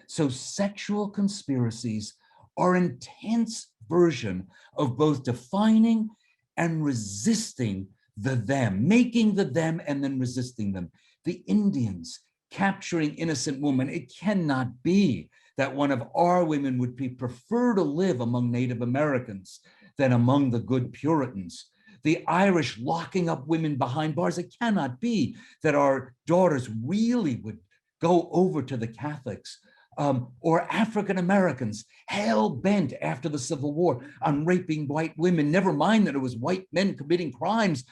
So sexual conspiracies are an intense version of both defining and resisting the them, making the them and then resisting them. The Indians capturing innocent women. It cannot be that one of our women would prefer to live among Native Americans than among the good Puritans. The Irish locking up women behind bars. It cannot be that our daughters really would go over to the Catholics. Or African Americans hell-bent after the Civil War on raping white women, never mind that it was white men committing crimes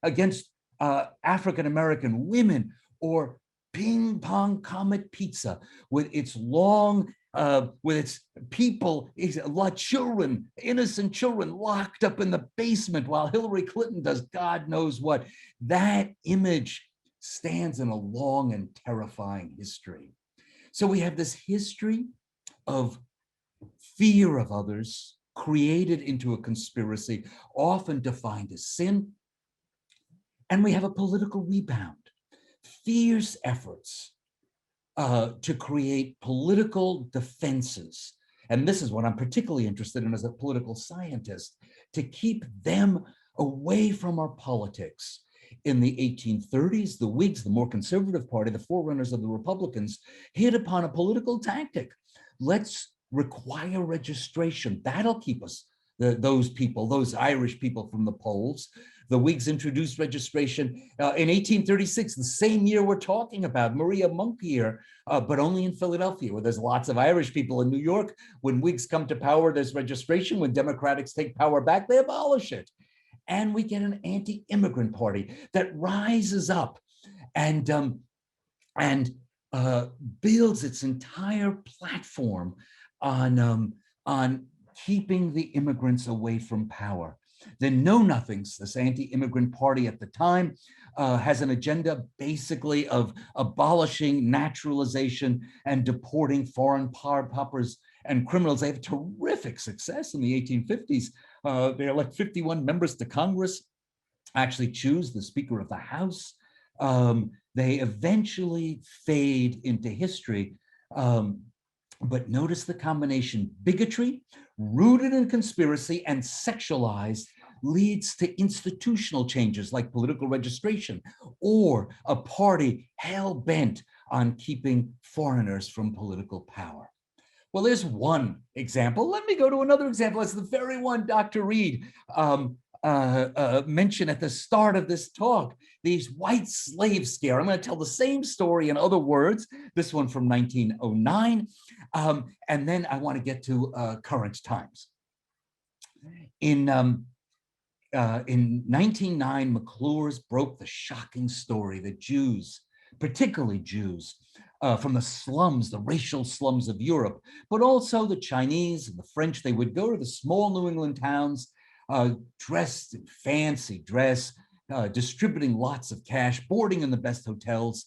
against African American women. Or Ping Pong Comet Pizza with its long, with its people, children, innocent children locked up in the basement while Hillary Clinton does God knows what. That image stands in a long and terrifying history. So we have this history of fear of others created into a conspiracy, often defined as sin. And we have a political rebound, fierce efforts to create political defenses. And this is what I'm particularly interested in as a political scientist, to keep them away from our politics. In the 1830s, the Whigs, the more conservative party, the forerunners of the Republicans, hit upon a political tactic. Let's require registration. That'll keep us, those people, those Irish people, from the polls. The Whigs introduced registration in 1836, the same year we're talking about, Maria Monk year, but only in Philadelphia, where there's lots of Irish people. In New York, when Whigs come to power, there's registration. When Democrats take power back, they abolish it. And we get an anti-immigrant party that rises up and builds its entire platform on keeping the immigrants away from power. The Know Nothings, this anti-immigrant party at the time, has an agenda basically of abolishing naturalization and deporting foreign paupers and criminals. They have terrific success in the 1850s. They elect 51 members to Congress, actually choose the Speaker of the House. They eventually fade into history. But notice the combination: bigotry, rooted in conspiracy, and sexualized, leads to institutional changes like political registration, or a party hell-bent on keeping foreigners from political power. Well, there's one example. Let me go to another example. It's the very one Dr. Reed mention at the start of this talk, these white slave scare. I'm going to tell the same story in other words, this one from 1909, and then I want to get to current times. In 1909, McClure's broke the shocking story that Jews, particularly Jews, from the slums, the racial slums of Europe, but also the Chinese and the French, they would go to the small New England towns, dressed in fancy dress, distributing lots of cash, boarding in the best hotels,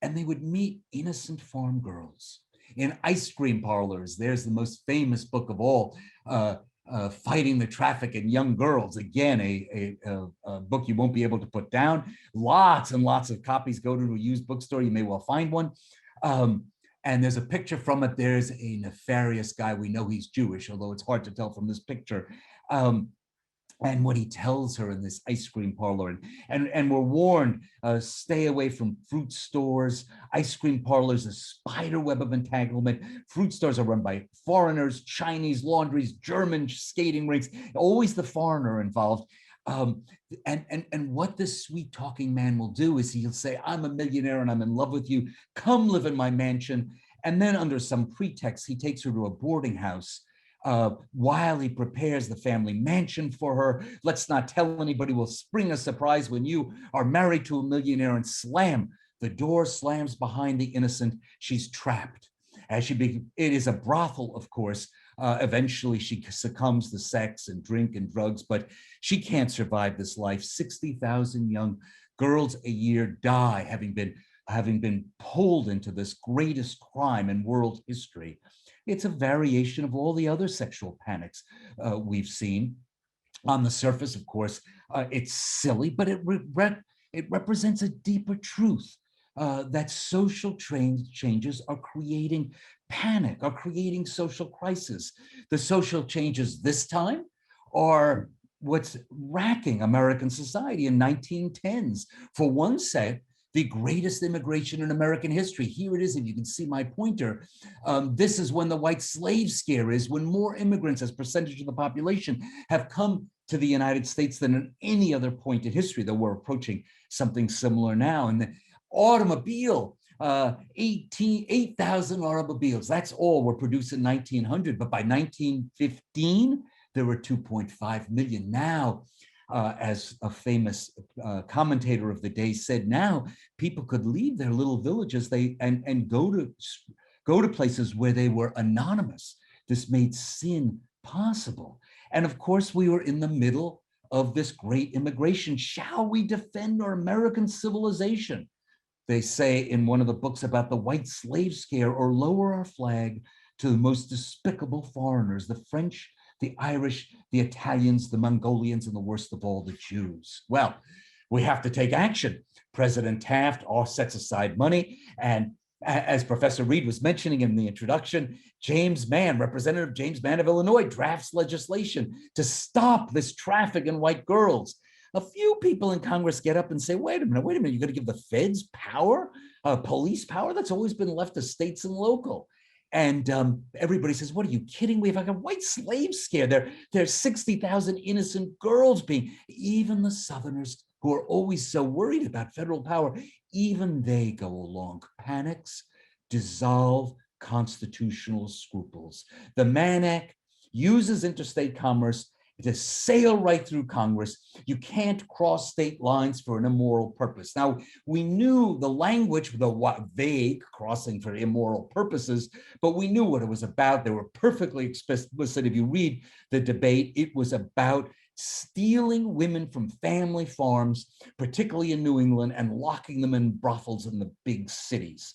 and they would meet innocent farm girls in ice cream parlors. There's the most famous book of all, Fighting the Traffic in Young Girls. Again, a book you won't be able to put down. Lots and lots of copies. Go to a used bookstore, you may well find one. And there's a picture from it. There's a nefarious guy. We know he's Jewish, although it's hard to tell from this picture. And what he tells her in this ice cream parlor, and we're warned, stay away from fruit stores, ice cream parlors, a spider web of entanglement. Fruit stores are run by foreigners, Chinese laundries, German skating rinks, always the foreigner involved. And what this sweet talking man will do is he'll say, I'm a millionaire and I'm in love with you. Come live in my mansion. And then under some pretext, he takes her to a boarding house while he prepares the family mansion for her. Let's not tell anybody, we'll spring a surprise when you are married to a millionaire, and slam. The door slams behind the innocent. She's trapped. It is a brothel, of course. Eventually she succumbs to sex and drink and drugs, but she can't survive this life. 60,000 young girls a year die having been pulled into this greatest crime in world history. It's a variation of all the other sexual panics we've seen. On the surface, of course, it's silly, but it represents a deeper truth that social changes are creating panic, are creating social crisis. The social changes this time are what's racking American society in 1910s. For one set, the greatest immigration in American history. Here it is, if you can see my pointer. This is when the white slave scare is, when more immigrants as percentage of the population have come to the United States than at any other point in history, though we're approaching something similar now. And the automobile, 8,000 automobiles, that's all were produced in 1900. But by 1915, there were 2.5 million. Now, as a famous commentator of the day said, now people could leave their little villages and go to places where they were anonymous. This made sin possible. And of course, we were in the middle of this great immigration. Shall we defend our American civilization? They say in one of the books about the white slave scare, or lower our flag to the most despicable foreigners, the French, the Irish, the Italians, the Mongolians, and the worst of all, the Jews. Well, we have to take action. President Taft sets aside money, and as Professor Reed was mentioning in the introduction, Representative James Mann of Illinois drafts legislation to stop this traffic in white girls. A few people in Congress get up and say, wait a minute, you're going to give the feds power, police power? That's always been left to states and local. And everybody says, what are you kidding? We have like a white slave scare. There's 60,000 innocent girls even the Southerners who are always so worried about federal power, even they go along. Panics dissolve constitutional scruples. The Mann Act uses interstate commerce to sail right through Congress. You can't cross state lines for an immoral purpose. Now, we knew the language, the vague crossing for immoral purposes, but we knew what it was about. They were perfectly explicit. If you read the debate, it was about stealing women from family farms, particularly in New England, and locking them in brothels in the big cities.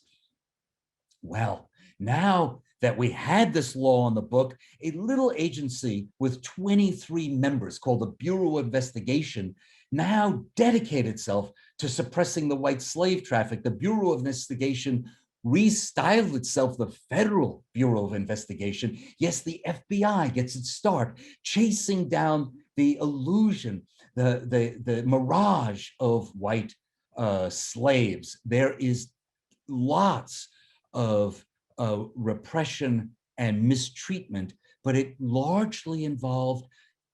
Well, now that we had this law on the book, a little agency with 23 members called the Bureau of Investigation now dedicated itself to suppressing the white slave traffic. The Bureau of Investigation restyled itself the Federal Bureau of Investigation. Yes, the FBI gets its start chasing down the illusion, the mirage of white slaves. There is lots of repression and mistreatment, but it largely involved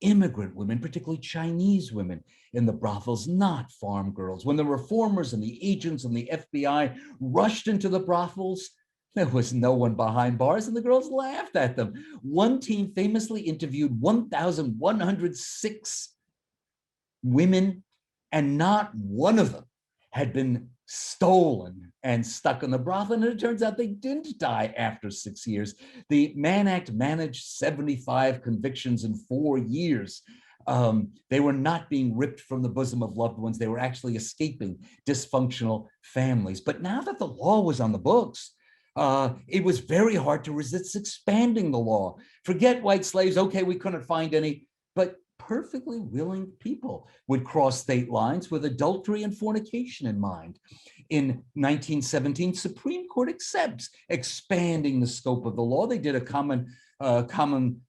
immigrant women, particularly Chinese women in the brothels, not farm girls. When the reformers and the agents and the FBI rushed into the brothels, there was no one behind bars and the girls laughed at them. One team famously interviewed 1,106 women, and not one of them had been stolen and stuck in the brothel. And it turns out they didn't die after 6 years. The Mann Act managed 75 convictions in 4 years. They were not being ripped from the bosom of loved ones. They were actually escaping dysfunctional families. But now that the law was on the books, it was very hard to resist expanding the law. Forget white slaves. Okay, we couldn't find any, but perfectly willing people would cross state lines with adultery and fornication in mind. In 1917, Supreme Court accepts expanding the scope of the law. They did a common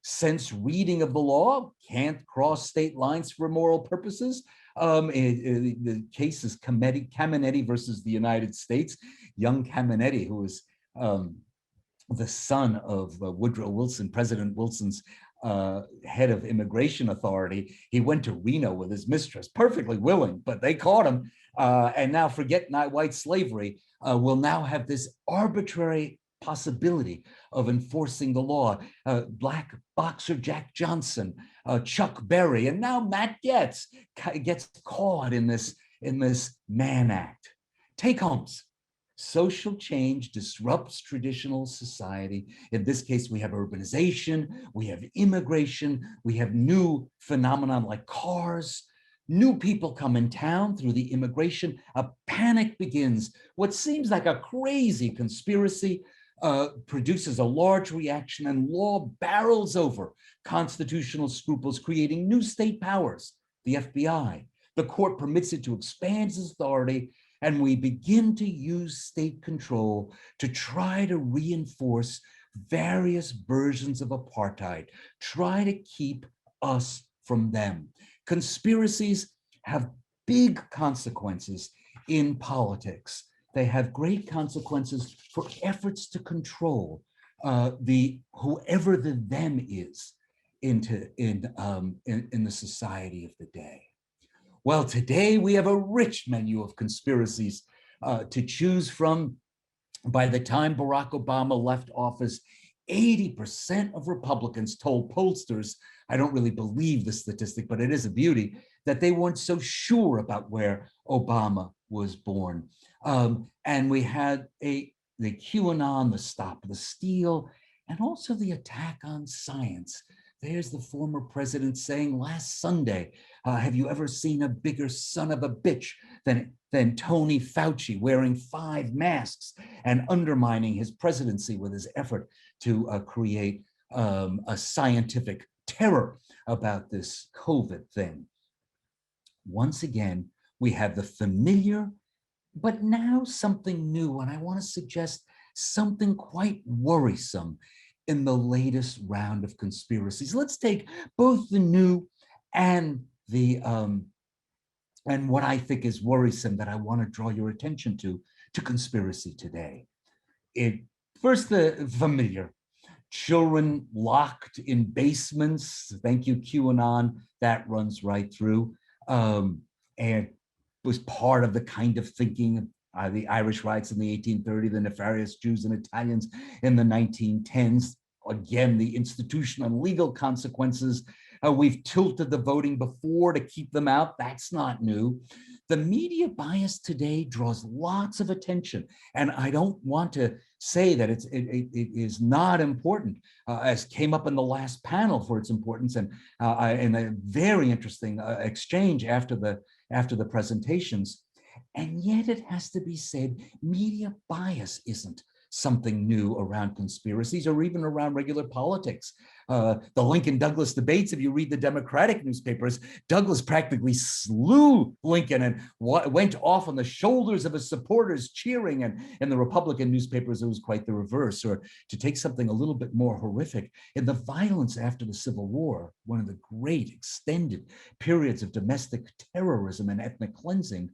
sense reading of the law. Can't cross state lines for immoral purposes. The case is Camenetti versus the United States. Young Camenetti, who was the son of Woodrow Wilson, President Wilson's head of immigration authority. He went to Reno with his mistress, perfectly willing, but they caught him. And now forget white slavery, will now have this arbitrary possibility of enforcing the law. Black boxer Jack Johnson, Chuck Berry, and now Matt gets caught in this Mann Act. Take homes. Social change disrupts traditional society. In this case, we have urbanization, we have immigration, we have new phenomenon like cars. New people come in town through the immigration. A panic begins. What seems like a crazy conspiracy produces a large reaction, and law barrels over constitutional scruples, creating new state powers, the FBI. The court permits it to expand its authority, and we begin to use state control to try to reinforce various versions of apartheid, try to keep us from them. Conspiracies have big consequences in politics. They have great consequences for efforts to control whoever the them is in the society of the day. Well, today we have a rich menu of conspiracies to choose from. By the time Barack Obama left office, 80% of Republicans told pollsters, I don't really believe the statistic, but it is a beauty, that they weren't so sure about where Obama was born. And we had the QAnon, the Stop the Steal, and also the attack on science. There's the former president saying last Sunday, have you ever seen a bigger son of a bitch than Tony Fauci, wearing 5 masks and undermining his presidency with his effort to create a scientific terror about this COVID thing. Once again, we have the familiar, but now something new, and I want to suggest something quite worrisome in the latest round of conspiracies. Let's take both the new and the and what I think is worrisome that I want to draw your attention to conspiracy today. First, the familiar. Children locked in basements. Thank you, QAnon. That runs right through. And was part of the kind of thinking the Irish riots in the 1830s, the nefarious Jews and Italians in the 1910s. Again, the institutional and legal consequences. We've tilted the voting before to keep them out. That's not new. The media bias today draws lots of attention, and I don't want to say that it is not important, as came up in the last panel for its importance, and in a very interesting exchange after the presentations. And yet it has to be said, media bias isn't something new around conspiracies or even around regular politics. The Lincoln Douglas debates, if you read the Democratic newspapers, Douglas practically slew Lincoln and went off on the shoulders of his supporters cheering, and in the Republican newspapers, it was quite the reverse. Or to take something a little bit more horrific, in the violence after the Civil War, one of the great extended periods of domestic terrorism and ethnic cleansing,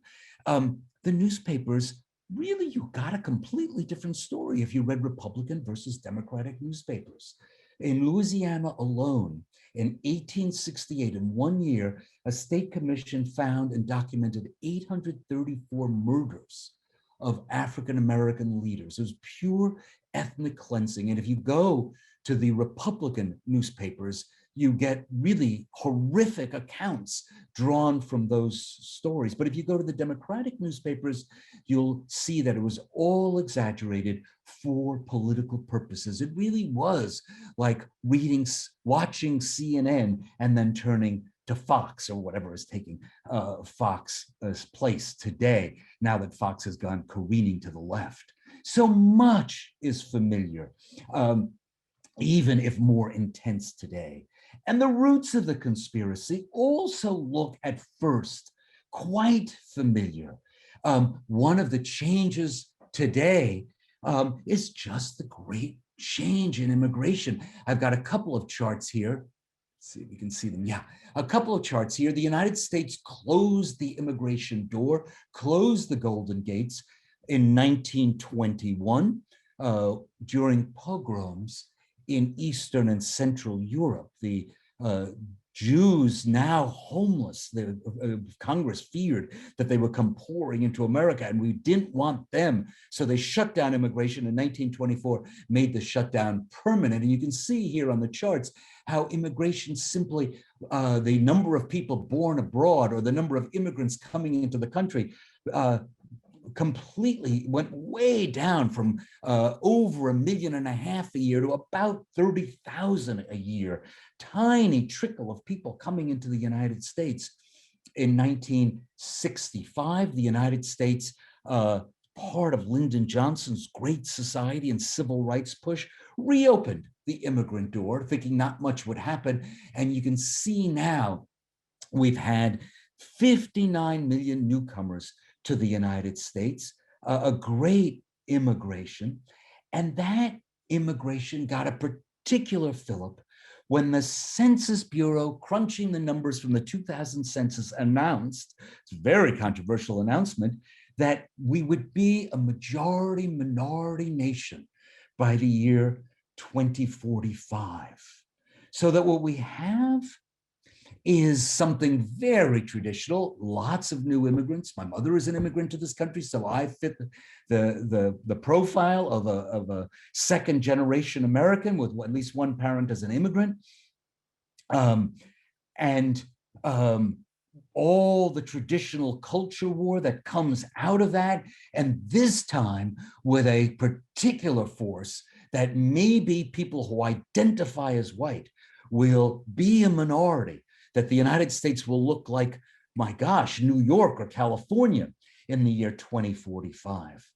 the newspapers, really, you got a completely different story if you read Republican versus Democratic newspapers. In Louisiana alone, In 1868, in 1 year, a state commission found and documented 834 murders of African-American leaders. It was pure ethnic cleansing. And if you go to the Republican newspapers, you get really horrific accounts drawn from those stories. But if you go to the Democratic newspapers, you'll see that it was all exaggerated for political purposes. It really was like watching CNN and then turning to Fox or whatever is taking Fox's place today, now that Fox has gone careening to the left. So much is familiar, even if more intense today. And the roots of the conspiracy also look at first quite familiar. One of the changes today is just the great change in immigration. I've got a couple of charts here. Let's see if we can see them. Yeah, a couple of charts here. The United States closed the immigration door, closed the Golden Gates in 1921 during pogroms in Eastern and Central Europe. The Jews, now homeless, Congress feared that they would come pouring into America, and we didn't want them. So they shut down immigration in 1924, made the shutdown permanent. And you can see here on the charts how immigration simply, the number of people born abroad or the number of immigrants coming into the country completely went way down from over 1.5 million a year to about 30,000 a year. Tiny trickle of people coming into the United States. In 1965, the United States, part of Lyndon Johnson's Great Society and Civil Rights push, reopened the immigrant door, thinking not much would happen. And you can see now we've had 59 million newcomers to the United States, a great immigration. And that immigration got a particular fillip when the Census Bureau, crunching the numbers from the 2000 census, announced, it's a very controversial announcement, that we would be a majority minority nation by the year 2045. So that what we have is something very traditional, lots of new immigrants. My mother is an immigrant to this country, so I fit the profile of a second generation American with at least one parent as an immigrant. All the traditional culture war that comes out of that, and this time with a particular force that maybe people who identify as white will be a minority, that the United States will look like, my gosh, New York or California in the year 2045.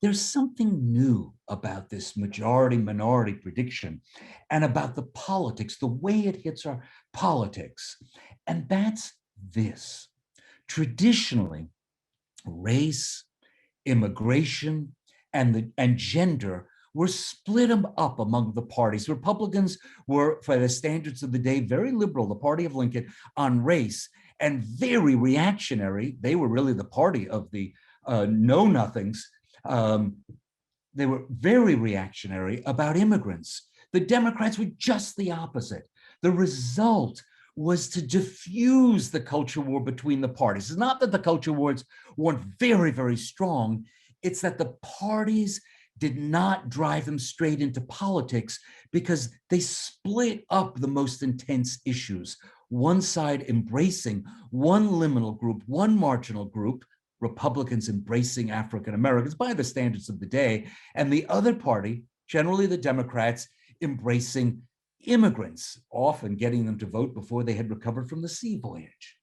There's something new about this majority-minority prediction and about the politics, the way it hits our politics. And that's this. Traditionally, race, immigration, and gender were split up among the parties. Republicans were, for the standards of the day, very liberal, the party of Lincoln, on race, and very reactionary. They were really the party of the know-nothings. They were very reactionary about immigrants. The Democrats were just the opposite. The result was to diffuse the culture war between the parties. It's not that the culture wars weren't very, very strong. It's that the parties did not drive them straight into politics because they split up the most intense issues. One side embracing one liminal group, one marginal group, Republicans embracing African Americans by the standards of the day, and the other party, generally the Democrats, embracing immigrants, often getting them to vote before they had recovered from the sea voyage.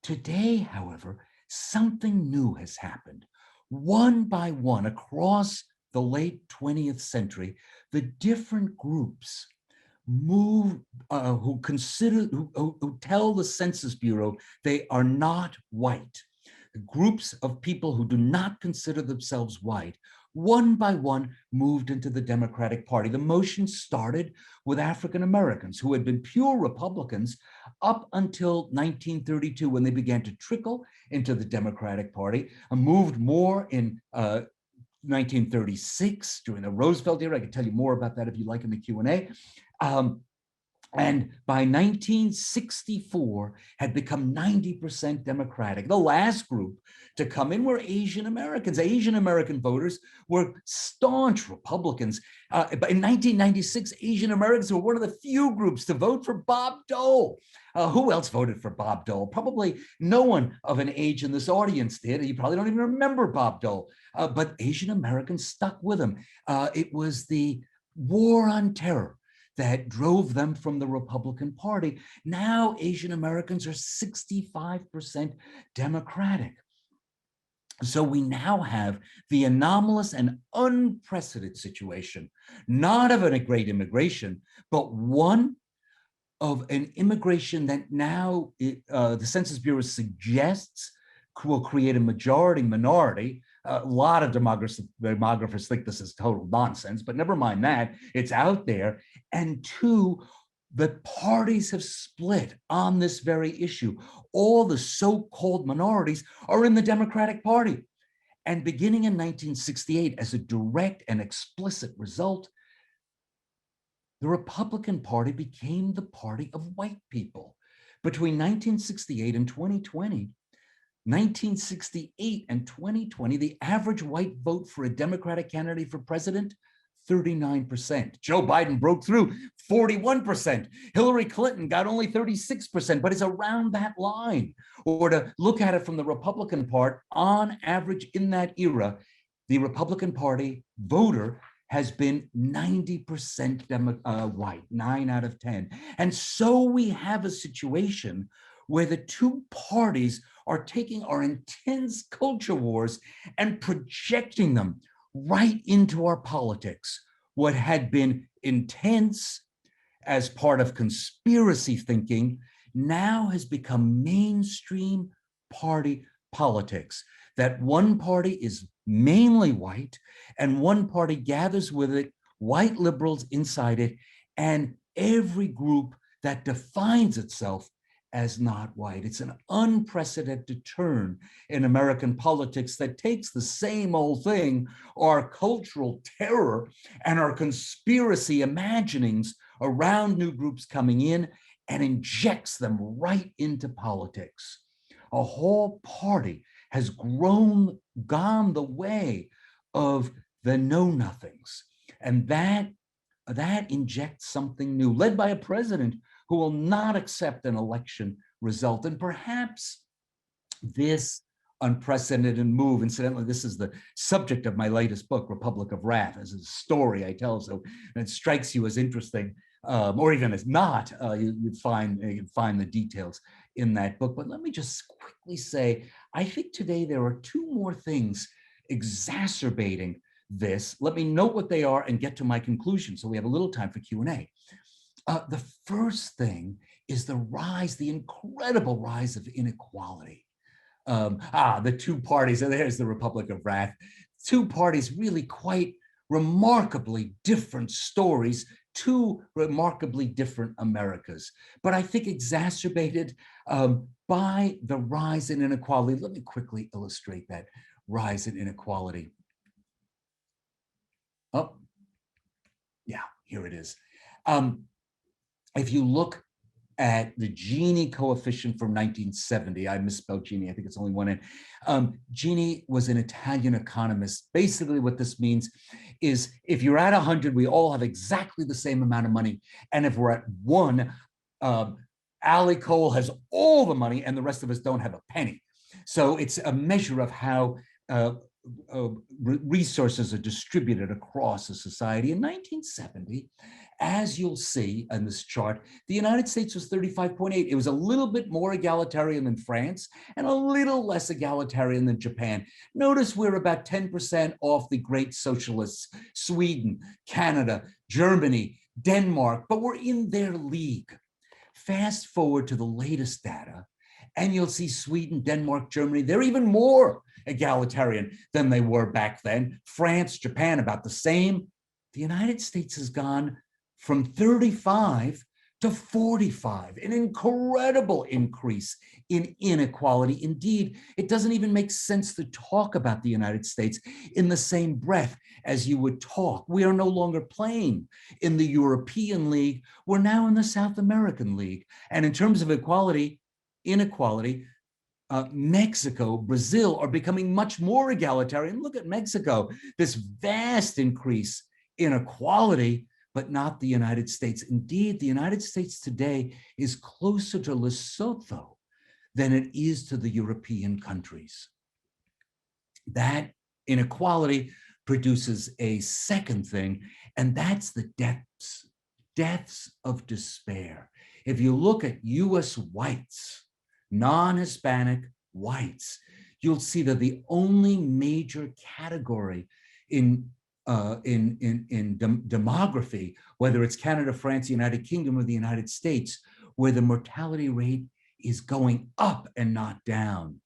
Today, however, something new has happened. One by one, across the late 20th century, the different groups who tell the Census Bureau they are not white, groups of people who do not consider themselves white, one by one moved into the Democratic Party. The motion started with African Americans who had been pure Republicans up until 1932, when they began to trickle into the Democratic Party and moved more in 1936, during the Roosevelt era. I can tell you more about that if you like in the Q&A. And by 1964 had become 90% Democratic. The last group to come in were Asian Americans. Asian American voters were staunch Republicans. But in 1996, Asian Americans were one of the few groups to vote for Bob Dole. Who else voted for Bob Dole? Probably no one of an age in this audience did. You probably don't even remember Bob Dole. But Asian Americans stuck with him. It was the war on terror that drove them from the Republican Party. Now Asian Americans are 65% Democratic. So we now have the anomalous and unprecedented situation, not of a great immigration, but one of an immigration that now the Census Bureau suggests will create a majority minority. A lot of demographers think this is total nonsense, but never mind that, it's out there. And two, the parties have split on this very issue. All the so-called minorities are in the Democratic Party. And beginning in 1968, as a direct and explicit result, the Republican Party became the party of white people. Between 1968 and 2020, 1968 and 2020, the average white vote for a Democratic candidate for president, 39%. Joe Biden broke through, 41%. Hillary Clinton got only 36%, but it's around that line. Or to look at it from the Republican part, on average in that era, the Republican Party voter has been 90% white, 9 out of 10. And so we have a situation where the two parties are taking our intense culture wars and projecting them right into our politics. What had been intense as part of conspiracy thinking now has become mainstream party politics. That one party is mainly white and one party gathers with it white liberals inside it, and every group that defines itself as not white. It's an unprecedented turn in American politics that takes the same old thing, our cultural terror and our conspiracy imaginings around new groups coming in, and injects them right into politics. A whole party has gone the way of the know-nothings. And that injects something new, led by a president who will not accept an election result. And perhaps this unprecedented move, incidentally, this is the subject of my latest book, Republic of Wrath, as a story I tell, so it strikes you as interesting, or even as not, you'd find the details in that book. But let me just quickly say, I think today there are two more things exacerbating this. Let me note what they are and get to my conclusion, so we have a little time for Q&A. The first thing is the incredible rise of inequality. The two parties, and there's the Republic of Wrath, two parties really quite remarkably different stories, two remarkably different Americas, but I think exacerbated by the rise in inequality. Let me quickly illustrate that rise in inequality. Oh, yeah, here it is. If you look at the Gini coefficient from 1970, I misspelled Gini, I think it's only one N. Gini was an Italian economist. Basically what this means is if you're at 100, we all have exactly the same amount of money. And if we're at 1, Ali Cole has all the money and the rest of us don't have a penny. So it's a measure of how resources are distributed across a society. In 1970, as you'll see on this chart, the United States was 35.8. It was a little bit more egalitarian than France and a little less egalitarian than Japan. Notice we're about 10% off the great socialists, Sweden, Canada, Germany, Denmark, but we're in their league. Fast forward to the latest data, and you'll see Sweden, Denmark, Germany, they're even more egalitarian than they were back then. France, Japan, about the same. The United States has gone from 35 to 45, an incredible increase in inequality. Indeed, it doesn't even make sense to talk about the United States in the same breath as you would talk. We are no longer playing in the European League. We're now in the South American League. And in terms of inequality, Mexico, Brazil are becoming much more egalitarian. Look at Mexico, this vast increase in equality, but not the United States. Indeed, the United States today is closer to Lesotho than it is to the European countries. That inequality produces a second thing, and that's the deaths of despair. If you look at US whites, non-Hispanic whites, you'll see that the only major category in demography, whether it's Canada, France, the United Kingdom, or the United States, where the mortality rate is going up and not down.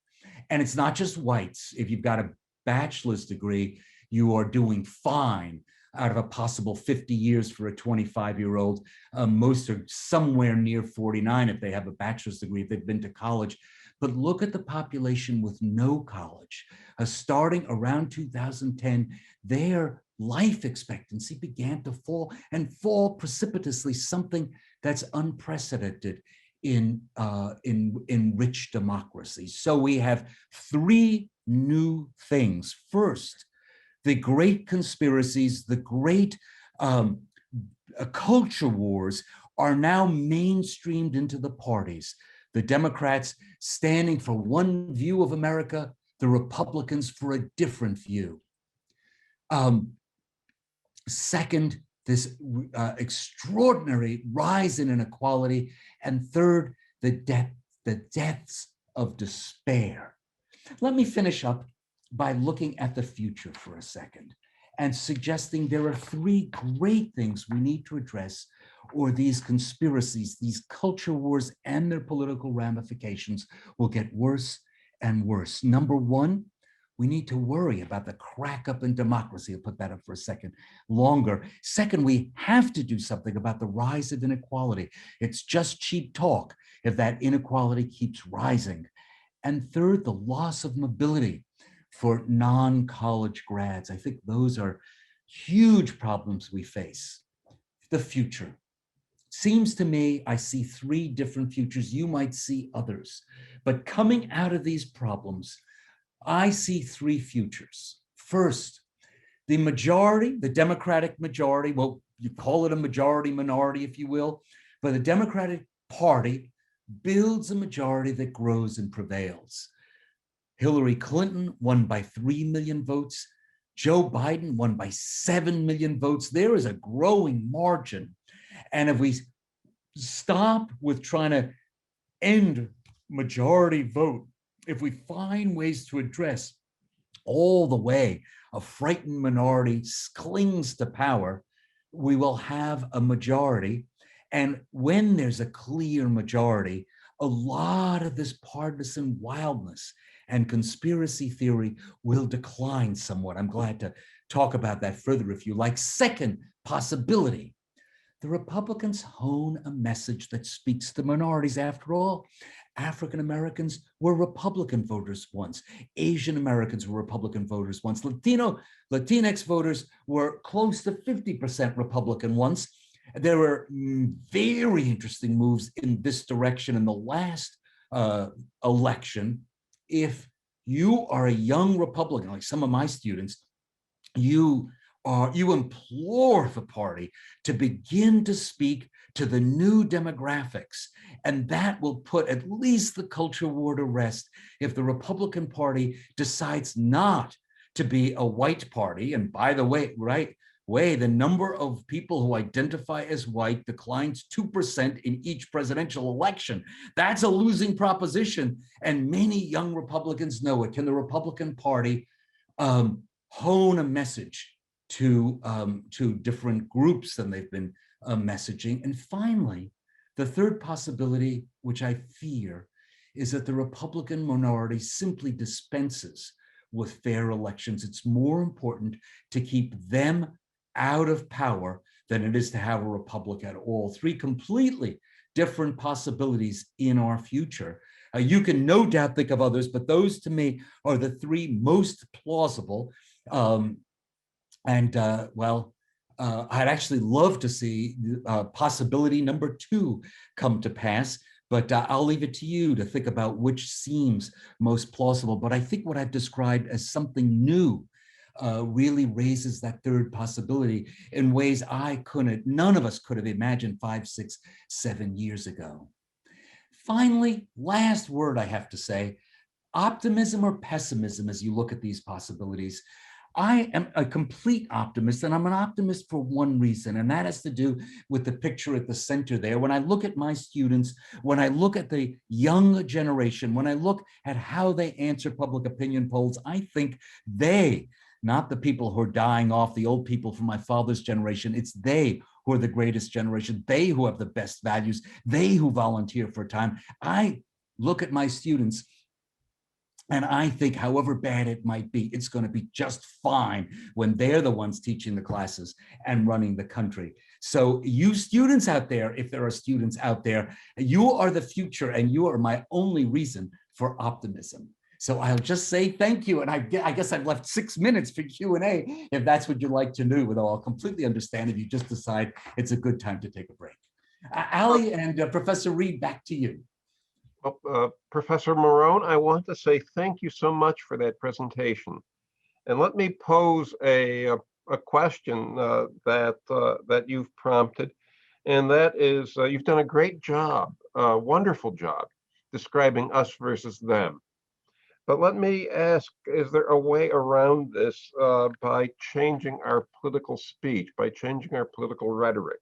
And it's not just whites. If you've got a bachelor's degree, you are doing fine. Out of a possible 50 years for a 25-year-old, most are somewhere near 49 if they have a bachelor's degree, if they've been to college. But look at the population with no college. Starting around 2010, their life expectancy began to fall, and fall precipitously, something that's unprecedented in rich democracies. So we have three new things. First, the great conspiracies, the great culture wars are now mainstreamed into the parties. The Democrats standing for one view of America, the Republicans for a different view. Second, this extraordinary rise in inequality. And third, the deaths of despair. Let me finish up by looking at the future for a second and suggesting there are three great things we need to address, or these conspiracies, these culture wars and their political ramifications will get worse and worse. Number one, we need to worry about the crack up in democracy. I'll put that up for a second longer. Second, we have to do something about the rise of inequality. It's just cheap talk if that inequality keeps rising. And third, the loss of mobility for non-college grads. I think those are huge problems we face. The future. Seems to me I see three different futures. You might see others. But coming out of these problems, I see three futures. First, the majority, the Democratic majority, well, you call it a majority minority, if you will, but the Democratic Party builds a majority that grows and prevails. Hillary Clinton won by 3 million votes. Joe Biden won by 7 million votes. There is a growing margin. And if we stop with trying to end majority vote, if we find ways to address all the way a frightened minority clings to power, we will have a majority. And when there's a clear majority, a lot of this partisan wildness and conspiracy theory will decline somewhat. I'm glad to talk about that further if you like. Second possibility, the Republicans hone a message that speaks to minorities. After all, African Americans were Republican voters once. Asian Americans were Republican voters once. Latinx voters were close to 50% Republican once. There were very interesting moves in this direction in the last election. If you are a young Republican, like some of my students, you implore the party to begin to speak to the new demographics, and that will put at least the culture war to rest if the Republican Party decides not to be a white party. And by the way, the number of people who identify as white declines 2% in each presidential election. That's a losing proposition, and many young Republicans know it. Can the Republican Party hone a message to different groups than they've been messaging? And finally, the third possibility, which I fear, is that the Republican minority simply dispenses with fair elections. It's more important to keep them out of power than it is to have a republic at all. Three completely different possibilities in our future. You can no doubt think of others, but those to me are the three most plausible. I'd actually love to see possibility number 2 come to pass, but I'll leave it to you to think about which seems most plausible. But I think what I've described as something new really raises that third possibility in ways none of us could have imagined 5, 6, 7 years ago. Finally, last word I have to say, optimism or pessimism as you look at these possibilities. I am a complete optimist, and I'm an optimist for one reason, and that has to do with the picture at the center there. When I look at my students, when I look at the young generation, when I look at how they answer public opinion polls, I think they, not the people who are dying off, the old people from my father's generation, it's they who are the greatest generation, they who have the best values, they who volunteer for time. I look at my students and I think however bad it might be, it's going to be just fine when they're the ones teaching the classes and running the country. So you students out there, if there are students out there, you are the future and you are my only reason for optimism. So I'll just say thank you. And I guess I've left 6 minutes for Q&A if that's what you'd like to do, though I'll completely understand if you just decide it's a good time to take a break. Ali and Professor Reed, back to you. Professor Marone, I want to say thank you so much for that presentation. And let me pose a question that you've prompted, and that is, you've done a great job, a wonderful job, describing us versus them. But let me ask, is there a way around this by changing our political speech, by changing our political rhetoric?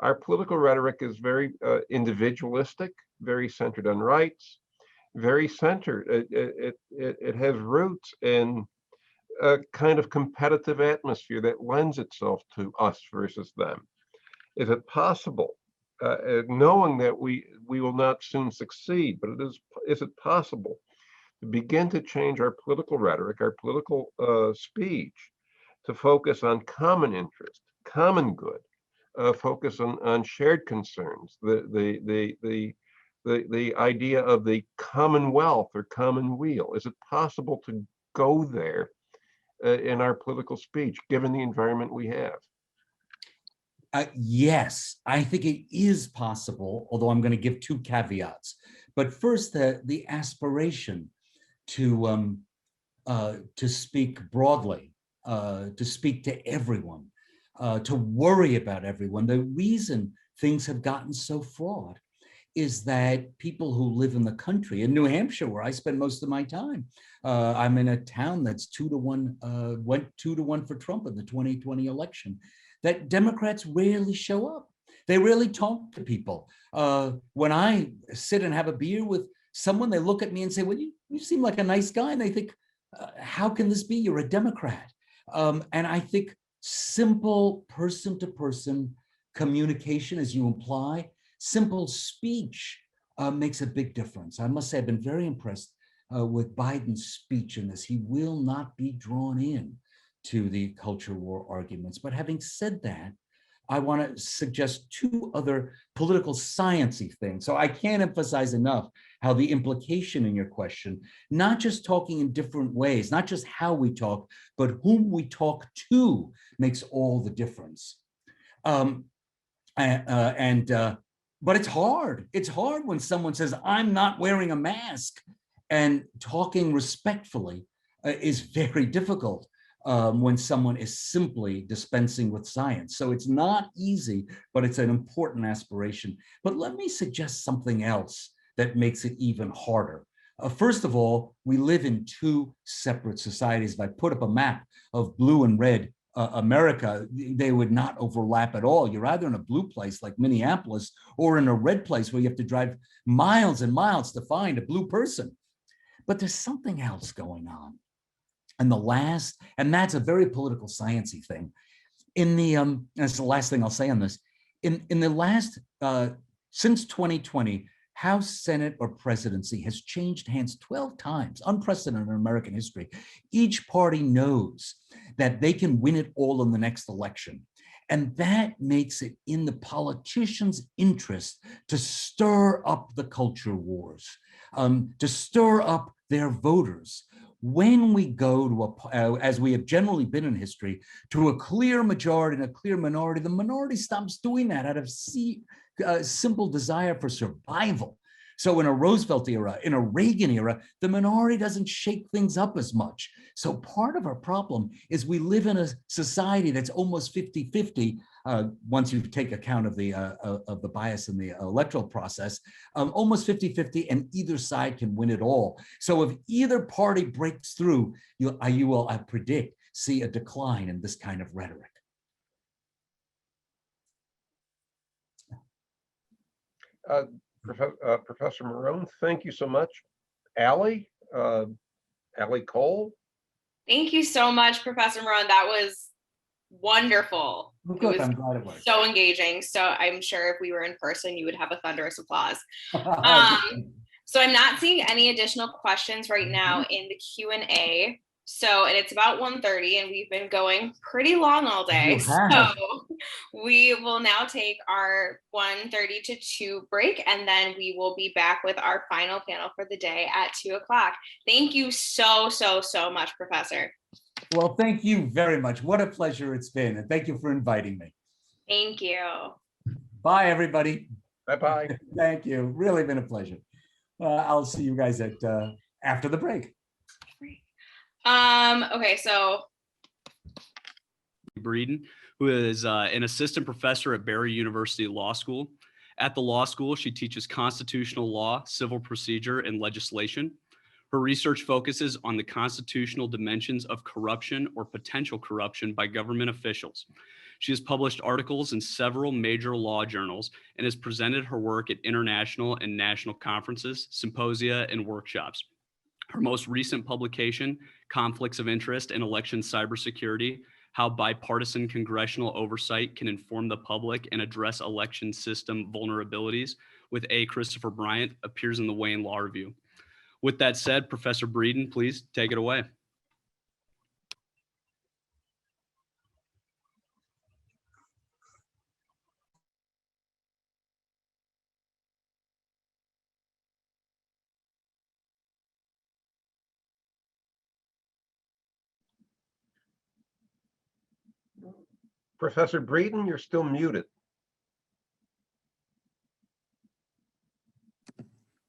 Our political rhetoric is very individualistic, very centered on rights, very centered. It has roots in a kind of competitive atmosphere that lends itself to us versus them. Is it possible, knowing that we will not soon succeed, but is it possible to begin to change our political rhetoric, our political speech, to focus on common interest, common good, focus on shared concerns, the idea of the commonwealth or common weal? Is it possible to go there in our political speech, given the environment we have? Yes, I think it is possible, although I'm going to give 2 caveats. But first, the aspiration to speak broadly, to speak to everyone, to worry about everyone. The reason things have gotten so fraught is that people who live in the country, in New Hampshire, where I spend most of my time, I'm in a town that's 2-to-1, went 2-to-1 for Trump in the 2020 election, that Democrats rarely show up. They rarely talk to people. When I sit and have a beer with someone, they look at me and say, well, you seem like a nice guy. And they think, how can this be? You're a Democrat. And I think simple person-to-person communication, as you imply, simple speech makes a big difference. I must say, I've been very impressed with Biden's speech in this. He will not be drawn in to the culture war arguments. But having said that, I want to suggest 2 other political sciencey things. So I can't emphasize enough how the implication in your question, not just talking in different ways, not just how we talk, but whom we talk to makes all the difference. But it's hard. It's hard when someone says, I'm not wearing a mask, and talking respectfully is very difficult. When someone is simply dispensing with science. So it's not easy, but it's an important aspiration. But let me suggest something else that makes it even harder. First of all, we live in 2 separate societies. If I put up a map of blue and red America, they would not overlap at all. You're either in a blue place like Minneapolis or in a red place where you have to drive miles and miles to find a blue person. But there's something else going on. And that's a very political sciencey thing. That's the last thing I'll say on this. In the last, since 2020, House, Senate, or presidency has changed hands 12 times, unprecedented in American history. Each party knows that they can win it all in the next election. And that makes it in the politicians' interest to stir up the culture wars, to stir up their voters. When we go to as we have generally been in history, to a clear majority and a clear minority, the minority stops doing that out of simple desire for survival. So in a Roosevelt era, in a Reagan era, the minority doesn't shake things up as much. So part of our problem is we live in a society that's almost 50-50, once you take account of the bias in the electoral process, almost 50-50, and either side can win it all. So if either party breaks through, you will, I predict, see a decline in this kind of rhetoric. Professor Marone, thank you so much. Allie Cole. Thank you so much, Professor Marone. That was wonderful. It was I'm glad it was. So engaging. So I'm sure if we were in person, you would have a thunderous applause. So I'm not seeing any additional questions right now in the Q&A. So, and it's about 1:30 and we've been going pretty long all day. So we will now take our 1:30 to 2 break, and then we will be back with our final panel for the day at 2 o'clock. Thank you so much, Professor. Well, thank you very much. What a pleasure it's been. And thank you for inviting me. Thank you. Bye, everybody. Bye-bye. Thank you. Really been a pleasure. I'll see you guys at after the break. Okay, so Breeden, who is an assistant professor at Barry University Law School. At the law school, she teaches constitutional law, civil procedure, and legislation. Her research focuses on the constitutional dimensions of corruption or potential corruption by government officials. She has published articles in several major law journals and has presented her work at international and national conferences, symposia, and workshops. Her most recent publication, Conflicts of Interest in Election Cybersecurity, How Bipartisan Congressional Oversight Can Inform the Public and Address Election System Vulnerabilities, with A. Christopher Bryant, appears in the Wayne Law Review. With that said, Professor Breeden, please take it away. Professor Breeden, you're still muted.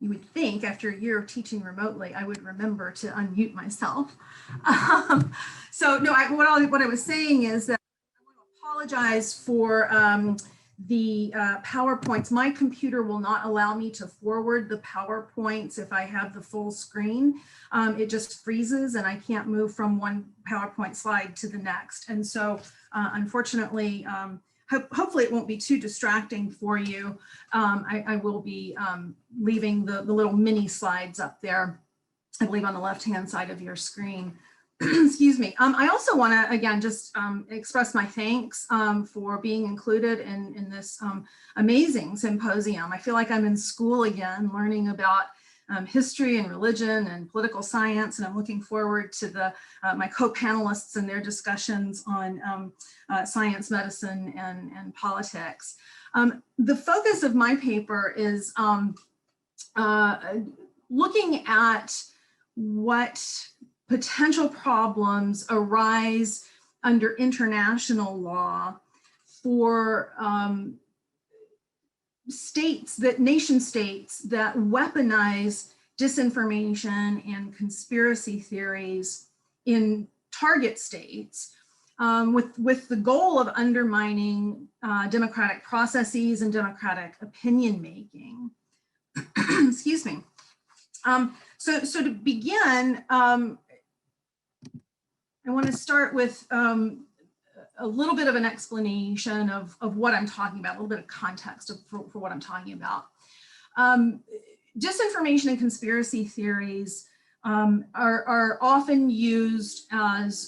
You would think after a year of teaching remotely, I would remember to unmute myself. So no, what I was saying is that I want to apologize for the PowerPoints. My computer will not allow me to forward the PowerPoints if I have the full screen. It just freezes and I can't move from one PowerPoint slide to the next. And so unfortunately, hopefully it won't be too distracting for you. I will be leaving the little mini slides up there, I believe on the left-hand side of your screen. Excuse me. I also want to, again, just express my thanks for being included in this amazing symposium. I feel like I'm in school again, learning about history and religion and political science, and I'm looking forward to my co-panelists and their discussions on science, medicine, and politics. The focus of my paper is looking at what potential problems arise under international law for nation states that weaponize disinformation and conspiracy theories in target states with the goal of undermining democratic processes and democratic opinion making. Excuse me. So to begin, I want to start with a little bit of an explanation of what I'm talking about, a little bit of context for what I'm talking about. Disinformation and conspiracy theories are often used as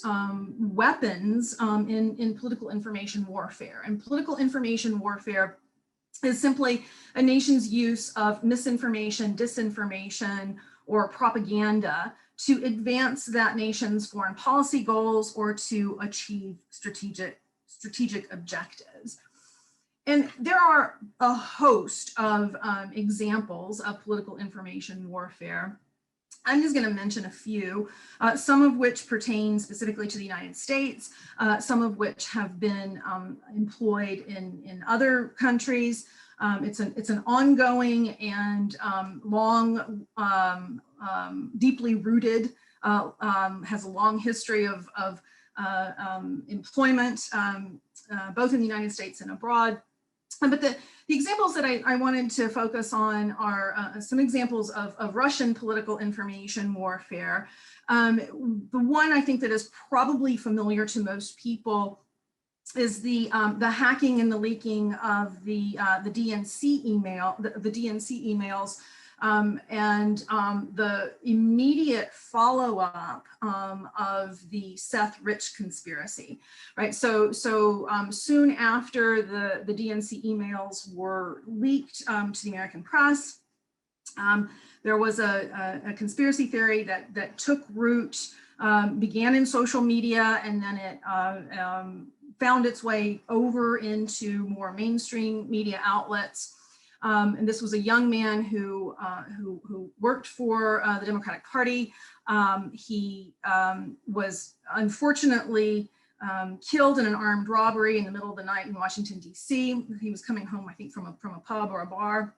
weapons in political information warfare. And political information warfare is simply a nation's use of misinformation, disinformation, or propaganda to advance that nation's foreign policy goals or to achieve strategic strategic objectives. And there are a host of examples of political information warfare. I'm just going to mention a few, some of which pertain specifically to the United States, some of which have been employed in other countries. It's an ongoing and long, deeply rooted, has a long history of employment, both in the United States and abroad. But the examples that I wanted to focus on are some examples of Russian political information warfare. The one I think that is probably familiar to most people is the hacking and the leaking of the DNC email, the DNC emails, and the immediate follow-up of the Seth Rich conspiracy, right? So soon after the DNC emails were leaked to the American press, there was a conspiracy theory that took root, began in social media, and then it found its way over into more mainstream media outlets. And this was a young man who worked for the Democratic Party. He was unfortunately killed in an armed robbery in the middle of the night in Washington, D.C. He was coming home, I think, from a pub or a bar.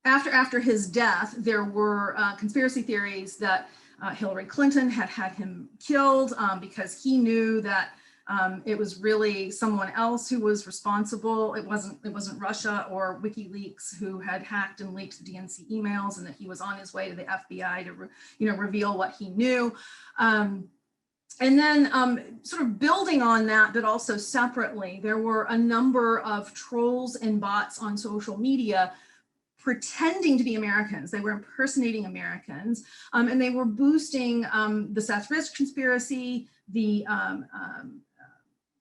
After his death, there were conspiracy theories that Hillary Clinton had him killed because he knew that it was really someone else who was responsible. It wasn't Russia or WikiLeaks who had hacked and leaked the DNC emails, and that he was on his way to the FBI to reveal what he knew. And then sort of building on that, but also separately, there were a number of trolls and bots on social media pretending to be Americans. They were impersonating Americans, and they were boosting the Seth Rich conspiracy, the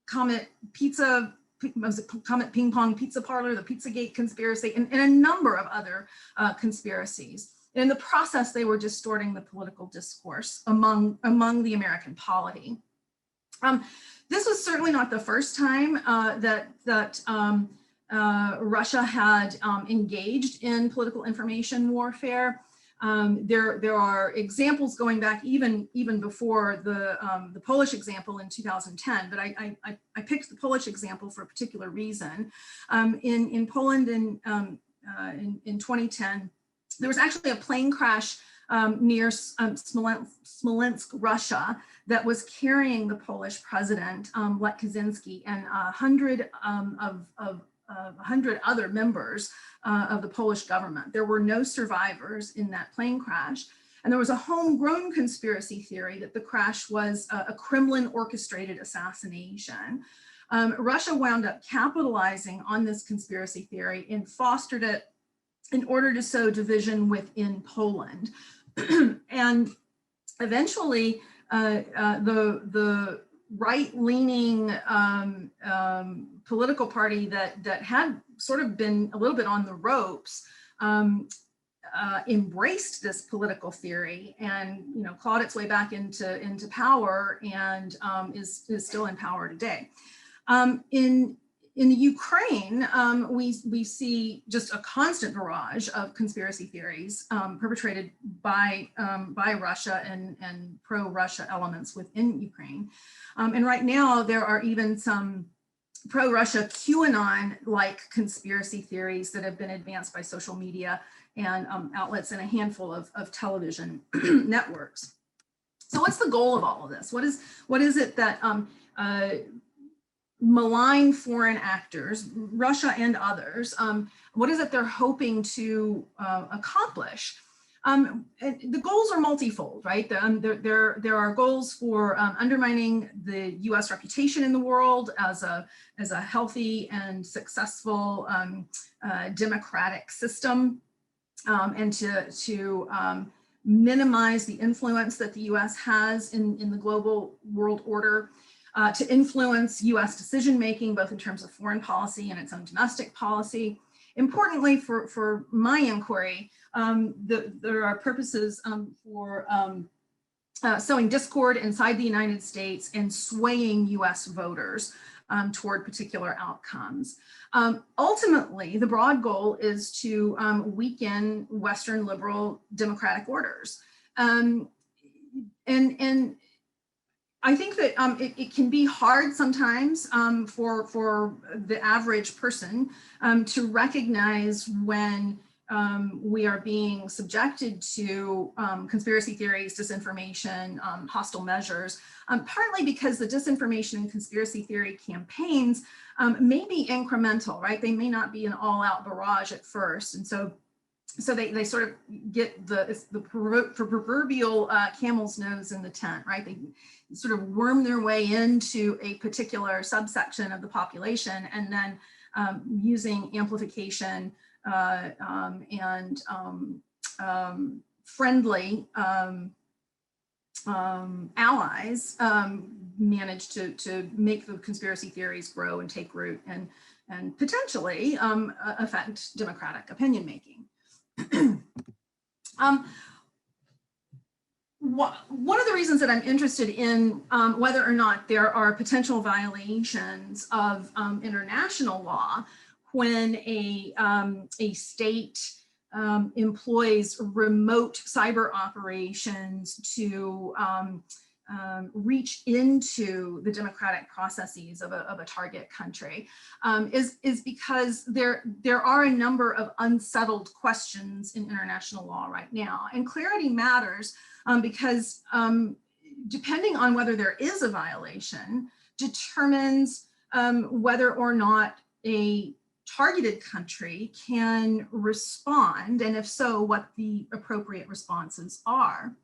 Comet Ping Pong Pizza Parlor, the Pizzagate conspiracy, and a number of other conspiracies. In the process, they were distorting the political discourse among the American polity. This was certainly not the first time that Russia had engaged in political information warfare. There are examples going back even before the Polish example in 2010, but I picked the Polish example for a particular reason. In Poland in 2010, there was actually a plane crash near Smolensk, Russia, that was carrying the Polish president, Lech Kaczynski, and 100 other members of the Polish government. There were no survivors in that plane crash. And there was a homegrown conspiracy theory that the crash was a Kremlin orchestrated assassination. Russia wound up capitalizing on this conspiracy theory and fostered it in order to sow division within Poland. And eventually the right-leaning political party that had sort of been a little bit on the ropes embraced this political theory and clawed its way back into power, and is still in power today. In the Ukraine, we see just a constant barrage of conspiracy theories perpetrated by Russia and pro-Russia elements within Ukraine. And right now, there are even some pro-Russia QAnon-like conspiracy theories that have been advanced by social media and outlets and a handful of television networks. So what's the goal of all of this? What is it that malign foreign actors, Russia and others, what is it they're hoping to accomplish? The goals are multifold, right? There are goals for undermining the U.S. reputation in the world as a healthy and successful democratic system, and to minimize the influence that the U.S. has in the global world order. To influence U.S. decision-making, both in terms of foreign policy and its own domestic policy. Importantly, for my inquiry, there are purposes for sowing discord inside the United States and swaying US voters toward particular outcomes. Ultimately, the broad goal is to weaken Western liberal democratic orders. And I think that it can be hard sometimes for the average person to recognize when we are being subjected to conspiracy theories, disinformation, hostile measures, partly because the disinformation and conspiracy theory campaigns may be incremental, right? They may not be an all-out barrage at first. And so they sort of get the proverbial camel's nose in the tent, right? They sort of worm their way into a particular subsection of the population, and then using amplification and friendly allies manage to make the conspiracy theories grow and take root and potentially affect democratic opinion making. One of the reasons that I'm interested in whether or not there are potential violations of international law when a state employs remote cyber operations to reach into the democratic processes of a target country is because there are a number of unsettled questions in international law right now. And clarity matters because depending on whether there is a violation determines whether or not a targeted country can respond, and if so, what the appropriate responses are.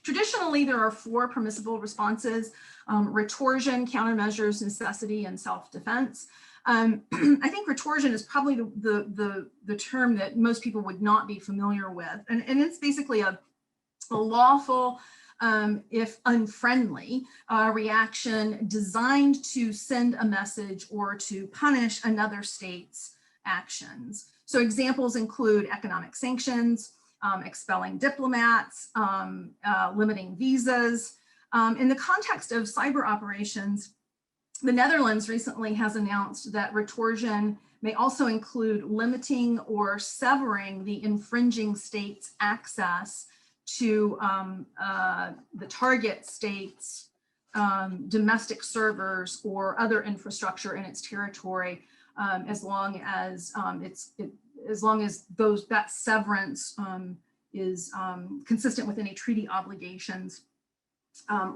Traditionally, there are 4 permissible responses: retorsion, countermeasures, necessity, and self-defense. I think retorsion is probably the term that most people would not be familiar with, and it's basically a lawful, if unfriendly, reaction designed to send a message or to punish another state's actions. So examples include economic sanctions, expelling diplomats, limiting visas. In the context of cyber operations, the Netherlands recently has announced that retorsion may also include limiting or severing the infringing state's access to the target state's domestic servers or other infrastructure in its territory, as long as that severance is consistent with any treaty obligations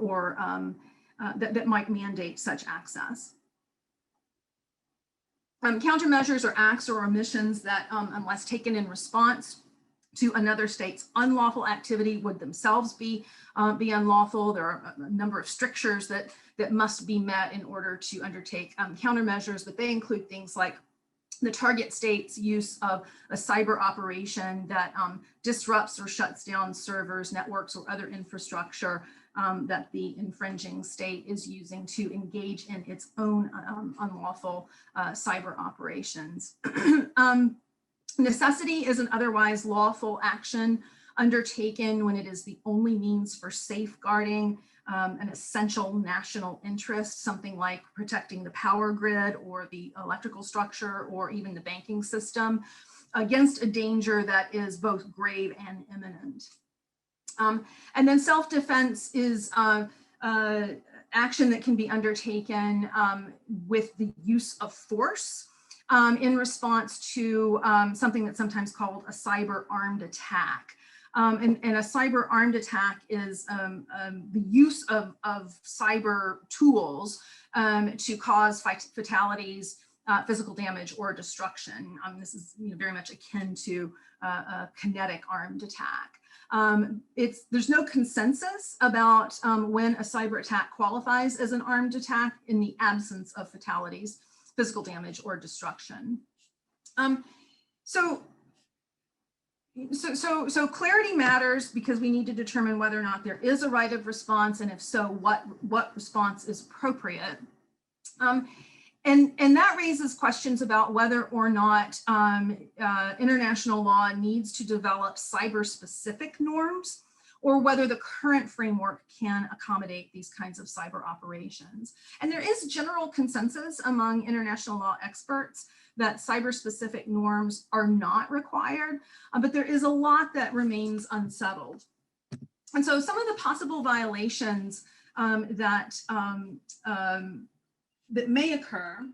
or that might mandate such access. Countermeasures are acts or omissions that, unless taken in response to another state's unlawful activity, would themselves be unlawful. There are a number of strictures that must be met in order to undertake countermeasures, but they include things like the target state's use of a cyber operation that disrupts or shuts down servers, networks, or other infrastructure that the infringing state is using to engage in its own unlawful cyber operations. Necessity is an otherwise lawful action undertaken when it is the only means for safeguarding an essential national interest, something like protecting the power grid or the electrical structure or even the banking system against a danger that is both grave and imminent. And then self-defense is action that can be undertaken with the use of force in response to something that's sometimes called a cyber armed attack. And a cyber armed attack is the use of cyber tools to cause fatalities, physical damage, or destruction. This is very much akin to a kinetic armed attack. There's no consensus about when a cyber attack qualifies as an armed attack in the absence of fatalities, physical damage, or destruction. So clarity matters because we need to determine whether or not there is a right of response, and if so, what response is appropriate. And that raises questions about whether or not international law needs to develop cyber-specific norms, or whether the current framework can accommodate these kinds of cyber operations. And there is general consensus among international law experts that cyber-specific norms are not required, but there is a lot that remains unsettled. And so some of the possible violations that may occur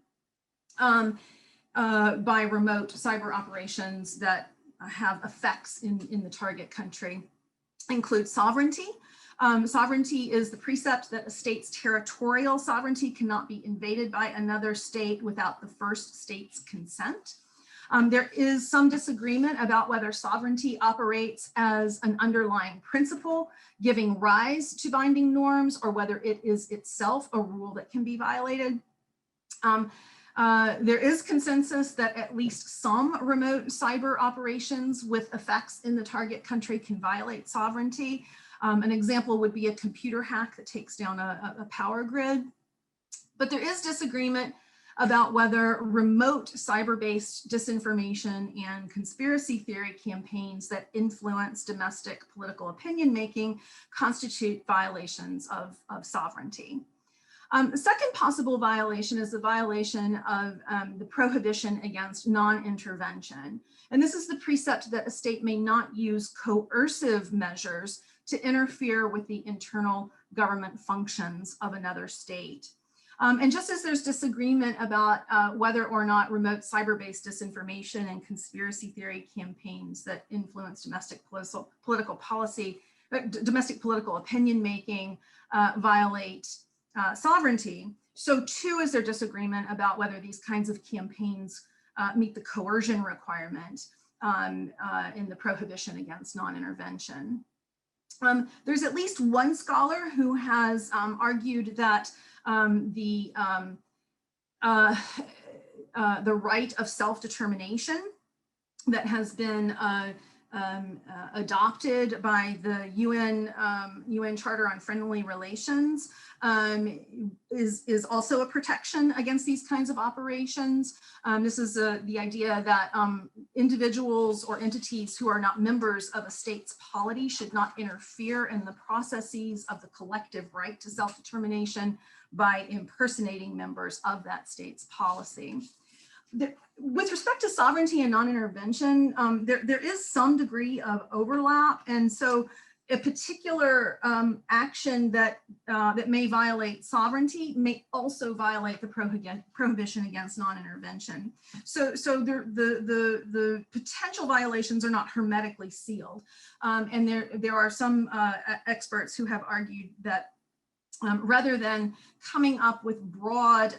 by remote cyber operations that have effects in the target country include sovereignty. Sovereignty is the precept that a state's territorial sovereignty cannot be invaded by another state without the first state's consent. There is some disagreement about whether sovereignty operates as an underlying principle giving rise to binding norms, or whether it is itself a rule that can be violated. There is consensus that at least some remote cyber operations with effects in the target country can violate sovereignty. An example would be a computer hack that takes down a power grid. But there is disagreement about whether remote cyber-based disinformation and conspiracy theory campaigns that influence domestic political opinion making constitute violations of sovereignty. The second possible violation is the violation of the prohibition against non-intervention. And this is the precept that a state may not use coercive measures to interfere with the internal government functions of another state. And just as there's disagreement about whether or not remote cyber-based disinformation and conspiracy theory campaigns that influence domestic political policy, domestic political opinion making violate sovereignty, so too is there disagreement about whether these kinds of campaigns meet the coercion requirement in the prohibition against non-intervention. There's at least one scholar who has argued that the right of self-determination that has been adopted by the UN Charter on Friendly Relations is also a protection against these kinds of operations. This is the idea that individuals or entities who are not members of a state's polity should not interfere in the processes of the collective right to self-determination by impersonating members of that state's policy. With respect to sovereignty and non-intervention, there is some degree of overlap. And so a particular action that may violate sovereignty may also violate the prohibition against non-intervention. So the potential violations are not hermetically sealed. And there are some experts who have argued that rather than coming up with broad,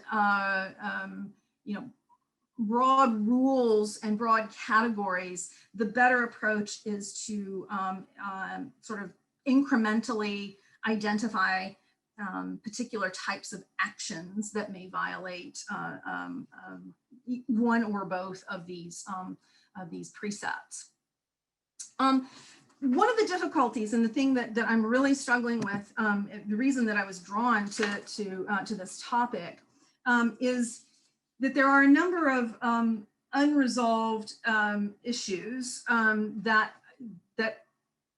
broad rules and broad categories, the better approach is to sort of incrementally identify particular types of actions that may violate one or both of these precepts. One of the difficulties and the thing that I'm really struggling with, the reason that I was drawn to this topic is that there are a number of unresolved issues that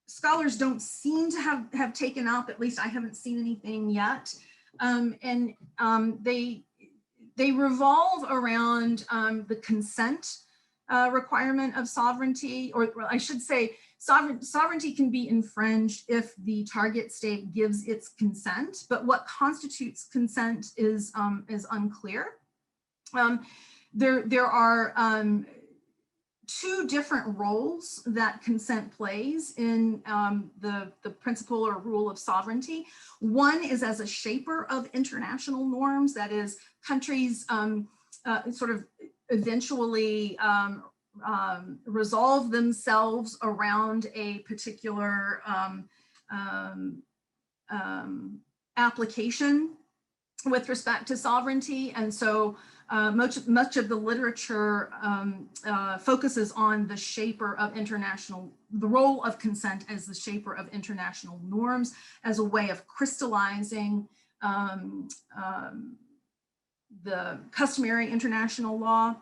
scholars don't seem to have taken up. At least I haven't seen anything yet, and they revolve around the consent requirement of sovereignty, or I should say, sovereignty can be infringed if the target state gives its consent, but what constitutes consent is unclear. There are two different roles that consent plays in the principle or rule of sovereignty. One is as a shaper of international norms, that is, countries sort of eventually resolve themselves around a particular application with respect to sovereignty. And so much of the literature focuses on the shaper of the role of consent as the shaper of international norms as a way of crystallizing the customary international law.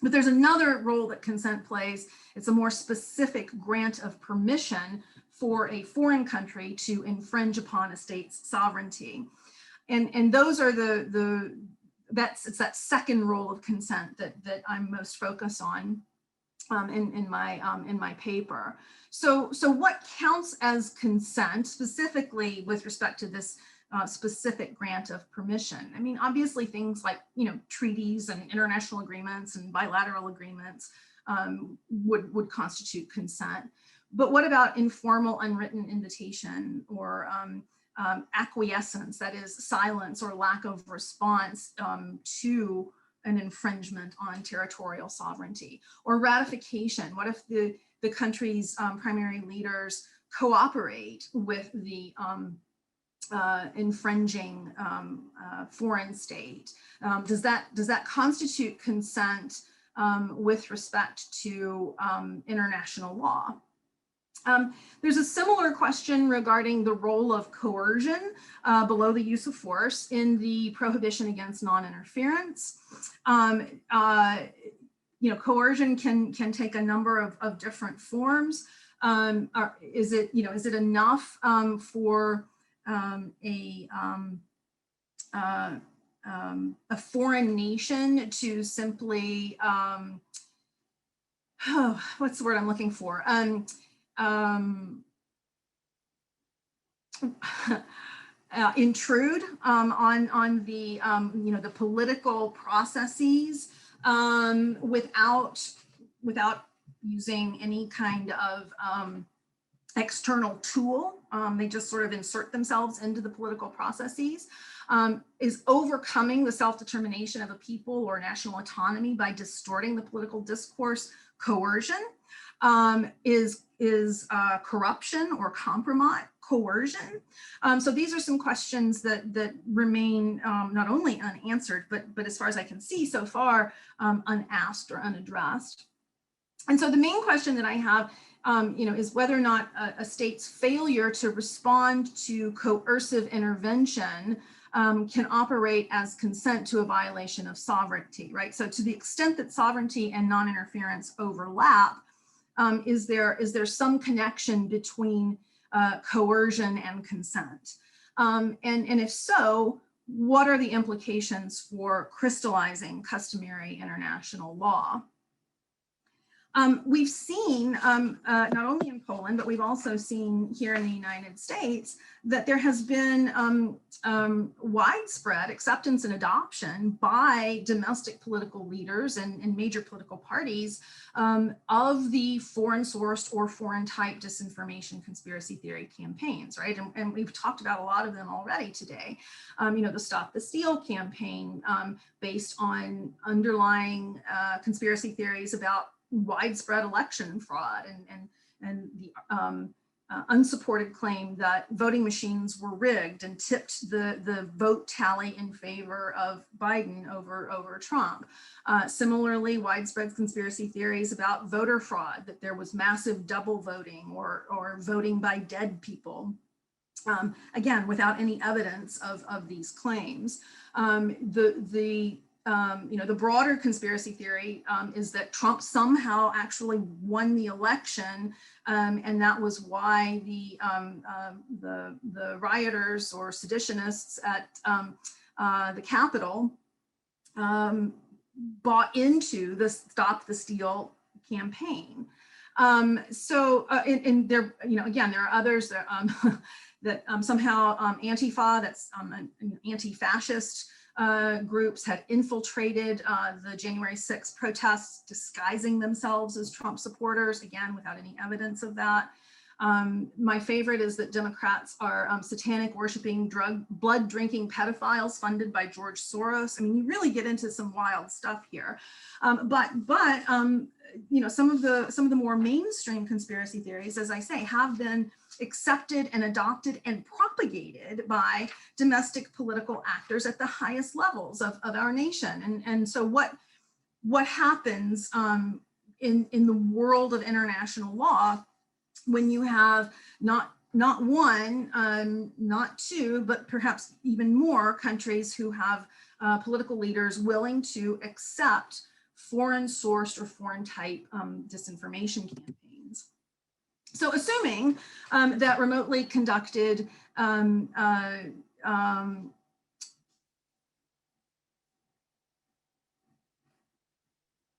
But there's another role that consent plays. It's a more specific grant of permission for a foreign country to infringe upon a state's sovereignty. And those are it's that second role of consent that I'm most focused on in my paper. So what counts as consent specifically with respect to this specific grant of permission? I mean, obviously things like, treaties and international agreements and bilateral agreements would constitute consent. But what about informal unwritten invitation or acquiescence, that is silence or lack of response to an infringement on territorial sovereignty? Or ratification? What if the country's primary leaders cooperate with the infringing foreign state? Does that constitute consent with respect to international law? There's a similar question regarding the role of coercion below the use of force in the prohibition against non-interference. Coercion can take a number of different forms. Is it enough for a foreign nation to simply what's the word I'm looking for? Intrude on the the political processes without using any kind of external tool. They just sort of insert themselves into the political processes. Is overcoming the self-determination of a people or national autonomy by distorting the political discourse coercion? Is corruption or compromise coercion? So these are some questions that remain not only unanswered, but as far as I can see so far, unasked or unaddressed. And so the main question that I have is whether or not a state's failure to respond to coercive intervention can operate as consent to a violation of sovereignty, right? So to the extent that sovereignty and non-interference overlap, is there some connection between coercion and consent? And if so, what are the implications for crystallizing customary international law? We've seen, not only in Poland, but we've also seen here in the United States, that there has been widespread acceptance and adoption by domestic political leaders and major political parties of the foreign sourced or foreign type disinformation conspiracy theory campaigns, right? And we've talked about a lot of them already today. The Stop the Steal campaign based on underlying conspiracy theories about widespread election fraud and the unsupported claim that voting machines were rigged and tipped the vote tally in favor of Biden over Trump. Similarly, widespread conspiracy theories about voter fraud, that there was massive double voting or voting by dead people. Again, without any evidence of these claims. The broader conspiracy theory is that Trump somehow actually won the election, and that was why the rioters or seditionists at the Capitol bought into the Stop the Steal campaign. And there, again, there are others that that somehow Antifa, that's anti-fascist groups, had infiltrated the January 6th protests, disguising themselves as Trump supporters, again, without any evidence of that. My favorite is that Democrats are satanic worshiping, blood drinking pedophiles funded by George Soros. I mean, you really get into some wild stuff here. But some of the more mainstream conspiracy theories, as I say, have been accepted and adopted and propagated by domestic political actors at the highest levels of our nation. And so what happens in the world of international law when you have not one, not two, but perhaps even more countries who have political leaders willing to accept foreign sourced or foreign type disinformation campaigns? So assuming that remotely conducted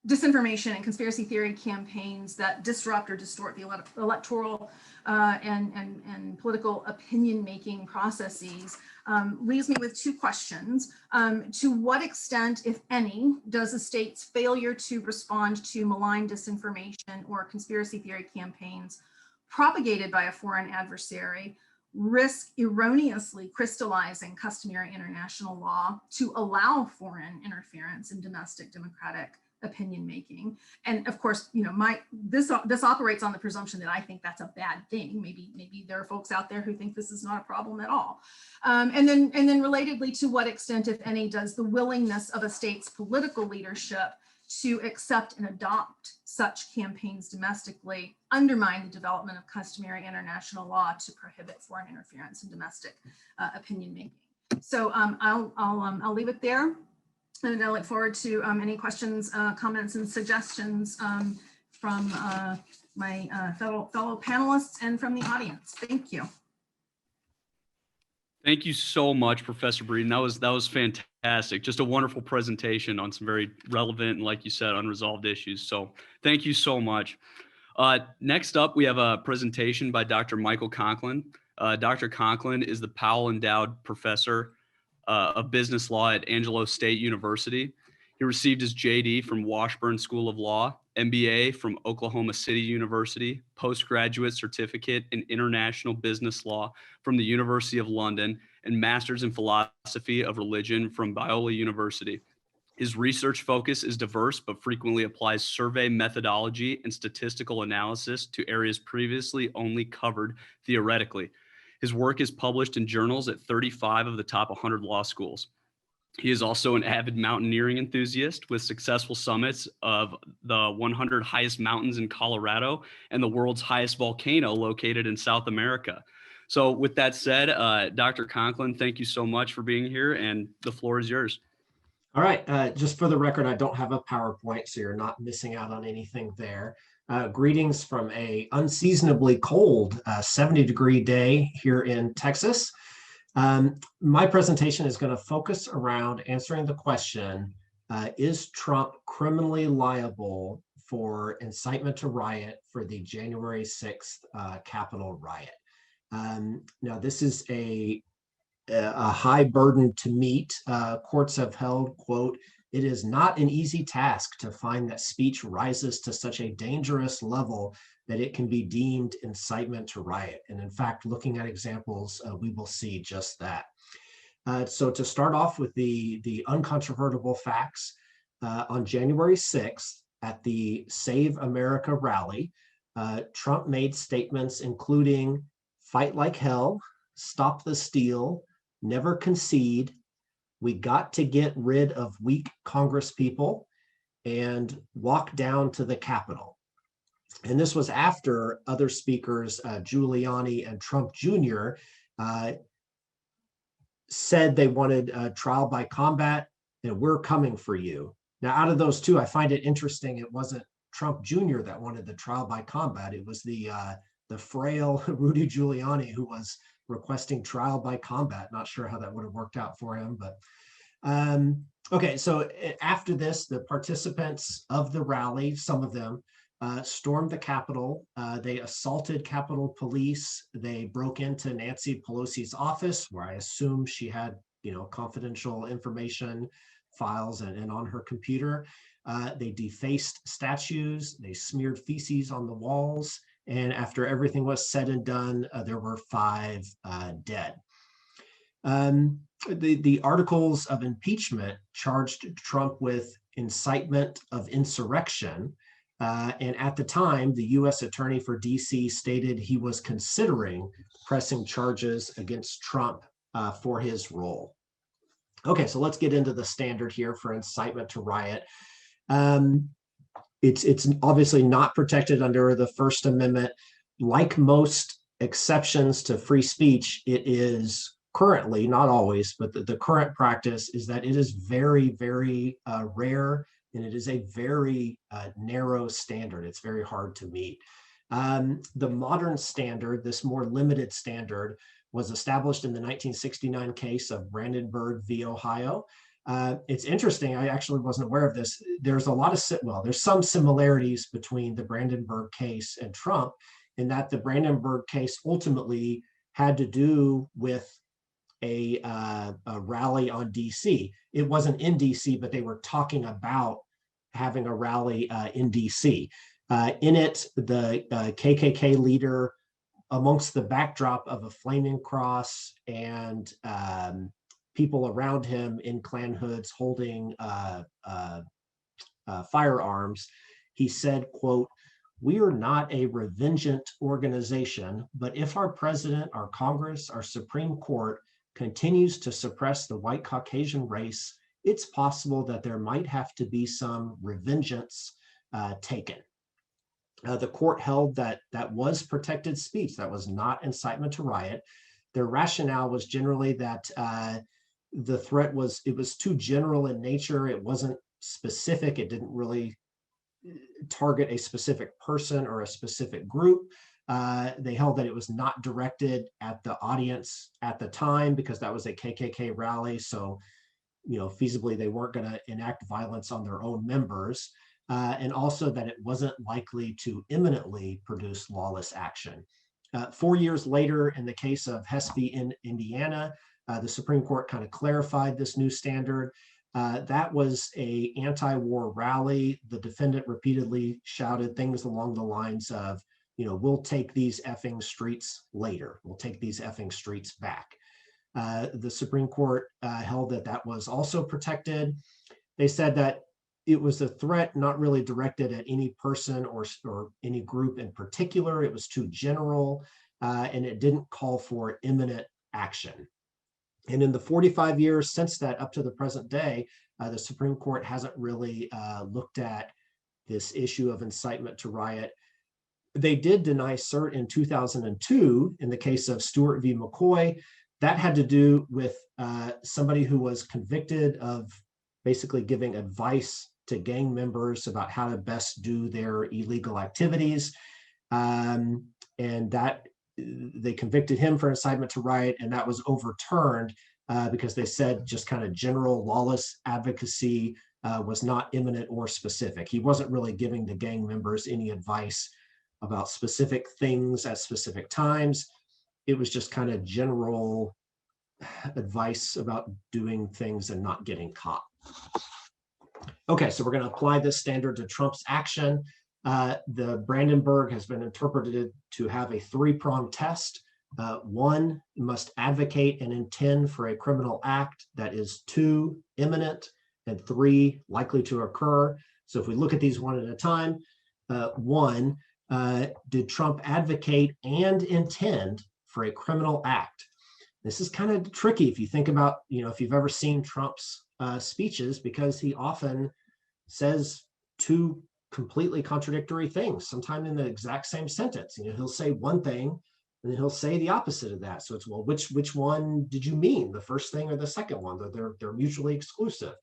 disinformation and conspiracy theory campaigns that disrupt or distort the electoral and political opinion making processes leaves me with two questions. To what extent, if any, does a state's failure to respond to malign disinformation or conspiracy theory campaigns propagated by a foreign adversary risk erroneously crystallizing customary international law to allow foreign interference in domestic democratic opinion making? And of course, you know, this operates on the presumption that I think that's a bad thing. Maybe there are folks out there who think this is not a problem at all. And then relatedly, to what extent, if any, does the willingness of a state's political leadership to accept and adopt such campaigns domestically undermine the development of customary international law to prohibit foreign interference in domestic opinion making? So I'll leave it there. And I look forward to any questions, comments, and suggestions from my fellow panelists and from the audience. Thank you. Thank you so much, Professor Breeden. That was fantastic. Just a wonderful presentation on some very relevant and, like you said, unresolved issues. So thank you so much. Next up, we have a presentation by Dr. Michael Conklin. Dr. Conklin is the Powell Endowed Professor of Business Law at Angelo State University. He received his JD from Washburn School of Law, MBA from Oklahoma City University, postgraduate certificate in international business law from the University of London, and master's in philosophy of religion from Biola University. His research focus is diverse, but frequently applies survey methodology and statistical analysis to areas previously only covered theoretically. His work is published in journals at 35 of the top 100 law schools. He is also an avid mountaineering enthusiast with successful summits of the 100 highest mountains in Colorado and the world's highest volcano located in South America. So with that said, Dr. Conklin, thank you so much for being here, and the floor is yours. All right, just for the record, I don't have a PowerPoint, so you're not missing out on anything there. Greetings from a unseasonably cold 70-degree day here in Texas. My presentation is going to focus around answering the question, is Trump criminally liable for incitement to riot for the January 6th Capitol riot? Now, this is a high burden to meet. Courts have held, quote, "It is not an easy task to find that speech rises to such a dangerous level that it can be deemed incitement to riot." And in fact, looking at examples, we will see just that. So to start off with the uncontrovertible facts, on January 6th at the Save America rally, Trump made statements including "fight like hell," "stop the steal," "never concede," "we got to get rid of weak Congress people," and "walk down to the Capitol." And this was after other speakers, Giuliani and Trump Jr., said they wanted trial by combat and "we're coming for you." Now, out of those two, I find it interesting it wasn't Trump Jr. that wanted the trial by combat. It was the frail Rudy Giuliani who was requesting trial by combat. Not sure how that would have worked out for him, but okay. So after this, the participants of the rally, some of them, stormed the Capitol. They assaulted Capitol Police. They broke into Nancy Pelosi's office, where I assume she had, confidential information, files, and on her computer. They defaced statues. They smeared feces on the walls. And after everything was said and done, there were 5 dead. The articles of impeachment charged Trump with incitement of insurrection. And at the time, the U.S. Attorney for D.C. stated he was considering pressing charges against Trump for his role. Okay, so let's get into the standard here for incitement to riot. It's obviously not protected under the First Amendment. Like most exceptions to free speech, it is currently, not always, but the current practice is that it is very, very rare, and it is a very narrow standard. It's very hard to meet. The modern standard, this more limited standard, was established in the 1969 case of Brandenburg v. Ohio. It's interesting, I actually wasn't aware of this. There's a lot of, well, there's some similarities between the Brandenburg case and Trump, in that the Brandenburg case ultimately had to do with a rally on DC. It wasn't in DC, but they were talking about having a rally in DC. In it, the KKK leader, amongst the backdrop of a flaming cross and people around him in Klan hoods holding firearms, he said, quote, "We are not a revengeant organization, but if our president, our Congress, our Supreme Court continues to suppress the white Caucasian race, it's possible that there might have to be some revengeance taken." The court held that that was protected speech, that was not incitement to riot. Their rationale was generally that the threat was, it was too general in nature, it wasn't specific, it didn't really target a specific person or a specific group. They held that it was not directed at the audience at the time because that was a KKK rally. So, you know, feasibly they weren't going to enact violence on their own members. And also that it wasn't likely to imminently produce lawless action. 4 years later, in the case of Hesby in Indiana, the Supreme Court kind of clarified this new standard. That was an anti-war rally. The defendant repeatedly shouted things along the lines of, you know, "We'll take these effing streets later. We'll take these effing streets back." The Supreme Court held that that was also protected. They said that it was a threat not really directed at any person or any group in particular. It was too general, and it didn't call for imminent action. And in the 45 years since that, up to the present day, the Supreme Court hasn't really looked at this issue of incitement to riot. They did deny cert in 2002 in the case of Stewart v. McCoy. That had to do with somebody who was convicted of basically giving advice to gang members about how to best do their illegal activities. And that they convicted him for incitement to riot, and that was overturned because they said just kind of general lawless advocacy was not imminent or specific. He wasn't really giving the gang members any advice about specific things at specific times. It was just kind of general advice about doing things and not getting caught. Okay, so we're going to apply this standard to Trump's action. The Brandenburg has been interpreted to have a three-pronged test. One, must advocate and intend for a criminal act that is 2, imminent, and 3, likely to occur. So if we look at these one at a time, 1, did Trump advocate and intend for a criminal act? This is kind of tricky if you think about, you know, if you've ever seen Trump's speeches, because he often says 2 completely contradictory things, sometimes in the exact same sentence. You know, he'll say one thing and then he'll say the opposite of that. So it's, well, which one did you mean, the first thing or the second one? They're mutually exclusive.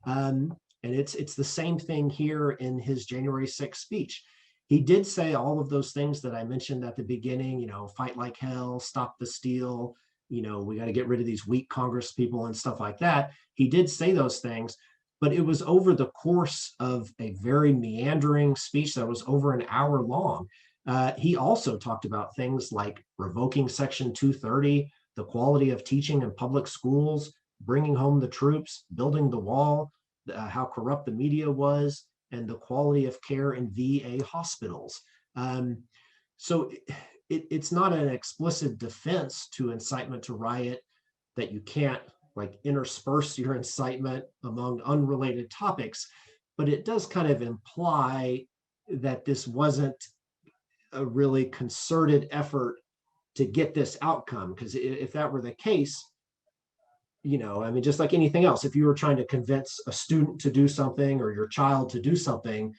And it's the same thing here in his January 6th speech. He did say all of those things that I mentioned at the beginning, you know, fight like hell, stop the steal, you know, we got to get rid of these weak Congress people and stuff like that. He did say those things, but it was over the course of a very meandering speech that was over an hour long. He also talked about things like revoking Section 230, the quality of teaching in public schools, bringing home the troops, building the wall, how corrupt the media was, and the quality of care in VA hospitals. So it's not an explicit defense to incitement to riot that you can't like intersperse your incitement among unrelated topics, but it does kind of imply that this wasn't a really concerted effort to get this outcome. Because if that were the case, you know, I mean, just like anything else, if you were trying to convince a student to do something or your child to do something,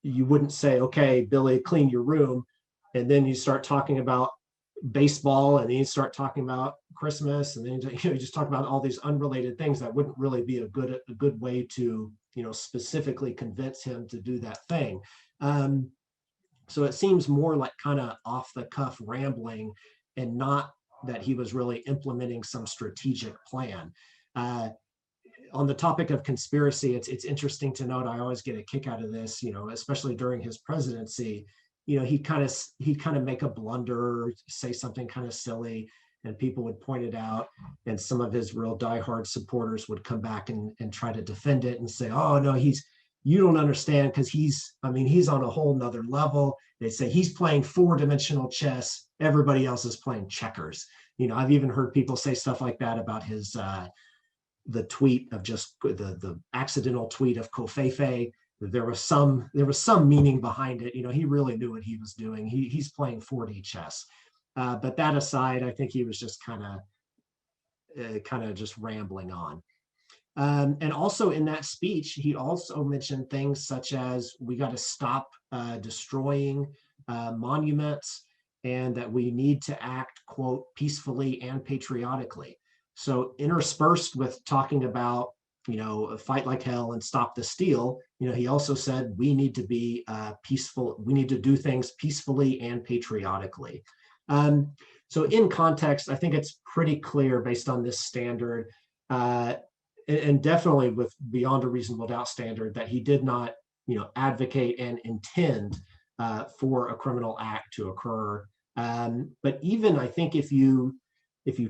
you wouldn't say, okay, Billy, clean your room. And then you start talking about baseball, and then you start talking about Christmas, and then you just talk about all these unrelated things. That wouldn't really be a good way to, you know, specifically convince him to do that thing. So it seems more like kind of off the cuff rambling and not that he was really implementing some strategic plan. On the topic of conspiracy, it's interesting to note, I always get a kick out of this, especially during his presidency, he kind of make a blunder, say something kind of silly, and people would point it out, and some of his real diehard supporters would come back and try to defend it and say, oh no, you don't understand, because he's on a whole nother level. They say he's playing 4-dimensional chess, everybody else is playing checkers. I've even heard people say stuff like that about his the tweet of just the accidental tweet of Covfefe. There was some meaning behind it. He really knew what he was doing. He's playing 4D chess. But that aside, I think he was just kind of just rambling on. And also in that speech, he also mentioned things such as we got to stop destroying monuments, and that we need to act, quote, peacefully and patriotically. So interspersed with talking about, fight like hell and stop the steal, he also said we need to be peaceful. We need to do things peacefully and patriotically. So in context, I think it's pretty clear based on this standard, and definitely with beyond a reasonable doubt standard, that he did not, advocate and intend for a criminal act to occur. But even I think if you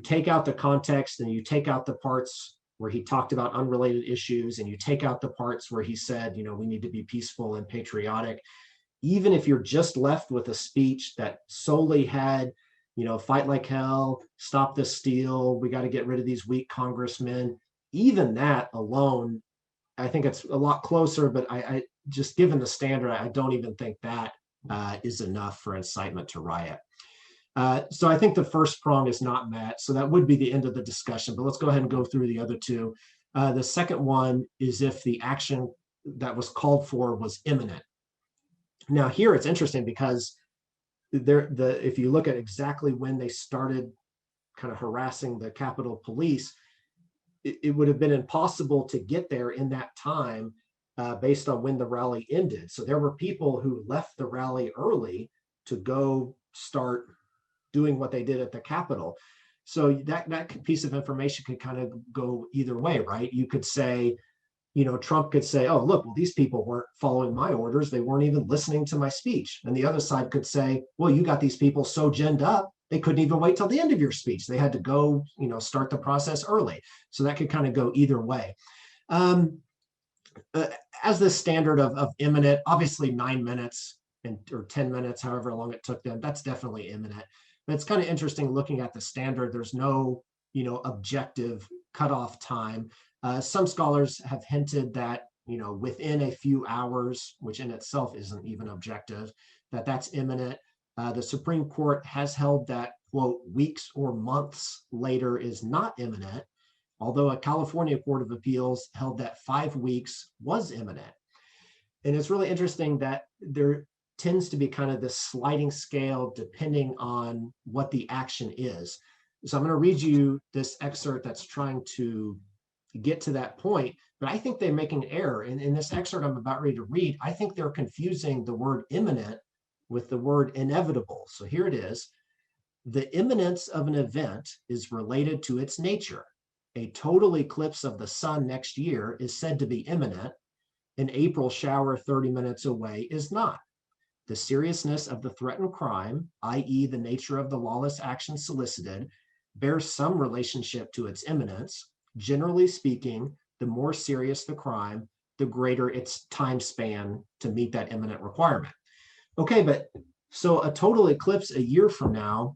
take out the context and you take out the parts where he talked about unrelated issues, and you take out the parts where he said, we need to be peaceful and patriotic, even if you're just left with a speech that solely had, fight like hell, stop the steal, we got to get rid of these weak congressmen, even that alone, I think it's a lot closer, but I just given the standard, I don't even think that is enough for incitement to riot. So I think the first prong is not met. So that would be the end of the discussion, but let's go ahead and go through the other two. The second one is if the action that was called for was imminent. Now here it's interesting because if you look at exactly when they started kind of harassing the Capitol Police, it would have been impossible to get there in that time based on when the rally ended. So there were people who left the rally early to go start doing what they did at the Capitol. So that piece of information could kind of go either way, right? You could say, Trump could say, oh, look, well, these people weren't following my orders. They weren't even listening to my speech. And the other side could say, well, you got these people so ginned up, they couldn't even wait till the end of your speech. They had to go, start the process early. So that could kind of go either way. As the standard of imminent, obviously 9 minutes or 10 minutes, however long it took them, that's definitely imminent. But it's kind of interesting looking at the standard. There's no, objective cutoff time. Some scholars have hinted that, within a few hours, which in itself isn't even objective, that's imminent. The Supreme Court has held that, quote, weeks or months later is not imminent, although a California Court of Appeals held that 5 weeks was imminent. And it's really interesting that there tends to be kind of this sliding scale depending on what the action is. So I'm going to read you this excerpt that's trying to get to that point, but I think they make an error. In this excerpt I'm about ready to read, I think they're confusing the word imminent with the word inevitable. So here it is. The imminence of an event is related to its nature. A total eclipse of the sun next year is said to be imminent. An April shower 30 minutes away is not. The seriousness of the threatened crime, i.e. the nature of the lawless action solicited, bears some relationship to its imminence. Generally speaking, the more serious the crime, the greater its time span to meet that imminent requirement. Okay, but so a total eclipse a year from now,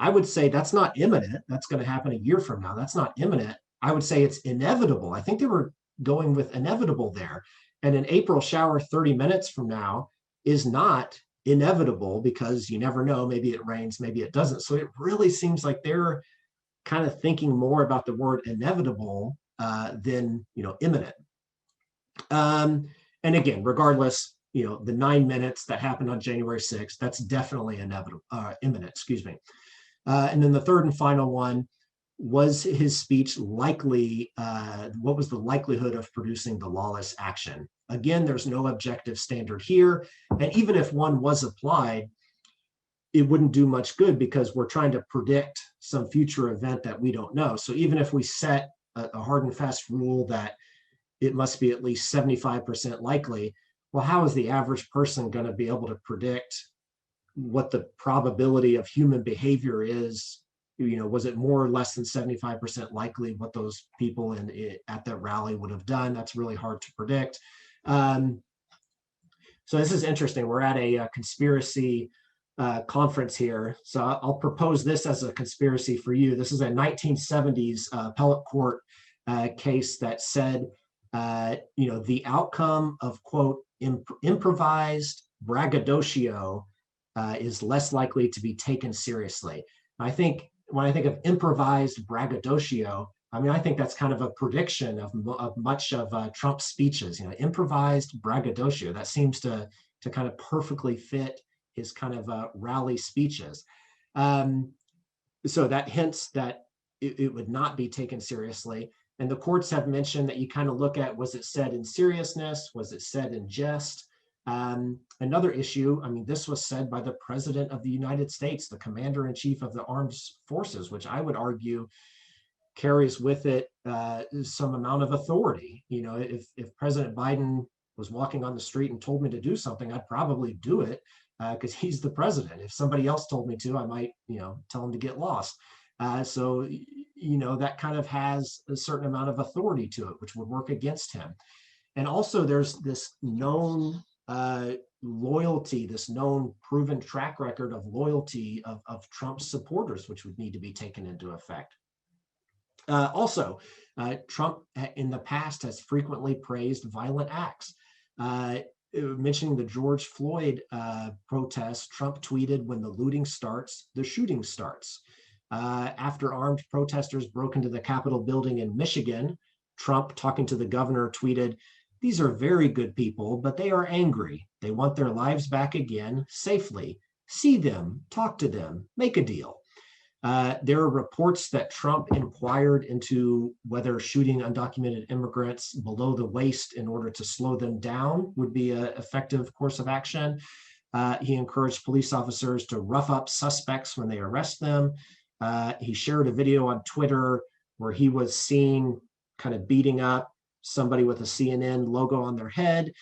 I would say that's not imminent. That's going to happen a year from now. That's not imminent. I would say it's inevitable. I think they were going with inevitable there. And an April shower 30 minutes from now is not inevitable because you never know. Maybe it rains, maybe it doesn't. So it really seems like they're kind of thinking more about the word inevitable than imminent. And again, regardless, the 9 minutes that happened on January 6th, that's definitely imminent, excuse me. And then the third and final one, was his speech likely, what was the likelihood of producing the lawless action? Again, there's no objective standard here. And even if one was applied, it wouldn't do much good because we're trying to predict some future event that we don't know. So even if we set a hard and fast rule that it must be at least 75% likely, well, how is the average person going to be able to predict what the probability of human behavior is? You know, was it more or less than 75% likely what those people at that rally would have done? That's really hard to predict. So this is interesting. We're at a conspiracy conference here. So I'll propose this as a conspiracy for you. This is a 1970s appellate court case that said, you know, the outcome of, quote, improvised braggadocio is less likely to be taken seriously. I think when I think of improvised braggadocio, I mean, I think that's kind of a prediction of much of Trump's speeches. You know, improvised braggadocio, that seems to kind of perfectly fit his kind of rally speeches. So that hints that it would not be taken seriously. And the courts have mentioned that you kind of look at, was it said in seriousness? Was it said in jest? Another issue, I mean, this was said by the President of the United States, the Commander-in-Chief of the Armed Forces, which I would argue carries with it some amount of authority. You know, if President Biden was walking on the street and told me to do something, I'd probably do it because he's the president. If somebody else told me to, I might, you know, tell him to get lost. So, you know, that kind of has a certain amount of authority to it, which would work against him. And also there's this known loyalty, this known proven track record of loyalty of Trump's supporters, which would need to be taken into effect. Also, Trump in the past has frequently praised violent acts. Mentioning the George Floyd protests, Trump tweeted, "When the looting starts, the shooting starts." After armed protesters broke into the Capitol building in Michigan, Trump, talking to the governor, tweeted, "These are very good people, but they are angry. They want their lives back again safely. See them, talk to them, make a deal." There are reports that Trump inquired into whether shooting undocumented immigrants below the waist in order to slow them down would be an effective course of action. He encouraged police officers to rough up suspects when they arrest them. He shared a video on Twitter where he was seen kind of beating up somebody with a CNN logo on their head.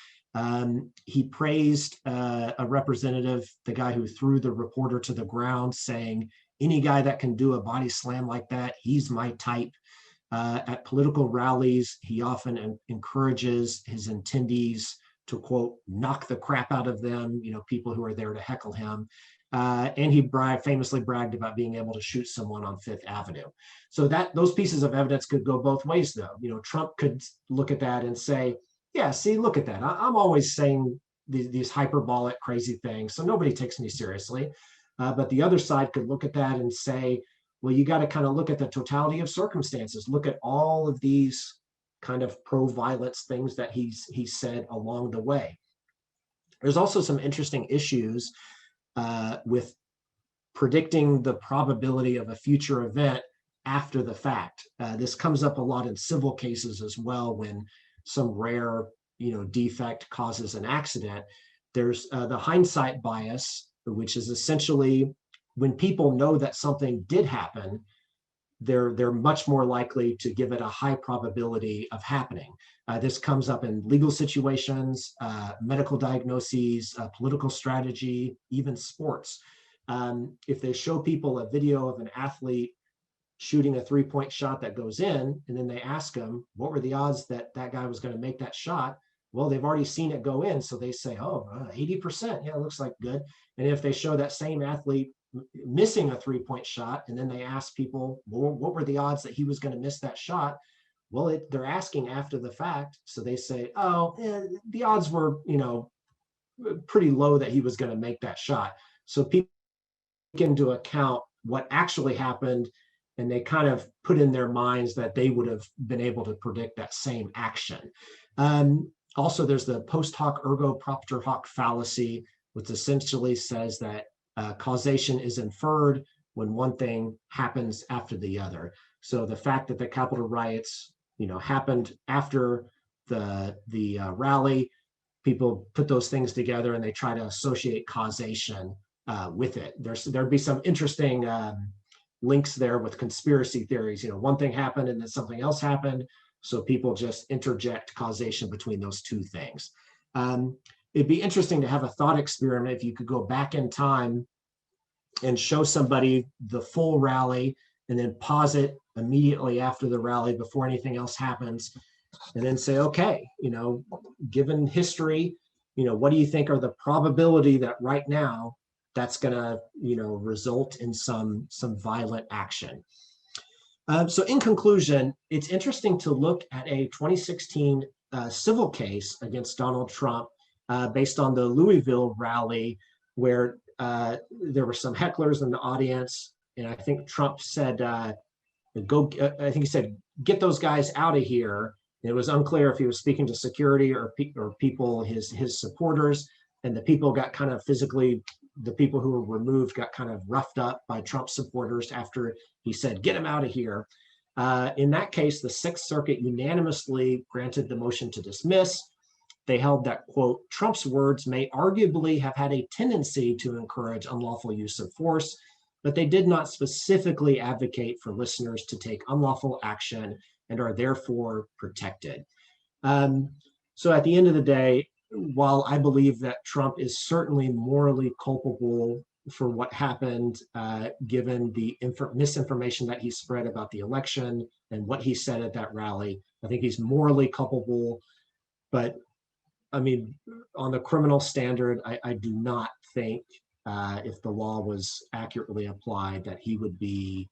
He praised a representative, the guy who threw the reporter to the ground, saying, "Any guy that can do a body slam like that, he's my type." At political rallies, he often encourages his attendees to, quote, knock the crap out of them, you know, people who are there to heckle him. And he famously bragged about being able to shoot someone on Fifth Avenue. So those pieces of evidence could go both ways, though. You know, Trump could look at that and say, "Yeah, see, look at that. I'm always saying these hyperbolic, crazy things, so nobody takes me seriously." But the other side could look at that and say, well, you got to kind of look at the totality of circumstances. Look at all of these kind of pro-violence things that he's said along the way. There's also some interesting issues with predicting the probability of a future event after the fact. This comes up a lot in civil cases as well, when some rare, you know, defect causes an accident. There's the hindsight bias, which is essentially when people know that something did happen, they're much more likely to give it a high probability of happening. This comes up in legal situations, medical diagnoses, political strategy, even sports. If they show people a video of an athlete shooting a three-point shot that goes in, and then they ask them, what were the odds that that guy was going to make that shot? Well, they've already seen it go in, so they say, oh, 80%, yeah, it looks like good. And if they show that same athlete missing a three-point shot, and then they ask people, well, what were the odds that he was going to miss that shot? Well, they're asking after the fact, so they say, oh, the odds were, you know, pretty low that he was going to make that shot. So people take into account what actually happened, and they kind of put in their minds that they would have been able to predict that same action. Also, there's the post hoc ergo propter hoc fallacy, which essentially says that causation is inferred when one thing happens after the other. So the fact that the Capitol riots, happened after the rally, people put those things together and they try to associate causation with it. There'd be some interesting links there with conspiracy theories. One thing happened and then something else happened. So people just interject causation between those two things. It'd be interesting to have a thought experiment if you could go back in time and show somebody the full rally and then pause it immediately after the rally before anything else happens, and then say, okay, given history, what do you think are the probability that right now that's going to, result in some violent action? So in conclusion, it's interesting to look at a 2016 civil case against Donald Trump based on the Louisville rally, where there were some hecklers in the audience, and I think Trump said, I think he said, get those guys out of here. And it was unclear if he was speaking to security or people, his supporters, and the people got kind of physically, the people who were removed got kind of roughed up by Trump supporters after he said, get him out of here. In that case, the Sixth Circuit unanimously granted the motion to dismiss. They held that, quote, Trump's words may arguably have had a tendency to encourage unlawful use of force, but they did not specifically advocate for listeners to take unlawful action and are therefore protected. So at the end of the day, while I believe that Trump is certainly morally culpable for what happened, given the misinformation that he spread about the election and what he said at that rally, I think he's morally culpable. But I mean, on the criminal standard, I do not think if the law was accurately applied that he would be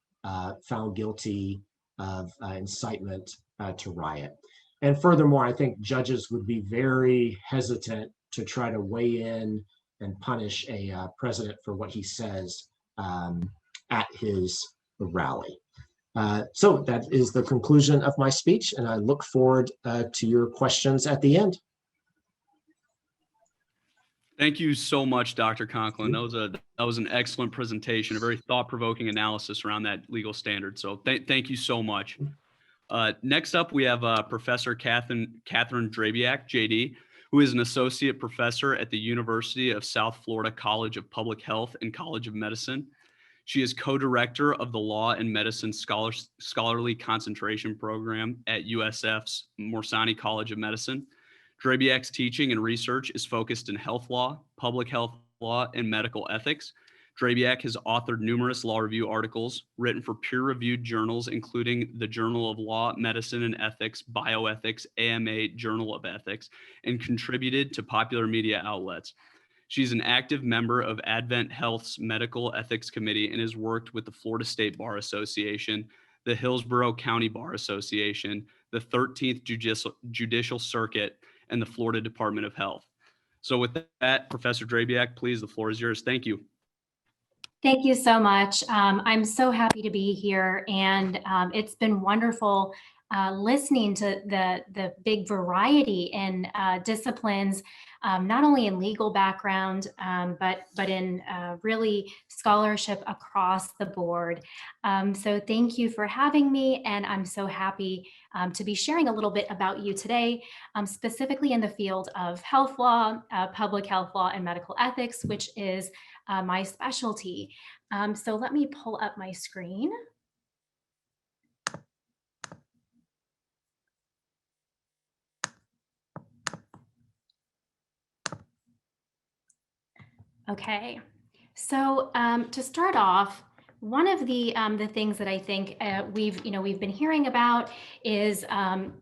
found guilty of incitement to riot. And furthermore, I think judges would be very hesitant to try to weigh in and punish a president for what he says at his rally. So that is the conclusion of my speech, and I look forward to your questions at the end. Thank you so much, Dr. Conklin. That was an excellent presentation, a very thought-provoking analysis around that legal standard. So thank you so much. Next up, we have Professor Catherine Drabiak, JD, who is an associate professor at the University of South Florida College of Public Health and College of Medicine. She is co-director of the Law and Medicine Scholarly Concentration Program at USF's Morsani College of Medicine. Drabiak's teaching and research is focused in health law, public health law, and medical ethics. Drabiak has authored numerous law review articles, written for peer-reviewed journals, including the Journal of Law, Medicine and Ethics, Bioethics, AMA Journal of Ethics, and contributed to popular media outlets. She's an active member of Advent Health's Medical Ethics Committee and has worked with the Florida State Bar Association, the Hillsborough County Bar Association, the 13th Judicial Circuit, and the Florida Department of Health. So with that, Professor Drabiak, please, the floor is yours. Thank you. Thank you so much. I'm so happy to be here, and it's been wonderful listening to the big variety in disciplines, not only in legal background, but in really scholarship across the board. So thank you for having me, and I'm so happy to be sharing a little bit about you today, specifically in the field of health law, public health law, and medical ethics, which is my specialty. So let me pull up my screen. Okay, so to start off, one of the things that I think we've been hearing about is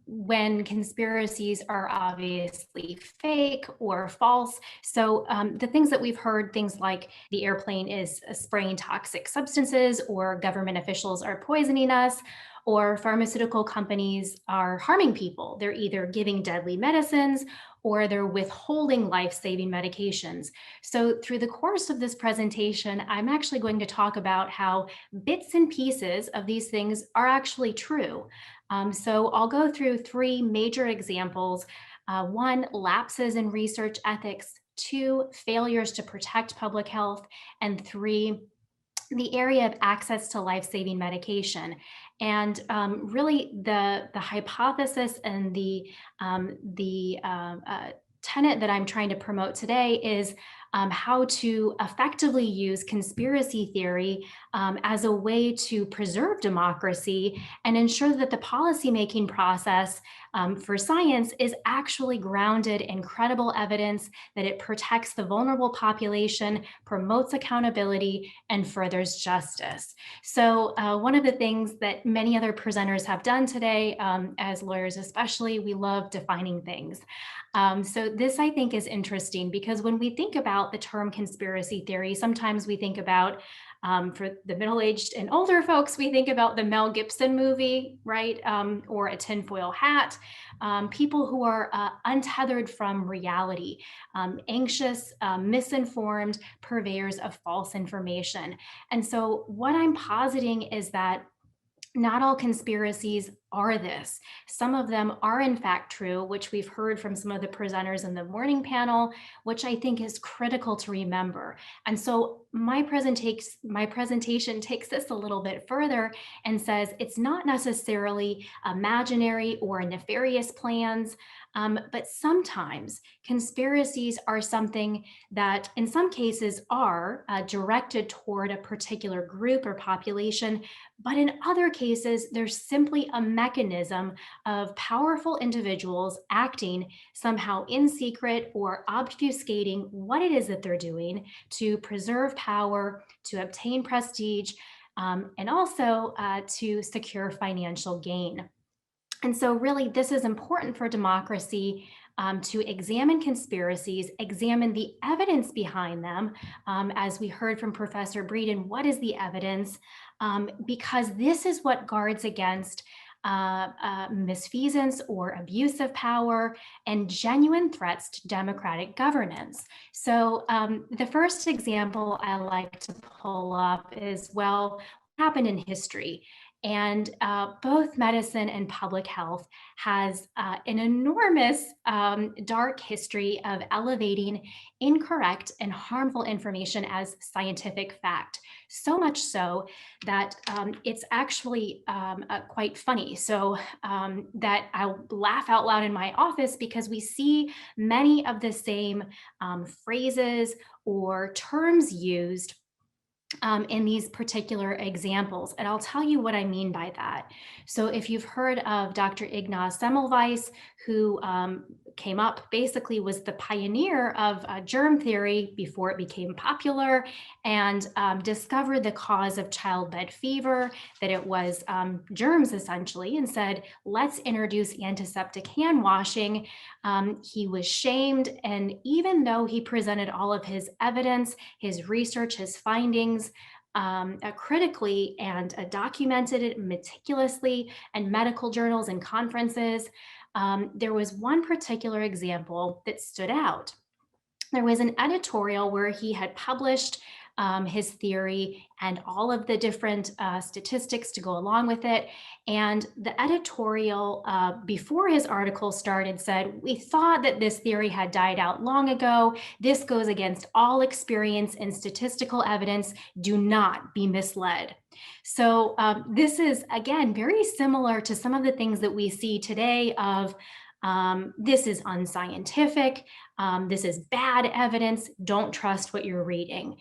when conspiracies are obviously fake or false. So the things that we've heard, things like the airplane is spraying toxic substances, or government officials are poisoning us, or pharmaceutical companies are harming people. They're either giving deadly medicines or they're withholding life-saving medications. So through the course of this presentation, I'm actually going to talk about how bits and pieces of these things are actually true. So I'll go through three major examples. One, lapses in research ethics. Two, failures to protect public health. And three, the area of access to life-saving medication. And really the hypothesis and the tenet that I'm trying to promote today is how to effectively use conspiracy theory as a way to preserve democracy and ensure that the policymaking process for science is actually grounded in credible evidence, that it protects the vulnerable population, promotes accountability, and furthers justice. So one of the things that many other presenters have done today, as lawyers especially, we love defining things. So this, I think, is interesting because when we think about the term conspiracy theory, sometimes we think about, for the middle-aged and older folks, we think about the Mel Gibson movie, right? Or a tinfoil hat. People who are untethered from reality, anxious, misinformed purveyors of false information. And so what I'm positing is that not all conspiracies are this. Some of them are in fact true, which we've heard from some of the presenters in the morning panel, which I think is critical to remember. And so my presentation takes this a little bit further and says it's not necessarily imaginary or nefarious plans, but sometimes conspiracies are something that in some cases are directed toward a particular group or population, but in other cases, there's simply a mechanism of powerful individuals acting somehow in secret or obfuscating what it is that they're doing to preserve power, to obtain prestige, and also to secure financial gain. And so really, this is important for democracy to examine conspiracies, examine the evidence behind them. As we heard from Professor Breeden, what is the evidence? Because this is what guards against misfeasance or abuse of power and genuine threats to democratic governance. So the first example I like to pull up is, well, what happened in history? And both medicine and public health has an enormous dark history of elevating incorrect and harmful information as scientific fact. So much so that it's actually quite funny. So that I'll laugh out loud in my office because we see many of the same phrases or terms used in these particular examples. And I'll tell you what I mean by that. So if you've heard of Dr. Ignaz Semmelweis, who came up, basically was the pioneer of germ theory before it became popular, and discovered the cause of childbed fever, that it was germs essentially, and said, let's introduce antiseptic hand washing. He was shamed, and even though he presented all of his evidence, his research, his findings, critically and documented it meticulously in medical journals and conferences, there was one particular example that stood out. There was an editorial where he had published his theory and all of the different statistics to go along with it. And the editorial before his article started said, we thought that this theory had died out long ago. This goes against all experience and statistical evidence. Do not be misled. So this is, again, very similar to some of the things that we see today of this is unscientific, this is bad evidence, don't trust what you're reading.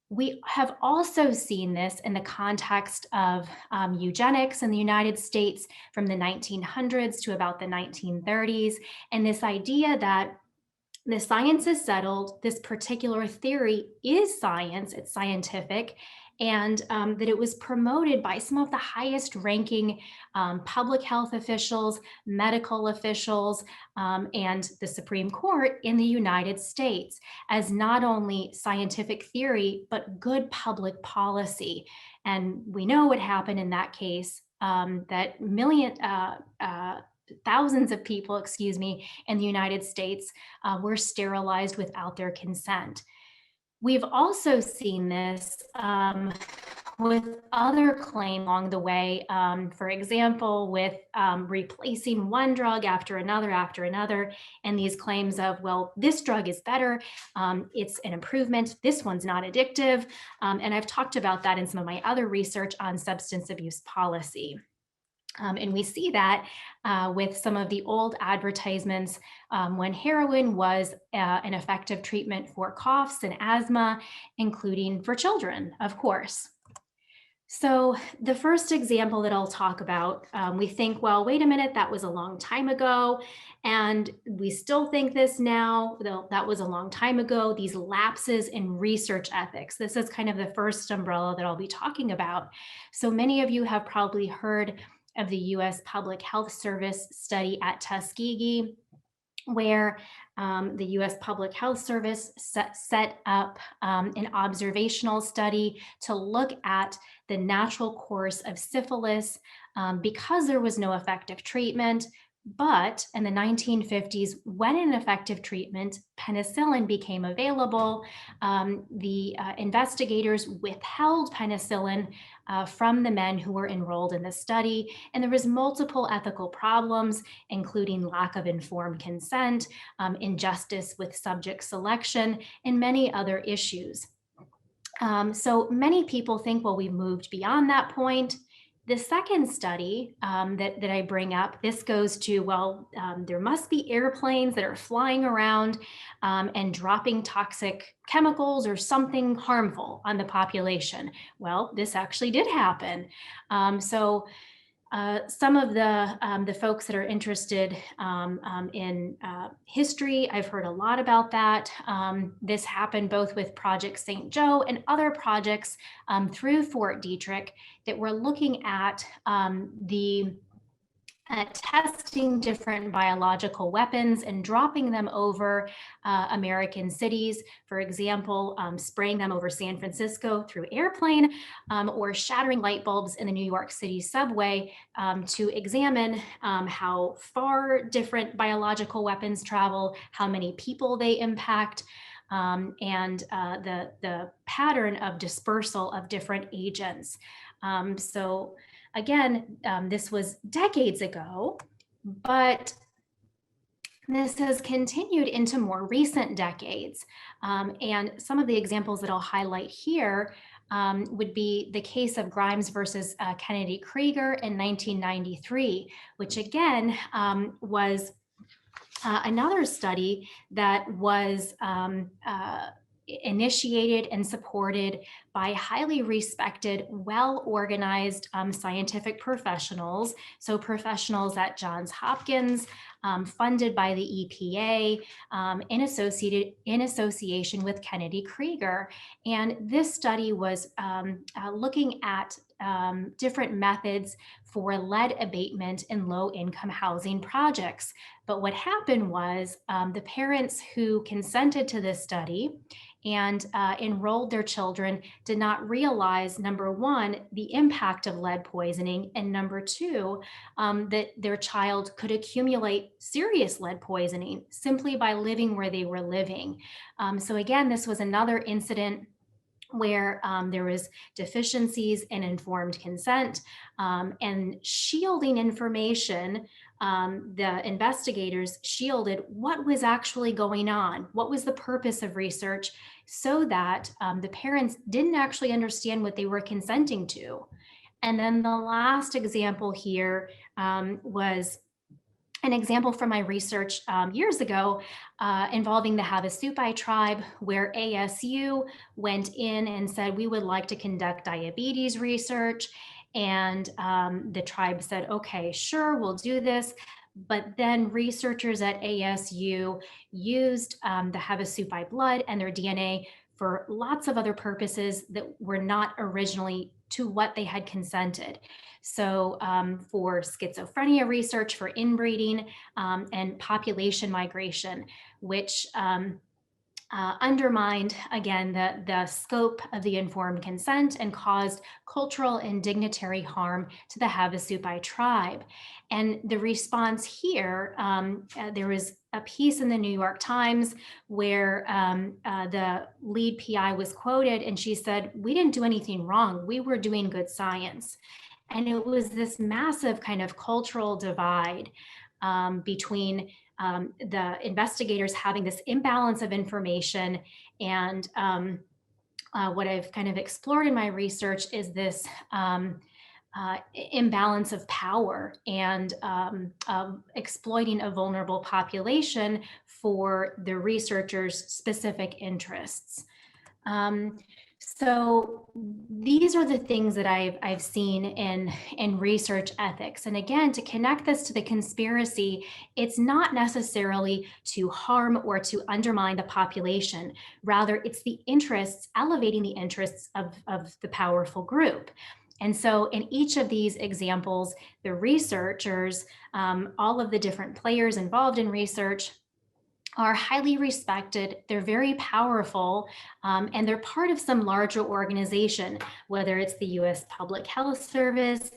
We have also seen this in the context of eugenics in the United States from the 1900s to about the 1930s, and this idea that the science is settled, this particular theory is science, it's scientific, and that it was promoted by some of the highest ranking public health officials, medical officials, and the Supreme Court in the United States as not only scientific theory, but good public policy. And we know what happened in that case, that thousands of people, in the United States were sterilized without their consent. We've also seen this with other claims along the way, for example, with replacing one drug after another, and these claims of, well, this drug is better, it's an improvement, this one's not addictive, and I've talked about that in some of my other research on substance abuse policy. And we see that with some of the old advertisements when heroin was an effective treatment for coughs and asthma, including for children, of course. So the first example that I'll talk about, we think, well, wait a minute, that was a long time ago. And we still think this now, though that was a long time ago, these lapses in research ethics. This is kind of the first umbrella that I'll be talking about. So many of you have probably heard of the US Public Health Service study at Tuskegee, where the US Public Health Service set up an observational study to look at the natural course of syphilis because there was no effective treatment. But in the 1950s, when an effective treatment, penicillin, became available, the investigators withheld penicillin from the men who were enrolled in the study. And there was multiple ethical problems, including lack of informed consent, injustice with subject selection, and many other issues. So many people think, well, we moved beyond that point. The second study that I bring up, this goes to, well, there must be airplanes that are flying around and dropping toxic chemicals or something harmful on the population. Well, this actually did happen. Some of the folks that are interested in history, I've heard a lot about that. This happened both with Project St. Joe and other projects through Fort Detrick that were looking at testing different biological weapons and dropping them over American cities. For example, spraying them over San Francisco through airplane or shattering light bulbs in the New York City subway to examine how far different biological weapons travel, how many people they impact, and the pattern of dispersal of different agents. Again, this was decades ago, but this has continued into more recent decades. And some of the examples that I'll highlight here would be the case of Grimes versus Kennedy Krieger in 1993, which again was another study that was initiated and supported by highly respected, well-organized scientific professionals. So professionals at Johns Hopkins, funded by the EPA, in association with Kennedy Krieger. And this study was looking at different methods for lead abatement in low-income housing projects. But what happened was the parents who consented to this study and enrolled their children did not realize, number one, the impact of lead poisoning, and number two, that their child could accumulate serious lead poisoning simply by living where they were living. So again, this was another incident where there was deficiencies in informed consent and shielding information. The investigators shielded what was actually going on, what was the purpose of research, so that the parents didn't actually understand what they were consenting to. And then the last example here was an example from my research years ago involving the Havasupai tribe, where ASU went in and said, we would like to conduct diabetes research. And the tribe said, okay, sure, we'll do this. But then researchers at ASU used the Havasupai blood and their DNA for lots of other purposes that were not originally to what they had consented. So for schizophrenia research, for inbreeding, and population migration, which undermined, again, the scope of the informed consent and caused cultural and dignitary harm to the Havasupai tribe. And the response here, there was a piece in the New York Times where the lead PI was quoted, and she said, we didn't do anything wrong. We were doing good science. And it was this massive kind of cultural divide between the investigators having this imbalance of information. And what I've kind of explored in my research is this imbalance of power and exploiting a vulnerable population for the researchers' specific interests. So these are the things that I've seen in research ethics. And again, to connect this to the conspiracy, it's not necessarily to harm or to undermine the population. Rather, it's the interests, elevating the interests of the powerful group. And so in each of these examples, the researchers, all of the different players involved in research, are highly respected, they're very powerful, and they're part of some larger organization, whether it's the US Public Health Service,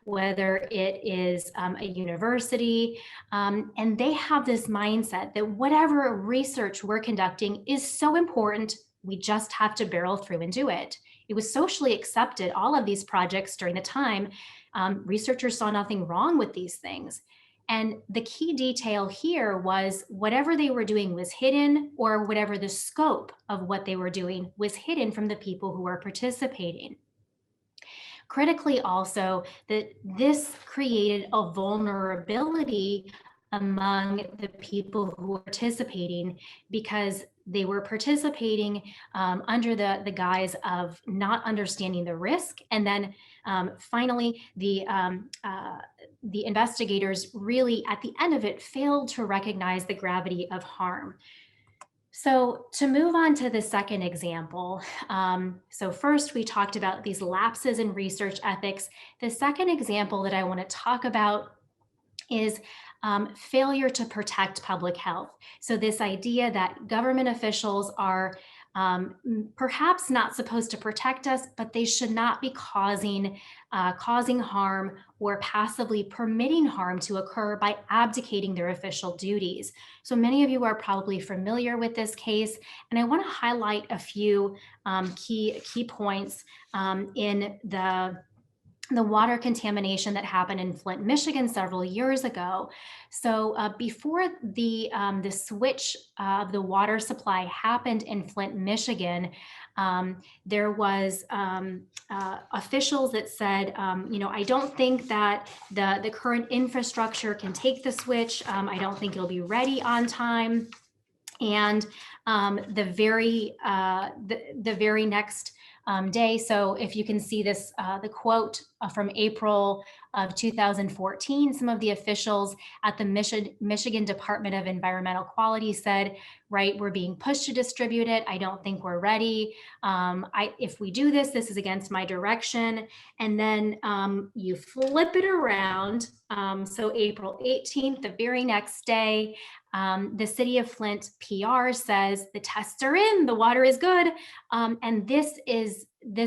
whether it is a university, and they have this mindset that whatever research we're conducting is so important, we just have to barrel through and do it. It was socially accepted, all of these projects during the time. Researchers saw nothing wrong with these things. And the key detail here was whatever they were doing was hidden, or whatever the scope of what they were doing was hidden from the people who were participating. Critically also, that this created a vulnerability among the people who were participating, because they were participating under the guise of not understanding the risk. And then finally, the investigators really, at the end of it, failed to recognize the gravity of harm. So to move on to the second example, so first we talked about these lapses in research ethics. The second example that I want to talk about is failure to protect public health. So this idea that government officials are perhaps not supposed to protect us, but they should not be causing harm or passively permitting harm to occur by abdicating their official duties. So many of you are probably familiar with this case, and I want to highlight a few key points in the water contamination that happened in Flint, Michigan several years ago. So before the switch of the water supply happened in Flint, Michigan, there was officials that said, I don't think that the current infrastructure can take the switch. I don't think it'll be ready on time. And the very next day. So if you can see this, the quote from April of 2014, some of the officials at the Michigan Department of Environmental Quality said, right, we're being pushed to distribute it. I don't think we're ready. If we do this, this is against my direction. And then you flip it around. So April 18th, the very next day, the city of Flint PR says the tests are in, the water is good. And this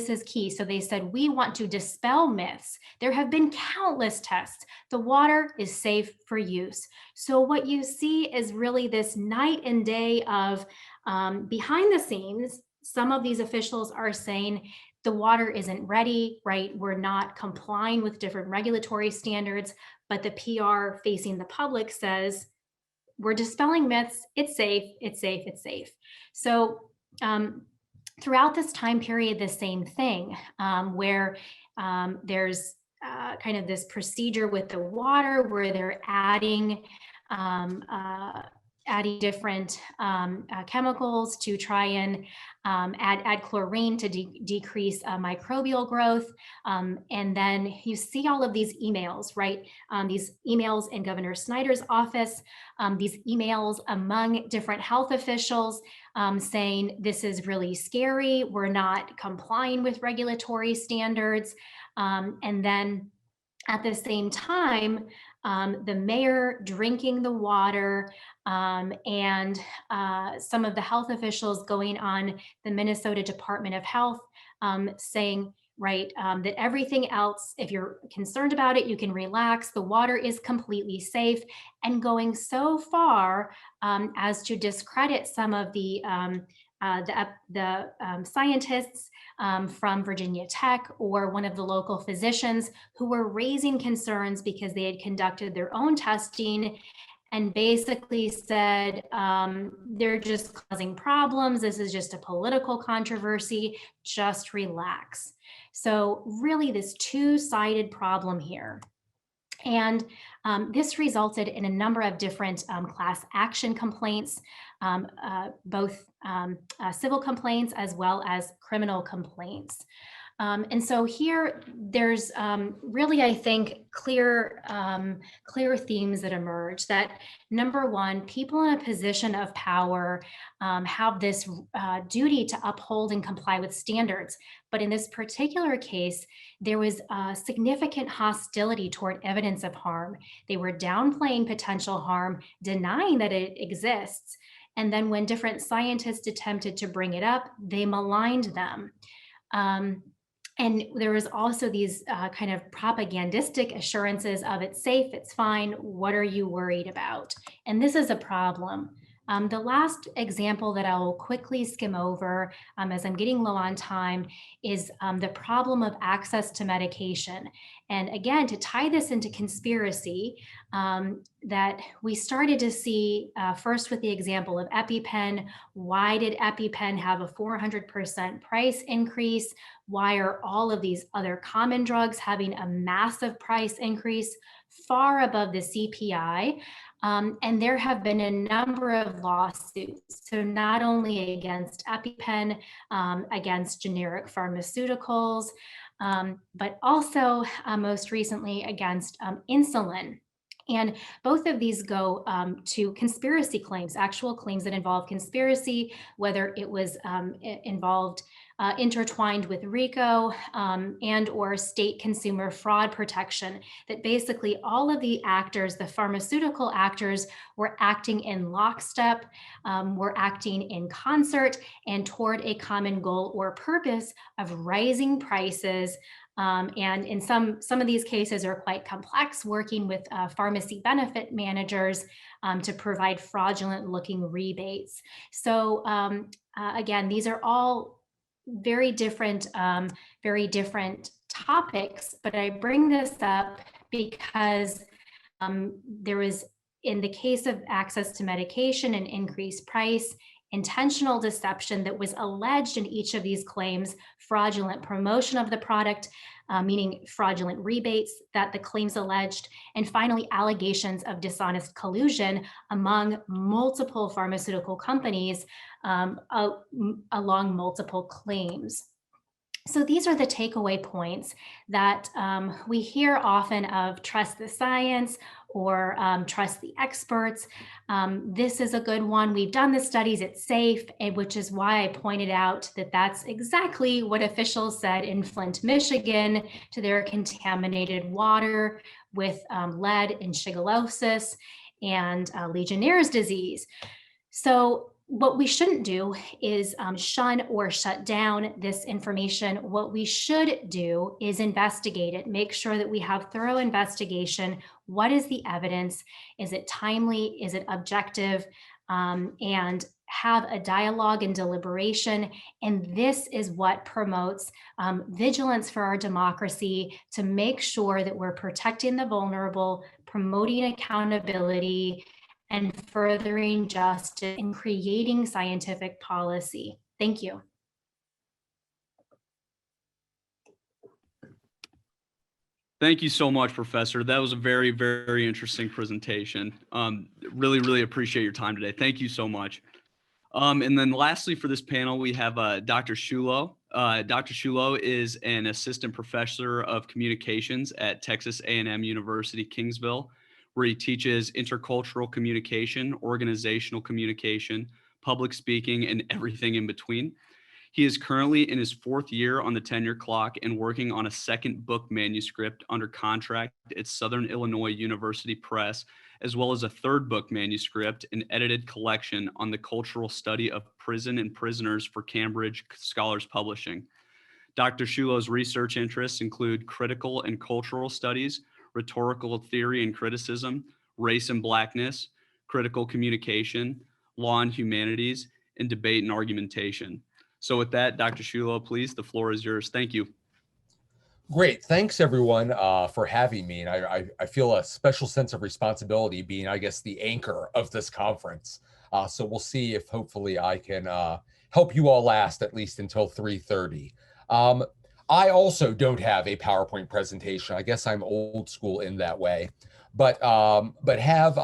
is key. So they said, we want to dispel myths. There have been countless tests. The water is safe for use. So what you see is really this night and day of behind the scenes. Some of these officials are saying the water isn't ready, right? We're not complying with different regulatory standards, but the PR facing the public says, we're dispelling myths, it's safe, it's safe, it's safe. So throughout this time period, the same thing, where there's kind of this procedure with the water where they're adding different chemicals to try and add chlorine to decrease microbial growth. And then you see all of these emails, right? These emails in Governor Snyder's office, these emails among different health officials saying, this is really scary, we're not complying with regulatory standards. And then at the same time, the mayor drinking the water, and some of the health officials going on the Minnesota Department of Health saying, right, that everything else, if you're concerned about it, you can relax, the water is completely safe, and going so far as to discredit some of the scientists from Virginia Tech or one of the local physicians who were raising concerns because they had conducted their own testing and basically said, they're just causing problems. This is just a political controversy, just relax. So really this two-sided problem here. And this resulted in a number of different class action complaints, both civil complaints as well as criminal complaints. And so here there's really, I think, clear themes that emerge. That number one, people in a position of power have this duty to uphold and comply with standards. But in this particular case, there was significant hostility toward evidence of harm. They were downplaying potential harm, denying that it exists. And then when different scientists attempted to bring it up, they maligned them. And there was also these kind of propagandistic assurances of it's safe, it's fine, what are you worried about? And this is a problem. The last example that I'll quickly skim over as I'm getting low on time is the problem of access to medication. And again, to tie this into conspiracy, that we started to see first with the example of EpiPen. Why did EpiPen have a 400% price increase? Why are all of these other common drugs having a massive price increase far above the CPI? And there have been a number of lawsuits, so not only against EpiPen, against generic pharmaceuticals, but also most recently against insulin. And both of these go to conspiracy claims, actual claims that involve conspiracy, whether it was intertwined with RICO and or state consumer fraud protection, that basically all of the actors, the pharmaceutical actors, were acting in lockstep, were acting in concert and toward a common goal or purpose of raising prices. And in some of these cases are quite complex, working with pharmacy benefit managers to provide fraudulent looking rebates. So again, these are all very different topics, but I bring this up because there was, in the case of access to medication and increased price, intentional deception that was alleged in each of these claims, fraudulent promotion of the product, meaning fraudulent rebates that the claims alleged, and finally allegations of dishonest collusion among multiple pharmaceutical companies along multiple claims. So these are the takeaway points that we hear often of: trust the science or trust the experts. This is a good one. We've done the studies, it's safe, and which is why I pointed out that that's exactly what officials said in Flint, Michigan, to their contaminated water with lead and shigellosis and Legionnaire's disease. So what we shouldn't do is shun or shut down this information. What we should do is investigate it, make sure that we have thorough investigation. What is the evidence? Is it timely? Is it objective? And have a dialogue and deliberation. And this is what promotes vigilance for our democracy, to make sure that we're protecting the vulnerable, promoting accountability, and furthering justice and creating scientific policy. Thank you. Thank you so much, Professor. That was a very, very interesting presentation. Really, really appreciate your time today. Thank you so much. And then lastly for this panel, we have Dr. Shulo. Dr. Shulo is an assistant professor of communications at Texas A&M University, Kingsville, where he teaches intercultural communication, organizational communication, public speaking, and everything in between. He is currently in his 4th year on the tenure clock and working on a 2nd book manuscript under contract at Southern Illinois University Press, as well as a 3rd book manuscript, an edited collection on the cultural study of prison and prisoners for Cambridge Scholars Publishing. Dr. Shulo's research interests include critical and cultural studies, rhetorical theory and criticism, race and blackness, critical communication, law and humanities, and debate and argumentation. So with that, Dr. Shulo, please, the floor is yours. Thank you. Great. Thanks, everyone, for having me. And I feel a special sense of responsibility being, I guess, the anchor of this conference. So we'll see if hopefully I can help you all last at least until 3:30. I also don't have a PowerPoint presentation. I guess I'm old school in that way, but have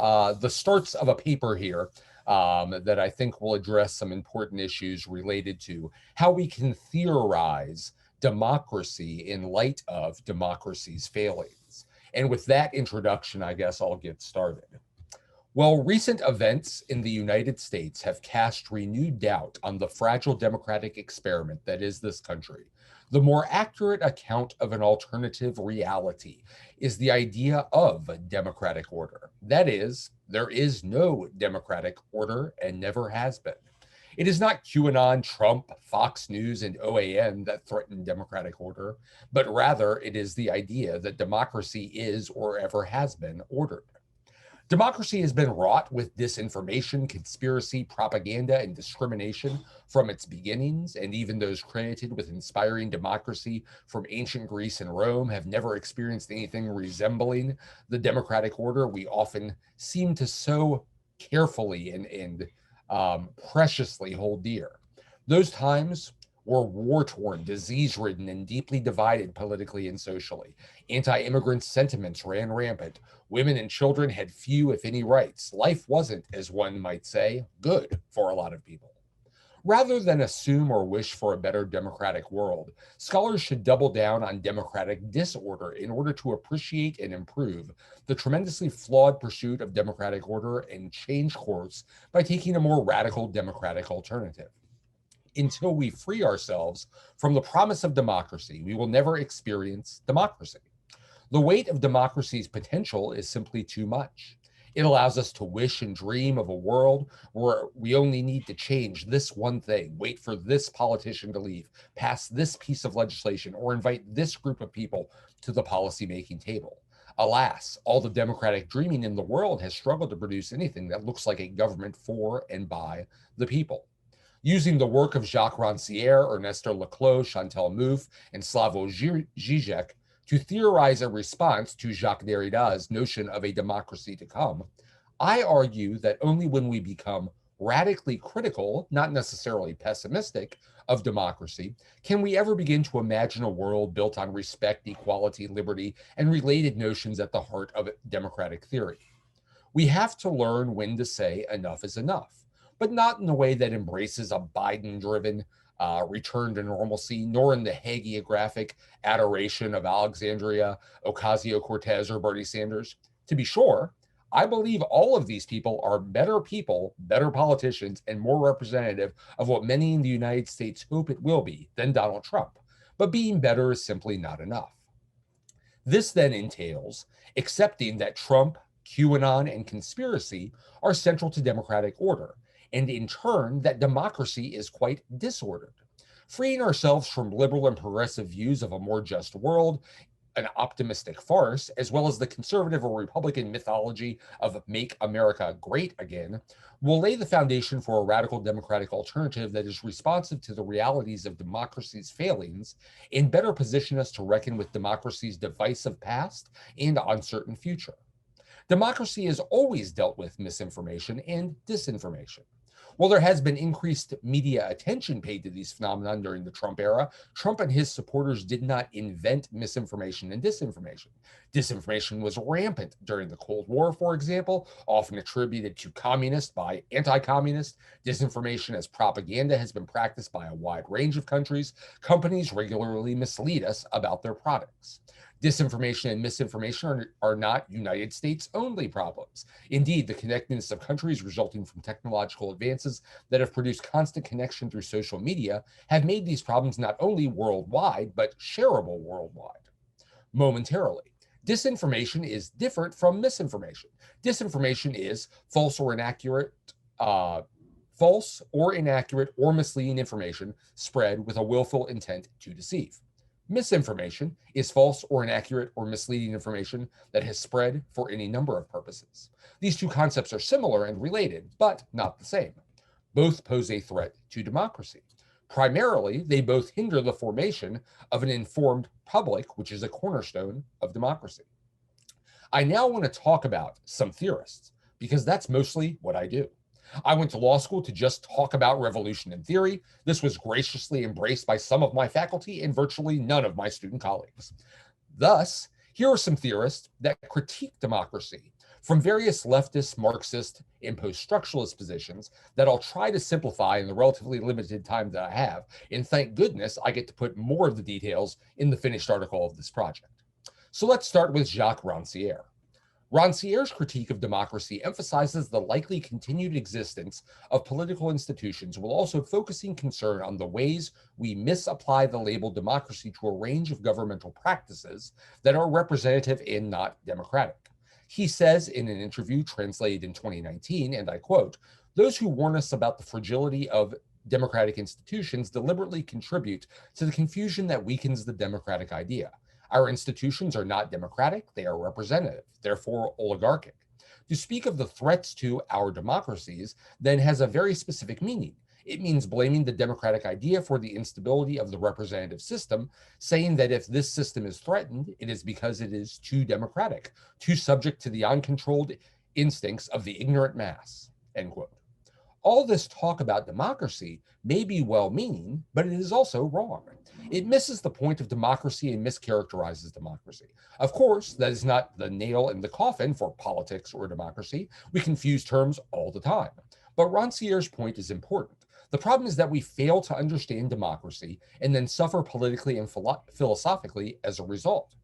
the starts of a paper here that I think will address some important issues related to how we can theorize democracy in light of democracy's failings. And with that introduction, I guess I'll get started. Well, recent events in the United States have cast renewed doubt on the fragile democratic experiment that is this country. The more accurate account of an alternative reality is the idea of a democratic order. That is, there is no democratic order and never has been. It is not QAnon, Trump, Fox News, and OAN that threaten democratic order, but rather it is the idea that democracy is or ever has been ordered. Democracy has been wrought with disinformation, conspiracy, propaganda, and discrimination from its beginnings, and even those credited with inspiring democracy from ancient Greece and Rome have never experienced anything resembling the democratic order we often seem to so carefully and preciously hold dear. Those times were war-torn, disease-ridden, and deeply divided politically and socially. Anti-immigrant sentiments ran rampant. Women and children had few, if any, rights. Life wasn't, as one might say, good for a lot of people. Rather than assume or wish for a better democratic world, scholars should double down on democratic disorder in order to appreciate and improve the tremendously flawed pursuit of democratic order and change course by taking a more radical democratic alternative. Until we free ourselves from the promise of democracy, we will never experience democracy. The weight of democracy's potential is simply too much. It allows us to wish and dream of a world where we only need to change this one thing, wait for this politician to leave, pass this piece of legislation, or invite this group of people to the policymaking table. Alas, all the democratic dreaming in the world has struggled to produce anything that looks like a government for and by the people. Using the work of Jacques Rancière, Ernesto Laclau, Chantal Mouffe, and Slavoj Žižek to theorize a response to Jacques Derrida's notion of a democracy to come, I argue that only when we become radically critical, not necessarily pessimistic, of democracy, can we ever begin to imagine a world built on respect, equality, liberty, and related notions at the heart of democratic theory. We have to learn when to say enough is enough, but not in a way that embraces a Biden-driven return to normalcy, nor in the hagiographic adoration of Alexandria Ocasio-Cortez or Bernie Sanders. To be sure, I believe all of these people are better people, better politicians, and more representative of what many in the United States hope it will be than Donald Trump. But being better is simply not enough. This then entails accepting that Trump, QAnon, and conspiracy are central to democratic order, and in turn, that democracy is quite disordered. Freeing ourselves from liberal and progressive views of a more just world, an optimistic farce, as well as the conservative or Republican mythology of make America great again, will lay the foundation for a radical democratic alternative that is responsive to the realities of democracy's failings and better position us to reckon with democracy's divisive past and uncertain future. Democracy has always dealt with misinformation and disinformation. While there has been increased media attention paid to these phenomena during the Trump era, Trump and his supporters did not invent misinformation and disinformation. Disinformation was rampant during the Cold War, for example, often attributed to communist by anti-communist. Disinformation as propaganda has been practiced by a wide range of countries. Companies regularly mislead us about their products. Disinformation and misinformation are not United States only problems. Indeed, the connectedness of countries resulting from technological advances that have produced constant connection through social media have made these problems not only worldwide, but shareable worldwide. Momentarily, disinformation is different from misinformation. Disinformation is false or inaccurate or misleading information spread with a willful intent to deceive. Misinformation is false or inaccurate or misleading information that has spread for any number of purposes. These two concepts are similar and related, but not the same. Both pose a threat to democracy. Primarily, they both hinder the formation of an informed public, which is a cornerstone of democracy. I now want to talk about some theorists, because that's mostly what I do. I went to law school to just talk about revolution in theory. This was graciously embraced by some of my faculty and virtually none of my student colleagues. Thus, here are some theorists that critique democracy from various leftist, Marxist, and post-structuralist positions that I'll try to simplify in the relatively limited time that I have. And thank goodness I get to put more of the details in the finished article of this project. So let's start with Jacques Rancière. Rancière's critique of democracy emphasizes the likely continued existence of political institutions while also focusing concern on the ways we misapply the label democracy to a range of governmental practices that are representative and not democratic. He says in an interview translated in 2019, and I quote, "Those who warn us about the fragility of democratic institutions deliberately contribute to the confusion that weakens the democratic idea. Our institutions are not democratic, they are representative, therefore oligarchic. To speak of the threats to our democracies then has a very specific meaning. It means blaming the democratic idea for the instability of the representative system, saying that if this system is threatened, it is because it is too democratic, too subject to the uncontrolled instincts of the ignorant mass," end quote. All this talk about democracy may be well-meaning, but it is also wrong. It misses the point of democracy and mischaracterizes democracy. Of course, that is not the nail in the coffin for politics or democracy. We confuse terms all the time. But Rancière's point is important. The problem is that we fail to understand democracy and then suffer politically and philosophically as a result.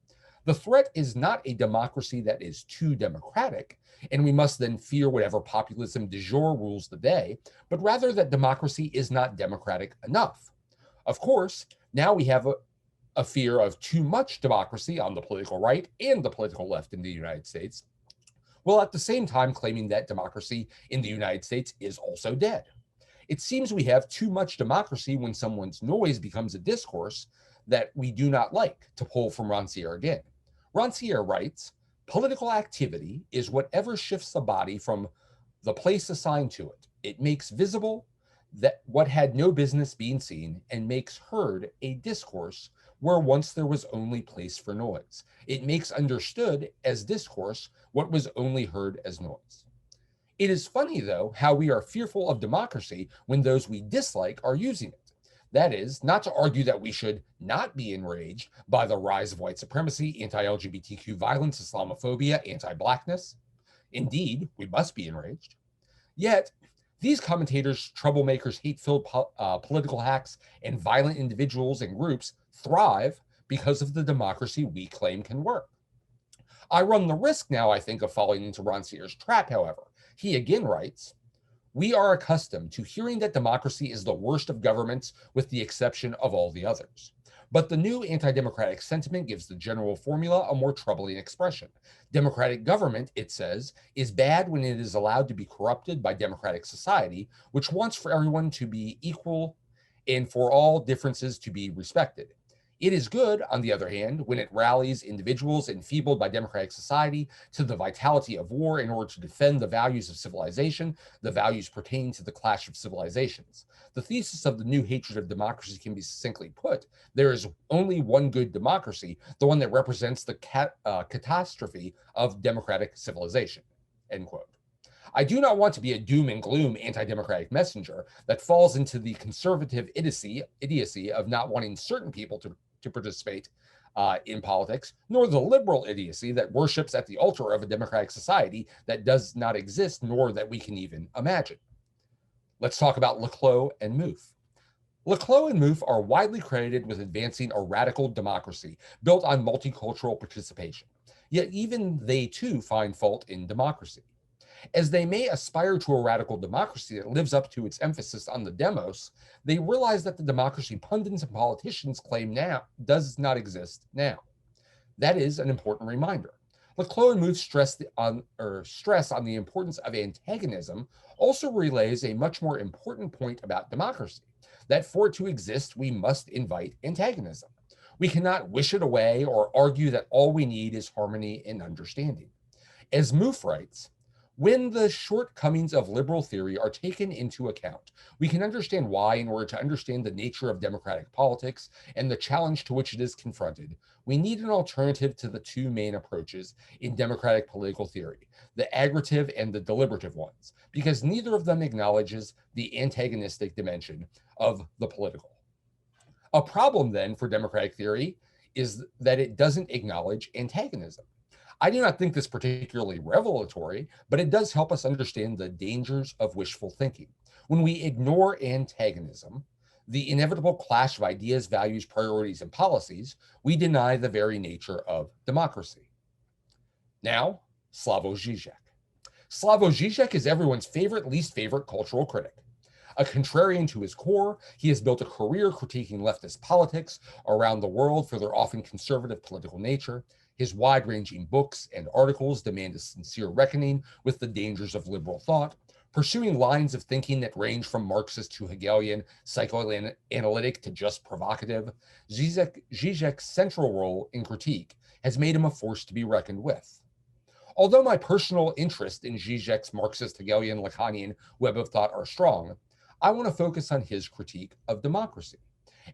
The threat is not a democracy that is too democratic, and we must then fear whatever populism du jour rules the day, but rather that democracy is not democratic enough. Of course, now we have a fear of too much democracy on the political right and the political left in the United States, while at the same time claiming that democracy in the United States is also dead. It seems we have too much democracy when someone's noise becomes a discourse that we do not like, to pull from Rancière again. Rancière writes, "Political activity is whatever shifts the body from the place assigned to it. It makes visible that what had no business being seen and makes heard a discourse where once there was only place for noise. It makes understood as discourse what was only heard as noise." It is funny, though, how we are fearful of democracy when those we dislike are using it. That is, not to argue that we should not be enraged by the rise of white supremacy, anti-LGBTQ violence, Islamophobia, anti-Blackness. Indeed, we must be enraged. Yet, these commentators, troublemakers, hate-filled political hacks, and violent individuals and groups thrive because of the democracy we claim can work. I run the risk now, I think, of falling into Rancière's trap, however. He again writes, "We are accustomed to hearing that democracy is the worst of governments with the exception of all the others. But the new anti-democratic sentiment gives the general formula a more troubling expression. Democratic government, it says, is bad when it is allowed to be corrupted by democratic society, which wants for everyone to be equal and for all differences to be respected. It is good, on the other hand, when it rallies individuals enfeebled by democratic society to the vitality of war in order to defend the values of civilization, the values pertaining to the clash of civilizations. The thesis of the new hatred of democracy can be succinctly put. There is only one good democracy, the one that represents the catastrophe of democratic civilization," end quote. I do not want to be a doom and gloom anti-democratic messenger that falls into the conservative idiocy of not wanting certain people to participate in politics, nor the liberal idiocy that worships at the altar of a democratic society that does not exist, nor that we can even imagine. Let's talk about Laclau and Mouffe. Laclau and Mouffe are widely credited with advancing a radical democracy built on multicultural participation. Yet even they too find fault in democracy. As they may aspire to a radical democracy that lives up to its emphasis on the demos, they realize that the democracy pundits and politicians claim now does not exist now. That is an important reminder. Laclau and Mouffe stress on the importance of antagonism also relays a much more important point about democracy, that for it to exist, we must invite antagonism. We cannot wish it away or argue that all we need is harmony and understanding. As Mouffe writes, When the shortcomings of liberal theory are taken into account, we can understand why, in order to understand the nature of democratic politics and the challenge to which it is confronted, we need an alternative to the two main approaches in democratic political theory, the aggregative and the deliberative ones, because neither of them acknowledges the antagonistic dimension of the political. A problem then for democratic theory is that it doesn't acknowledge antagonism. I do not think this particularly revelatory, but it does help us understand the dangers of wishful thinking. When we ignore antagonism, the inevitable clash of ideas, values, priorities, and policies, we deny the very nature of democracy. Now, Slavoj Žižek. Slavoj Žižek is everyone's least favorite cultural critic. A contrarian to his core, he has built a career critiquing leftist politics around the world for their often conservative political nature. His wide-ranging books and articles demand a sincere reckoning with the dangers of liberal thought, pursuing lines of thinking that range from Marxist to Hegelian, psychoanalytic to just provocative. Žižek's central role in critique has made him a force to be reckoned with. Although my personal interest in Žižek's Marxist, Hegelian, Lacanian web of thought are strong, I want to focus on his critique of democracy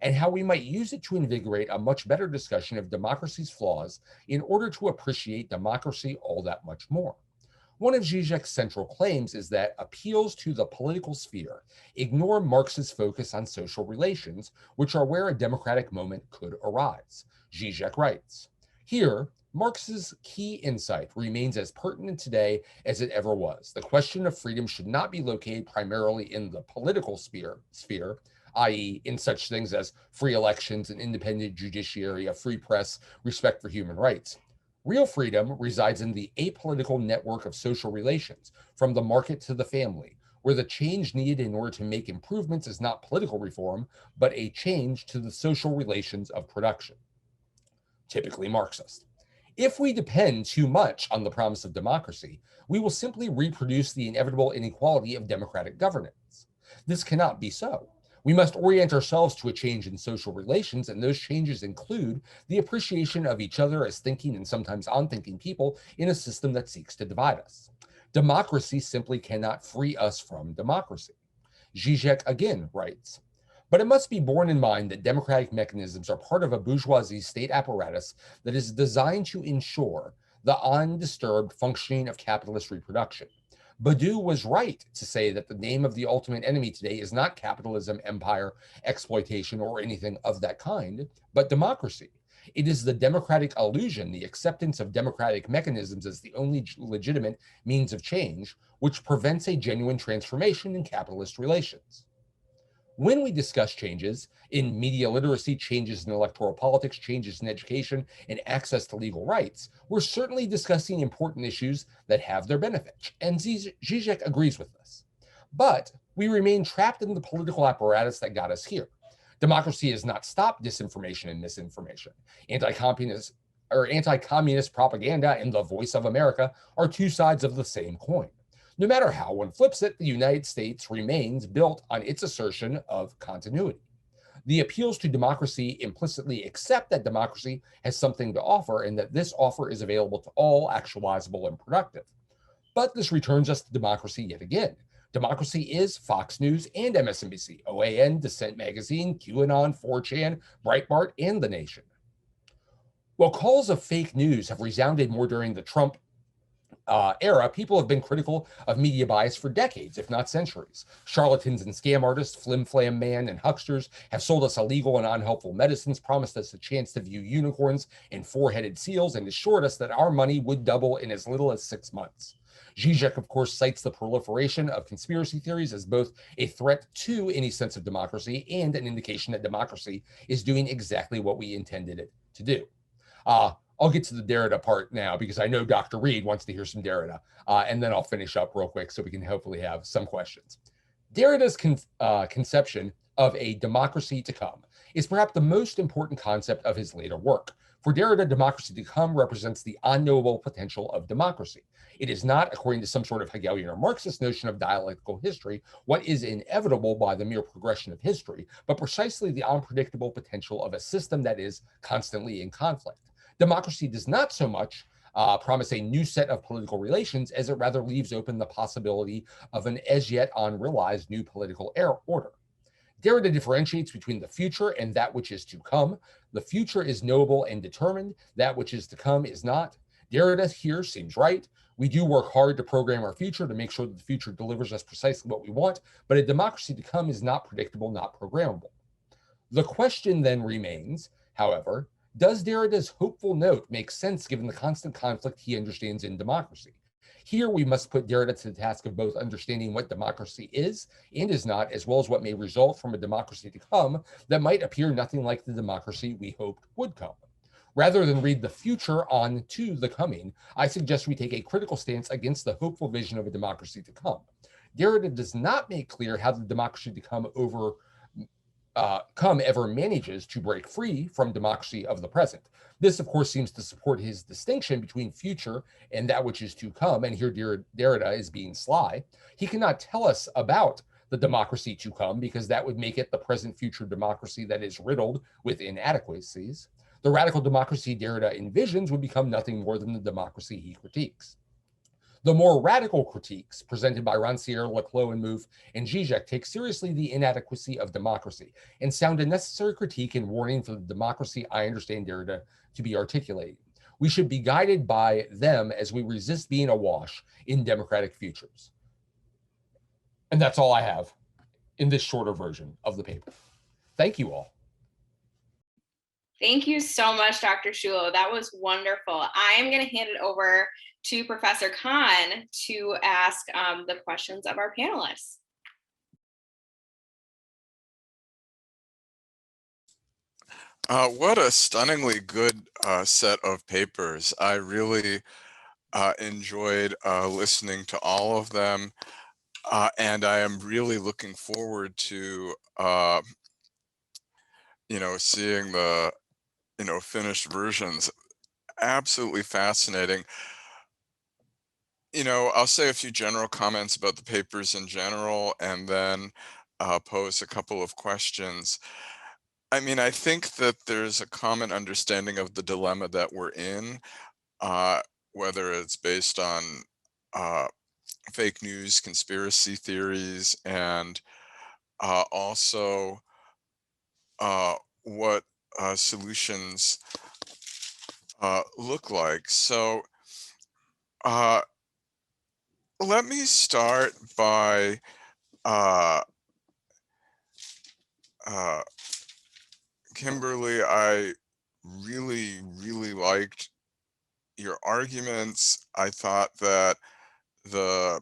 and how we might use it to invigorate a much better discussion of democracy's flaws in order to appreciate democracy all that much more. One of Žižek's central claims is that appeals to the political sphere ignore Marx's focus on social relations, which are where a democratic moment could arise. Žižek writes, "Here, Marx's key insight remains as pertinent today as it ever was. The question of freedom should not be located primarily in the political sphere, i.e. in such things as free elections, an independent judiciary, a free press, respect for human rights. Real freedom resides in the apolitical network of social relations, from the market to the family, where the change needed in order to make improvements is not political reform, but a change to the social relations of production." Typically Marxist. If we depend too much on the promise of democracy, we will simply reproduce the inevitable inequality of democratic governance. This cannot be so. We must orient ourselves to a change in social relations, and those changes include the appreciation of each other as thinking and sometimes unthinking people in a system that seeks to divide us. Democracy simply cannot free us from democracy. Žižek again writes, "But it must be borne in mind that democratic mechanisms are part of a bourgeoisie state apparatus that is designed to ensure the undisturbed functioning of capitalist reproduction. Badiou was right to say that the name of the ultimate enemy today is not capitalism, empire, exploitation, or anything of that kind, but democracy. It is the democratic illusion, the acceptance of democratic mechanisms as the only legitimate means of change, which prevents a genuine transformation in capitalist relations." When we discuss changes in media literacy, changes in electoral politics, changes in education, and access to legal rights, we're certainly discussing important issues that have their benefits, and Žižek agrees with this. But we remain trapped in the political apparatus that got us here. Democracy has not stopped disinformation and misinformation. Anti-communist propaganda and the Voice of America are two sides of the same coin. No matter how one flips it, the United States remains built on its assertion of continuity. The appeals to democracy implicitly accept that democracy has something to offer and that this offer is available to all, actualizable and productive. But this returns us to democracy yet again. Democracy is Fox News and MSNBC, OAN, Dissent Magazine, QAnon, 4chan, Breitbart, and The Nation. While calls of fake news have resounded more during the Trump era, people have been critical of media bias for decades, if not centuries. Charlatans and scam artists, flim-flam man and hucksters have sold us illegal and unhelpful medicines, promised us a chance to view unicorns and four-headed seals, and assured us that our money would double in as little as 6 months. Žižek, of course, cites the proliferation of conspiracy theories as both a threat to any sense of democracy and an indication that democracy is doing exactly what we intended it to do. I'll get to the Derrida part now because I know Dr. Reed wants to hear some Derrida, and then I'll finish up real quick so we can hopefully have some questions. Derrida's conception of a democracy to come is perhaps the most important concept of his later work. For Derrida, democracy to come represents the unknowable potential of democracy. It is not, according to some sort of Hegelian or Marxist notion of dialectical history, what is inevitable by the mere progression of history, but precisely the unpredictable potential of a system that is constantly in conflict. Democracy does not so much promise a new set of political relations, as it rather leaves open the possibility of an as yet unrealized new political order. Derrida differentiates between the future and that which is to come. The future is knowable and determined. That which is to come is not. Derrida here seems right. We do work hard to program our future to make sure that the future delivers us precisely what we want, but a democracy to come is not predictable, not programmable. The question then remains, however, does Derrida's hopeful note make sense given the constant conflict he understands in democracy? Here we must put Derrida to the task of both understanding what democracy is and is not, as well as what may result from a democracy to come that might appear nothing like the democracy we hoped would come. Rather than read the future on to the coming, I suggest we take a critical stance against the hopeful vision of a democracy to come. Derrida does not make clear how the democracy to come ever manages to break free from democracy of the present. This, of course, seems to support his distinction between future and that which is to come, and here Derrida is being sly. He cannot tell us about the democracy to come because that would make it the present-future democracy that is riddled with inadequacies. The radical democracy Derrida envisions would become nothing more than the democracy he critiques. The more radical critiques presented by Rancière, Laclos, and Mouffe and Zizek take seriously the inadequacy of democracy and sound a necessary critique and warning for the democracy I understand Derrida to be articulating. We should be guided by them as we resist being awash in democratic futures. And that's all I have in this shorter version of the paper. Thank you all. Thank you so much, Dr. Shulo. That was wonderful. I'm going to hand it over to Professor Khan to ask the questions of our panelists. What a stunningly good set of papers. I really enjoyed listening to all of them, and I am really looking forward to seeing the finished versions. Absolutely fascinating. I'll say a few general comments about the papers in general, and then pose a couple of questions. I mean, I think that there's a common understanding of the dilemma that we're in, whether it's based on fake news, conspiracy theories, and also what solutions look like. So let me start by Kimberly, I really, really liked your arguments. I thought that the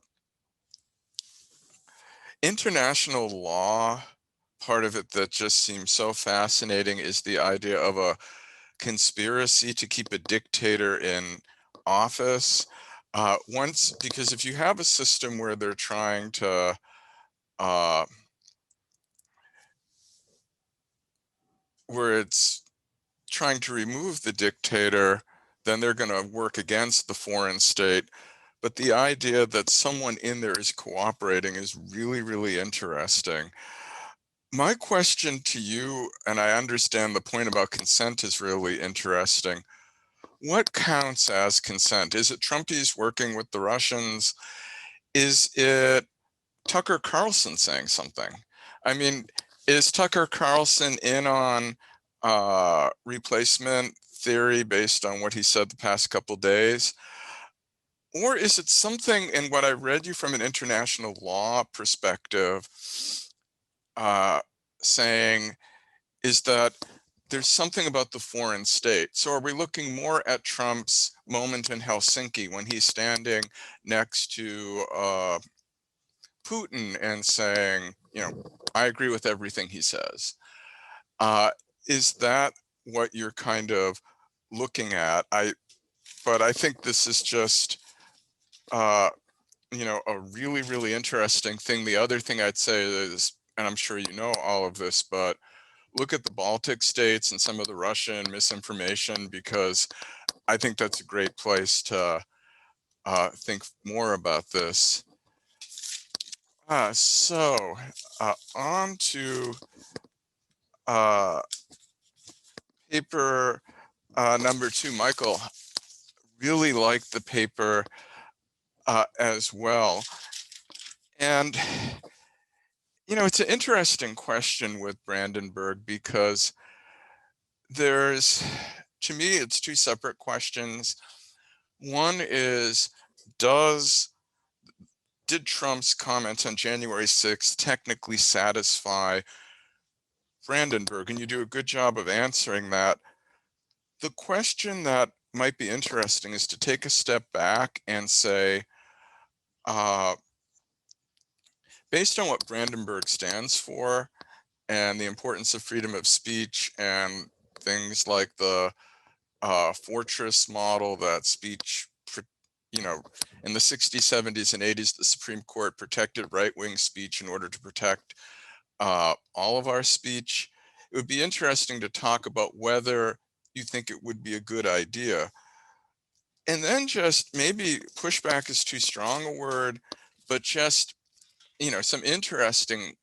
international law part of it that just seems so fascinating is the idea of a conspiracy to keep a dictator in office. Because if you have a system where they're trying to where it's trying to remove the dictator, then they're going to work against the foreign state. But the idea that someone in there is cooperating is really, really interesting. My question to you, and I understand the point about consent is really interesting. What counts as consent? Is it Trumpies working with the Russians? Is it Tucker Carlson saying something? I mean, is Tucker Carlson in on replacement theory based on what he said the past couple days? Or is it something in what I read you from an international law perspective saying is that there's something about the foreign state? So are we looking more at Trump's moment in Helsinki when he's standing next to Putin and saying, I agree with everything he says? Is that what you're kind of looking at? But I think this is just, a really, really interesting thing. The other thing I'd say is, and I'm sure you know all of this, but look at the Baltic states and some of the Russian misinformation, because I think that's a great place to think more about this. So on to paper number 2. Michael, really liked the paper as well. And, you know, it's an interesting question with Brandenburg because there's, to me, it's two separate questions. One is, did Trump's comments on January 6th technically satisfy Brandenburg? And you do a good job of answering that. The question that might be interesting is to take a step back and say, based on what Brandenburg stands for and the importance of freedom of speech and things like the fortress model that speech, you know, in the 60s, 70s, and 80s, the Supreme Court protected right-wing speech in order to protect all of our speech. It would be interesting to talk about whether you think it would be a good idea. And then just maybe pushback is too strong a word, but just, you know, some interesting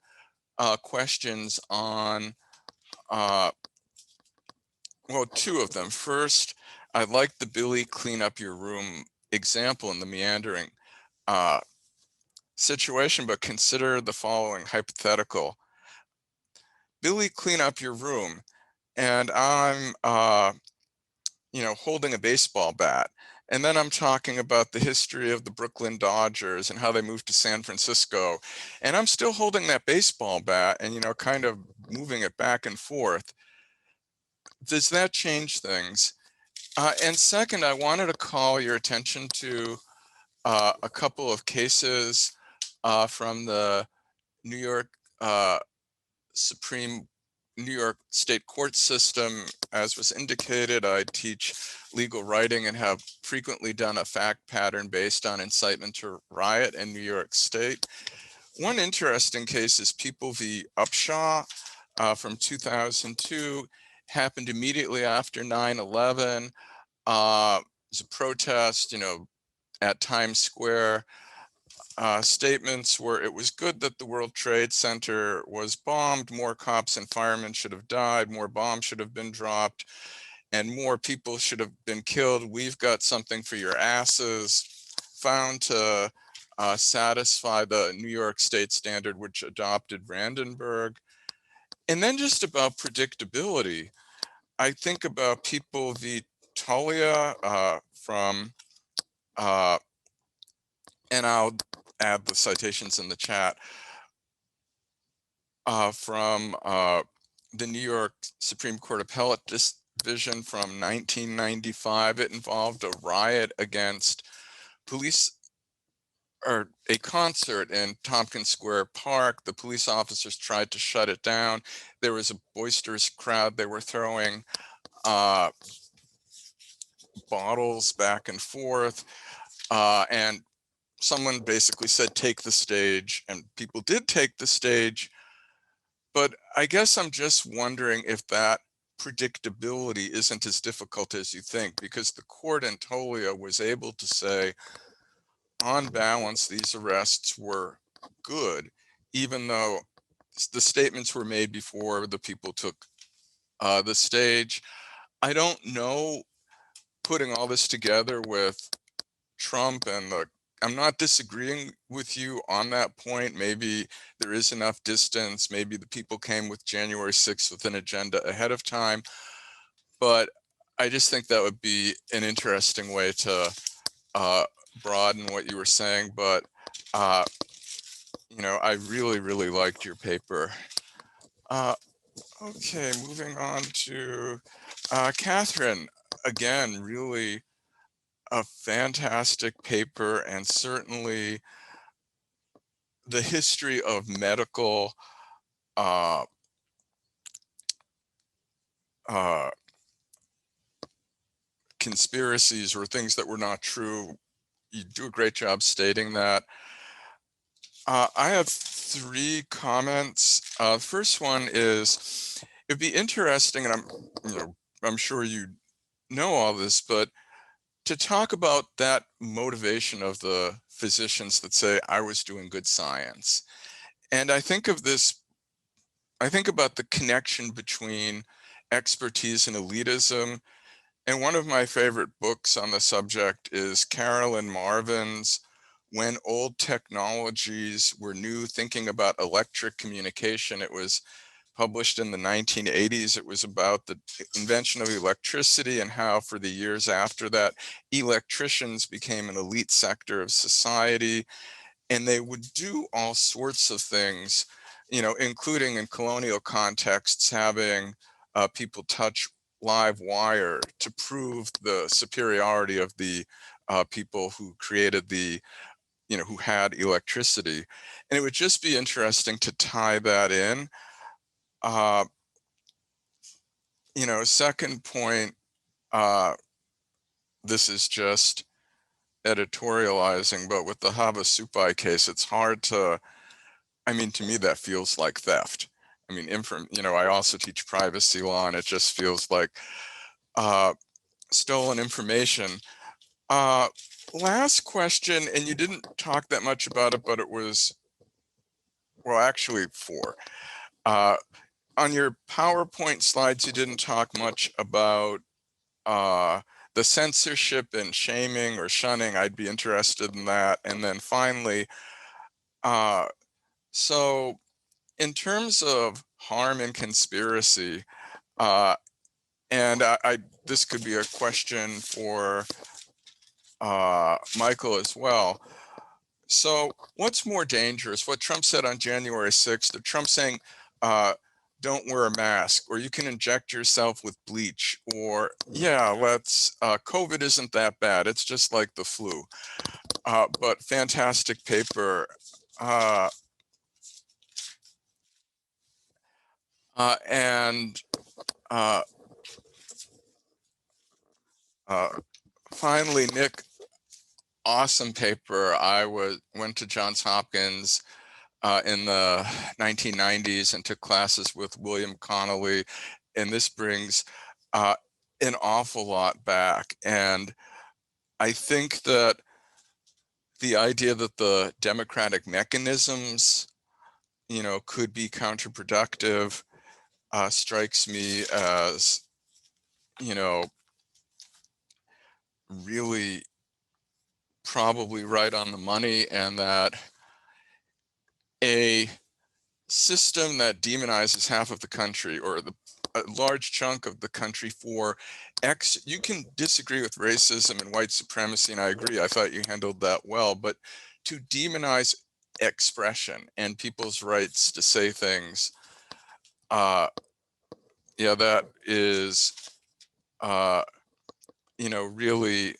questions on, well, two of them. First, I like the Billy clean up your room example in the meandering situation, but consider the following hypothetical. Billy, clean up your room, and I'm, you know, holding a baseball bat. And then I'm talking about the history of the Brooklyn Dodgers and how they moved to San Francisco. And I'm still holding that baseball bat and, you know, kind of moving it back and forth. Does that change things? And second, I wanted to call your attention to a couple of cases from the New York New York State court system. As was indicated, I teach legal writing and have frequently done a fact pattern based on incitement to riot in New York State. One interesting case is People v. Upshaw from 2002, happened immediately after 9/11. It was a protest, you know, at Times Square. Statements were, it was good that the World Trade Center was bombed, more cops and firemen should have died, more bombs should have been dropped, and more people should have been killed. We've got something for your asses. Found to satisfy the New York State standard, which adopted Brandenburg. And then just about predictability, I think about People v. Talia from, and I'll add the citations in the chat, from the New York Supreme Court Appellate Division from 1995. It involved a riot against police, or a concert in Tompkins Square Park. The police officers tried to shut it down. There was a boisterous crowd. They were throwing bottles back and forth, and someone basically said, take the stage, and people did take the stage. But I guess I'm just wondering if that predictability isn't as difficult as you think, because the court in Tolia was able to say, on balance, these arrests were good, even though the statements were made before the people took the stage. I don't know, putting all this together with Trump and I'm not disagreeing with you on that point. Maybe there is enough distance. Maybe the people came with January 6th with an agenda ahead of time. But I just think that would be an interesting way to broaden what you were saying. But, you know, I really, really liked your paper. Okay, moving on to Catherine. Again, really a fantastic paper, and certainly the history of medical conspiracies or things that were not true. You do a great job stating that. I have three comments. First one is, it'd be interesting, and I'm sure you know all this, but to talk about that motivation of the physicians that say, I was doing good science. And I think of this, I think about the connection between expertise and elitism. And one of my favorite books on the subject is Carolyn Marvin's When Old Technologies Were New, Thinking About Electric Communication. It was published in the 1980s. It was about the invention of electricity and how for the years after that, electricians became an elite sector of society, and they would do all sorts of things, you know, including in colonial contexts, having people touch live wire to prove the superiority of the people who created the, you know, who had electricity. And it would just be interesting to tie that in. You know, second point, this is just editorializing, but with the Havasupai case, it's hard to, I mean, to me, that feels like theft. I mean, you know, I also teach privacy law, and it just feels like stolen information. Last question, and you didn't talk that much about it, but it was, well, actually 4. On your PowerPoint slides, you didn't talk much about the censorship and shaming or shunning. I'd be interested in that. And then finally, so in terms of harm and conspiracy, and this could be a question for Michael as well. So what's more dangerous? What Trump said on January 6th, or Trump saying, don't wear a mask, or you can inject yourself with bleach, or yeah, COVID isn't that bad. It's just like the flu. But fantastic paper. And finally, Nick, awesome paper. I went to Johns Hopkins in the 1990s and took classes with William Connolly, and this brings an awful lot back. And I think that the idea that the democratic mechanisms, you know, could be counterproductive strikes me as, you know, really probably right on the money, and that a system that demonizes half of the country, or a large chunk of the country for you can disagree with racism and white supremacy, and I agree, I thought you handled that well, but to demonize expression and people's rights to say things, yeah, that is, you know, really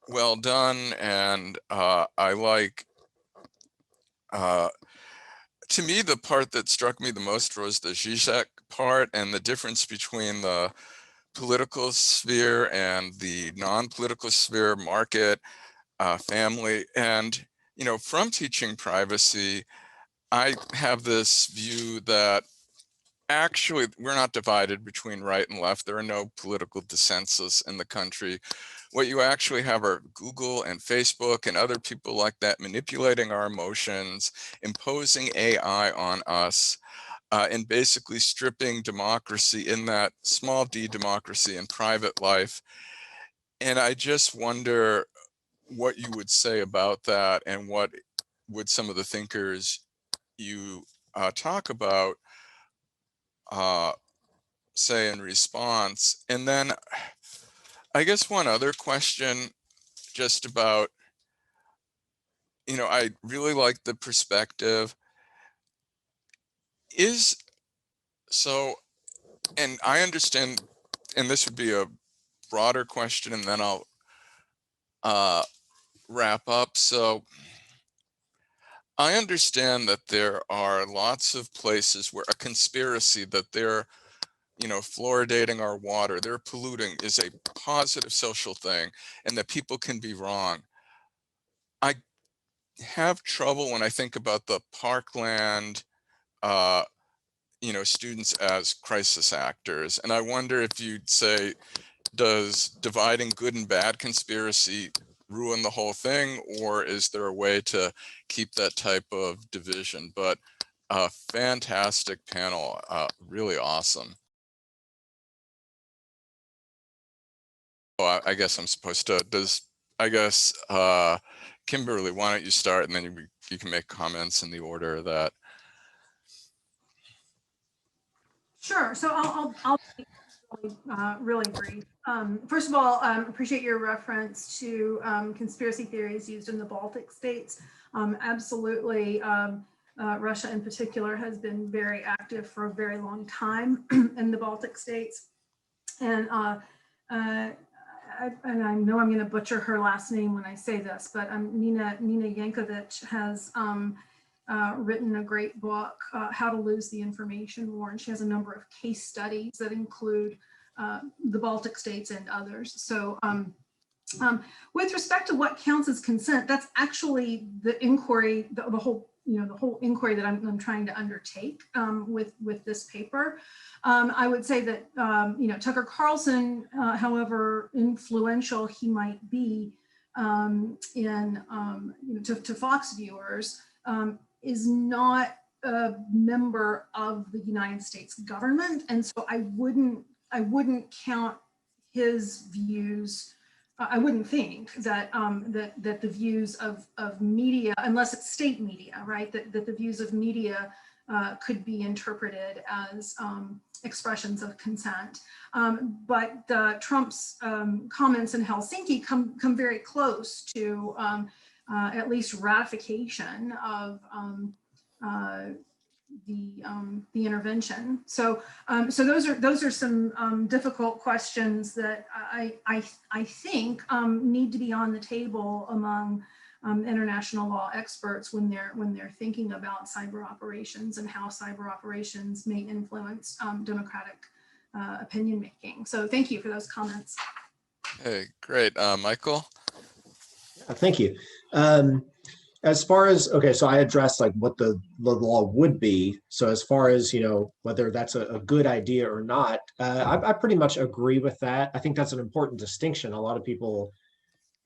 well done. And I like, to me, the part that struck me the most was the Zizek part, and the difference between the political sphere and the non-political sphere, market, family. And, you know, from teaching privacy, I have this view that actually we're not divided between right and left. There are no political dissensus in the country. What you actually have are Google and Facebook and other people like that manipulating our emotions, imposing AI on us, and basically stripping democracy, in that small d democracy, in private life. And I just wonder what you would say about that, and what would some of the thinkers you talk about say in response. And then I guess one other question, just about, you know, I really like the perspective is, so, and I understand, and this would be a broader question, and then I'll wrap up. So I understand that there are lots of places where a conspiracy that they're, you know, fluoridating our water, they're polluting, is a positive social thing, and that people can be wrong. I have trouble when I think about the Parkland, you know, students as crisis actors. And I wonder if you'd say, does dividing good and bad conspiracy ruin the whole thing, or is there a way to keep that type of division? But fantastic panel, really awesome. Oh, I guess I'm supposed to. Kimberly, why don't you start, and then you can make comments in the order that. Sure. So I'll be really brief. First of all, appreciate your reference to conspiracy theories used in the Baltic states. Absolutely. Russia in particular has been very active for a very long time in the Baltic states. And I know I'm going to butcher her last name when I say this, but Nina Yankovic has written a great book, How to Lose the Information War, and she has a number of case studies that include the Baltic states and others. So with respect to what counts as consent, that's actually the inquiry, the whole inquiry that I'm trying to undertake with this paper. I would say that Tucker Carlson, however influential he might be to Fox viewers, is not a member of the United States government, and so I wouldn't count his views. I wouldn't think that that the views of media, unless it's state media, right, that the views of media could be interpreted as expressions of consent. But Trump's comments in Helsinki come very close to at least ratification of the intervention. So those are some difficult questions that I think need to be on the table among international law experts when they're thinking about cyber operations and how cyber operations may influence democratic opinion making. So thank you for those comments. Hey, great, Michael. Thank you. As far as, okay, so I addressed like what the law would be. So as far as, whether that's a good idea or not, I pretty much agree with that. I think that's an important distinction. A lot of people,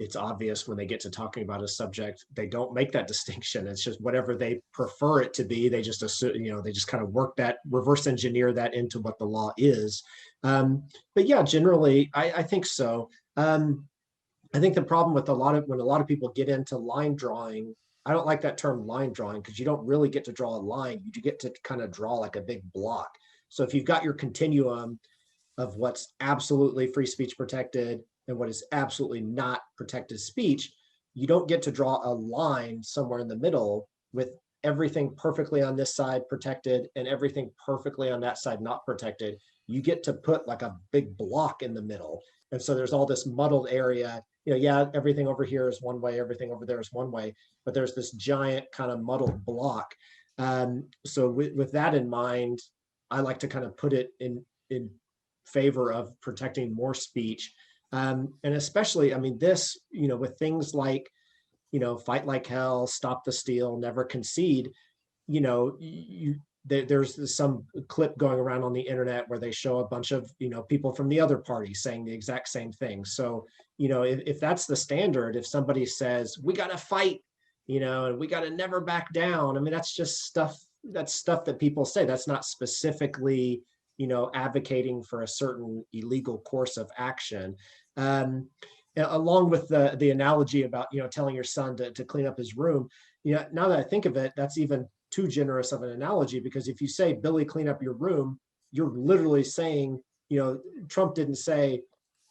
it's obvious when they get to talking about a subject, they don't make that distinction. It's just whatever they prefer it to be. They just assume, they just kind of work that, reverse engineer that into what the law is. But yeah, generally, I think so. I think the problem with when a lot of people get into line drawing, I don't like that term line drawing because you don't really get to draw a line. You get to kind of draw like a big block. So if you've got your continuum of what's absolutely free speech protected and what is absolutely not protected speech, you don't get to draw a line somewhere in the middle with everything perfectly on this side protected and everything perfectly on that side not protected. You get to put like a big block in the middle. And so there's all this muddled area. Yeah, everything over here is one way, everything over there is one way, but there's this giant kind of muddled block. So with that in mind, I like to kind of put it in favor of protecting more speech. And especially, I mean, this, with things like, fight like hell, stop the steal, never concede, there's some clip going around on the internet where they show a bunch of people from the other party saying the exact same thing. So if that's the standard, if somebody says we got to fight, and we got to never back down, I mean, that's just stuff that people say. That's not specifically advocating for a certain illegal course of action. Along with the analogy about telling your son to clean up his room, now that I think of it, that's even too generous of an analogy, because if you say, Billy, clean up your room, you're literally saying, Trump didn't say,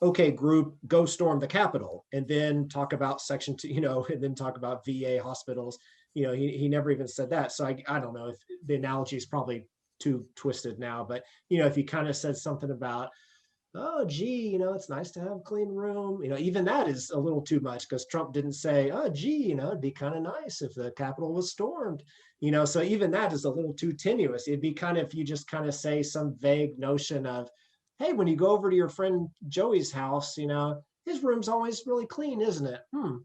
okay, group, go storm the Capitol, and then talk about Section 2, and then talk about VA hospitals. He never even said that. So I don't know if the analogy is probably too twisted now, but, if you kind of said something about, oh, gee, it's nice to have a clean room. Even that is a little too much, because Trump didn't say, oh, gee, it'd be kind of nice if the Capitol was stormed. So even that is a little too tenuous. It'd be kind of, if you just kind of say some vague notion of, hey, when you go over to your friend Joey's house, his room's always really clean, isn't it?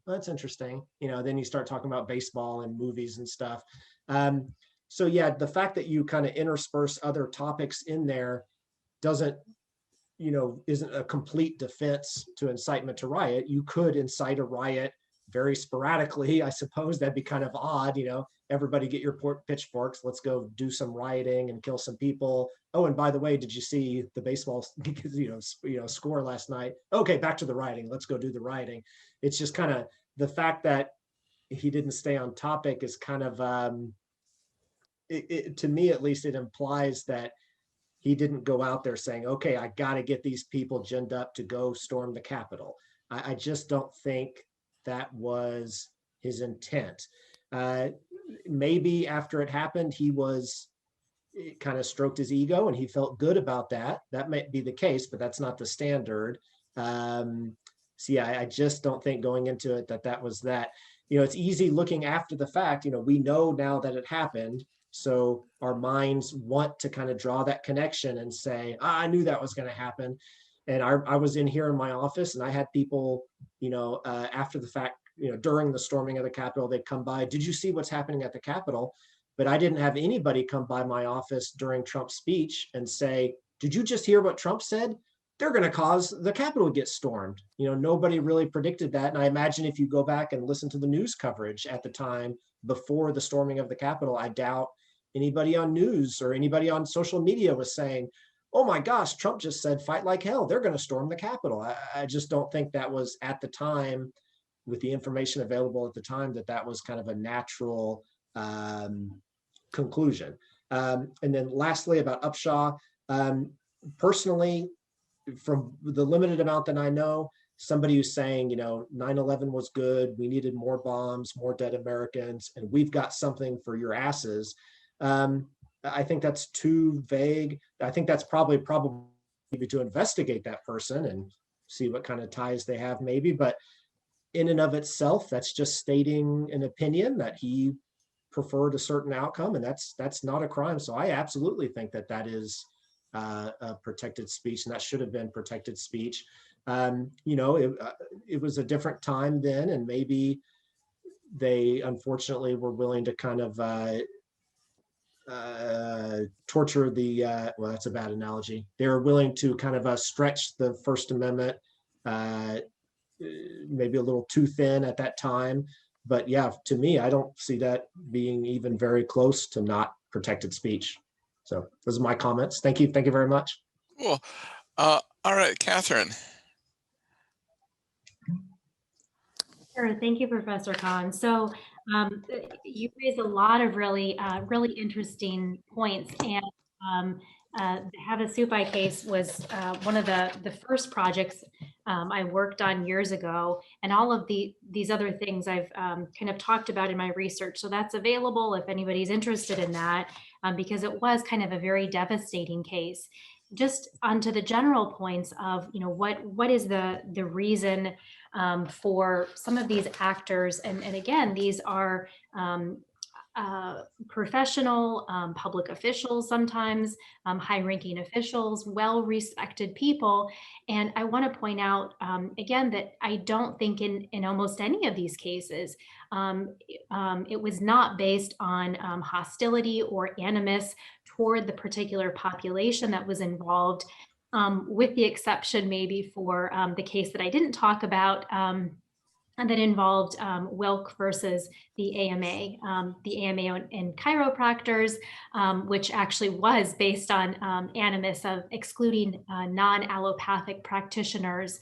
That's interesting. Then you start talking about baseball and movies and stuff. So yeah, the fact that you kind of intersperse other topics in there isn't a complete defense to incitement to riot. You could incite a riot very sporadically, I suppose. That'd be kind of odd, everybody get your pitchforks, let's go do some rioting and kill some people. Oh, and by the way, did you see the baseball score last night? Okay, back to the rioting, let's go do the rioting. It's just kind of the fact that he didn't stay on topic is kind of, to me at least, it implies that he didn't go out there saying, okay, I got to get these people ginned up to go storm the Capitol. I just don't think that was his intent. Maybe after it happened, it kind of stroked his ego and he felt good about that. That might be the case, but that's not the standard. So yeah, I just don't think going into it that was that. It's easy looking after the fact, we know now that it happened. So our minds want to kind of draw that connection and say, I knew that was going to happen. And I was in here in my office and I had people, after the fact, during the storming of the Capitol, they'd come by, did you see what's happening at the Capitol? But I didn't have anybody come by my office during Trump's speech and say, did you just hear what Trump said? They're going to cause the Capitol to get stormed. Nobody really predicted that. And I imagine if you go back and listen to the news coverage at the time before the storming of the Capitol, I doubt anybody on news or anybody on social media was saying, oh my gosh, Trump just said, fight like hell, they're going to storm the Capitol. I just don't think that was at the time, with the information available at the time, that was kind of a natural conclusion. And then lastly, about Upshaw, personally, from the limited amount that I know, somebody who's saying, 9/11 was good, we needed more bombs, more dead Americans, and we've got something for your asses. I think that's too vague. I think that's probably to investigate that person and see what kind of ties they have maybe, but in and of itself, that's just stating an opinion that he preferred a certain outcome, and that's not a crime. So I absolutely think that is a protected speech, and that should have been protected speech. It was a different time then, and maybe they unfortunately were willing to kind of torture well, that's a bad analogy. They were willing to kind of stretch the First Amendment, maybe a little too thin at that time. But yeah, to me, I don't see that being even very close to not protected speech. So those are my comments. Thank you. Thank you very much. Cool. All right, Catherine. Sure. Thank you, Professor Kahn. So you raised a lot of really interesting points, and the Havasupai case was one of the first projects I worked on years ago, and all of these other things I've kind of talked about in my research. So that's available if anybody's interested in that, because it was kind of a very devastating case. Just onto the general points of, what is the reason for some of these actors, and again, these are professional public officials, sometimes high-ranking officials, well-respected people. And I want to point out again that I don't think in almost any of these cases it was not based on hostility or animus toward the particular population that was involved, with the exception maybe for the case that I didn't talk about, and that involved Wilk versus the AMA and chiropractors, which actually was based on animus of excluding non-allopathic practitioners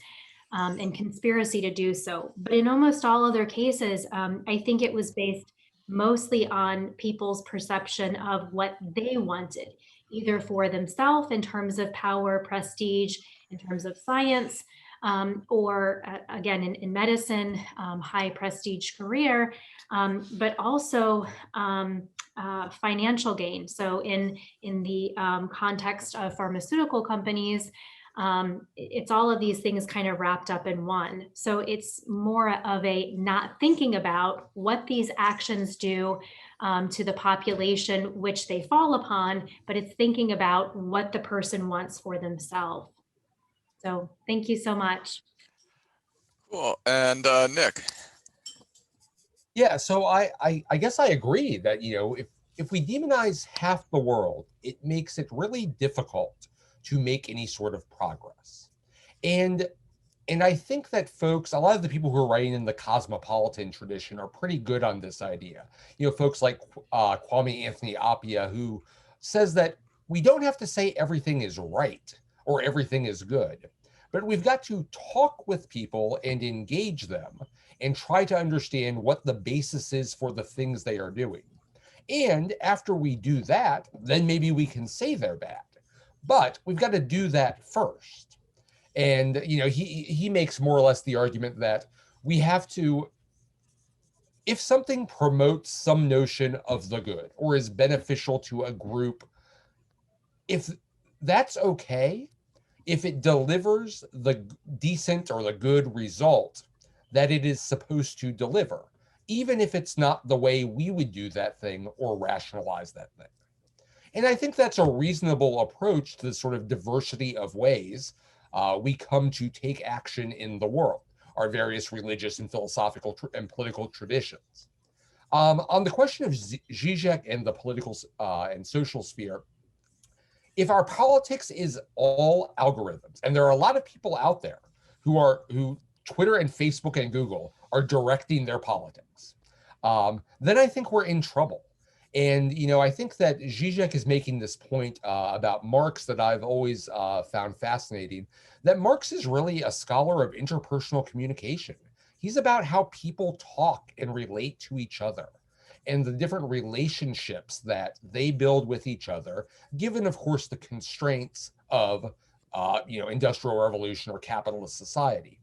and conspiracy to do so. But in almost all other cases, I think it was based mostly on people's perception of what they wanted, either for themselves in terms of power, prestige, in terms of science, or again, in medicine, high prestige career, but also financial gain. So in the context of pharmaceutical companies, it's all of these things kind of wrapped up in one. So it's more of a not thinking about what these actions do to the population which they fall upon, but it's thinking about what the person wants for themselves. So thank you so much. Cool. And Nick. Yeah, so I guess I agree that, if we demonize half the world, it makes it really difficult to make any sort of progress. And And I think that folks, a lot of the people who are writing in the cosmopolitan tradition are pretty good on this idea. You know, folks like Kwame Anthony Appiah, who says that we don't have to say everything is right or everything is good, but we've got to talk with people and engage them and try to understand what the basis is for the things they are doing. And after we do that, then maybe we can say they're bad. But we've got to do that first. And, you know, he makes more or less the argument that we have to, if something promotes some notion of the good or is beneficial to a group, if that's okay, if it delivers the decent or the good result that it is supposed to deliver, even if it's not the way we would do that thing or rationalize that thing. And I think that's a reasonable approach to the sort of diversity of ways we come to take action in the world, our various religious and philosophical and political traditions. On the question of Zizek and the political and social sphere, if our politics is all algorithms, and there are a lot of people out there who Twitter and Facebook and Google are directing their politics, then I think we're in trouble. And, you know, I think that Zizek is making this point about Marx that I've always found fascinating, that Marx is really a scholar of interpersonal communication. He's about how people talk and relate to each other and the different relationships that they build with each other, given, of course, the constraints of, you know, industrial revolution or capitalist society.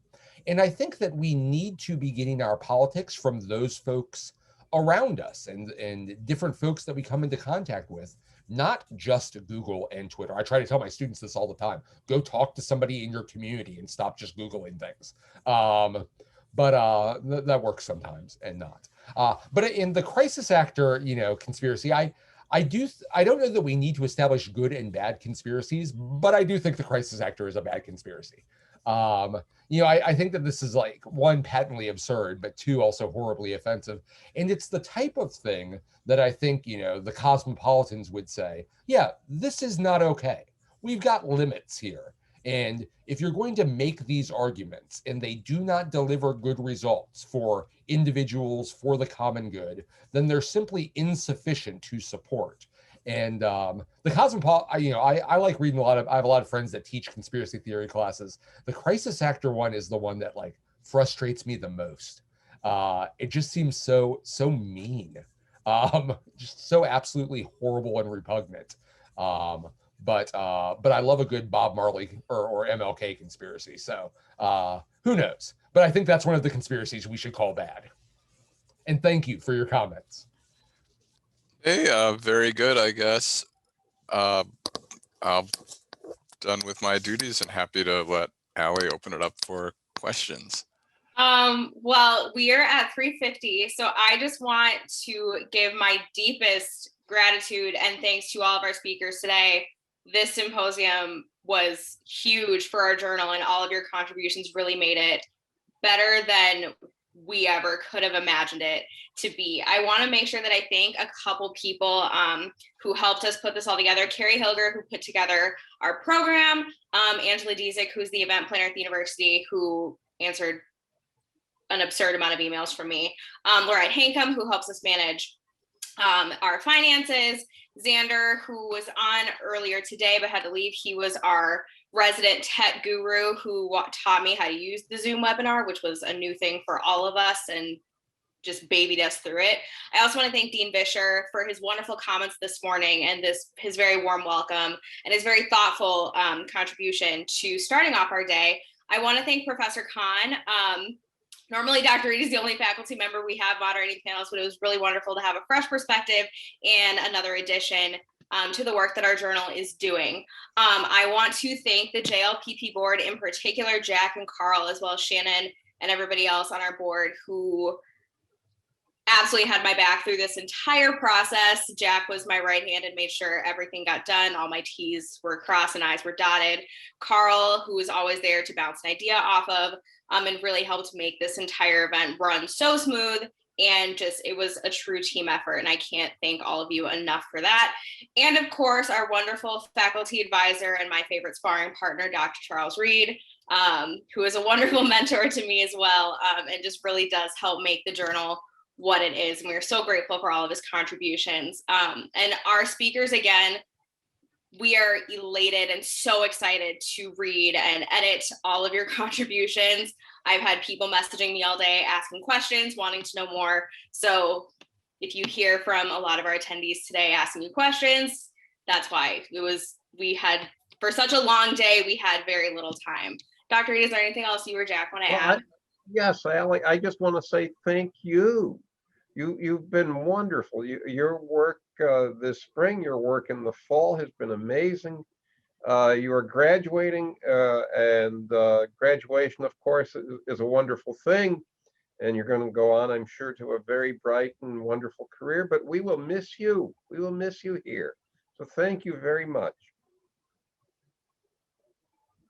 And I think that we need to be getting our politics from those folks around us and different folks that we come into contact with, not just Google and Twitter. I try to tell my students this all the time. Go talk to somebody in your community and stop just Googling things. But that works sometimes and not. But in the crisis actor, you know, conspiracy, I don't know that we need to establish good and bad conspiracies, but I do think the crisis actor is a bad conspiracy. You know, I think that this is, like, one, patently absurd, but two, also horribly offensive. And it's the type of thing that I think, you know, the cosmopolitans would say, yeah, this is not okay. We've got limits here. And if you're going to make these arguments and they do not deliver good results for individuals, for the common good, then they're simply insufficient to support. And the cosmopolitan, you know, I like reading I have a lot of friends that teach conspiracy theory classes. The crisis actor one is the one that, like, frustrates me the most. It just seems so mean, just so absolutely horrible and repugnant. But I love a good Bob Marley or MLK conspiracy. So who knows? But I think that's one of the conspiracies we should call bad. And thank you for your comments. Hey, very good, I guess. I'm done with my duties and happy to let Allie open it up for questions. Well, we are at 3:50, so I just want to give my deepest gratitude and thanks to all of our speakers today. This symposium was huge for our journal, and all of your contributions really made it better than we ever could have imagined it to be. I want to make sure that I thank a couple people who helped us put this all together. Carrie Hilger, who put together our program, Angela Diezik, who's the event planner at the university, who answered an absurd amount of emails from me, Laura Hankum, who helps us manage our finances, Xander, who was on earlier today but had to leave. He was our resident tech guru who taught me how to use the Zoom webinar, which was a new thing for all of us and just babied us through it. I also want to thank Dean Vischer for his wonderful comments this morning and his very warm welcome and his very thoughtful contribution to starting off our day. I want to thank Professor Khan. Normally, Dr. Reed is the only faculty member we have moderating panels, but it was really wonderful to have a fresh perspective and another addition to the work that our journal is doing. I want to thank the JLPP board, in particular, Jack and Carl, as well as Shannon and everybody else on our board who absolutely had my back through this entire process. Jack was my right hand and made sure everything got done. All my T's were crossed and I's were dotted. Carl, who was always there to bounce an idea off of, and really helped make this entire event run so smooth. And just, it was a true team effort. And I can't thank all of you enough for that. And of course, our wonderful faculty advisor and my favorite sparring partner, Dr. Charles Reed. who is a wonderful mentor to me as well, and just really does help make the journal what it is. And we're so grateful for all of his contributions. And our speakers, again, we are elated and so excited to read and edit all of your contributions. I've had people messaging me all day, asking questions, wanting to know more. So if you hear from a lot of our attendees today asking you questions, that's why. We had, for such a long day, we had very little time. Dr. Reed, is there anything else you or Jack want to add? Yes, Allie, I just want to say thank you. You've been wonderful. Your work this spring, your work in the fall has been amazing. You are graduating, and graduation, of course, is a wonderful thing. And you're going to go on, I'm sure, to a very bright and wonderful career, but we will miss you. We will miss you here. So thank you very much.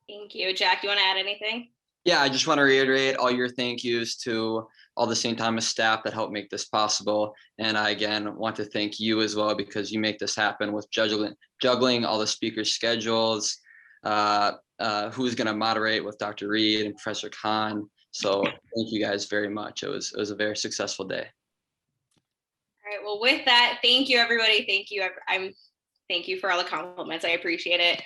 Thank you. Jack, you want to add anything? Yeah, I just want to reiterate all your thank yous to all the St. Thomas staff that helped make this possible. And I, again, want to thank you as well, because you make this happen with juggling all the speakers' schedules, who's going to moderate with Dr. Reed and Professor Khan. So thank you guys very much. It was a very successful day. All right, well, with that, thank you, everybody. Thank you. Thank you for all the compliments. I appreciate it.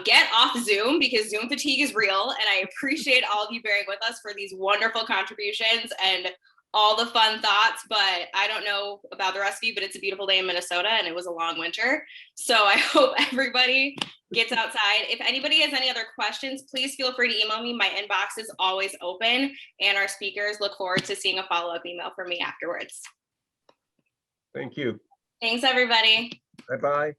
Get off Zoom, because Zoom fatigue is real, and I appreciate all of you bearing with us for these wonderful contributions and all the fun thoughts. But I don't know about the rest of you, but it's a beautiful day in Minnesota and it was a long winter. So I hope everybody gets outside. If anybody has any other questions, please feel free to email me. My inbox is always open, and our speakers look forward to seeing a follow-up email from me afterwards. Thank you. Thanks, everybody. Bye-bye.